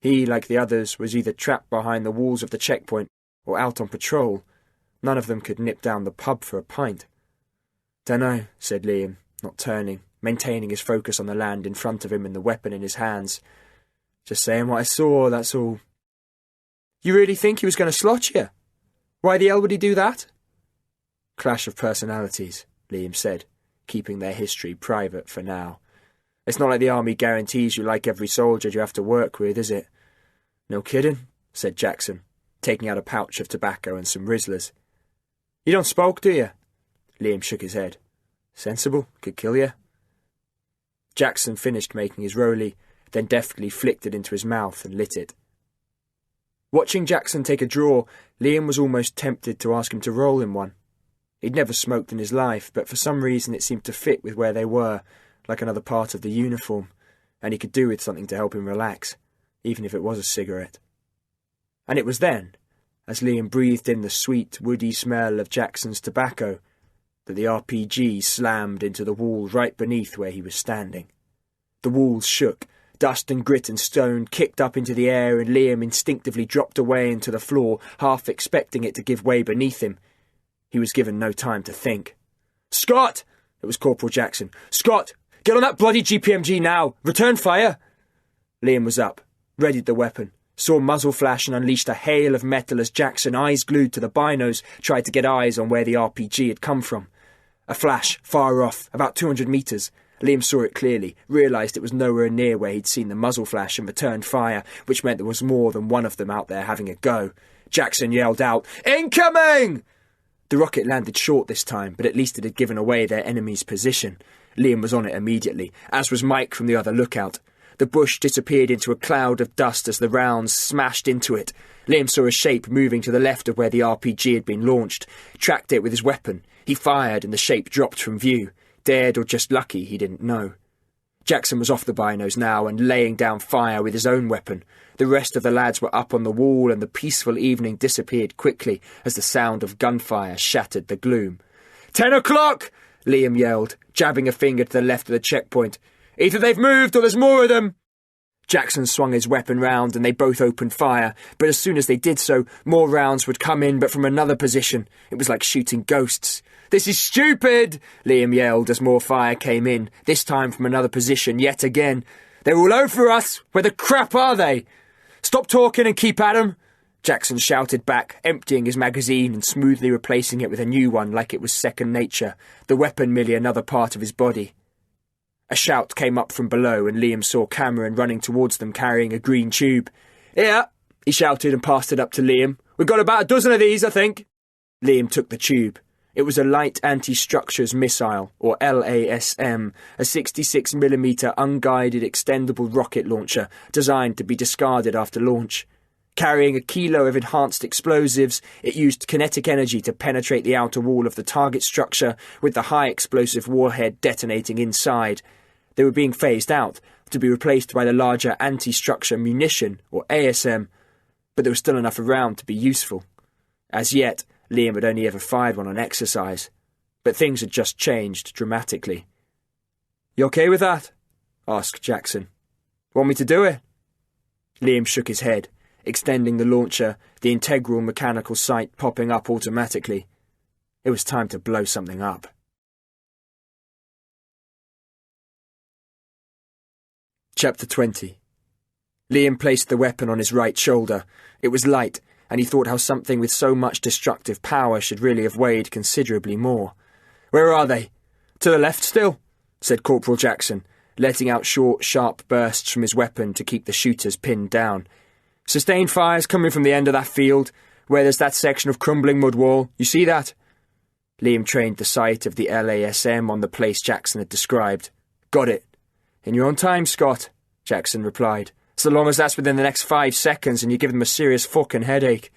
He, like the others, was either trapped behind the walls of the checkpoint or out on patrol. None of them could nip down the pub for a pint. "Dunno," said Liam, not turning, maintaining his focus on the land in front of him and the weapon in his hands. "Just saying what I saw, that's all." "You really think he was going to slot you? Why the hell would he do that?" "Clash of personalities," Liam said, keeping their history private for now. "It's not like the army guarantees you like every soldier you have to work with, is it?" "No kidding," said Jackson, taking out a pouch of tobacco and some Rizzlers. "You don't smoke, do you?" Liam shook his head. "Sensible, could kill you." Jackson finished making his rollie, then deftly flicked it into his mouth and lit it. Watching Jackson take a draw, Liam was almost tempted to ask him to roll him one. He'd never smoked in his life, but for some reason it seemed to fit with where they were, like another part of the uniform, and he could do with something to help him relax, even if it was a cigarette. And it was then, as Liam breathed in the sweet, woody smell of Jackson's tobacco, that the RPG slammed into the wall right beneath where he was standing. The walls shook, dust and grit and stone kicked up into the air, and Liam instinctively dropped away into the floor, half expecting it to give way beneath him. He was given no time to think. "Scott!" It was Corporal Jackson. "Scott! Get on that bloody GPMG now! Return fire!" Liam was up, readied the weapon, saw muzzle flash and unleashed a hail of metal as Jackson, eyes glued to the binos, tried to get eyes on where the RPG had come from. A flash, far off, about 200 metres. Liam saw it clearly, realised it was nowhere near where he'd seen the muzzle flash, and returned fire, which meant there was more than one of them out there having a go. Jackson yelled out, "Incoming!" The rocket landed short this time, but at least it had given away their enemy's position. Liam was on it immediately, as was Mike from the other lookout. The bush disappeared into a cloud of dust as the rounds smashed into it. Liam saw a shape moving to the left of where the RPG had been launched, tracked it with his weapon. He fired and the shape dropped from view. Dead or just lucky, he didn't know. Jackson was off the binos now and laying down fire with his own weapon. The rest of the lads were up on the wall, and the peaceful evening disappeared quickly as the sound of gunfire shattered the gloom. 10 o'clock! Liam yelled, jabbing a finger to the left of the checkpoint. "Either they've moved or there's more of them!" Jackson swung his weapon round and they both opened fire, but as soon as they did so, more rounds would come in, but from another position. It was like shooting ghosts. "This is stupid!" Liam yelled as more fire came in, this time from another position yet again. "They're all over us! Where the crap are they?" "Stop talking and keep at 'em!" Jackson shouted back, emptying his magazine and smoothly replacing it with a new one like it was second nature, the weapon merely another part of his body. A shout came up from below, and Liam saw Cameron running towards them carrying a green tube. "Here!" he shouted and passed it up to Liam. "We've got about a dozen of these, I think." Liam took the tube. It was a light anti-structures missile, or LASM, a 66mm unguided extendable rocket launcher designed to be discarded after launch. Carrying a kilo of enhanced explosives, it used kinetic energy to penetrate the outer wall of the target structure, with the high-explosive warhead detonating inside. They were being phased out, to be replaced by the larger anti-structure munition, or ASM, but there was still enough around to be useful. As yet, Liam had only ever fired one on exercise, but things had just changed dramatically. "You okay with that?" asked Jackson. "Want me to do it?" Liam shook his head, extending the launcher, the integral mechanical sight popping up automatically. It was time to blow something up. Chapter 20. Liam placed the weapon on his right shoulder. It was light, and he thought how something with so much destructive power should really have weighed considerably more. "Where are they?" "To the left still," said Corporal Jackson, letting out short, sharp bursts from his weapon to keep the shooters pinned down. "Sustained fires coming from the end of that field, where there's that section of crumbling mud wall. You see that?" Liam trained the sight of the LASM on the place Jackson had described. "Got it." "In your own time, Scott," Jackson replied. "So long as that's within the next 5 seconds and you give them a serious fucking headache."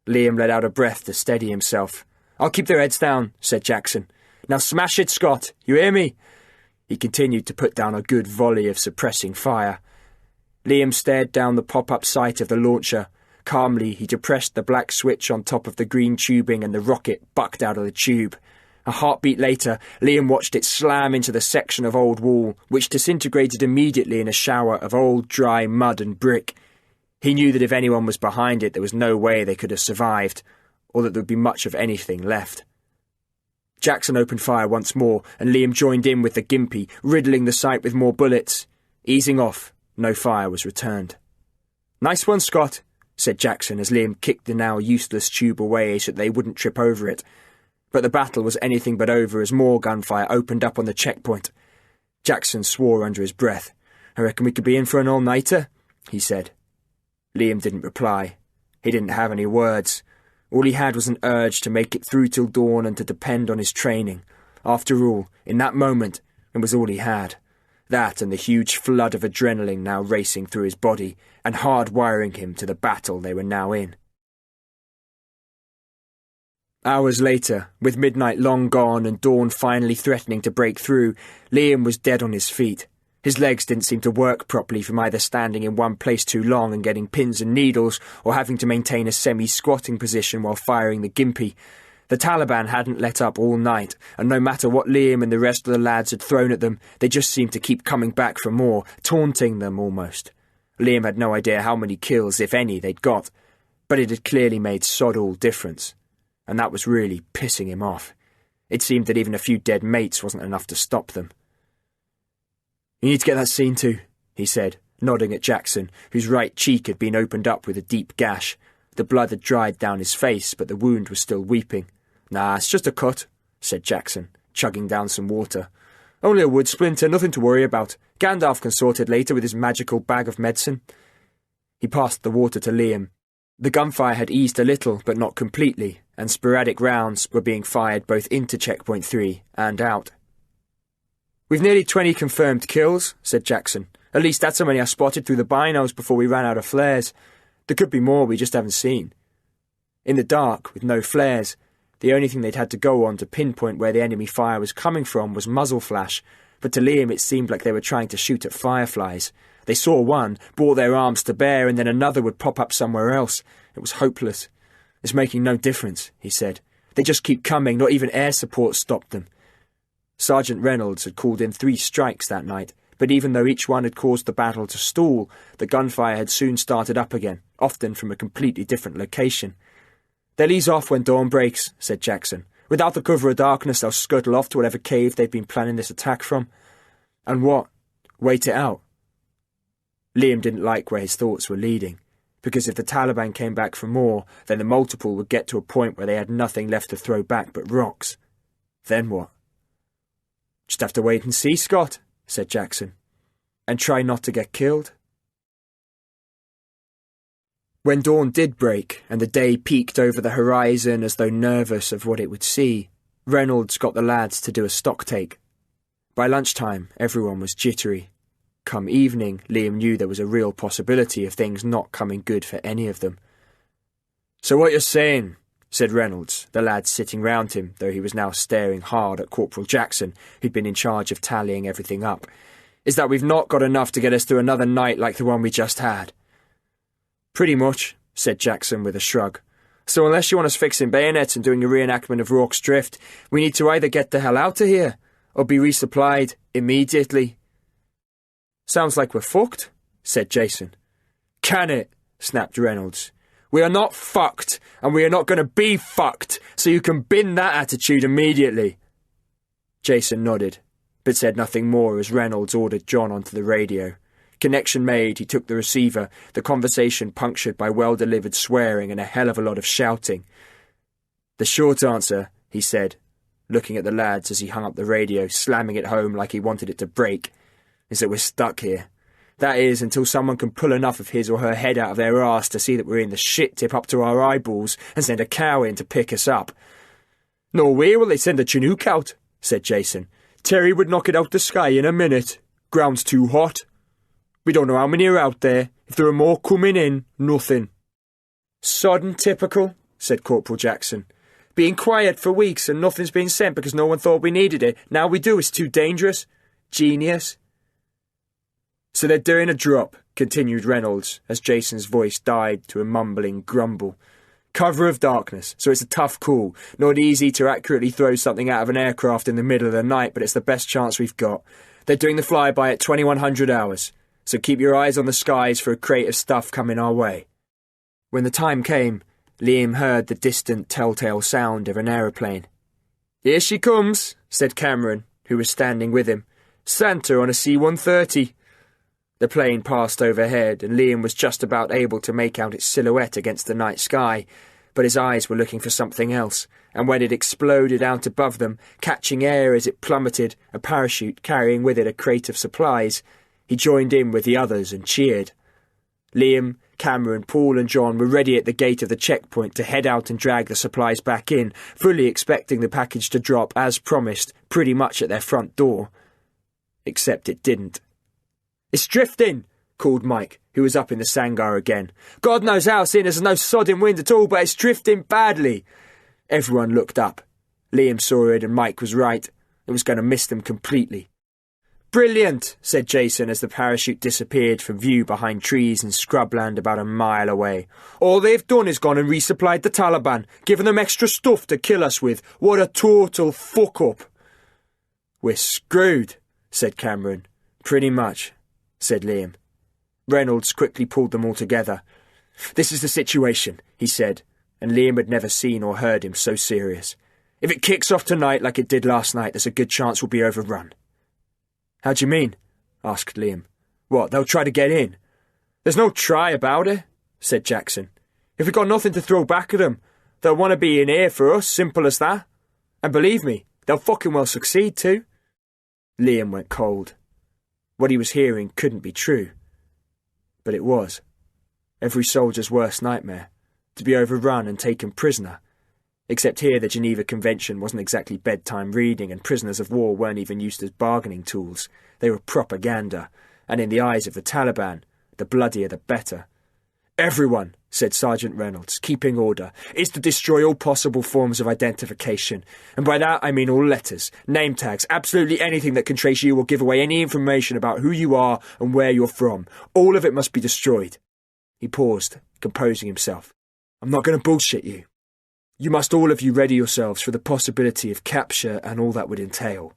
Liam let out a breath to steady himself. "I'll keep their heads down," said Jackson. "Now smash it, Scott. You hear me?" He continued to put down a good volley of suppressing fire. Liam stared down the pop-up sight of the launcher. Calmly, he depressed the black switch on top of the green tubing and the rocket bucked out of the tube. A heartbeat later, Liam watched it slam into the section of old wall, which disintegrated immediately in a shower of old, dry mud and brick. He knew that if anyone was behind it, there was no way they could have survived, or that there would be much of anything left. Jackson opened fire once more, and Liam joined in with the Gympie, riddling the site with more bullets. Easing off, no fire was returned. "Nice one, Scott," said Jackson as Liam kicked the now useless tube away so that they wouldn't trip over it. But the battle was anything but over as more gunfire opened up on the checkpoint. Jackson swore under his breath. "I reckon we could be in for an all-nighter," he said. Liam didn't reply. He didn't have any words. All he had was an urge to make it through till dawn and to depend on his training. After all, in that moment, it was all he had. That and the huge flood of adrenaline now racing through his body and hard-wiring him to the battle they were now in. Hours later, with midnight long gone and dawn finally threatening to break through, Liam was dead on his feet. His legs didn't seem to work properly from either standing in one place too long and getting pins and needles or having to maintain a semi-squatting position while firing the Gympie. The Taliban hadn't let up all night, and no matter what Liam and the rest of the lads had thrown at them, they just seemed to keep coming back for more, taunting them almost. Liam had no idea how many kills, if any, they'd got, but it had clearly made sod all difference, and that was really pissing him off. It seemed that even a few dead mates wasn't enough to stop them. "You need to get that seen to," he said, nodding at Jackson, whose right cheek had been opened up with a deep gash. The blood had dried down his face, but the wound was still weeping. "Nah, it's just a cut," said Jackson, chugging down some water. "Only a wood splinter, nothing to worry about. Gandalf can sort it later with his magical bag of medicine." He passed the water to Liam. The gunfire had eased a little, but not completely, and sporadic rounds were being fired both into Checkpoint 3 and out. "We've nearly 20 confirmed kills," said Jackson. "At least that's how many I spotted through the binos before we ran out of flares. There could be more we just haven't seen." In the dark, with no flares, the only thing they'd had to go on to pinpoint where the enemy fire was coming from was muzzle flash, but to Liam it seemed like they were trying to shoot at fireflies. They saw one, brought their arms to bear, and then another would pop up somewhere else. It was hopeless. "It's making no difference," he said. "They just keep coming, not even air support stopped them." Sergeant Reynolds had called in 3 strikes that night, but even though each one had caused the battle to stall, the gunfire had soon started up again, often from a completely different location. "They'll ease off when dawn breaks," said Jackson. "Without the cover of darkness, they'll scuttle off to whatever cave they've been planning this attack from." "And what? Wait it out?" Liam didn't like where his thoughts were leading, because if the Taliban came back for more, then the multiple would get to a point where they had nothing left to throw back but rocks. Then what? "Just have to wait and see, Scott," said Jackson. "And try not to get killed." When dawn did break, and the day peeked over the horizon as though nervous of what it would see, Reynolds got the lads to do a stocktake. By lunchtime, everyone was jittery. Come evening, Liam knew there was a real possibility of things not coming good for any of them. "So what you're saying," said Reynolds, the lads sitting round him, though he was now staring hard at Corporal Jackson, who'd been in charge of tallying everything up, "is that we've not got enough to get us through another night like the one we just had." "Pretty much," said Jackson with a shrug. "So unless you want us fixing bayonets and doing a reenactment of Rorke's Drift, we need to either get the hell out of here, or be resupplied immediately." "Sounds like we're fucked," said Jason. "Can it?" snapped Reynolds. "We are not fucked, and we are not going to be fucked, so you can bin that attitude immediately." Jason nodded, but said nothing more as Reynolds ordered John onto the radio. Connection made, he took the receiver, the conversation punctured by well-delivered swearing and a hell of a lot of shouting. "The short answer," he said, looking at the lads as he hung up the radio, slamming it home like he wanted it to break, "is that we're stuck here. That is, until someone can pull enough of his or her head out of their arse to see that we're in the shit tip up to our eyeballs and send a cow in to pick us up." "No way will they send a Chinook out," said Jason. "Terry would knock it out the sky in a minute. Ground's too hot. We don't know how many are out there. If there are more coming in, nothing." "Sodden typical," said Corporal Jackson. "Being quiet for weeks and nothing's been sent because no one thought we needed it. Now we do, it's too dangerous. Genius." "So they're doing a drop," continued Reynolds, as Jason's voice died to a mumbling grumble. "Cover of darkness, so it's a tough call. Not easy to accurately throw something out of an aircraft in the middle of the night, but it's the best chance we've got. They're doing the flyby at 2100 hours. so keep your eyes on the skies for a crate of stuff coming our way." When the time came, Liam heard the distant telltale sound of an aeroplane. "Here she comes," said Cameron, who was standing with him. "Santa on a C-130. The plane passed overhead, and Liam was just about able to make out its silhouette against the night sky, but his eyes were looking for something else, and when it exploded out above them, catching air as it plummeted, a parachute carrying with it a crate of supplies, he joined in with the others and cheered. Liam, Cameron, Paul and John were ready at the gate of the checkpoint to head out and drag the supplies back in, fully expecting the package to drop, as promised, pretty much at their front door. Except it didn't. "It's drifting," called Mike, who was up in the Sangar again. "God knows how, seeing there's no sodding wind at all, but it's drifting badly." Everyone looked up. Liam saw it, and Mike was right. It was going to miss them completely. "Brilliant," said Jason as the parachute disappeared from view behind trees and scrubland about a mile away. "All they've done is gone and resupplied the Taliban, given them extra stuff to kill us with. What a total fuck-up." "We're screwed," said Cameron. "Pretty much," said Liam. Reynolds quickly pulled them all together. "This is the situation," he said, and Liam had never seen or heard him so serious. "If it kicks off tonight like it did last night, there's a good chance we'll be overrun." "How do you mean?" asked Liam. "What, they'll try to get in?" "There's no try about it," said Jackson. "If we've got nothing to throw back at them, they'll want to be in here for us, simple as that. And believe me, they'll fucking well succeed too." Liam went cold. What he was hearing couldn't be true. But it was. Every soldier's worst nightmare. To be overrun and taken prisoner. Except here the Geneva Convention wasn't exactly bedtime reading, and prisoners of war weren't even used as bargaining tools. They were propaganda, and in the eyes of the Taliban, the bloodier the better. "Everyone," said Sergeant Reynolds, keeping order, "is to destroy all possible forms of identification. And by that I mean all letters, name tags, absolutely anything that can trace you or give away any information about who you are and where you're from. All of it must be destroyed." He paused, composing himself. "I'm not going to bullshit you. You must all of you ready yourselves for the possibility of capture and all that would entail.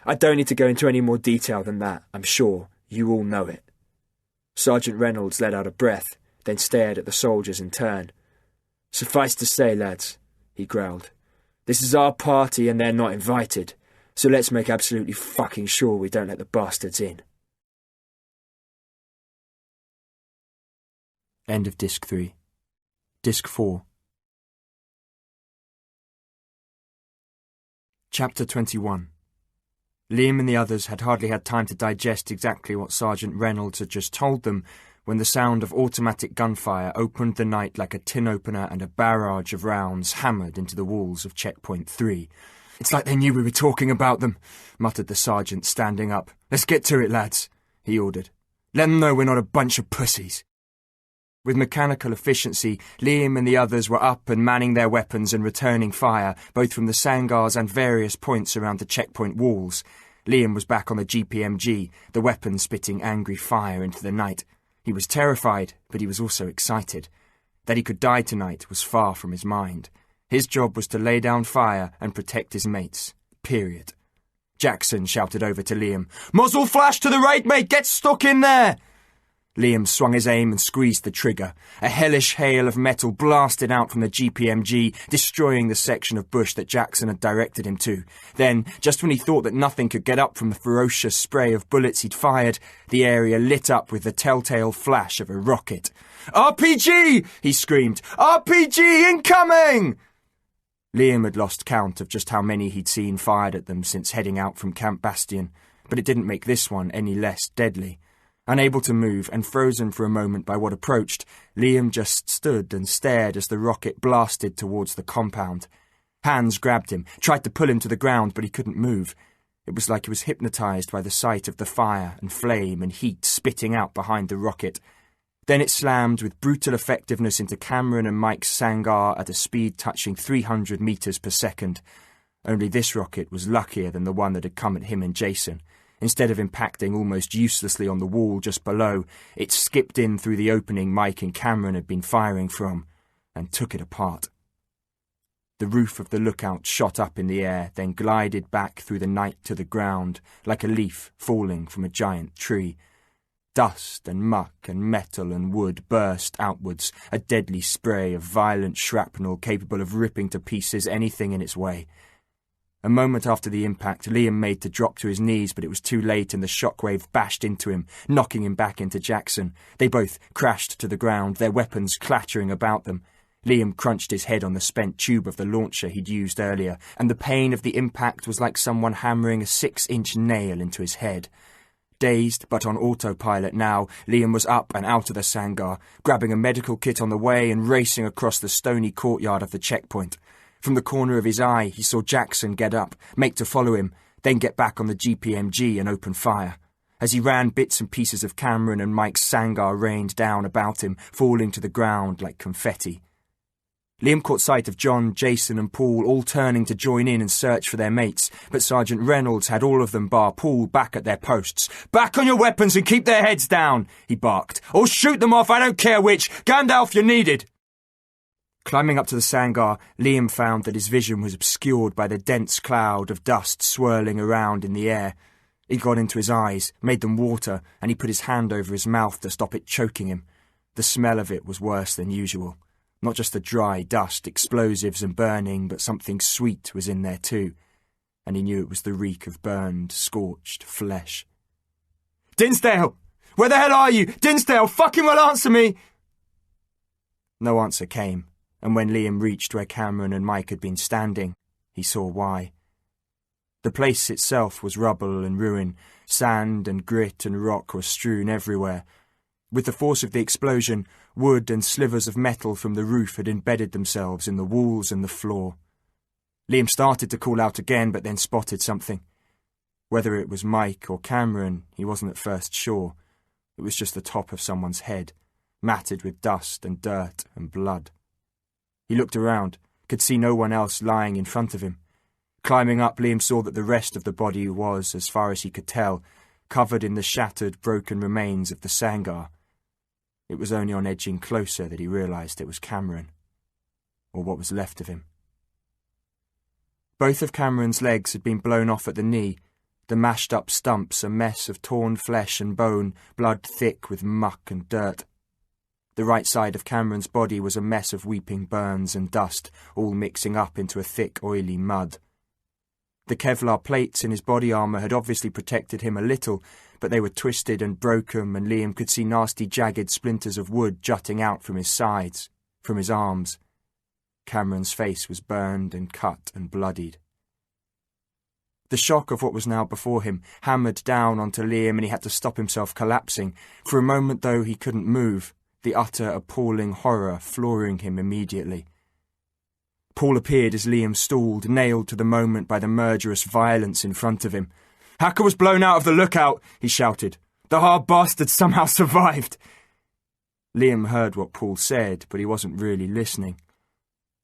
I don't need to go into any more detail than that, I'm sure. You all know it." Sergeant Reynolds let out a breath, then stared at the soldiers in turn. "Suffice to say, lads," he growled, "this is our party and they're not invited, so let's make absolutely fucking sure we don't let the bastards in." End of Disc 3. Disc 4. Chapter 21. Liam and the others had hardly had time to digest exactly what Sergeant Reynolds had just told them when the sound of automatic gunfire opened the night like a tin opener and a barrage of rounds hammered into the walls of Checkpoint 3. "It's like they knew we were talking about them," muttered the sergeant, standing up. "Let's get to it, lads," he ordered. "Let them know we're not a bunch of pussies." With mechanical efficiency, Liam and the others were up and manning their weapons and returning fire, both from the Sangars and various points around the checkpoint walls. Liam was back on the GPMG, the weapon spitting angry fire into the night. He was terrified, but he was also excited. That he could die tonight was far from his mind. His job was to lay down fire and protect his mates. Period. Jackson shouted over to Liam, "Muzzle flash to the right, mate! Get stuck in there!" Liam swung his aim and squeezed the trigger. A hellish hail of metal blasted out from the GPMG, destroying the section of bush that Jackson had directed him to. Then, just when he thought that nothing could get up from the ferocious spray of bullets he'd fired, the area lit up with the telltale flash of a rocket. "RPG!" he screamed. "RPG incoming!" Liam had lost count of just how many he'd seen fired at them since heading out from Camp Bastion, but it didn't make this one any less deadly. Unable to move and frozen for a moment by what approached, Liam just stood and stared as the rocket blasted towards the compound. Hands grabbed him, tried to pull him to the ground, but he couldn't move. It was like he was hypnotized by the sight of the fire and flame and heat spitting out behind the rocket. Then it slammed with brutal effectiveness into Cameron and Mike's Sangar at a speed touching 300 meters per second. Only this rocket was luckier than the one that had come at him and Jason. Instead of impacting almost uselessly on the wall just below, it skipped in through the opening Mike and Cameron had been firing from, and took it apart. The roof of the lookout shot up in the air, then glided back through the night to the ground, like a leaf falling from a giant tree. Dust and muck and metal and wood burst outwards, a deadly spray of violent shrapnel capable of ripping to pieces anything in its way. A moment after the impact, Liam made to drop to his knees, but it was too late and the shockwave bashed into him, knocking him back into Jackson. They both crashed to the ground, their weapons clattering about them. Liam crunched his head on the spent tube of the launcher he'd used earlier, and the pain of the impact was like someone hammering a 6-inch nail into his head. Dazed, but on autopilot now, Liam was up and out of the Sangar, grabbing a medical kit on the way and racing across the stony courtyard of the checkpoint. From the corner of his eye, he saw Jackson get up, make to follow him, then get back on the GPMG and open fire. As he ran, bits and pieces of Cameron and Mike's Sangar rained down about him, falling to the ground like confetti. Liam caught sight of John, Jason and Paul all turning to join in and search for their mates, but Sergeant Reynolds had all of them bar Paul back at their posts. "Back on your weapons and keep their heads down," he barked. "Or shoot them off, I don't care which! Gandalf, you're needed!" Climbing up to the Sangar, Liam found that his vision was obscured by the dense cloud of dust swirling around in the air. It got into his eyes, made them water, and he put his hand over his mouth to stop it choking him. The smell of it was worse than usual. Not just the dry dust, explosives and burning, but something sweet was in there too, and he knew it was the reek of burned, scorched flesh. "Dinsdale! Where the hell are you? Dinsdale, fucking well answer me!" No answer came, and when Liam reached where Cameron and Mike had been standing, he saw why. The place itself was rubble and ruin. Sand and grit and rock were strewn everywhere. With the force of the explosion, wood and slivers of metal from the roof had embedded themselves in the walls and the floor. Liam started to call out again, but then spotted something. Whether it was Mike or Cameron, he wasn't at first sure. It was just the top of someone's head, matted with dust and dirt and blood. He looked around, could see no one else lying in front of him. Climbing up, Liam saw that the rest of the body was, as far as he could tell, covered in the shattered, broken remains of the Sangar. It was only on edging closer that he realised it was Cameron, or what was left of him. Both of Cameron's legs had been blown off at the knee, the mashed-up stumps a mess of torn flesh and bone, blood thick with muck and dirt. The right side of Cameron's body was a mess of weeping burns and dust, all mixing up into a thick, oily mud. The Kevlar plates in his body armour had obviously protected him a little, but they were twisted and broken, and Liam could see nasty jagged splinters of wood jutting out from his sides, from his arms. Cameron's face was burned and cut and bloodied. The shock of what was now before him hammered down onto Liam, and he had to stop himself collapsing. For a moment, though, he couldn't move, the utter, appalling horror flooring him immediately. Paul appeared as Liam stalled, nailed to the moment by the murderous violence in front of him. "Hacker was blown out of the lookout," he shouted. "The hard bastard somehow survived." Liam heard what Paul said, but he wasn't really listening.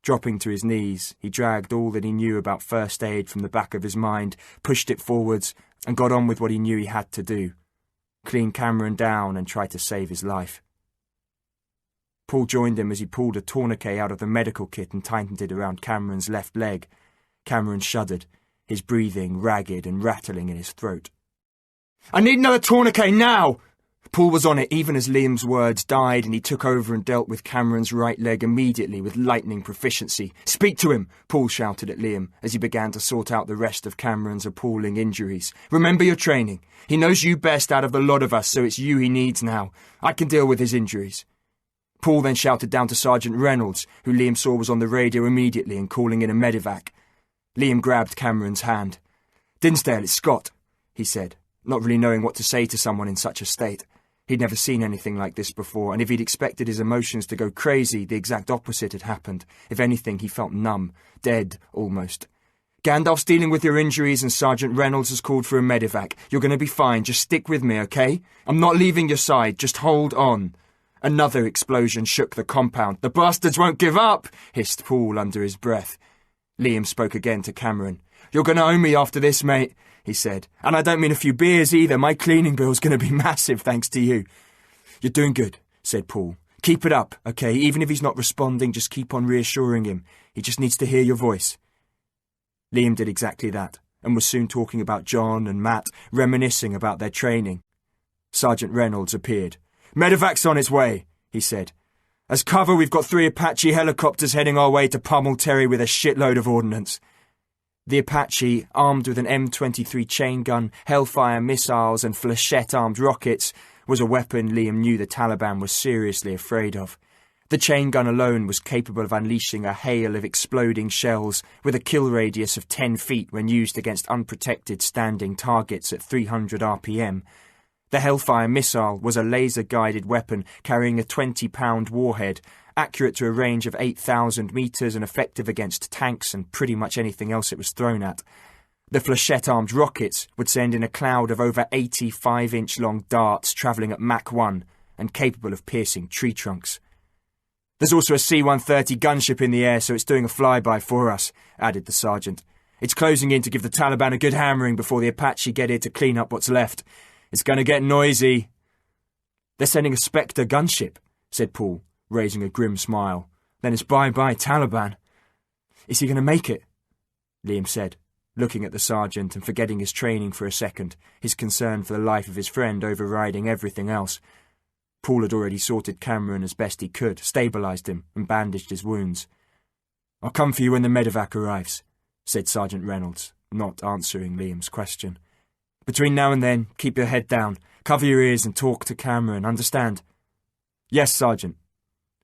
Dropping to his knees, he dragged all that he knew about first aid from the back of his mind, pushed it forwards, and got on with what he knew he had to do. Clean Cameron down and try to save his life. Paul joined him as he pulled a tourniquet out of the medical kit and tightened it around Cameron's left leg. Cameron shuddered, his breathing ragged and rattling in his throat. "I need another tourniquet now!" Paul was on it even as Liam's words died, and he took over and dealt with Cameron's right leg immediately with lightning proficiency. "Speak to him!" Paul shouted at Liam as he began to sort out the rest of Cameron's appalling injuries. "Remember your training. He knows you best out of the lot of us, so it's you he needs now. I can deal with his injuries." Paul then shouted down to Sergeant Reynolds, who Liam saw was on the radio immediately and calling in a medevac. Liam grabbed Cameron's hand. "Dinsdale, it's Scott," he said, not really knowing what to say to someone in such a state. He'd never seen anything like this before, and if he'd expected his emotions to go crazy, the exact opposite had happened. If anything, he felt numb, dead, almost. "Gandalf's dealing with your injuries and Sergeant Reynolds has called for a medevac. You're going to be fine. Just stick with me, okay? I'm not leaving your side. Just hold on." Another explosion shook the compound. "The bastards won't give up," hissed Paul under his breath. Liam spoke again to Cameron. "You're going to owe me after this, mate," he said. "And I don't mean a few beers either. My cleaning bill's going to be massive thanks to you." "You're doing good," said Paul. "Keep it up, okay? Even if he's not responding, just keep on reassuring him. He just needs to hear your voice." Liam did exactly that, and was soon talking about John and Matt, reminiscing about their training. Sergeant Reynolds appeared. "Medevac's on its way," he said. "As cover, we've got 3 Apache helicopters heading our way to pummel Terry with a shitload of ordnance." The Apache, armed with an M23 chain gun, Hellfire missiles and flechette-armed rockets, was a weapon Liam knew the Taliban was seriously afraid of. The chain gun alone was capable of unleashing a hail of exploding shells with a kill radius of 10 feet when used against unprotected standing targets at 300 RPM. The Hellfire missile was a laser-guided weapon carrying a 20-pound warhead, accurate to a range of 8,000 metres and effective against tanks and pretty much anything else it was thrown at. The flechette-armed rockets would send in a cloud of over 85-inch-long darts travelling at Mach 1 and capable of piercing tree trunks. "There's also a C-130 gunship in the air, so it's doing a flyby for us," added the sergeant. "It's closing in to give the Taliban a good hammering before the Apache get here to clean up what's left. It's going to get noisy." "They're sending a Spectre gunship," said Paul, raising a grim smile. "Then it's bye-bye Taliban." "Is he going to make it?" Liam said, looking at the sergeant and forgetting his training for a second, his concern for the life of his friend overriding everything else. Paul had already sorted Cameron as best he could, stabilised him, and bandaged his wounds. "I'll come for you when the medevac arrives," said Sergeant Reynolds, not answering Liam's question. "Between now and then, keep your head down, cover your ears and talk to Cameron, understand?" "Yes, Sergeant."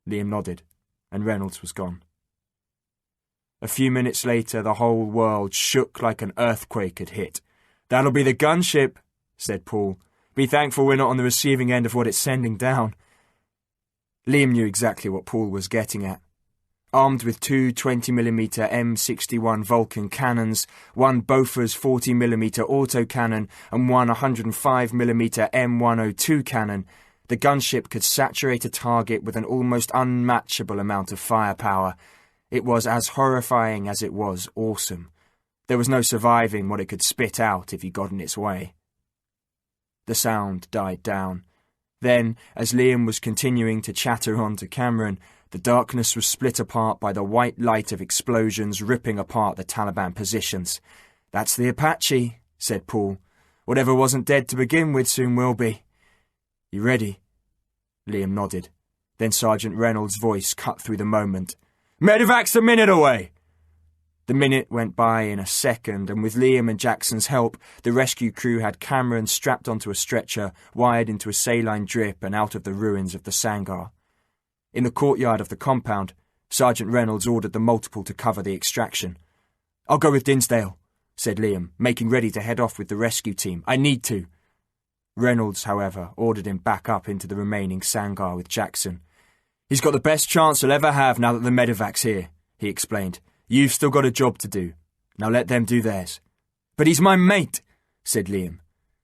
Liam nodded, and Reynolds was gone. A few minutes later, the whole world shook like an earthquake had hit. "That'll be the gunship," said Paul. "Be thankful we're not on the receiving end of what it's sending down." Liam knew exactly what Paul was getting at. Armed with 2 20mm M61 Vulcan cannons, 1 Bofors 40mm autocannon and 1 105mm M102 cannon, the gunship could saturate a target with an almost unmatchable amount of firepower. It was as horrifying as it was awesome. There was no surviving what it could spit out if you got in its way. The sound died down. Then, as Liam was continuing to chatter on to Cameron, the darkness was split apart by the white light of explosions ripping apart the Taliban positions. "That's the Apache," said Paul. "Whatever wasn't dead to begin with soon will be." "You ready?" Liam nodded. Then Sergeant Reynolds' voice cut through the moment. "Medevac's a minute away!" The minute went by in a second, and with Liam and Jackson's help, the rescue crew had Cameron strapped onto a stretcher, wired into a saline drip and out of the ruins of the Sangar. In the courtyard of the compound, Sergeant Reynolds ordered the multiple to cover the extraction. "I'll go with Dinsdale," said Liam, making ready to head off with the rescue team. "I need to." Reynolds, however, ordered him back up into the remaining Sangar with Jackson. "He's got the best chance he'll ever have now that the medevac's here," he explained. "You've still got a job to do. Now let them do theirs." "But he's my mate," said Liam,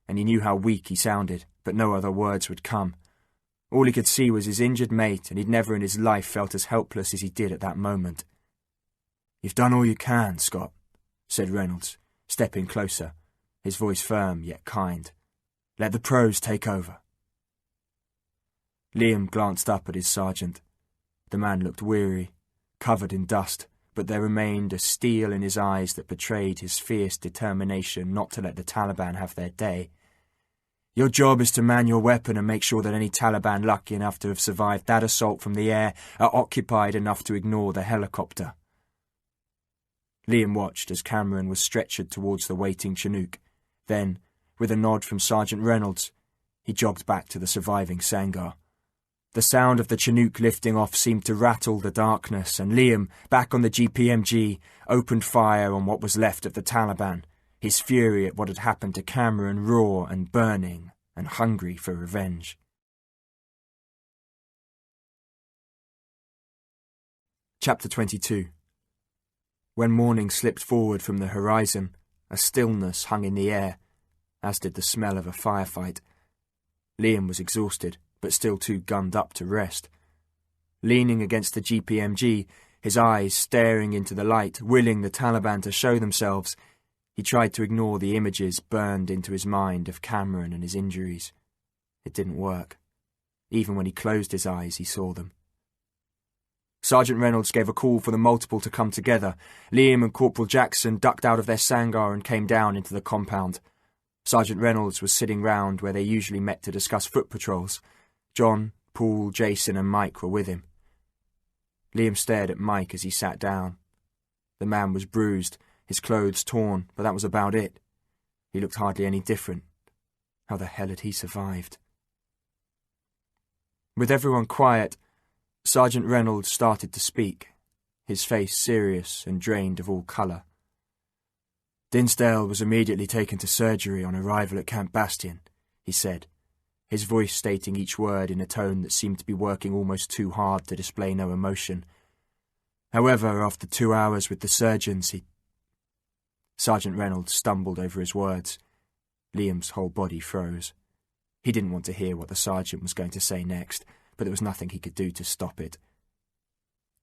and he knew how weak he sounded, but no other words would come. All he could see was his injured mate, and he'd never in his life felt as helpless as he did at that moment. "You've done all you can, Scott," said Reynolds, stepping closer, his voice firm yet kind. "Let the pros take over." Liam glanced up at his sergeant. The man looked weary, covered in dust, but there remained a steel in his eyes that betrayed his fierce determination not to let the Taliban have their day. "Your job is to man your weapon and make sure that any Taliban lucky enough to have survived that assault from the air are occupied enough to ignore the helicopter." Liam watched as Cameron was stretchered towards the waiting Chinook. Then, with a nod from Sergeant Reynolds, he jogged back to the surviving Sangar. The sound of the Chinook lifting off seemed to rattle the darkness, and Liam, back on the GPMG, opened fire on what was left of the Taliban, his fury at what had happened to Cameron raw and burning and hungry for revenge. Chapter 22. When morning slipped forward from the horizon, a stillness hung in the air, as did the smell of a firefight. Liam was exhausted, but still too gunned up to rest. Leaning against the GPMG, his eyes staring into the light, willing the Taliban to show themselves, he tried to ignore the images burned into his mind of Cameron and his injuries. It didn't work. Even when he closed his eyes, he saw them. Sergeant Reynolds gave a call for the multiple to come together. Liam and Corporal Jackson ducked out of their Sangar and came down into the compound. Sergeant Reynolds was sitting round where they usually met to discuss foot patrols. John, Paul, Jason and Mike were with him. Liam stared at Mike as he sat down. The man was bruised, his clothes torn, but that was about it. He looked hardly any different. How the hell had he survived? With everyone quiet, Sergeant Reynolds started to speak, his face serious and drained of all colour. "Dinsdale was immediately taken to surgery on arrival at Camp Bastion," he said, his voice stating each word in a tone that seemed to be working almost too hard to display no emotion. "However, after 2 hours with the surgeons, Sergeant Reynolds stumbled over his words. Liam's whole body froze. He didn't want to hear what the sergeant was going to say next, but there was nothing he could do to stop it.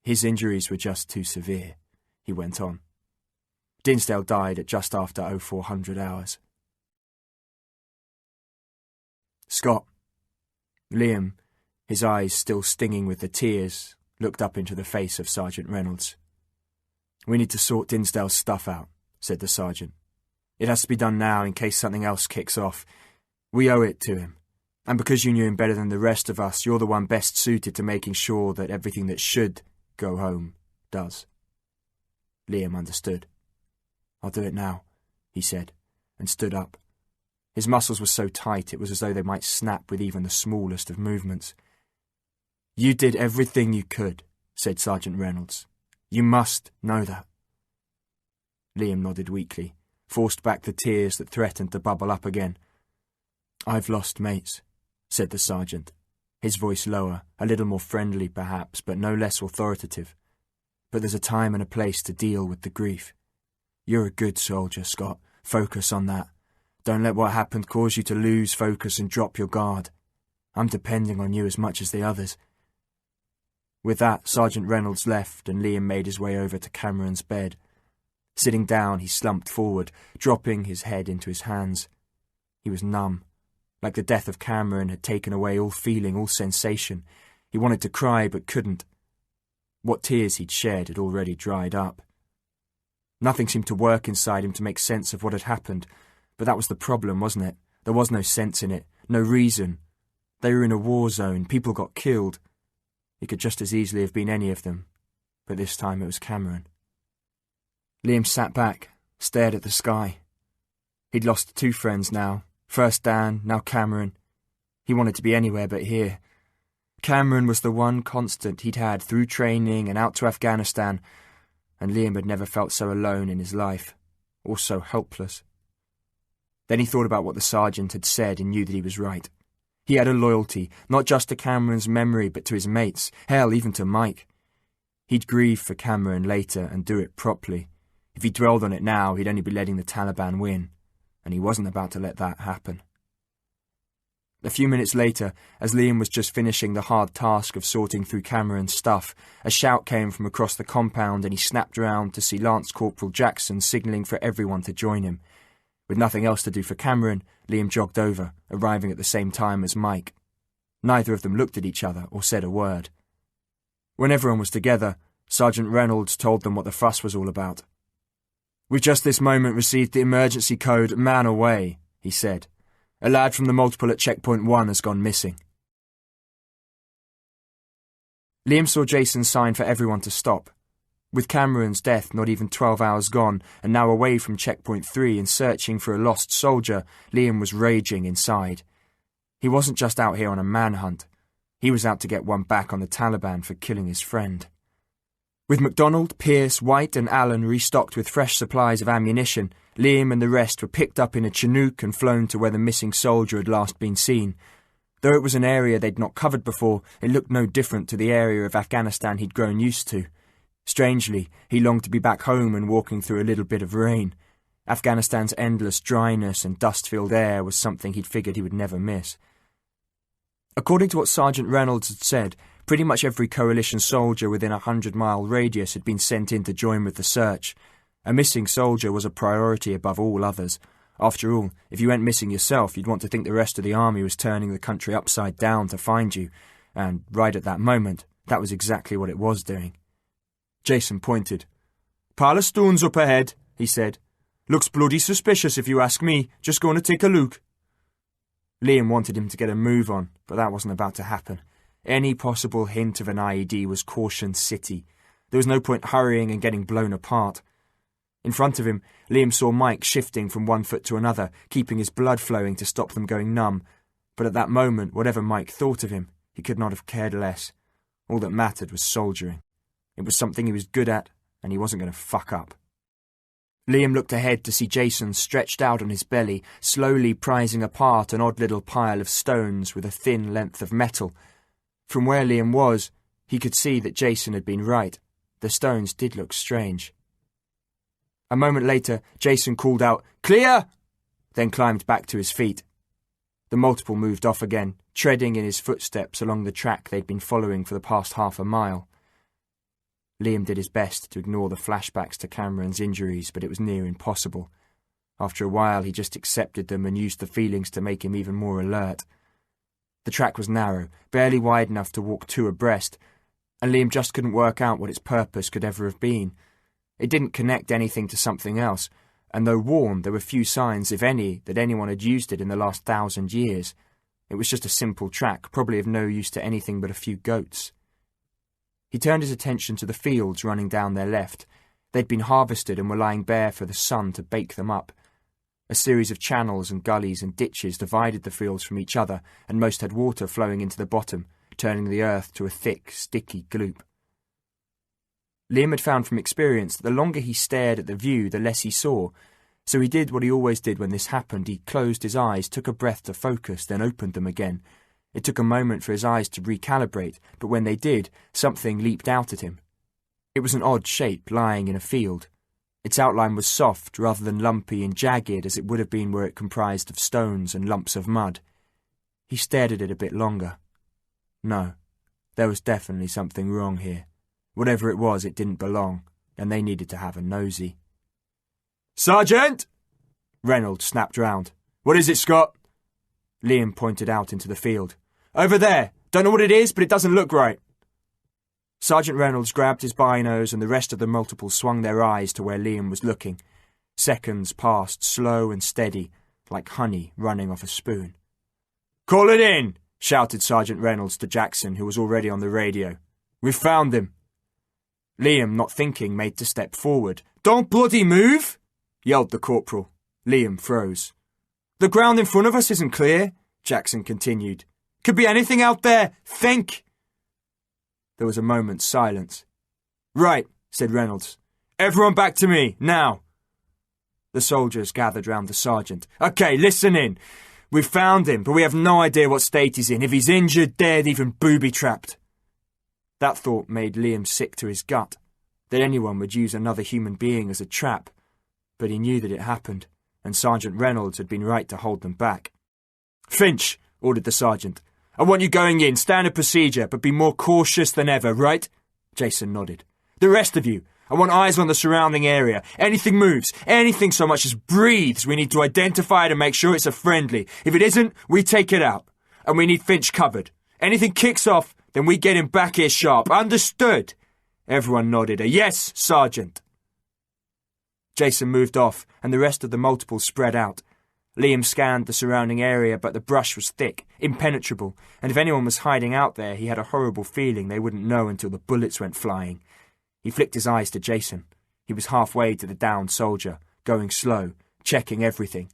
"His injuries were just too severe," he went on. "Dinsdale died at just after 0400 hours. "Scott." Liam, his eyes still stinging with the tears, looked up into the face of Sergeant Reynolds. "We need to sort Dinsdale's stuff out," said the sergeant. "It has to be done now in case something else kicks off. We owe it to him. And because you knew him better than the rest of us, you're the one best suited to making sure that everything that should go home does." Liam understood. "I'll do it now," he said, and stood up. His muscles were so tight it was as though they might snap with even the smallest of movements. "You did everything you could," said Sergeant Reynolds. "You must know that." Liam nodded weakly, forced back the tears that threatened to bubble up again. "I've lost mates," said the sergeant, his voice lower, a little more friendly perhaps, but no less authoritative. "But there's a time and a place to deal with the grief. You're a good soldier, Scott. Focus on that. Don't let what happened cause you to lose focus and drop your guard. I'm depending on you as much as the others." With that, Sergeant Reynolds left and Liam made his way over to Cameron's bed. Sitting down, he slumped forward, dropping his head into his hands. He was numb. Like the death of Cameron had taken away all feeling, all sensation. He wanted to cry but couldn't. What tears he'd shed had already dried up. Nothing seemed to work inside him to make sense of what had happened, but that was the problem, wasn't it? There was no sense in it, no reason. They were in a war zone, people got killed. It could just as easily have been any of them, but this time it was Cameron. Liam sat back, stared at the sky. He'd lost 2 friends now, first Dan, now Cameron. He wanted to be anywhere but here. Cameron was the one constant he'd had through training and out to Afghanistan, and Liam had never felt so alone in his life, or so helpless. Then he thought about what the sergeant had said and knew that he was right. He had a loyalty, not just to Cameron's memory, but to his mates, hell, even to Mike. He'd grieve for Cameron later and do it properly. If he dwelled on it now, he'd only be letting the Taliban win, and he wasn't about to let that happen. A few minutes later, as Liam was just finishing the hard task of sorting through Cameron's stuff, a shout came from across the compound and he snapped round to see Lance Corporal Jackson signalling for everyone to join him. With nothing else to do for Cameron, Liam jogged over, arriving at the same time as Mike. Neither of them looked at each other or said a word. When everyone was together, Sergeant Reynolds told them what the fuss was all about. "We've just this moment received the emergency code, man away," he said. "A lad from the multiple at checkpoint 1 has gone missing." Liam saw Jason sign for everyone to stop. With Cameron's death not even 12 hours gone, and now away from checkpoint 3 and searching for a lost soldier, Liam was raging inside. He wasn't just out here on a manhunt. He was out to get one back on the Taliban for killing his friend. With MacDonald, Pierce, White and Allen restocked with fresh supplies of ammunition, Liam and the rest were picked up in a Chinook and flown to where the missing soldier had last been seen. Though it was an area they'd not covered before, it looked no different to the area of Afghanistan he'd grown used to. Strangely, he longed to be back home and walking through a little bit of rain. Afghanistan's endless dryness and dust-filled air was something he'd figured he would never miss. According to what Sergeant Reynolds had said, pretty much every coalition soldier within a 100-mile radius had been sent in to join with the search. A missing soldier was a priority above all others. After all, if you went missing yourself, you'd want to think the rest of the army was turning the country upside down to find you, and right at that moment, that was exactly what it was doing. Jason pointed. "Pile of stones up ahead," he said. Looks bloody suspicious if you ask me. Just going to take a look. Liam wanted him to get a move on, but that wasn't about to happen. Any possible hint of an IED was caution city. There was no point hurrying and getting blown apart. In front of him, Liam saw Mike shifting from one foot to another, keeping his blood flowing to stop them going numb. But at that moment, whatever Mike thought of him, he could not have cared less. All that mattered was soldiering. It was something he was good at, and he wasn't going to fuck up. Liam looked ahead to see Jason stretched out on his belly, slowly prizing apart an odd little pile of stones with a thin length of metal. From where Liam was, he could see that Jason had been right. The stones did look strange. A moment later, Jason called out, "Clear!" then climbed back to his feet. The multiple moved off again, treading in his footsteps along the track they'd been following for the past half a mile. Liam did his best to ignore the flashbacks to Cameron's injuries, but it was near impossible. After a while, he just accepted them and used the feelings to make him even more alert. The track was narrow, barely wide enough to walk two abreast, and Liam just couldn't work out what its purpose could ever have been. It didn't connect anything to something else, and though worn, there were few signs, if any, that anyone had used it in the last 1,000 years. It was just a simple track, probably of no use to anything but a few goats. He turned his attention to the fields running down their left. They'd been harvested and were lying bare for the sun to bake them up. A series of channels and gullies and ditches divided the fields from each other, and most had water flowing into the bottom, turning the earth to a thick, sticky gloop. Liam had found from experience that the longer he stared at the view, the less he saw, so he did what he always did when this happened. He closed his eyes, took a breath to focus, then opened them again. It took a moment for his eyes to recalibrate, but when they did, something leaped out at him. It was an odd shape lying in a field. Its outline was soft rather than lumpy and jagged as it would have been were it comprised of stones and lumps of mud. He stared at it a bit longer. No, there was definitely something wrong here. Whatever it was, it didn't belong, and they needed to have a nosy. "Sergeant!" Reynolds snapped round. "What is it, Scott?" Liam pointed out into the field. "Over there! Don't know what it is, but it doesn't look right." Sergeant Reynolds grabbed his binos and the rest of the multiple swung their eyes to where Liam was looking. Seconds passed, slow and steady, like honey running off a spoon. "Call it in!" shouted Sergeant Reynolds to Jackson, who was already on the radio. "We've found him." Liam, not thinking, made to step forward. "Don't bloody move!" yelled the corporal. Liam froze. "The ground in front of us isn't clear," Jackson continued. "Could be anything out there. Think!" There was a moment's silence. "Right," said Reynolds. "Everyone back to me, now." The soldiers gathered round the sergeant. "Okay, listen in. We've found him, but we have no idea what state he's in. If he's injured, dead, even booby-trapped." That thought made Liam sick to his gut, that anyone would use another human being as a trap. But he knew that it happened, and Sergeant Reynolds had been right to hold them back. "Finch," ordered the sergeant, "I want you going in, standard procedure, but be more cautious than ever, right?" Jason nodded. "The rest of you, I want eyes on the surrounding area. Anything moves, anything so much as breathes, we need to identify it and make sure it's a friendly. If it isn't, we take it out. And we need Finch covered. Anything kicks off, then we get him back here sharp. Understood?" Everyone nodded a "Yes, Sergeant." Jason moved off, and the rest of the multiple spread out. Liam scanned the surrounding area, but the brush was thick, impenetrable, and if anyone was hiding out there, he had a horrible feeling they wouldn't know until the bullets went flying. He flicked his eyes to Jason. He was halfway to the downed soldier, going slow, checking everything.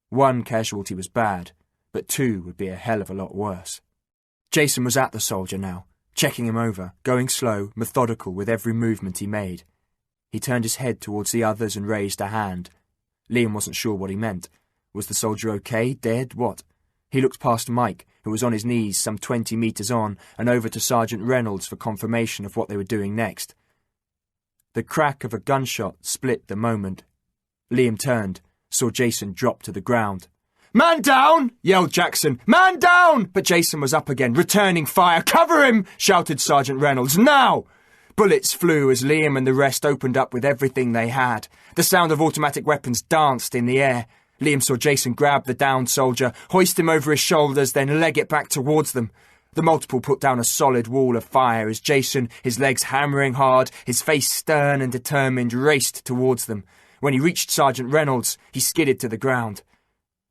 One casualty was bad, but two would be a hell of a lot worse. Jason was at the soldier now, checking him over, going slow, methodical with every movement he made. He turned his head towards the others and raised a hand. Liam wasn't sure what he meant. Was the soldier okay? Dead? What? He looked past Mike, who was on his knees some 20 metres on, and over to Sergeant Reynolds for confirmation of what they were doing next. The crack of a gunshot split the moment. Liam turned, saw Jason drop to the ground. "Man down!" yelled Jackson. "Man down!" But Jason was up again, returning fire. "Cover him!" shouted Sergeant Reynolds. "Now!" Bullets flew as Liam and the rest opened up with everything they had. The sound of automatic weapons danced in the air. Liam saw Jason grab the downed soldier, hoist him over his shoulders, then leg it back towards them. The multiple put down a solid wall of fire as Jason, his legs hammering hard, his face stern and determined, raced towards them. When he reached Sergeant Reynolds, he skidded to the ground.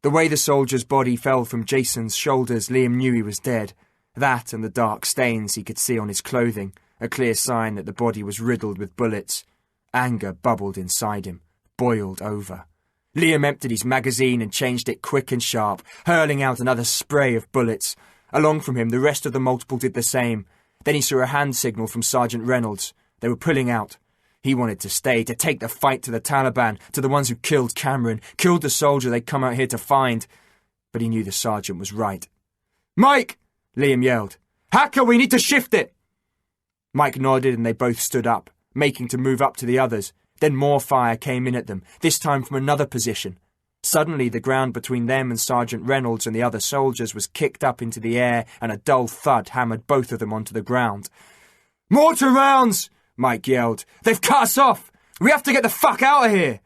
The way the soldier's body fell from Jason's shoulders, Liam knew he was dead. That and the dark stains he could see on his clothing, a clear sign that the body was riddled with bullets. Anger bubbled inside him, boiled over. Liam emptied his magazine and changed it quick and sharp, hurling out another spray of bullets. Along from him, the rest of the multiple did the same. Then he saw a hand signal from Sergeant Reynolds. They were pulling out. He wanted to stay, to take the fight to the Taliban, to the ones who killed Cameron, killed the soldier they'd come out here to find. But he knew the sergeant was right. "Mike!" Liam yelled. "Hacker, we need to shift it!" Mike nodded and they both stood up, making to move up to the others. Then more fire came in at them, this time from another position. Suddenly the ground between them and Sergeant Reynolds and the other soldiers was kicked up into the air, and a dull thud hammered both of them onto the ground. "Mortar rounds!" Mike yelled. "They've cut us off! We have to get the fuck out of here!"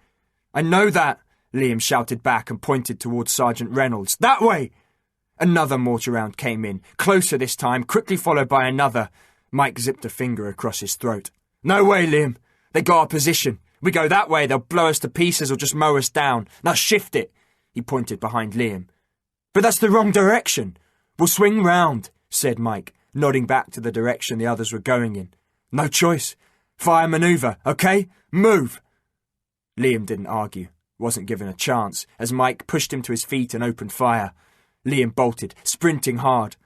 "I know that," Liam shouted back and pointed towards Sergeant Reynolds. "That way!" Another mortar round came in, closer this time, quickly followed by another. Mike zipped a finger across his throat. "No way, Liam. They got our position. We go that way, they'll blow us to pieces or just mow us down. Now shift it." He pointed behind Liam. "But that's the wrong direction." "We'll swing round," said Mike, nodding back to the direction the others were going in. "No choice. Fire manoeuvre, okay? Move!" Liam didn't argue, wasn't given a chance, as Mike pushed him to his feet and opened fire. Liam bolted, sprinting hard.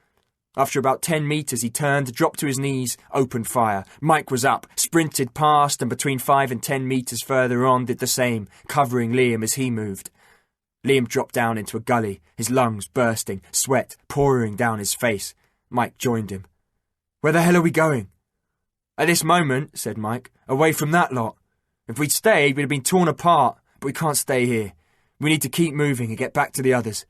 After about 10 metres, he turned, dropped to his knees, opened fire. Mike was up, sprinted past, and between 5 and 10 metres further on did the same, covering Liam as he moved. Liam dropped down into a gully, his lungs bursting, sweat pouring down his face. Mike joined him. "Where the hell are we going?" "At this moment," said Mike, "away from that lot. If we'd stayed, we'd have been torn apart, but we can't stay here. We need to keep moving and get back to the others."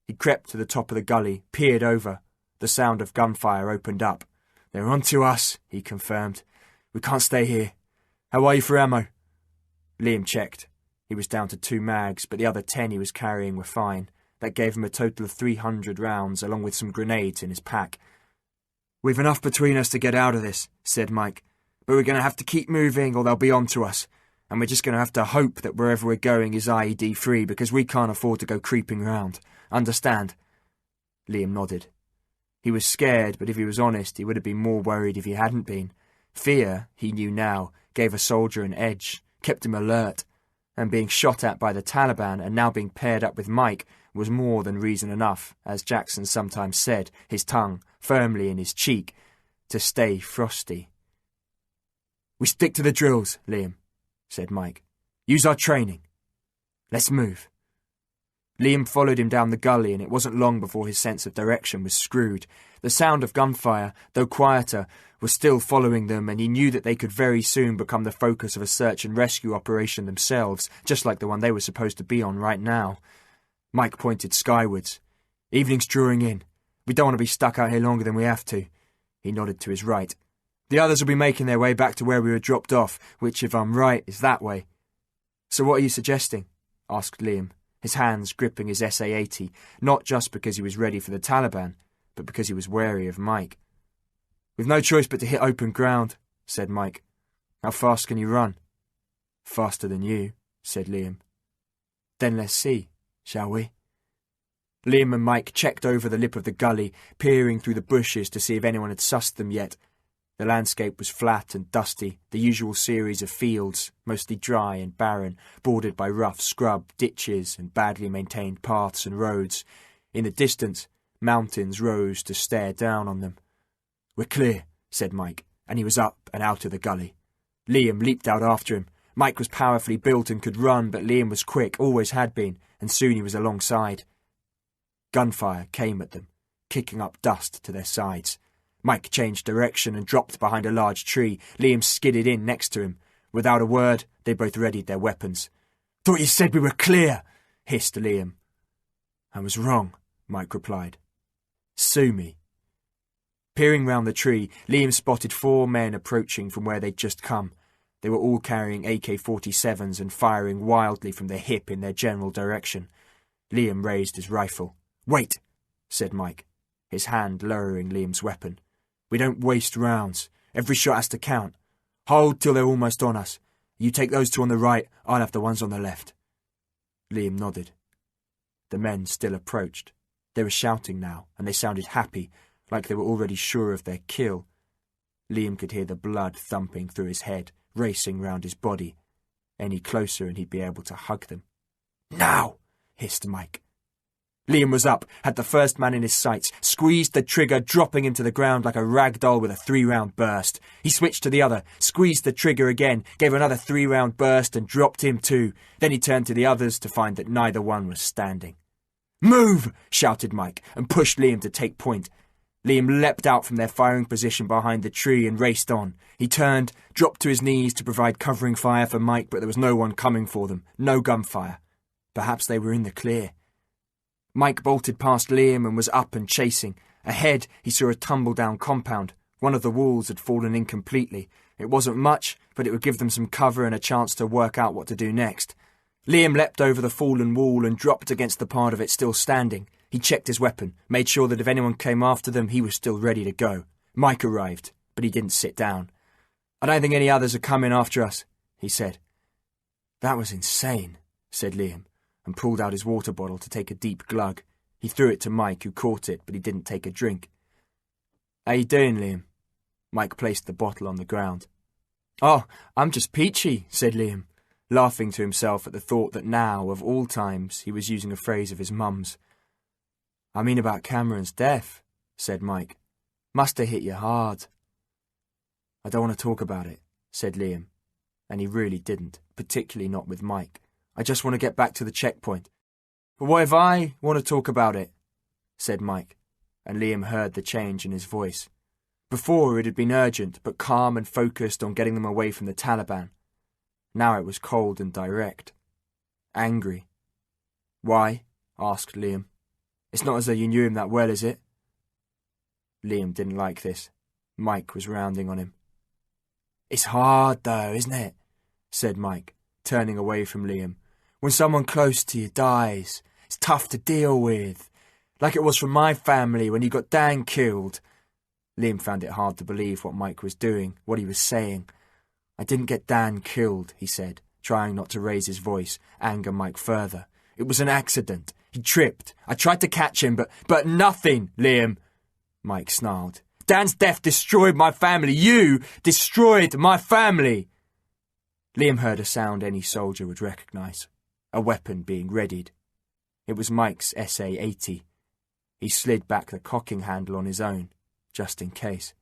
He crept to the top of the gully, peered over. The sound of gunfire opened up. "They're on to us," he confirmed. "We can't stay here. How are you for ammo?" Liam checked. He was down to 2 mags, but the other 10 he was carrying were fine. That gave him a total of 300 rounds, along with some grenades in his pack. "We've enough between us to get out of this," said Mike. "But we're going to have to keep moving or they'll be on to us. And we're just going to have to hope that wherever we're going is IED-free, because we can't afford to go creeping round. Understand?" Liam nodded. He was scared, but if he was honest, he would have been more worried if he hadn't been. Fear, he knew now, gave a soldier an edge, kept him alert, and being shot at by the Taliban and now being paired up with Mike was more than reason enough, as Jackson sometimes said, his tongue firmly in his cheek, to stay frosty. "We stick to the drills, Liam," said Mike. "Use our training. Let's move." Liam followed him down the gully, and it wasn't long before his sense of direction was screwed. The sound of gunfire, though quieter, was still following them, and he knew that they could very soon become the focus of a search and rescue operation themselves, just like the one they were supposed to be on right now. Mike pointed skywards. "Evening's drawing in. We don't want to be stuck out here longer than we have to." He nodded to his right. "The others will be making their way back to where we were dropped off, which, if I'm right, is that way." "So what are you suggesting?" asked Liam, his hands gripping his SA-80, not just because he was ready for the Taliban, but because he was wary of Mike. "We've no choice but to hit open ground," said Mike. "How fast can you run?" "Faster than you," said Liam. "Then let's see, shall we?" Liam and Mike checked over the lip of the gully, peering through the bushes to see if anyone had sussed them yet. The landscape was flat and dusty, the usual series of fields, mostly dry and barren, bordered by rough scrub, ditches, and badly maintained paths and roads. In the distance, mountains rose to stare down on them. "We're clear," said Mike, and he was up and out of the gully. Liam leaped out after him. Mike was powerfully built and could run, but Liam was quick, always had been, and soon he was alongside. Gunfire came at them, kicking up dust to their sides. Mike changed direction and dropped behind a large tree. Liam skidded in next to him. Without a word, they both readied their weapons. "Thought you said we were clear," hissed Liam. "I was wrong," Mike replied. "Sue me." Peering round the tree, Liam spotted 4 men approaching from where they'd just come. They were all carrying AK-47s and firing wildly from their hip in their general direction. Liam raised his rifle. "Wait," said Mike, his hand lowering Liam's weapon. "We don't waste rounds. Every shot has to count. Hold till they're almost on us. You take those two on the right, I'll have the ones on the left. Liam nodded. The men still approached. They were shouting now, and they sounded happy, like they were already sure of their kill. Liam could hear the blood thumping through his head, racing round his body. Any closer and he'd be able to hug them. Now! Hissed Mike. Liam was up, had the first man in his sights, squeezed the trigger, dropping him to the ground like a rag doll with a 3-round burst. He switched to the other, squeezed the trigger again, gave another 3-round burst and dropped him too. Then he turned to the others to find that neither one was standing. Move! Shouted Mike, and pushed Liam to take point. Liam leapt out from their firing position behind the tree and raced on. He turned, dropped to his knees to provide covering fire for Mike, but there was no one coming for them, no gunfire. Perhaps they were in the clear. Mike bolted past Liam and was up and chasing. Ahead, he saw a tumble-down compound. One of the walls had fallen in completely. It wasn't much, but it would give them some cover and a chance to work out what to do next. Liam leapt over the fallen wall and dropped against the part of it still standing. He checked his weapon, made sure that if anyone came after them, he was still ready to go. Mike arrived, but he didn't sit down. I don't think any others are coming after us, he said. That was insane, said Liam, and pulled out his water bottle to take a deep glug. He threw it to Mike, who caught it, but he didn't take a drink. How you doing, Liam? Mike placed the bottle on the ground. Oh, I'm just peachy, said Liam, laughing to himself at the thought that now, of all times, he was using a phrase of his mum's. I mean about Cameron's death, said Mike. Must have hit you hard. I don't want to talk about it, said Liam, and he really didn't, particularly not with Mike. I just want to get back to the checkpoint. But what if I want to talk about it? Said Mike, and Liam heard the change in his voice. Before it had been urgent, but calm and focused on getting them away from the Taliban. Now it was cold and direct. Angry. Why? Asked Liam. It's not as though you knew him that well, is it? Liam didn't like this. Mike was rounding on him. It's hard, though, isn't it? Said Mike, turning away from Liam. When someone close to you dies, it's tough to deal with. Like it was for my family when you got Dan killed. Liam found it hard to believe what Mike was doing, what he was saying. I didn't get Dan killed, he said, trying not to raise his voice, anger Mike further. It was an accident. He tripped. I tried to catch him, but nothing, Liam. Mike snarled. Dan's death destroyed my family. You destroyed my family. Liam heard a sound any soldier would recognise. A weapon being readied. It was Mike's SA-80. He slid back the cocking handle on his own, just in case.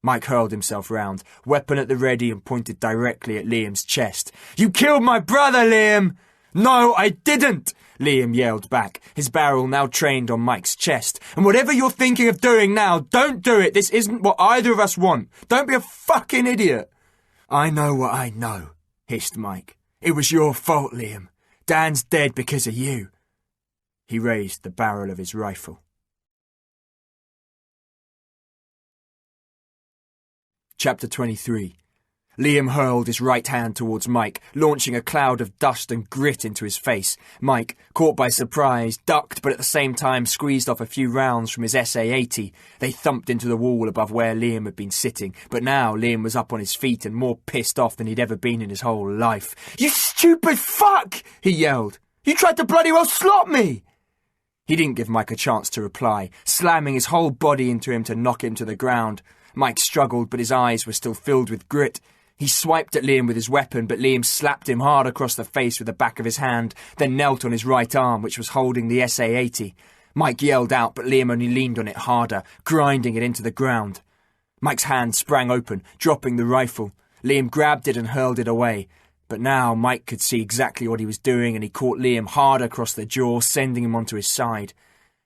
Mike hurled himself round, weapon at the ready, and pointed directly at Liam's chest. You killed my brother, Liam! No, I didn't! Liam yelled back, his barrel now trained on Mike's chest. And whatever you're thinking of doing now, don't do it. This isn't what either of us want. Don't be a fucking idiot. I know what I know, hissed Mike. It was your fault, Liam. Dan's dead because of you. He raised the barrel of his rifle. Chapter 23. Liam hurled his right hand towards Mike, launching a cloud of dust and grit into his face. Mike, caught by surprise, ducked but at the same time squeezed off a few rounds from his SA-80. They thumped into the wall above where Liam had been sitting, but now Liam was up on his feet and more pissed off than he'd ever been in his whole life. You stupid fuck! He yelled. You tried to bloody well slot me! He didn't give Mike a chance to reply, slamming his whole body into him to knock him to the ground. Mike struggled, but his eyes were still filled with grit. He swiped at Liam with his weapon, but Liam slapped him hard across the face with the back of his hand, then knelt on his right arm, which was holding the SA-80. Mike yelled out, but Liam only leaned on it harder, grinding it into the ground. Mike's hand sprang open, dropping the rifle. Liam grabbed it and hurled it away. But now Mike could see exactly what he was doing, and he caught Liam hard across the jaw, sending him onto his side.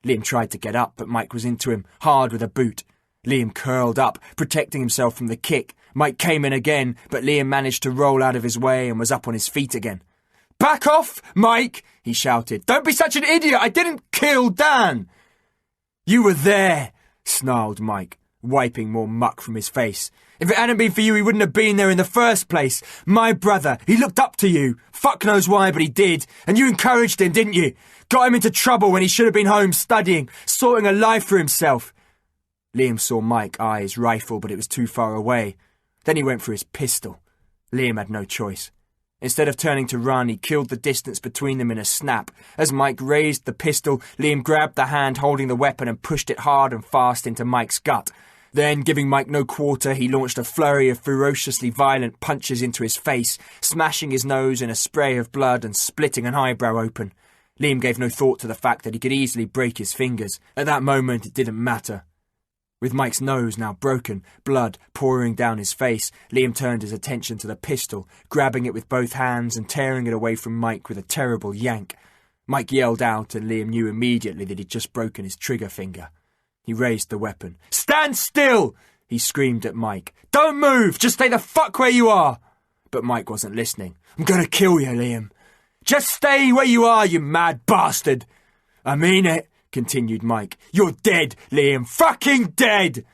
Liam tried to get up, but Mike was into him, hard with a boot. Liam curled up, protecting himself from the kick. Mike came in again, but Liam managed to roll out of his way and was up on his feet again. Back off, Mike, he shouted. Don't be such an idiot. I didn't kill Dan. You were there, snarled Mike, wiping more muck from his face. If it hadn't been for you, he wouldn't have been there in the first place. My brother, he looked up to you. Fuck knows why, but he did. And you encouraged him, didn't you? Got him into trouble when he should have been home studying, sorting a life for himself. Liam saw Mike eye his rifle, but it was too far away. Then he went for his pistol. Liam had no choice. Instead of turning to run, he killed the distance between them in a snap. As Mike raised the pistol, Liam grabbed the hand holding the weapon and pushed it hard and fast into Mike's gut. Then, giving Mike no quarter, he launched a flurry of ferociously violent punches into his face, smashing his nose in a spray of blood and splitting an eyebrow open. Liam gave no thought to the fact that he could easily break his fingers. At that moment, it didn't matter. With Mike's nose now broken, blood pouring down his face, Liam turned his attention to the pistol, grabbing it with both hands and tearing it away from Mike with a terrible yank. Mike yelled out, and Liam knew immediately that he'd just broken his trigger finger. He raised the weapon. "Stand still!" he screamed at Mike. "Don't move! Just stay the fuck where you are!" But Mike wasn't listening. "I'm gonna kill you, Liam. Just stay where you are, you mad bastard!" "I mean it," continued Mike. "You're dead, Liam. Fucking dead!"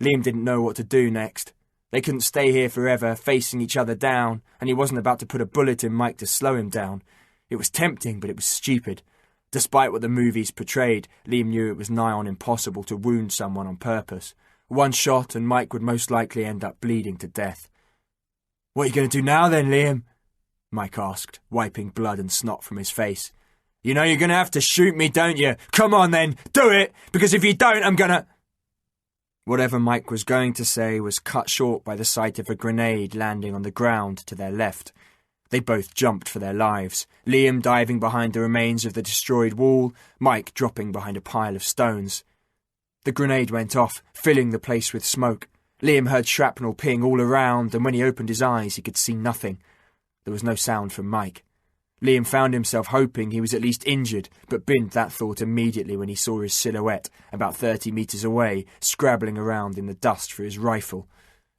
Liam didn't know what to do next. They couldn't stay here forever, facing each other down, and he wasn't about to put a bullet in Mike to slow him down. It was tempting, but it was stupid. Despite what the movies portrayed, Liam knew it was nigh on impossible to wound someone on purpose. One shot and Mike would most likely end up bleeding to death. "What are you going to do now then, Liam?" Mike asked, wiping blood and snot from his face. "You know you're going to have to shoot me, don't you? Come on then, do it, because if you don't, I'm gonna—" Whatever Mike was going to say was cut short by the sight of a grenade landing on the ground to their left. They both jumped for their lives, Liam diving behind the remains of the destroyed wall, Mike dropping behind a pile of stones. The grenade went off, filling the place with smoke. Liam heard shrapnel ping all around, and when he opened his eyes he could see nothing. There was no sound from Mike. Liam found himself hoping he was at least injured, but binned that thought immediately when he saw his silhouette, about 30 metres away, scrabbling around in the dust for his rifle.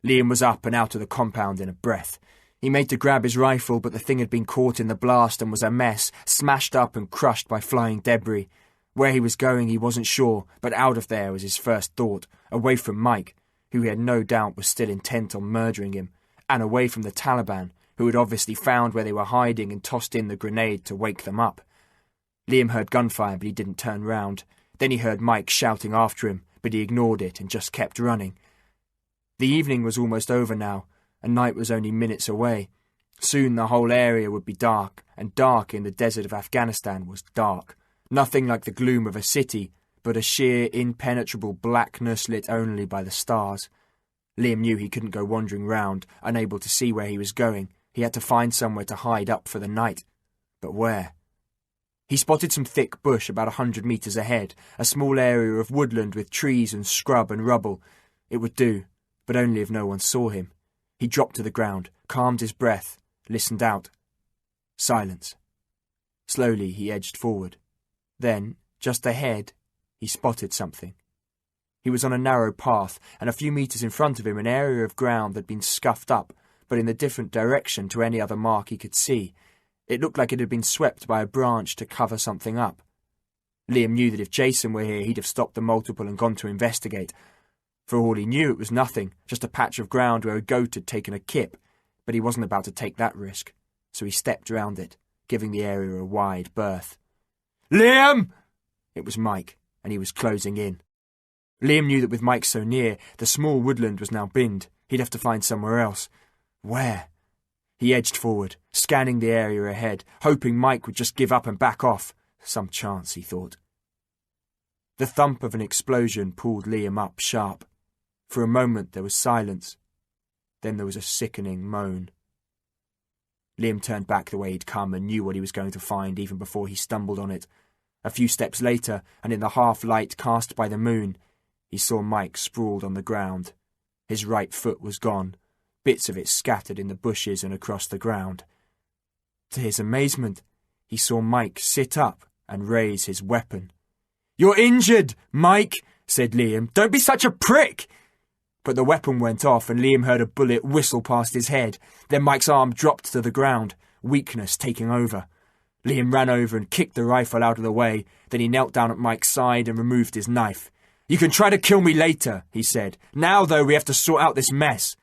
Liam was up and out of the compound in a breath. He made to grab his rifle, but the thing had been caught in the blast and was a mess, smashed up and crushed by flying debris. Where he was going he wasn't sure, but out of there was his first thought, away from Mike, who he had no doubt was still intent on murdering him, and away from the Taliban, who had obviously found where they were hiding and tossed in the grenade to wake them up. Liam heard gunfire, but he didn't turn round. Then he heard Mike shouting after him, but he ignored it and just kept running. The evening was almost over now, and night was only minutes away. Soon the whole area would be dark, and dark in the desert of Afghanistan was dark. Nothing like the gloom of a city, but a sheer, impenetrable blackness lit only by the stars. Liam knew he couldn't go wandering round, unable to see where he was going. He had to find somewhere to hide up for the night. But where? He spotted some thick bush about 100 metres ahead, a small area of woodland with trees and scrub and rubble. It would do, but only if no one saw him. He dropped to the ground, calmed his breath, listened out. Silence. Slowly he edged forward. Then, just ahead, he spotted something. He was on a narrow path, and a few metres in front of him an area of ground that had been scuffed up, but in a different direction to any other mark he could see. It looked like it had been swept by a branch to cover something up. Liam knew that if Jason were here, he'd have stopped the multiple and gone to investigate. For all he knew, it was nothing, just a patch of ground where a goat had taken a kip, but he wasn't about to take that risk, so he stepped round it, giving the area a wide berth. "Liam!" It was Mike, and he was closing in. Liam knew that with Mike so near, the small woodland was now binned. He'd have to find somewhere else. Where? He edged forward, scanning the area ahead, hoping Mike would just give up and back off. Some chance, he thought. The thump of an explosion pulled Liam up sharp. For a moment there was silence. Then there was a sickening moan. Liam turned back the way he'd come and knew what he was going to find even before he stumbled on it. A few steps later, and in the half-light cast by the moon, he saw Mike sprawled on the ground. His right foot was gone, bits of it scattered in the bushes and across the ground. To his amazement, he saw Mike sit up and raise his weapon. "You're injured, Mike," said Liam. "Don't be such a prick!" But the weapon went off and Liam heard a bullet whistle past his head. Then Mike's arm dropped to the ground, weakness taking over. Liam ran over and kicked the rifle out of the way. Then he knelt down at Mike's side and removed his knife. "You can try to kill me later," he said. "Now, though, we have to sort out this mess."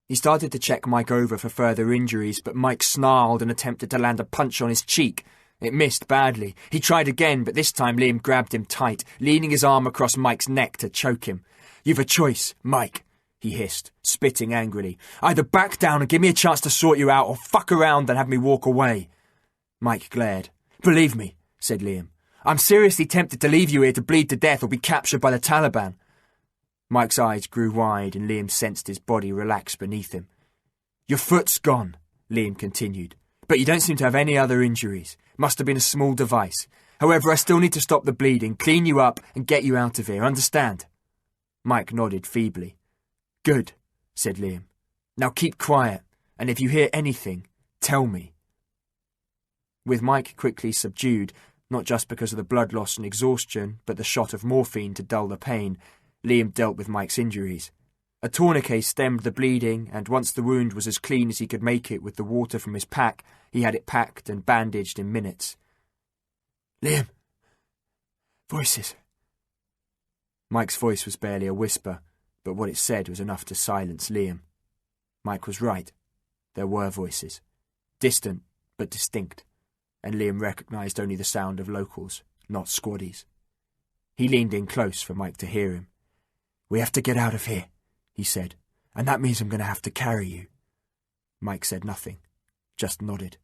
He started to check Mike over for further injuries, but Mike snarled and attempted to land a punch on his cheek. It missed badly. He tried again, but this time Liam grabbed him tight, leaning his arm across Mike's neck to choke him. "You've a choice, Mike," he hissed, spitting angrily. "Either back down and give me a chance to sort you out, or fuck around and have me walk away." Mike glared. "Believe me," said Liam, "I'm seriously tempted to leave you here to bleed to death or be captured by the Taliban." Mike's eyes grew wide and Liam sensed his body relax beneath him. "Your foot's gone," Liam continued, "but you don't seem to have any other injuries. Must have been a small device. However, I still need to stop the bleeding, clean you up and get you out of here, understand?" Mike nodded feebly. "Good," said Liam. "Now keep quiet, and if you hear anything, tell me." With Mike quickly subdued, not just because of the blood loss and exhaustion, but the shot of morphine to dull the pain, Liam dealt with Mike's injuries. A tourniquet stemmed the bleeding, and once the wound was as clean as he could make it with the water from his pack, he had it packed and bandaged in minutes. "Liam! Voices!" Mike's voice was barely a whisper, but what it said was enough to silence Liam. Mike was right. There were voices. Distant, but distinct, and Liam recognised only the sound of locals, not squaddies. He leaned in close for Mike to hear him. "We have to get out of here," he said, "and that means I'm going to have to carry you." Mike said nothing, just nodded.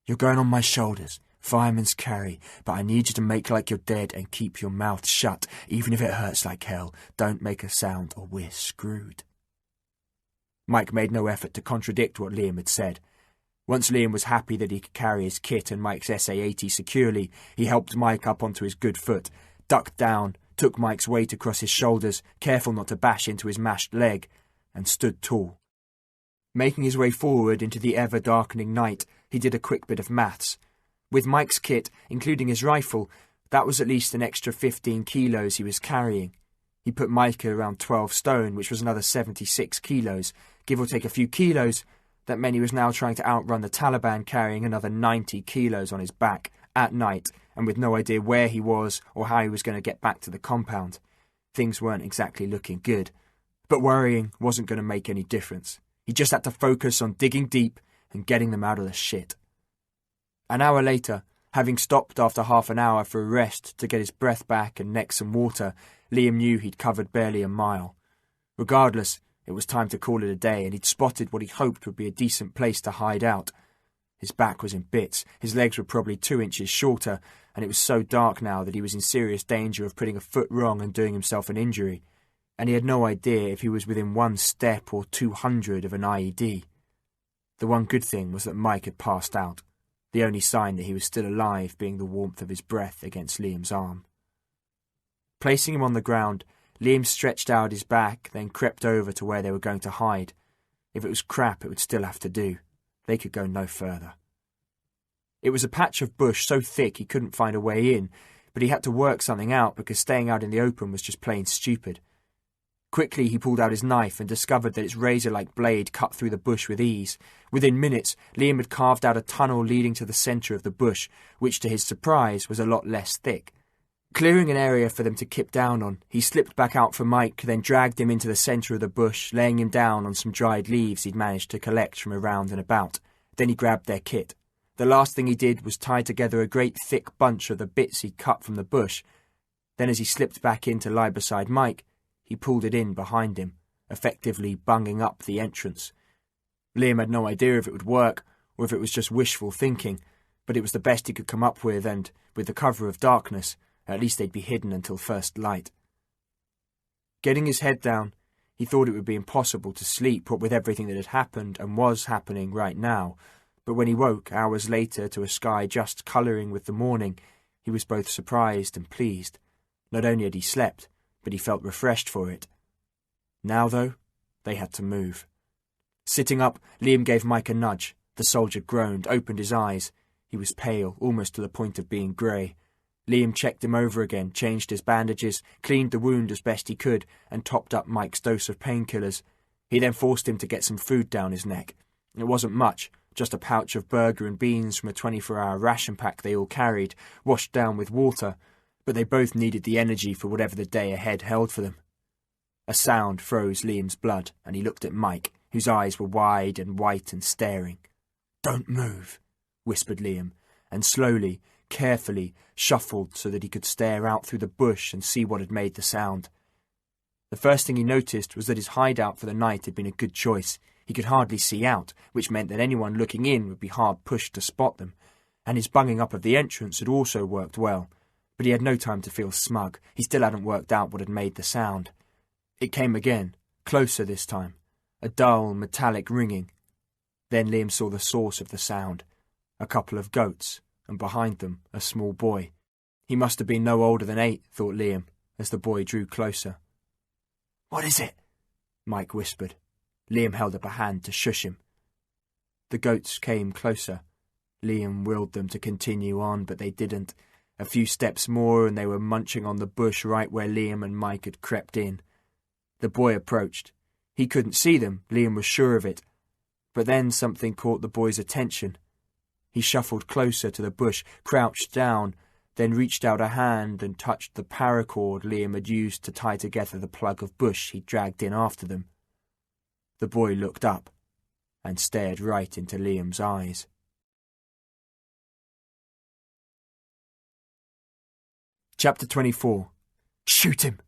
"You're going on my shoulders, fireman's carry, but I need you to make like you're dead and keep your mouth shut, even if it hurts like hell. Don't make a sound or we're screwed." Mike made no effort to contradict what Liam had said. Once Liam was happy that he could carry his kit and Mike's SA-80 securely, he helped Mike up onto his good foot, ducked down, took Mike's weight across his shoulders, careful not to bash into his mashed leg, and stood tall. Making his way forward into the ever-darkening night, he did a quick bit of maths. With Mike's kit, including his rifle, that was at least an extra 15 kilos he was carrying. He put Mike at around 12 stone, which was another 76 kilos. Give or take a few kilos, that meant he was now trying to outrun the Taliban carrying another 90 kilos on his back, at night, and with no idea where he was or how he was going to get back to the compound. Things weren't exactly looking good, but worrying wasn't going to make any difference. He just had to focus on digging deep and getting them out of the shit. An hour later, having stopped after half an hour for a rest to get his breath back and neck some water, Liam knew he'd covered barely a mile. Regardless, it was time to call it a day, and he'd spotted what he hoped would be a decent place to hide out. His back was in bits, his legs were probably 2 inches shorter, and it was so dark now that he was in serious danger of putting a foot wrong and doing himself an injury, and he had no idea if he was within 1 step or 200 of an IED. The one good thing was that Mike had passed out, the only sign that he was still alive being the warmth of his breath against Liam's arm. Placing him on the ground, Liam stretched out his back, then crept over to where they were going to hide. If it was crap, it would still have to do. They could go no further. It was a patch of bush so thick he couldn't find a way in, but he had to work something out because staying out in the open was just plain stupid. Quickly he pulled out his knife and discovered that its razor-like blade cut through the bush with ease. Within minutes, Liam had carved out a tunnel leading to the centre of the bush, which to his surprise was a lot less thick. Clearing an area for them to kip down on, he slipped back out for Mike, then dragged him into the centre of the bush, laying him down on some dried leaves he'd managed to collect from around and about. Then he grabbed their kit. The last thing he did was tie together a great thick bunch of the bits he'd cut from the bush. Then as he slipped back in to lie beside Mike, he pulled it in behind him, effectively bunging up the entrance. Liam had no idea if it would work, or if it was just wishful thinking, but it was the best he could come up with, and, with the cover of darkness, at least they'd be hidden until first light. Getting his head down, he thought it would be impossible to sleep, what with everything that had happened and was happening right now, but when he woke, hours later, to a sky just colouring with the morning, he was both surprised and pleased. Not only had he slept, but he felt refreshed for it. Now, though, they had to move. Sitting up, Liam gave Mike a nudge. The soldier groaned, opened his eyes. He was pale, almost to the point of being grey. Liam checked him over again, changed his bandages, cleaned the wound as best he could, and topped up Mike's dose of painkillers. He then forced him to get some food down his neck. It wasn't much, just a pouch of burger and beans from a 24-hour ration pack they all carried, washed down with water, but they both needed the energy for whatever the day ahead held for them. A sound froze Liam's blood, and he looked at Mike, whose eyes were wide and white and staring. "Don't move," whispered Liam, and slowly, carefully, shuffled so that he could stare out through the bush and see what had made the sound. The first thing he noticed was that his hideout for the night had been a good choice. He could hardly see out, which meant that anyone looking in would be hard pushed to spot them, and his bunging up of the entrance had also worked well. But he had no time to feel smug. He still hadn't worked out what had made the sound. It came again, closer this time, a dull, metallic ringing. Then Liam saw the source of the sound, a couple of goats, and behind them a small boy. He must have been no older than 8, thought Liam, as the boy drew closer. "What is it?" Mike whispered. Liam held up a hand to shush him. The goats came closer. Liam willed them to continue on, but they didn't. A few steps more and they were munching on the bush right where Liam and Mike had crept in. The boy approached. He couldn't see them, Liam was sure of it. But then something caught the boy's attention. He shuffled closer to the bush, crouched down, then reached out a hand and touched the paracord Liam had used to tie together the plug of bush he'd dragged in after them. The boy looked up and stared right into Liam's eyes. Chapter 24. Shoot him!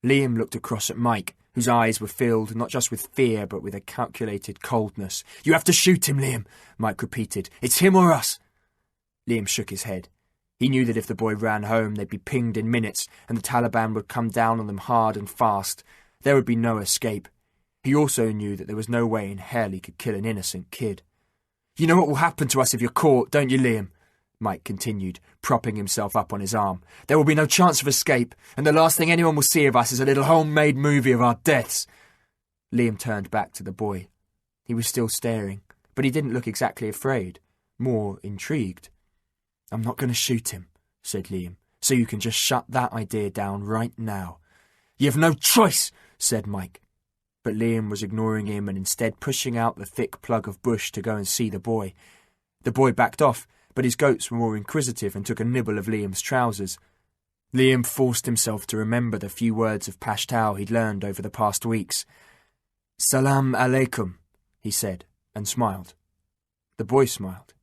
Liam looked across at Mike, whose eyes were filled not just with fear but with a calculated coldness. "You have to shoot him, Liam," Mike repeated. "It's him or us." Liam shook his head. He knew that if the boy ran home, they'd be pinged in minutes, and the Taliban would come down on them hard and fast. There would be no escape. He also knew that there was no way in hell he could kill an innocent kid. "You know what will happen to us if you're caught, don't you, Liam?" Mike continued, propping himself up on his arm. "There will be no chance of escape, and the last thing anyone will see of us is a little homemade movie of our deaths." Liam turned back to the boy. He was still staring, but he didn't look exactly afraid, more intrigued. "I'm not going to shoot him," said Liam, "so you can just shut that idea down right now." "You have no choice," said Mike. But Liam was ignoring him and instead pushing out the thick plug of bush to go and see the boy. The boy backed off, but his goats were more inquisitive and took a nibble of Liam's trousers. Liam forced himself to remember the few words of Pashto he'd learned over the past weeks. "Salam alaikum," he said, and smiled. The boy smiled.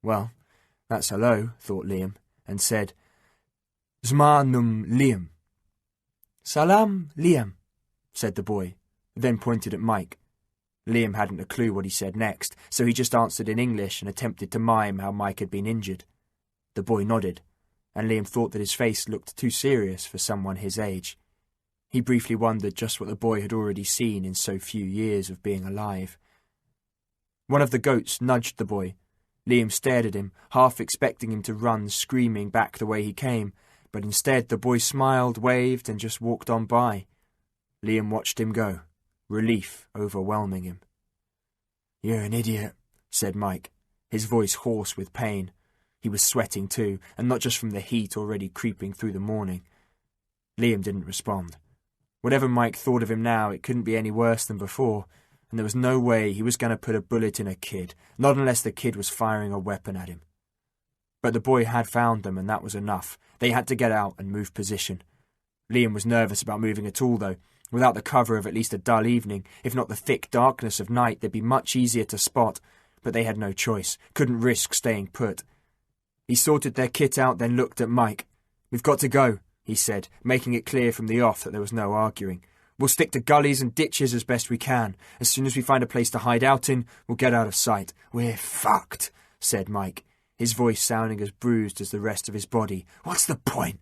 "Well, that's hello," thought Liam, and said, "Zma num Liam." "Salam, Liam," said the boy, then pointed at Mike. Liam hadn't a clue what he said next, so he just answered in English and attempted to mime how Mike had been injured. The boy nodded, and Liam thought that his face looked too serious for someone his age. He briefly wondered just what the boy had already seen in so few years of being alive. One of the goats nudged the boy. Liam stared at him, half expecting him to run screaming back the way he came, but instead the boy smiled, waved, and just walked on by. Liam watched him go, relief overwhelming him. "You're an idiot," said Mike, his voice hoarse with pain. He was sweating too, and not just from the heat already creeping through the morning. Liam didn't respond. Whatever Mike thought of him now, it couldn't be any worse than before, and there was no way he was going to put a bullet in a kid, not unless the kid was firing a weapon at him. But the boy had found them, and that was enough. They had to get out and move position. Liam was nervous about moving at all, though. Without the cover of at least a dull evening, if not the thick darkness of night, they'd be much easier to spot, but they had no choice, couldn't risk staying put. He sorted their kit out, then looked at Mike. "We've got to go," he said, making it clear from the off that there was no arguing. "We'll stick to gullies and ditches as best we can. As soon as we find a place to hide out in, we'll get out of sight." "We're fucked," said Mike, his voice sounding as bruised as the rest of his body. "What's the point?"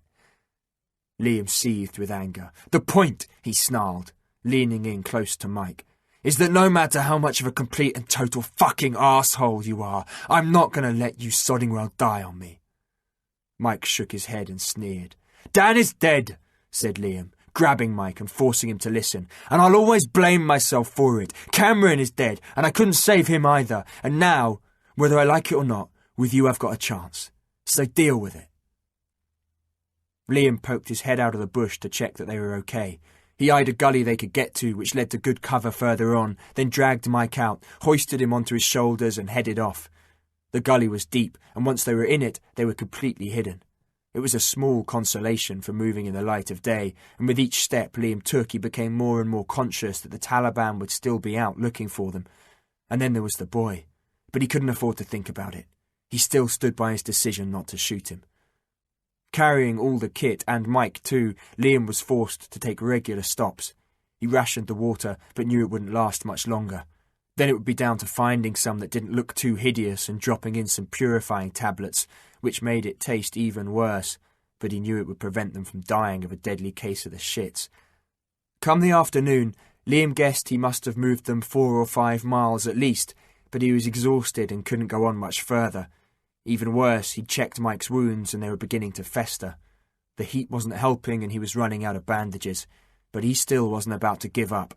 Liam seethed with anger. "The point," he snarled, leaning in close to Mike, "is that no matter how much of a complete and total fucking arsehole you are, I'm not going to let you sodding well die on me." Mike shook his head and sneered. "Dan is dead," said Liam, grabbing Mike and forcing him to listen, "and I'll always blame myself for it. Cameron is dead, and I couldn't save him either, and now, whether I like it or not, with you I've got a chance. So deal with it." Liam poked his head out of the bush to check that they were okay. He eyed a gully they could get to, which led to good cover further on, then dragged Mike out, hoisted him onto his shoulders and headed off. The gully was deep, and once they were in it, they were completely hidden. It was a small consolation for moving in the light of day, and with each step Liam took he became more and more conscious that the Taliban would still be out looking for them. And then there was the boy, but he couldn't afford to think about it. He still stood by his decision not to shoot him. Carrying all the kit, and Mike too, Liam was forced to take regular stops. He rationed the water, but knew it wouldn't last much longer. Then it would be down to finding some that didn't look too hideous and dropping in some purifying tablets, which made it taste even worse, but he knew it would prevent them from dying of a deadly case of the shits. Come the afternoon, Liam guessed he must have moved them 4 or 5 miles at least, but he was exhausted and couldn't go on much further. Even worse, he'd checked Mike's wounds and they were beginning to fester. The heat wasn't helping and he was running out of bandages, but he still wasn't about to give up.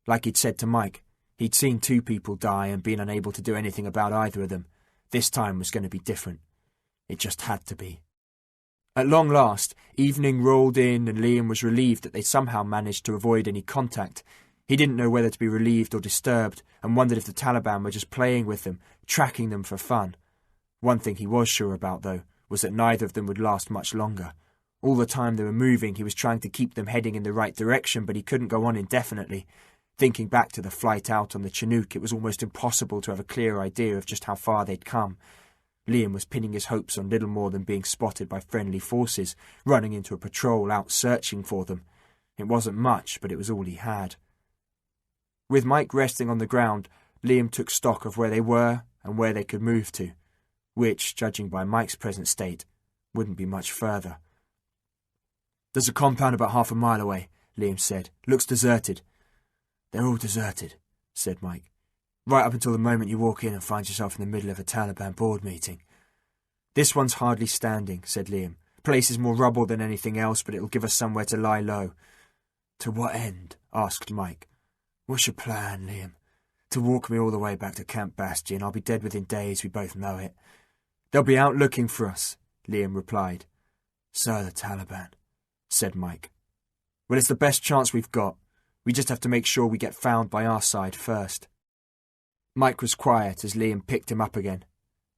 Like he'd said to Mike, he'd seen 2 people die and been unable to do anything about either of them. This time was going to be different. It just had to be. At long last, evening rolled in and Liam was relieved that they'd somehow managed to avoid any contact. He didn't know whether to be relieved or disturbed and wondered if the Taliban were just playing with them, tracking them for fun. One thing he was sure about, though, was that neither of them would last much longer. All the time they were moving, he was trying to keep them heading in the right direction, but he couldn't go on indefinitely. Thinking back to the flight out on the Chinook, it was almost impossible to have a clear idea of just how far they'd come. Liam was pinning his hopes on little more than being spotted by friendly forces, running into a patrol out searching for them. It wasn't much, but it was all he had. With Mike resting on the ground, Liam took stock of where they were and where they could move to, which, judging by Mike's present state, wouldn't be much further. "There's a compound about half a mile away," Liam said. "Looks deserted." "They're all deserted," said Mike. "Right up until the moment you walk in and find yourself in the middle of a Taliban board meeting." "This one's hardly standing," said Liam. "Place is more rubble than anything else, but it'll give us somewhere to lie low." "To what end?" asked Mike. "What's your plan, Liam?" "To walk me all the way back to Camp Bastion. I'll be dead within days, we both know it." "They'll be out looking for us," Liam replied. "So are the Taliban," said Mike. "Well, it's the best chance we've got. We just have to make sure we get found by our side first." Mike was quiet as Liam picked him up again.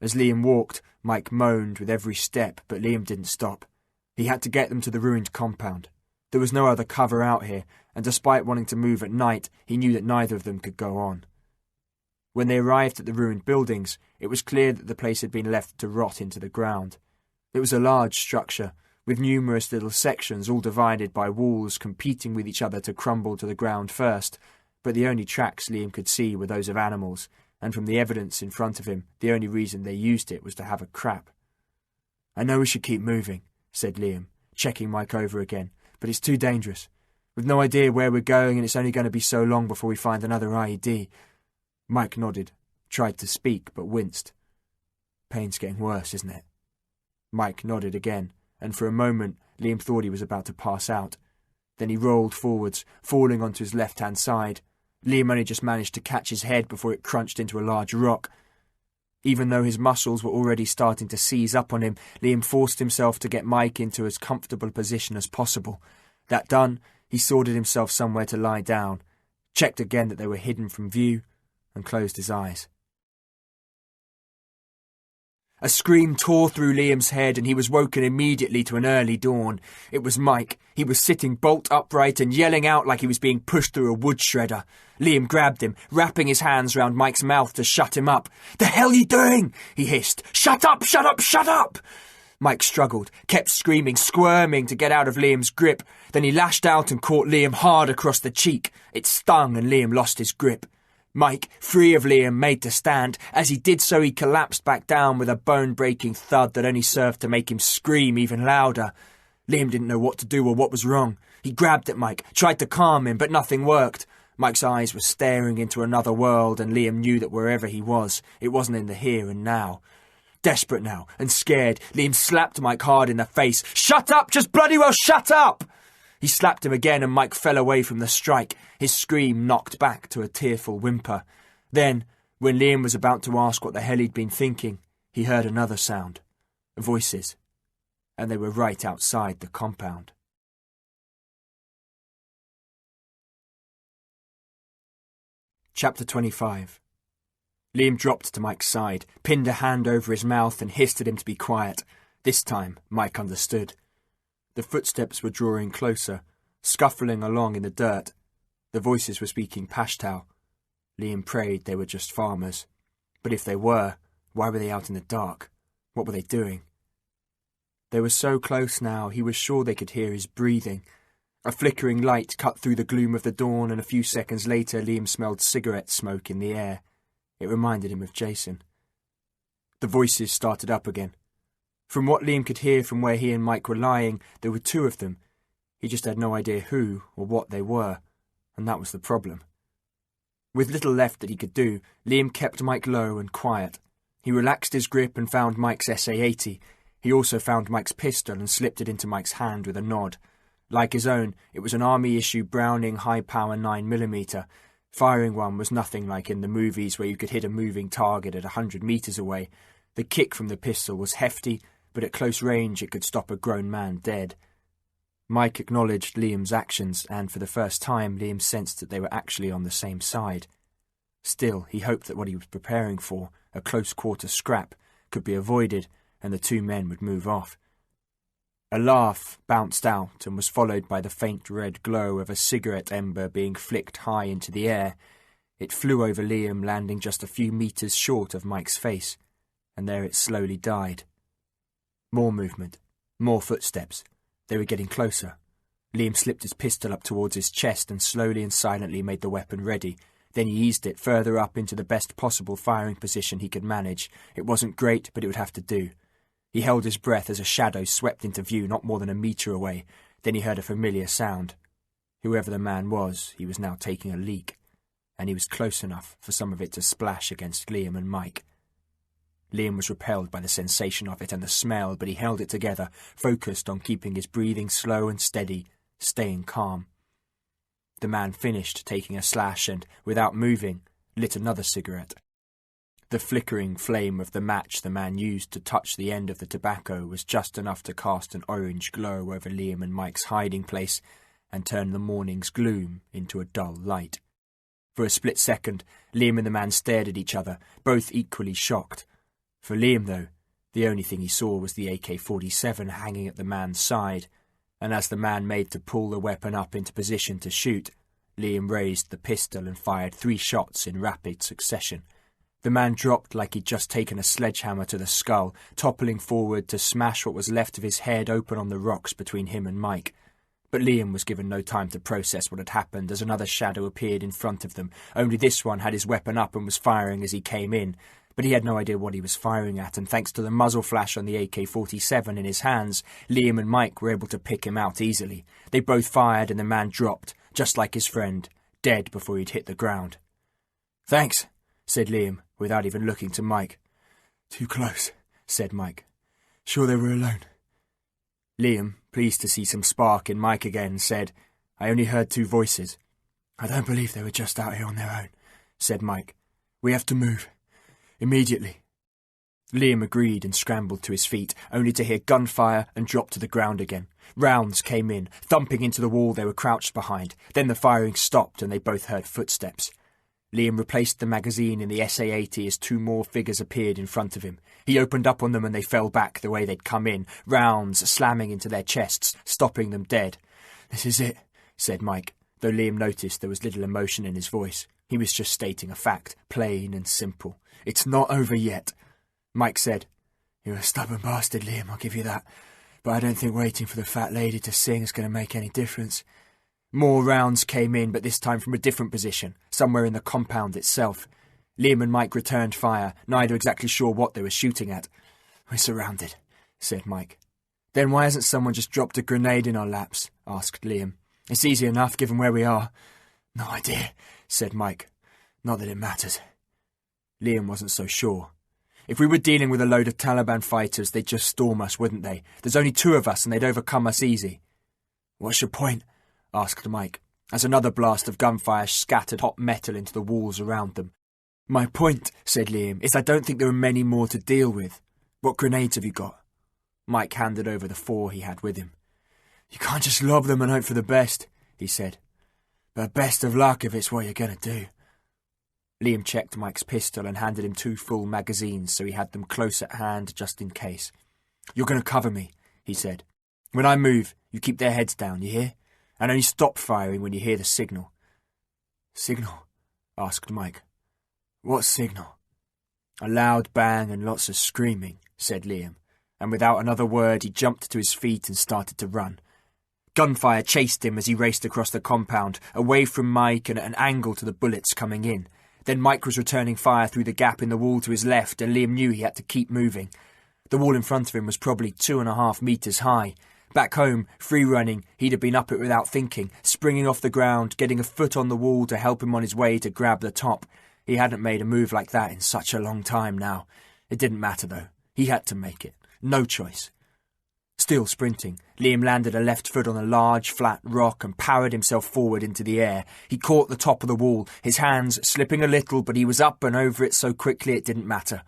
As Liam walked, Mike moaned with every step, but Liam didn't stop. He had to get them to the ruined compound. There was no other cover out here, and despite wanting to move at night, he knew that neither of them could go on. When they arrived at the ruined buildings, it was clear that the place had been left to rot into the ground. It was a large structure, with numerous little sections all divided by walls competing with each other to crumble to the ground first, but the only tracks Liam could see were those of animals, and from the evidence in front of him, the only reason they used it was to have a crap. "I know we should keep moving," said Liam, checking Mike over again, "but it's too dangerous. We've no idea where we're going, and it's only going to be so long before we find another IED. Mike nodded, tried to speak, but winced. "Pain's getting worse, isn't it?" Mike nodded again, and for a moment Liam thought he was about to pass out. Then he rolled forwards, falling onto his left-hand side. Liam only just managed to catch his head before it crunched into a large rock. Even though his muscles were already starting to seize up on him, Liam forced himself to get Mike into as comfortable a position as possible. That done, he sorted himself somewhere to lie down, checked again that they were hidden from view, and closed his eyes. A scream tore through Liam's head and he was woken immediately to an early dawn. It was Mike. He was sitting bolt upright and yelling out like he was being pushed through a wood shredder. Liam grabbed him, wrapping his hands round Mike's mouth to shut him up. "The hell are you doing?" he hissed. "Shut up, shut up, shut up!" Mike struggled, kept screaming, squirming to get out of Liam's grip. Then he lashed out and caught Liam hard across the cheek. It stung and Liam lost his grip. Mike, free of Liam, made to stand. As he did so, he collapsed back down with a bone-breaking thud that only served to make him scream even louder. Liam didn't know what to do or what was wrong. He grabbed at Mike, tried to calm him, but nothing worked. Mike's eyes were staring into another world, and Liam knew that wherever he was, it wasn't in the here and now. Desperate now, and scared, Liam slapped Mike hard in the face. "Shut up! Just bloody well shut up!" He slapped him again and Mike fell away from the strike, his scream knocked back to a tearful whimper. Then, when Liam was about to ask what the hell he'd been thinking, he heard another sound. Voices. And they were right outside the compound. Chapter 25. Liam dropped to Mike's side, pinned a hand over his mouth and hissed at him to be quiet. This time, Mike understood. The footsteps were drawing closer, scuffling along in the dirt. The voices were speaking Pashto. Liam prayed they were just farmers. But if they were, why were they out in the dark? What were they doing? They were so close now, he was sure they could hear his breathing. A flickering light cut through the gloom of the dawn, and a few seconds later Liam smelled cigarette smoke in the air. It reminded him of Jason. The voices started up again. From what Liam could hear from where he and Mike were lying, there were two of them. He just had no idea who or what they were, and that was the problem. With little left that he could do, Liam kept Mike low and quiet. He relaxed his grip and found Mike's SA-80. He also found Mike's pistol and slipped it into Mike's hand with a nod. Like his own, it was an Army-issue Browning high-power 9mm. Firing one was nothing like in the movies where you could hit a moving target at 100 metres away. The kick from the pistol was hefty, but at close range it could stop a grown man dead. Mike acknowledged Liam's actions, and for the first time Liam sensed that they were actually on the same side. Still, he hoped that what he was preparing for, a close-quarter scrap, could be avoided, and the two men would move off. A laugh bounced out and was followed by the faint red glow of a cigarette ember being flicked high into the air. It flew over Liam, landing just a few metres short of Mike's face, and there it slowly died. More movement, more footsteps. They were getting closer. Liam slipped his pistol up towards his chest and slowly and silently made the weapon ready. Then he eased it further up into the best possible firing position he could manage. It wasn't great, but it would have to do. He held his breath as a shadow swept into view not more than a metre away. Then he heard a familiar sound. Whoever the man was, he was now taking a leak, and he was close enough for some of it to splash against Liam and Mike. Liam was repelled by the sensation of it and the smell, but he held it together, focused on keeping his breathing slow and steady, staying calm. The man finished taking a slash and, without moving, lit another cigarette. The flickering flame of the match the man used to touch the end of the tobacco was just enough to cast an orange glow over Liam and Mike's hiding place and turn the morning's gloom into a dull light. For a split second, Liam and the man stared at each other, both equally shocked. For Liam, though, the only thing he saw was the AK-47 hanging at the man's side, and as the man made to pull the weapon up into position to shoot, Liam raised the pistol and fired 3 shots in rapid succession. The man dropped like he'd just taken a sledgehammer to the skull, toppling forward to smash what was left of his head open on the rocks between him and Mike. But Liam was given no time to process what had happened as another shadow appeared in front of them. Only this one had his weapon up and was firing as he came in. But he had no idea what he was firing at, and thanks to the muzzle flash on the AK-47 in his hands, Liam and Mike were able to pick him out easily. They both fired and the man dropped, just like his friend, dead before he'd hit the ground. "Thanks," said Liam, without even looking to Mike. "Too close," said Mike. "Sure they were alone?" Liam, pleased to see some spark in Mike again, said, "I only heard 2 voices." "I don't believe they were just out here on their own," said Mike. "We have to move. Immediately." Liam agreed and scrambled to his feet, only to hear gunfire and drop to the ground again. Rounds came in, thumping into the wall they were crouched behind. Then the firing stopped and they both heard footsteps. Liam replaced the magazine in the SA-80 as 2 more figures appeared in front of him. He opened up on them and they fell back the way they'd come in, rounds slamming into their chests, stopping them dead. "This is it," said Mike, though Liam noticed there was little emotion in his voice. He was just stating a fact, plain and simple. "It's not over yet." Mike said, "You're a stubborn bastard, Liam, I'll give you that. But I don't think waiting for the fat lady to sing is going to make any difference." More rounds came in, but this time from a different position, somewhere in the compound itself. Liam and Mike returned fire, neither exactly sure what they were shooting at. "We're surrounded," said Mike. "Then why hasn't someone just dropped a grenade in our laps?" asked Liam. "It's easy enough, given where we are." "No idea," said Mike. "Not that it matters." Liam wasn't so sure. "If we were dealing with a load of Taliban fighters, they'd just storm us, wouldn't they? There's only 2 of us and they'd overcome us easy." "What's your point?" asked Mike, as another blast of gunfire scattered hot metal into the walls around them. "My point," said Liam, "is I don't think there are many more to deal with. What grenades have you got?" Mike handed over the 4 he had with him. "You can't just lob them and hope for the best," he said. "But best of luck if it's what you're going to do." Liam checked Mike's pistol and handed him 2 full magazines so he had them close at hand just in case. "You're going to cover me," he said. "When I move, you keep their heads down, you hear? And only stop firing when you hear the signal." "Signal?" asked Mike. "What signal?" "A loud bang and lots of screaming," said Liam. and without another word he jumped to his feet and started to run. Gunfire chased him as he raced across the compound, away from Mike and at an angle to the bullets coming in. Then Mike was returning fire through the gap in the wall to his left, and Liam knew he had to keep moving. The wall in front of him was probably 2.5 metres high. Back home, free-running, he'd have been up it without thinking, springing off the ground, getting a foot on the wall to help him on his way to grab the top. He hadn't made a move like that in such a long time now. It didn't matter, though. He had to make it. No choice. Still sprinting, Liam landed a left foot on a large, flat rock and powered himself forward into the air. He caught the top of the wall, his hands slipping a little, but he was up and over it so quickly it didn't matter.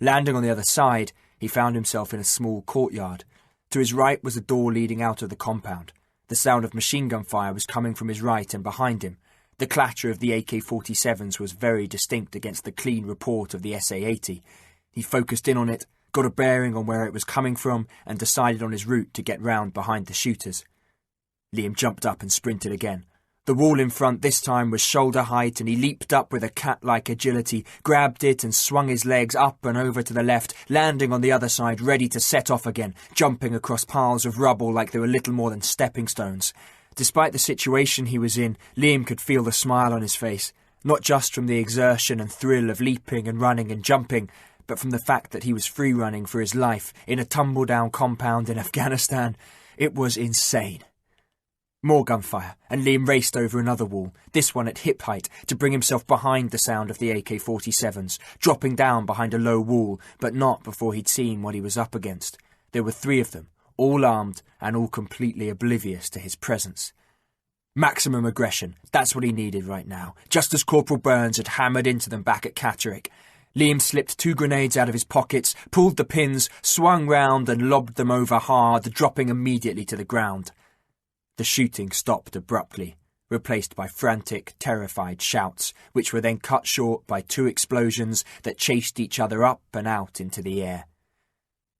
Landing on the other side, he found himself in a small courtyard. To his right was a door leading out of the compound. The sound of machine gun fire was coming from his right and behind him. The clatter of the AK-47s was very distinct against the clean report of the SA-80. He focused in on it, got a bearing on where it was coming from, and decided on his route to get round behind the shooters. Liam jumped up and sprinted again. The wall in front this time was shoulder height, and he leaped up with a cat-like agility, grabbed it and swung his legs up and over to the left, landing on the other side, ready to set off again, jumping across piles of rubble like they were little more than stepping stones. Despite the situation he was in, Liam could feel the smile on his face, not just from the exertion and thrill of leaping and running and jumping, but from the fact that he was free-running for his life in a tumble-down compound in Afghanistan. It was insane. More gunfire, and Liam raced over another wall, this one at hip height, to bring himself behind the sound of the AK-47s, dropping down behind a low wall, but not before he'd seen what he was up against. There were 3 of them, all armed and all completely oblivious to his presence. Maximum aggression, that's what he needed right now, just as Corporal Burns had hammered into them back at Catterick. Liam slipped 2 grenades out of his pockets, pulled the pins, swung round and lobbed them over hard, dropping immediately to the ground. The shooting stopped abruptly, replaced by frantic, terrified shouts, which were then cut short by 2 explosions that chased each other up and out into the air.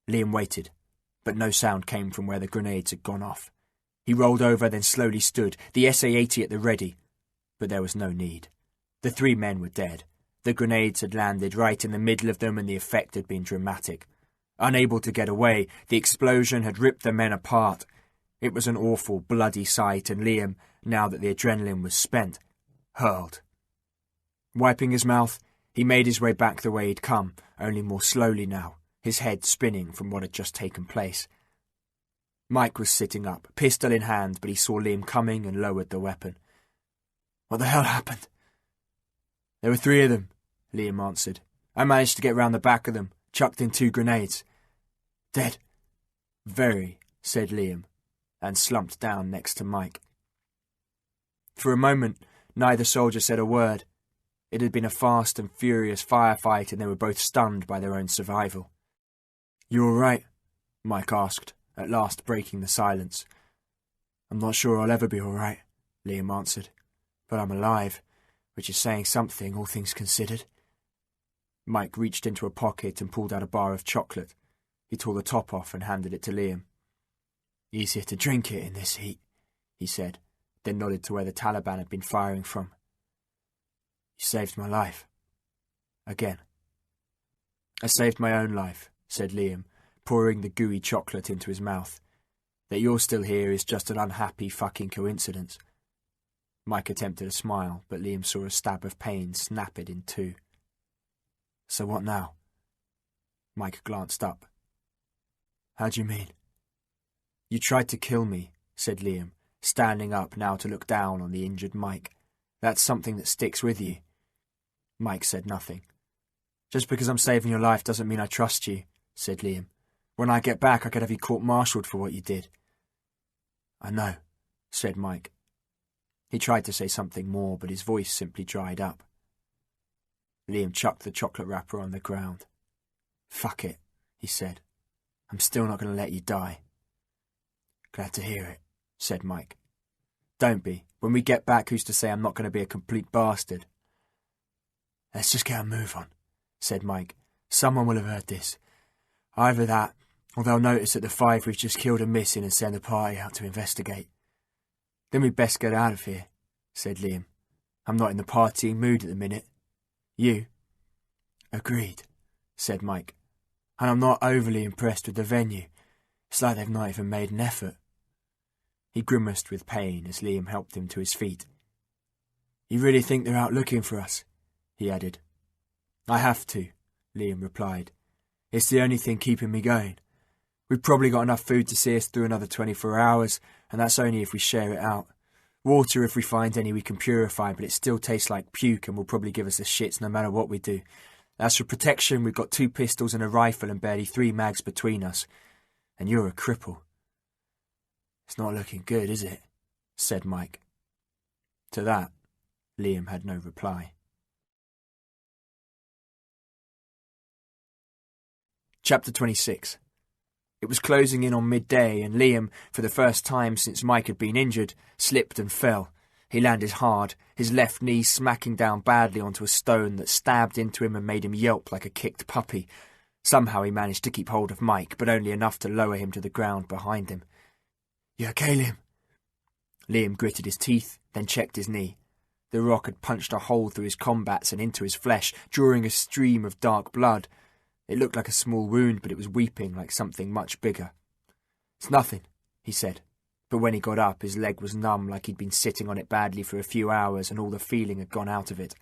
Liam waited, but no sound came from where the grenades had gone off. He rolled over, then slowly stood, the SA-80 at the ready, but there was no need. The 3 men were dead. The grenades had landed right in the middle of them and the effect had been dramatic. Unable to get away, the explosion had ripped the men apart. It was an awful, bloody sight, and Liam, now that the adrenaline was spent, hurled. Wiping his mouth, he made his way back the way he'd come, only more slowly now, his head spinning from what had just taken place. Mike was sitting up, pistol in hand, but he saw Liam coming and lowered the weapon. "What the hell happened?" "There were 3 of them," Liam answered. "I managed to get round the back of them, chucked in 2 grenades. Dead?" "Very," said Liam, and slumped down next to Mike. For a moment, neither soldier said a word. It had been a fast and furious firefight, and they were both stunned by their own survival. "You all right?" Mike asked, at last breaking the silence. "I'm not sure I'll ever be all right," Liam answered, "but I'm alive, which is saying something, all things considered." Mike reached into a pocket and pulled out a bar of chocolate. He tore the top off and handed it to Liam. "Easier to drink it in this heat," he said, then nodded to where the Taliban had been firing from. "You saved my life. Again." "I saved my own life," said Liam, pouring the gooey chocolate into his mouth. "That you're still here is just an unhappy fucking coincidence." Mike attempted a smile, but Liam saw a stab of pain snap it in 2. "So what now?" Mike glanced up. "How do you mean?" "You tried to kill me," said Liam, standing up now to look down on the injured Mike. "That's something that sticks with you." Mike said nothing. "Just because I'm saving your life doesn't mean I trust you," said Liam. "When I get back, I could have you court-martialed for what you did." "I know," said Mike. He tried to say something more, but his voice simply dried up. Liam chucked the chocolate wrapper on the ground. "Fuck it," he said. "I'm still not going to let you die." "Glad to hear it," said Mike. "Don't be. When we get back, who's to say I'm not going to be a complete bastard?" "Let's just get a move on," said Mike. "Someone will have heard this. Either that, or they'll notice that the 5 we've just killed are missing and send a party out to investigate." "Then we'd best get out of here," said Liam. "I'm not in the partying mood at the minute. You?" "Agreed," said Mike. and I'm not overly impressed with the venue. It's like they've not even made an effort." He grimaced with pain as Liam helped him to his feet. "You really think they're out looking for us?" he added. "I have to," Liam replied. "It's the only thing keeping me going. We've probably got enough food to see us through another 24 hours, and that's only if we share it out. Water if we find any we can purify, but it still tastes like puke and will probably give us the shits no matter what we do. As for protection, we've got 2 pistols and a rifle and barely 3 mags between us. And you're a cripple." "It's not looking good, is it?" said Mike. To that, Liam had no reply. Chapter 26. It was closing in on midday, and Liam, for the first time since Mike had been injured, slipped and fell. He landed hard, his left knee smacking down badly onto a stone that stabbed into him and made him yelp like a kicked puppy. Somehow he managed to keep hold of Mike, but only enough to lower him to the ground behind him. "You okay, Liam?" Liam gritted his teeth, then checked his knee. The rock had punched a hole through his combats and into his flesh, drawing a stream of dark blood. It looked like a small wound, but it was weeping like something much bigger. "It's nothing," he said, but when he got up, his leg was numb like he'd been sitting on it badly for a few hours and all the feeling had gone out of it.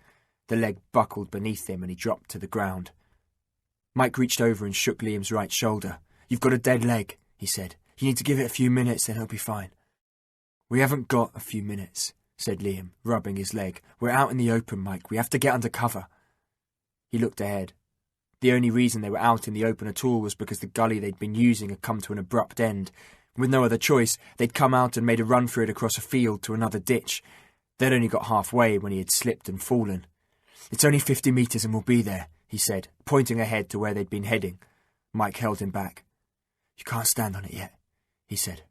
The leg buckled beneath him and he dropped to the ground. Mike reached over and shook Liam's right shoulder. "You've got a dead leg," he said. "You need to give it a few minutes, then he'll be fine." "We haven't got a few minutes," said Liam, rubbing his leg. "We're out in the open, Mike. We have to get under cover." He looked ahead. The only reason they were out in the open at all was because the gully they'd been using had come to an abrupt end. With no other choice, they'd come out and made a run for it across a field to another ditch. They'd only got halfway when he had slipped and fallen. "It's only 50 metres and we'll be there," he said, pointing ahead to where they'd been heading. Mike held him back. "You can't stand on it yet," he said.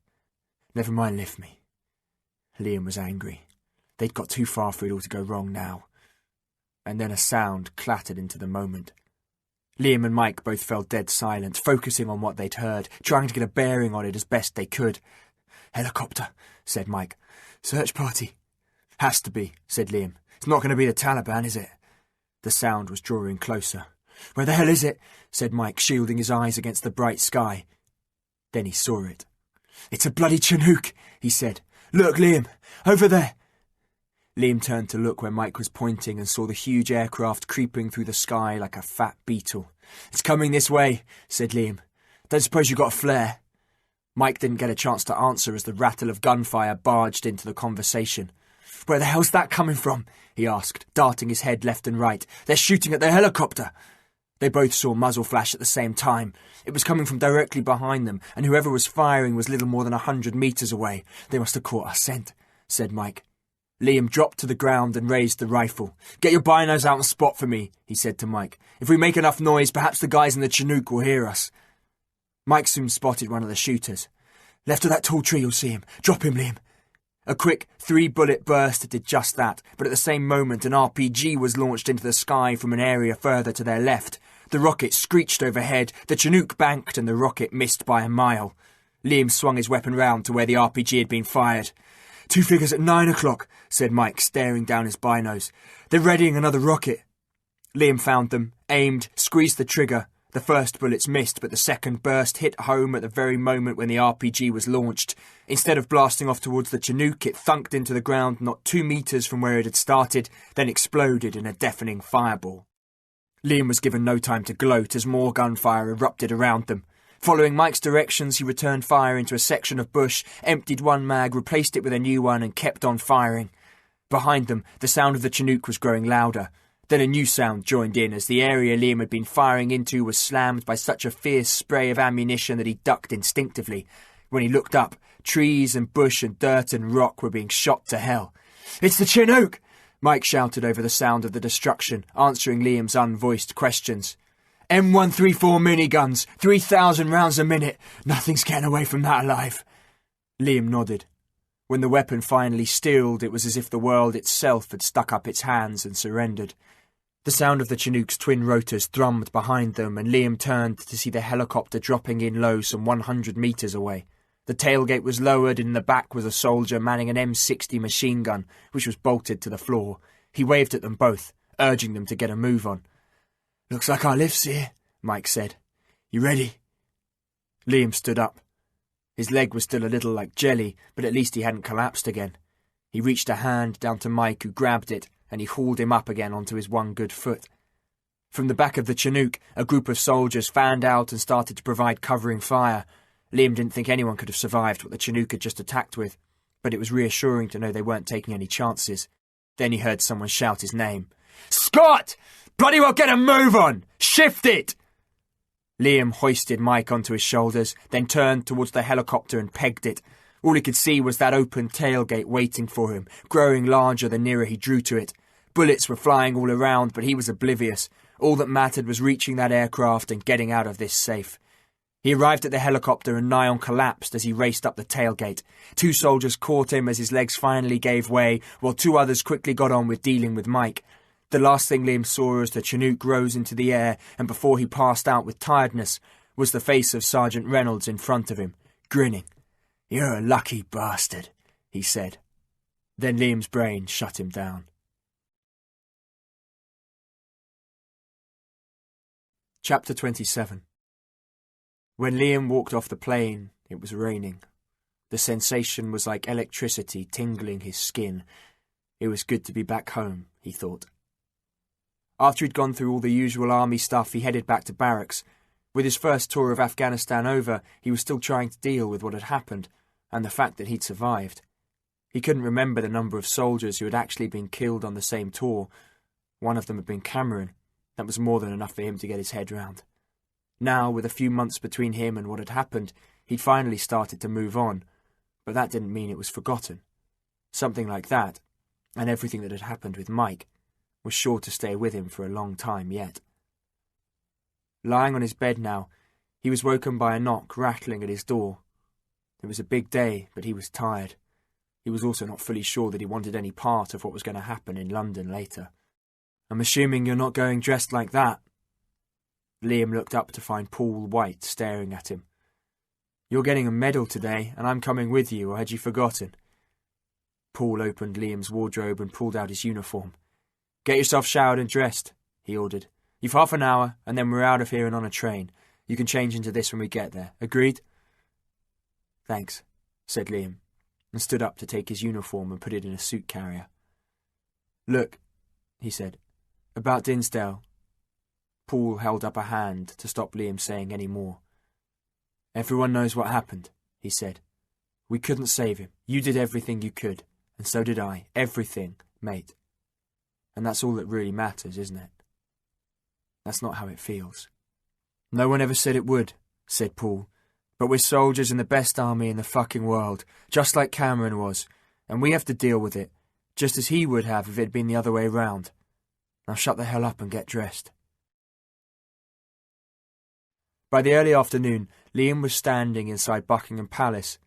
"Never mind, lift me." Liam was angry. They'd got too far for it all to go wrong now. And then a sound clattered into the moment. Liam and Mike both fell dead silent, focusing on what they'd heard, trying to get a bearing on it as best they could. "Helicopter," said Mike. "Search party." "Has to be," said Liam. "It's not going to be the Taliban, is it?" The sound was drawing closer. "Where the hell is it?" said Mike, shielding his eyes against the bright sky. Then he saw it. "It's a bloody Chinook," he said. "Look, Liam, over there." Liam turned to look where Mike was pointing and saw the huge aircraft creeping through the sky like a fat beetle. "It's coming this way," said Liam. "Don't suppose you got a flare?" Mike didn't get a chance to answer as the rattle of gunfire barged into the conversation. "Where the hell's that coming from?" he asked, darting his head left and right. "They're shooting at the helicopter." They both saw muzzle flash at the same time. It was coming from directly behind them, and whoever was firing was little more than 100 metres away. "They must have caught our scent," said Mike. Liam dropped to the ground and raised the rifle. "Get your binos out and spot for me," he said to Mike. "If we make enough noise, perhaps the guys in the Chinook will hear us." Mike soon spotted one of the shooters. "Left of that tall tree, you'll see him. Drop him, Liam." A quick 3-bullet burst did just that, but at the same moment an RPG was launched into the sky from an area further to their left. The rocket screeched overhead, the Chinook banked and the rocket missed by a mile. Liam swung his weapon round to where the RPG had been fired. "2 figures at 9 o'clock, said Mike, staring down his binos. "They're readying another rocket." Liam found them, aimed, squeezed the trigger. The first bullets missed, but the second burst hit home at the very moment when the RPG was launched. Instead of blasting off towards the Chinook, it thunked into the ground not 2 metres from where it had started, then exploded in a deafening fireball. Liam was given no time to gloat as more gunfire erupted around them. Following Mike's directions, he returned fire into a section of bush, emptied one mag, replaced it with a new one, and kept on firing. Behind them, the sound of the Chinook was growing louder. Then a new sound joined in as the area Liam had been firing into was slammed by such a fierce spray of ammunition that he ducked instinctively. When he looked up, trees and bush and dirt and rock were being shot to hell. "It's the Chinook!" Mike shouted over the sound of the destruction, answering Liam's unvoiced questions. "M134 miniguns, 3,000 rounds a minute. Nothing's getting away from that alive." Liam nodded. When the weapon finally stilled, it was as if the world itself had stuck up its hands and surrendered. The sound of the Chinook's twin rotors thrummed behind them, and Liam turned to see the helicopter dropping in low some 100 metres away. The tailgate was lowered, and in the back was a soldier manning an M60 machine gun, which was bolted to the floor. He waved at them both, urging them to get a move on. "Looks like our lift's here," Mike said. You ready?" Liam stood up. His leg was still a little like jelly, but at least he hadn't collapsed again. He reached a hand down to Mike, who grabbed it, and he hauled him up again onto his one good foot. From the back of the Chinook, a group of soldiers fanned out and started to provide covering fire. Liam didn't think anyone could have survived what the Chinook had just attacked with, but it was reassuring to know they weren't taking any chances. Then he heard someone shout his name. "Scott! Bloody well get a move on! Shift it!" Liam hoisted Mike onto his shoulders, then turned towards the helicopter and pegged it. All he could see was that open tailgate waiting for him, growing larger the nearer he drew to it. Bullets were flying all around, but he was oblivious. All that mattered was reaching that aircraft and getting out of this safe. He arrived at the helicopter and nigh on collapsed as he raced up the tailgate. 2 soldiers caught him as his legs finally gave way, while 2 others quickly got on with dealing with Mike. The last thing Liam saw as the Chinook rose into the air, and before he passed out with tiredness, was the face of Sergeant Reynolds in front of him, grinning. "You're a lucky bastard," he said. Then Liam's brain shut him down. Chapter 27. When Liam walked off the plane, it was raining. The sensation was like electricity tingling his skin. It was good to be back home, he thought. After he'd gone through all the usual army stuff, he headed back to barracks. With his first tour of Afghanistan over, he was still trying to deal with what had happened, and the fact that he'd survived. He couldn't remember the number of soldiers who had actually been killed on the same tour. One of them had been Cameron. That was more than enough for him to get his head round. Now, with a few months between him and what had happened, he'd finally started to move on, but that didn't mean it was forgotten. Something like that, and everything that had happened with Mike, was sure to stay with him for a long time yet. Lying on his bed now, he was woken by a knock rattling at his door. It was a big day, but he was tired. He was also not fully sure that he wanted any part of what was going to happen in London later. "I'm assuming you're not going dressed like that." Liam looked up to find Paul White staring at him. "You're getting a medal today, and I'm coming with you, or had you forgotten?" Paul opened Liam's wardrobe and pulled out his uniform. "Get yourself showered and dressed," he ordered. "You've half an hour, and then we're out of here and on a train. You can change into this when we get there. Agreed?" "Thanks," said Liam, and stood up to take his uniform and put it in a suit carrier. "Look," he said, "about Dinsdale." Paul held up a hand to stop Liam saying any more. "Everyone knows what happened," he said. "We couldn't save him. You did everything you could, and so did I. Everything, mate. And that's all that really matters, isn't it?" "That's not how it feels." "No one ever said it would," said Paul. "But we're soldiers in the best army in the fucking world, just like Cameron was, and we have to deal with it, just as he would have if it had been the other way round. Now shut the hell up and get dressed." By the early afternoon, Liam was standing inside Buckingham Palace.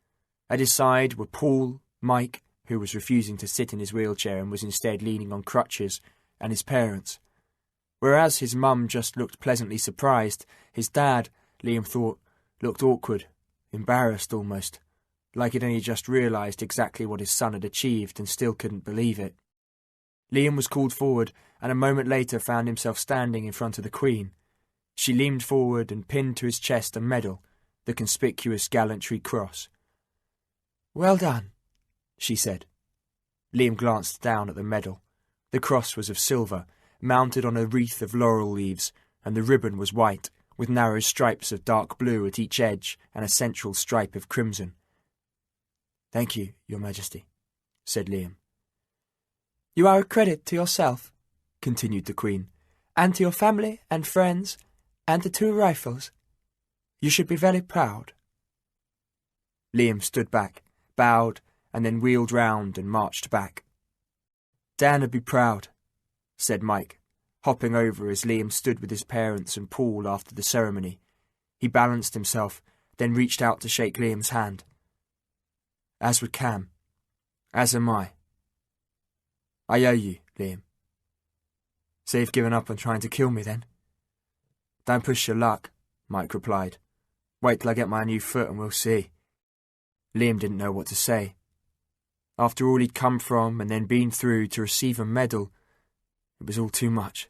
At his side were Paul, Mike, who was refusing to sit in his wheelchair and was instead leaning on crutches, and his parents. Whereas his mum just looked pleasantly surprised, his dad, Liam thought, looked awkward, embarrassed almost, like he'd only just realised exactly what his son had achieved and still couldn't believe it. Liam was called forward, and a moment later found himself standing in front of the Queen. She leaned forward and pinned to his chest a medal, the conspicuous Gallantry Cross. "Well done," she said. Liam glanced down at the medal. The cross was of silver, mounted on a wreath of laurel leaves, and the ribbon was white, with narrow stripes of dark blue at each edge and a central stripe of crimson. "Thank you, Your Majesty," said Liam. "You are a credit to yourself," continued the Queen, "and to your family and friends, and the 2 rifles. You should be very proud." Liam stood back, bowed, and then wheeled round and marched back. "Dan would be proud," said Mike, hopping over as Liam stood with his parents and Paul after the ceremony. He balanced himself, then reached out to shake Liam's hand. "As would Cam. As am I. I owe you, Liam." "So you've given up on trying to kill me, then?" "Don't push your luck," Mike replied. "Wait till I get my new foot and we'll see." Liam didn't know what to say. After all he'd come from and then been through to receive a medal, it was all too much.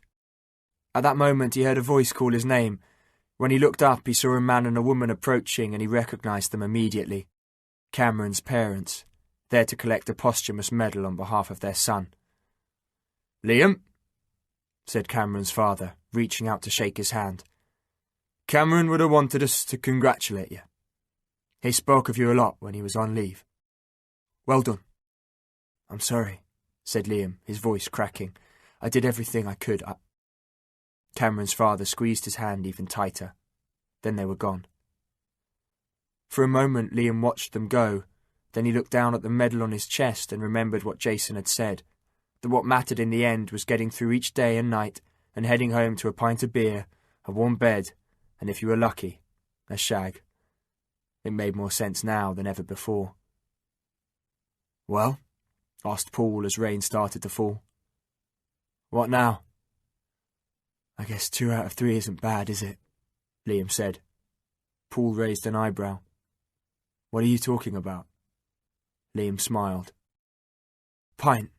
At that moment he heard a voice call his name. When he looked up, he saw a man and a woman approaching, and he recognised them immediately. Cameron's parents, there to collect a posthumous medal on behalf of their son. "Liam," said Cameron's father, reaching out to shake his hand. "Cameron would have wanted us to congratulate you. He spoke of you a lot when he was on leave. Well done." "I'm sorry," said Liam, his voice cracking. "I did everything I could. Cameron's father squeezed his hand even tighter. Then they were gone. For a moment Liam watched them go. Then he looked down at the medal on his chest and remembered what Jason had said, that what mattered in the end was getting through each day and night and heading home to a pint of beer, a warm bed, and if you were lucky, a shag. It made more sense now than ever before. "Well?" asked Paul as rain started to fall. "What now?" "I guess 2 out of 3 isn't bad, is it?" Liam said. Paul raised an eyebrow. "What are you talking about?" Liam smiled. "Pint.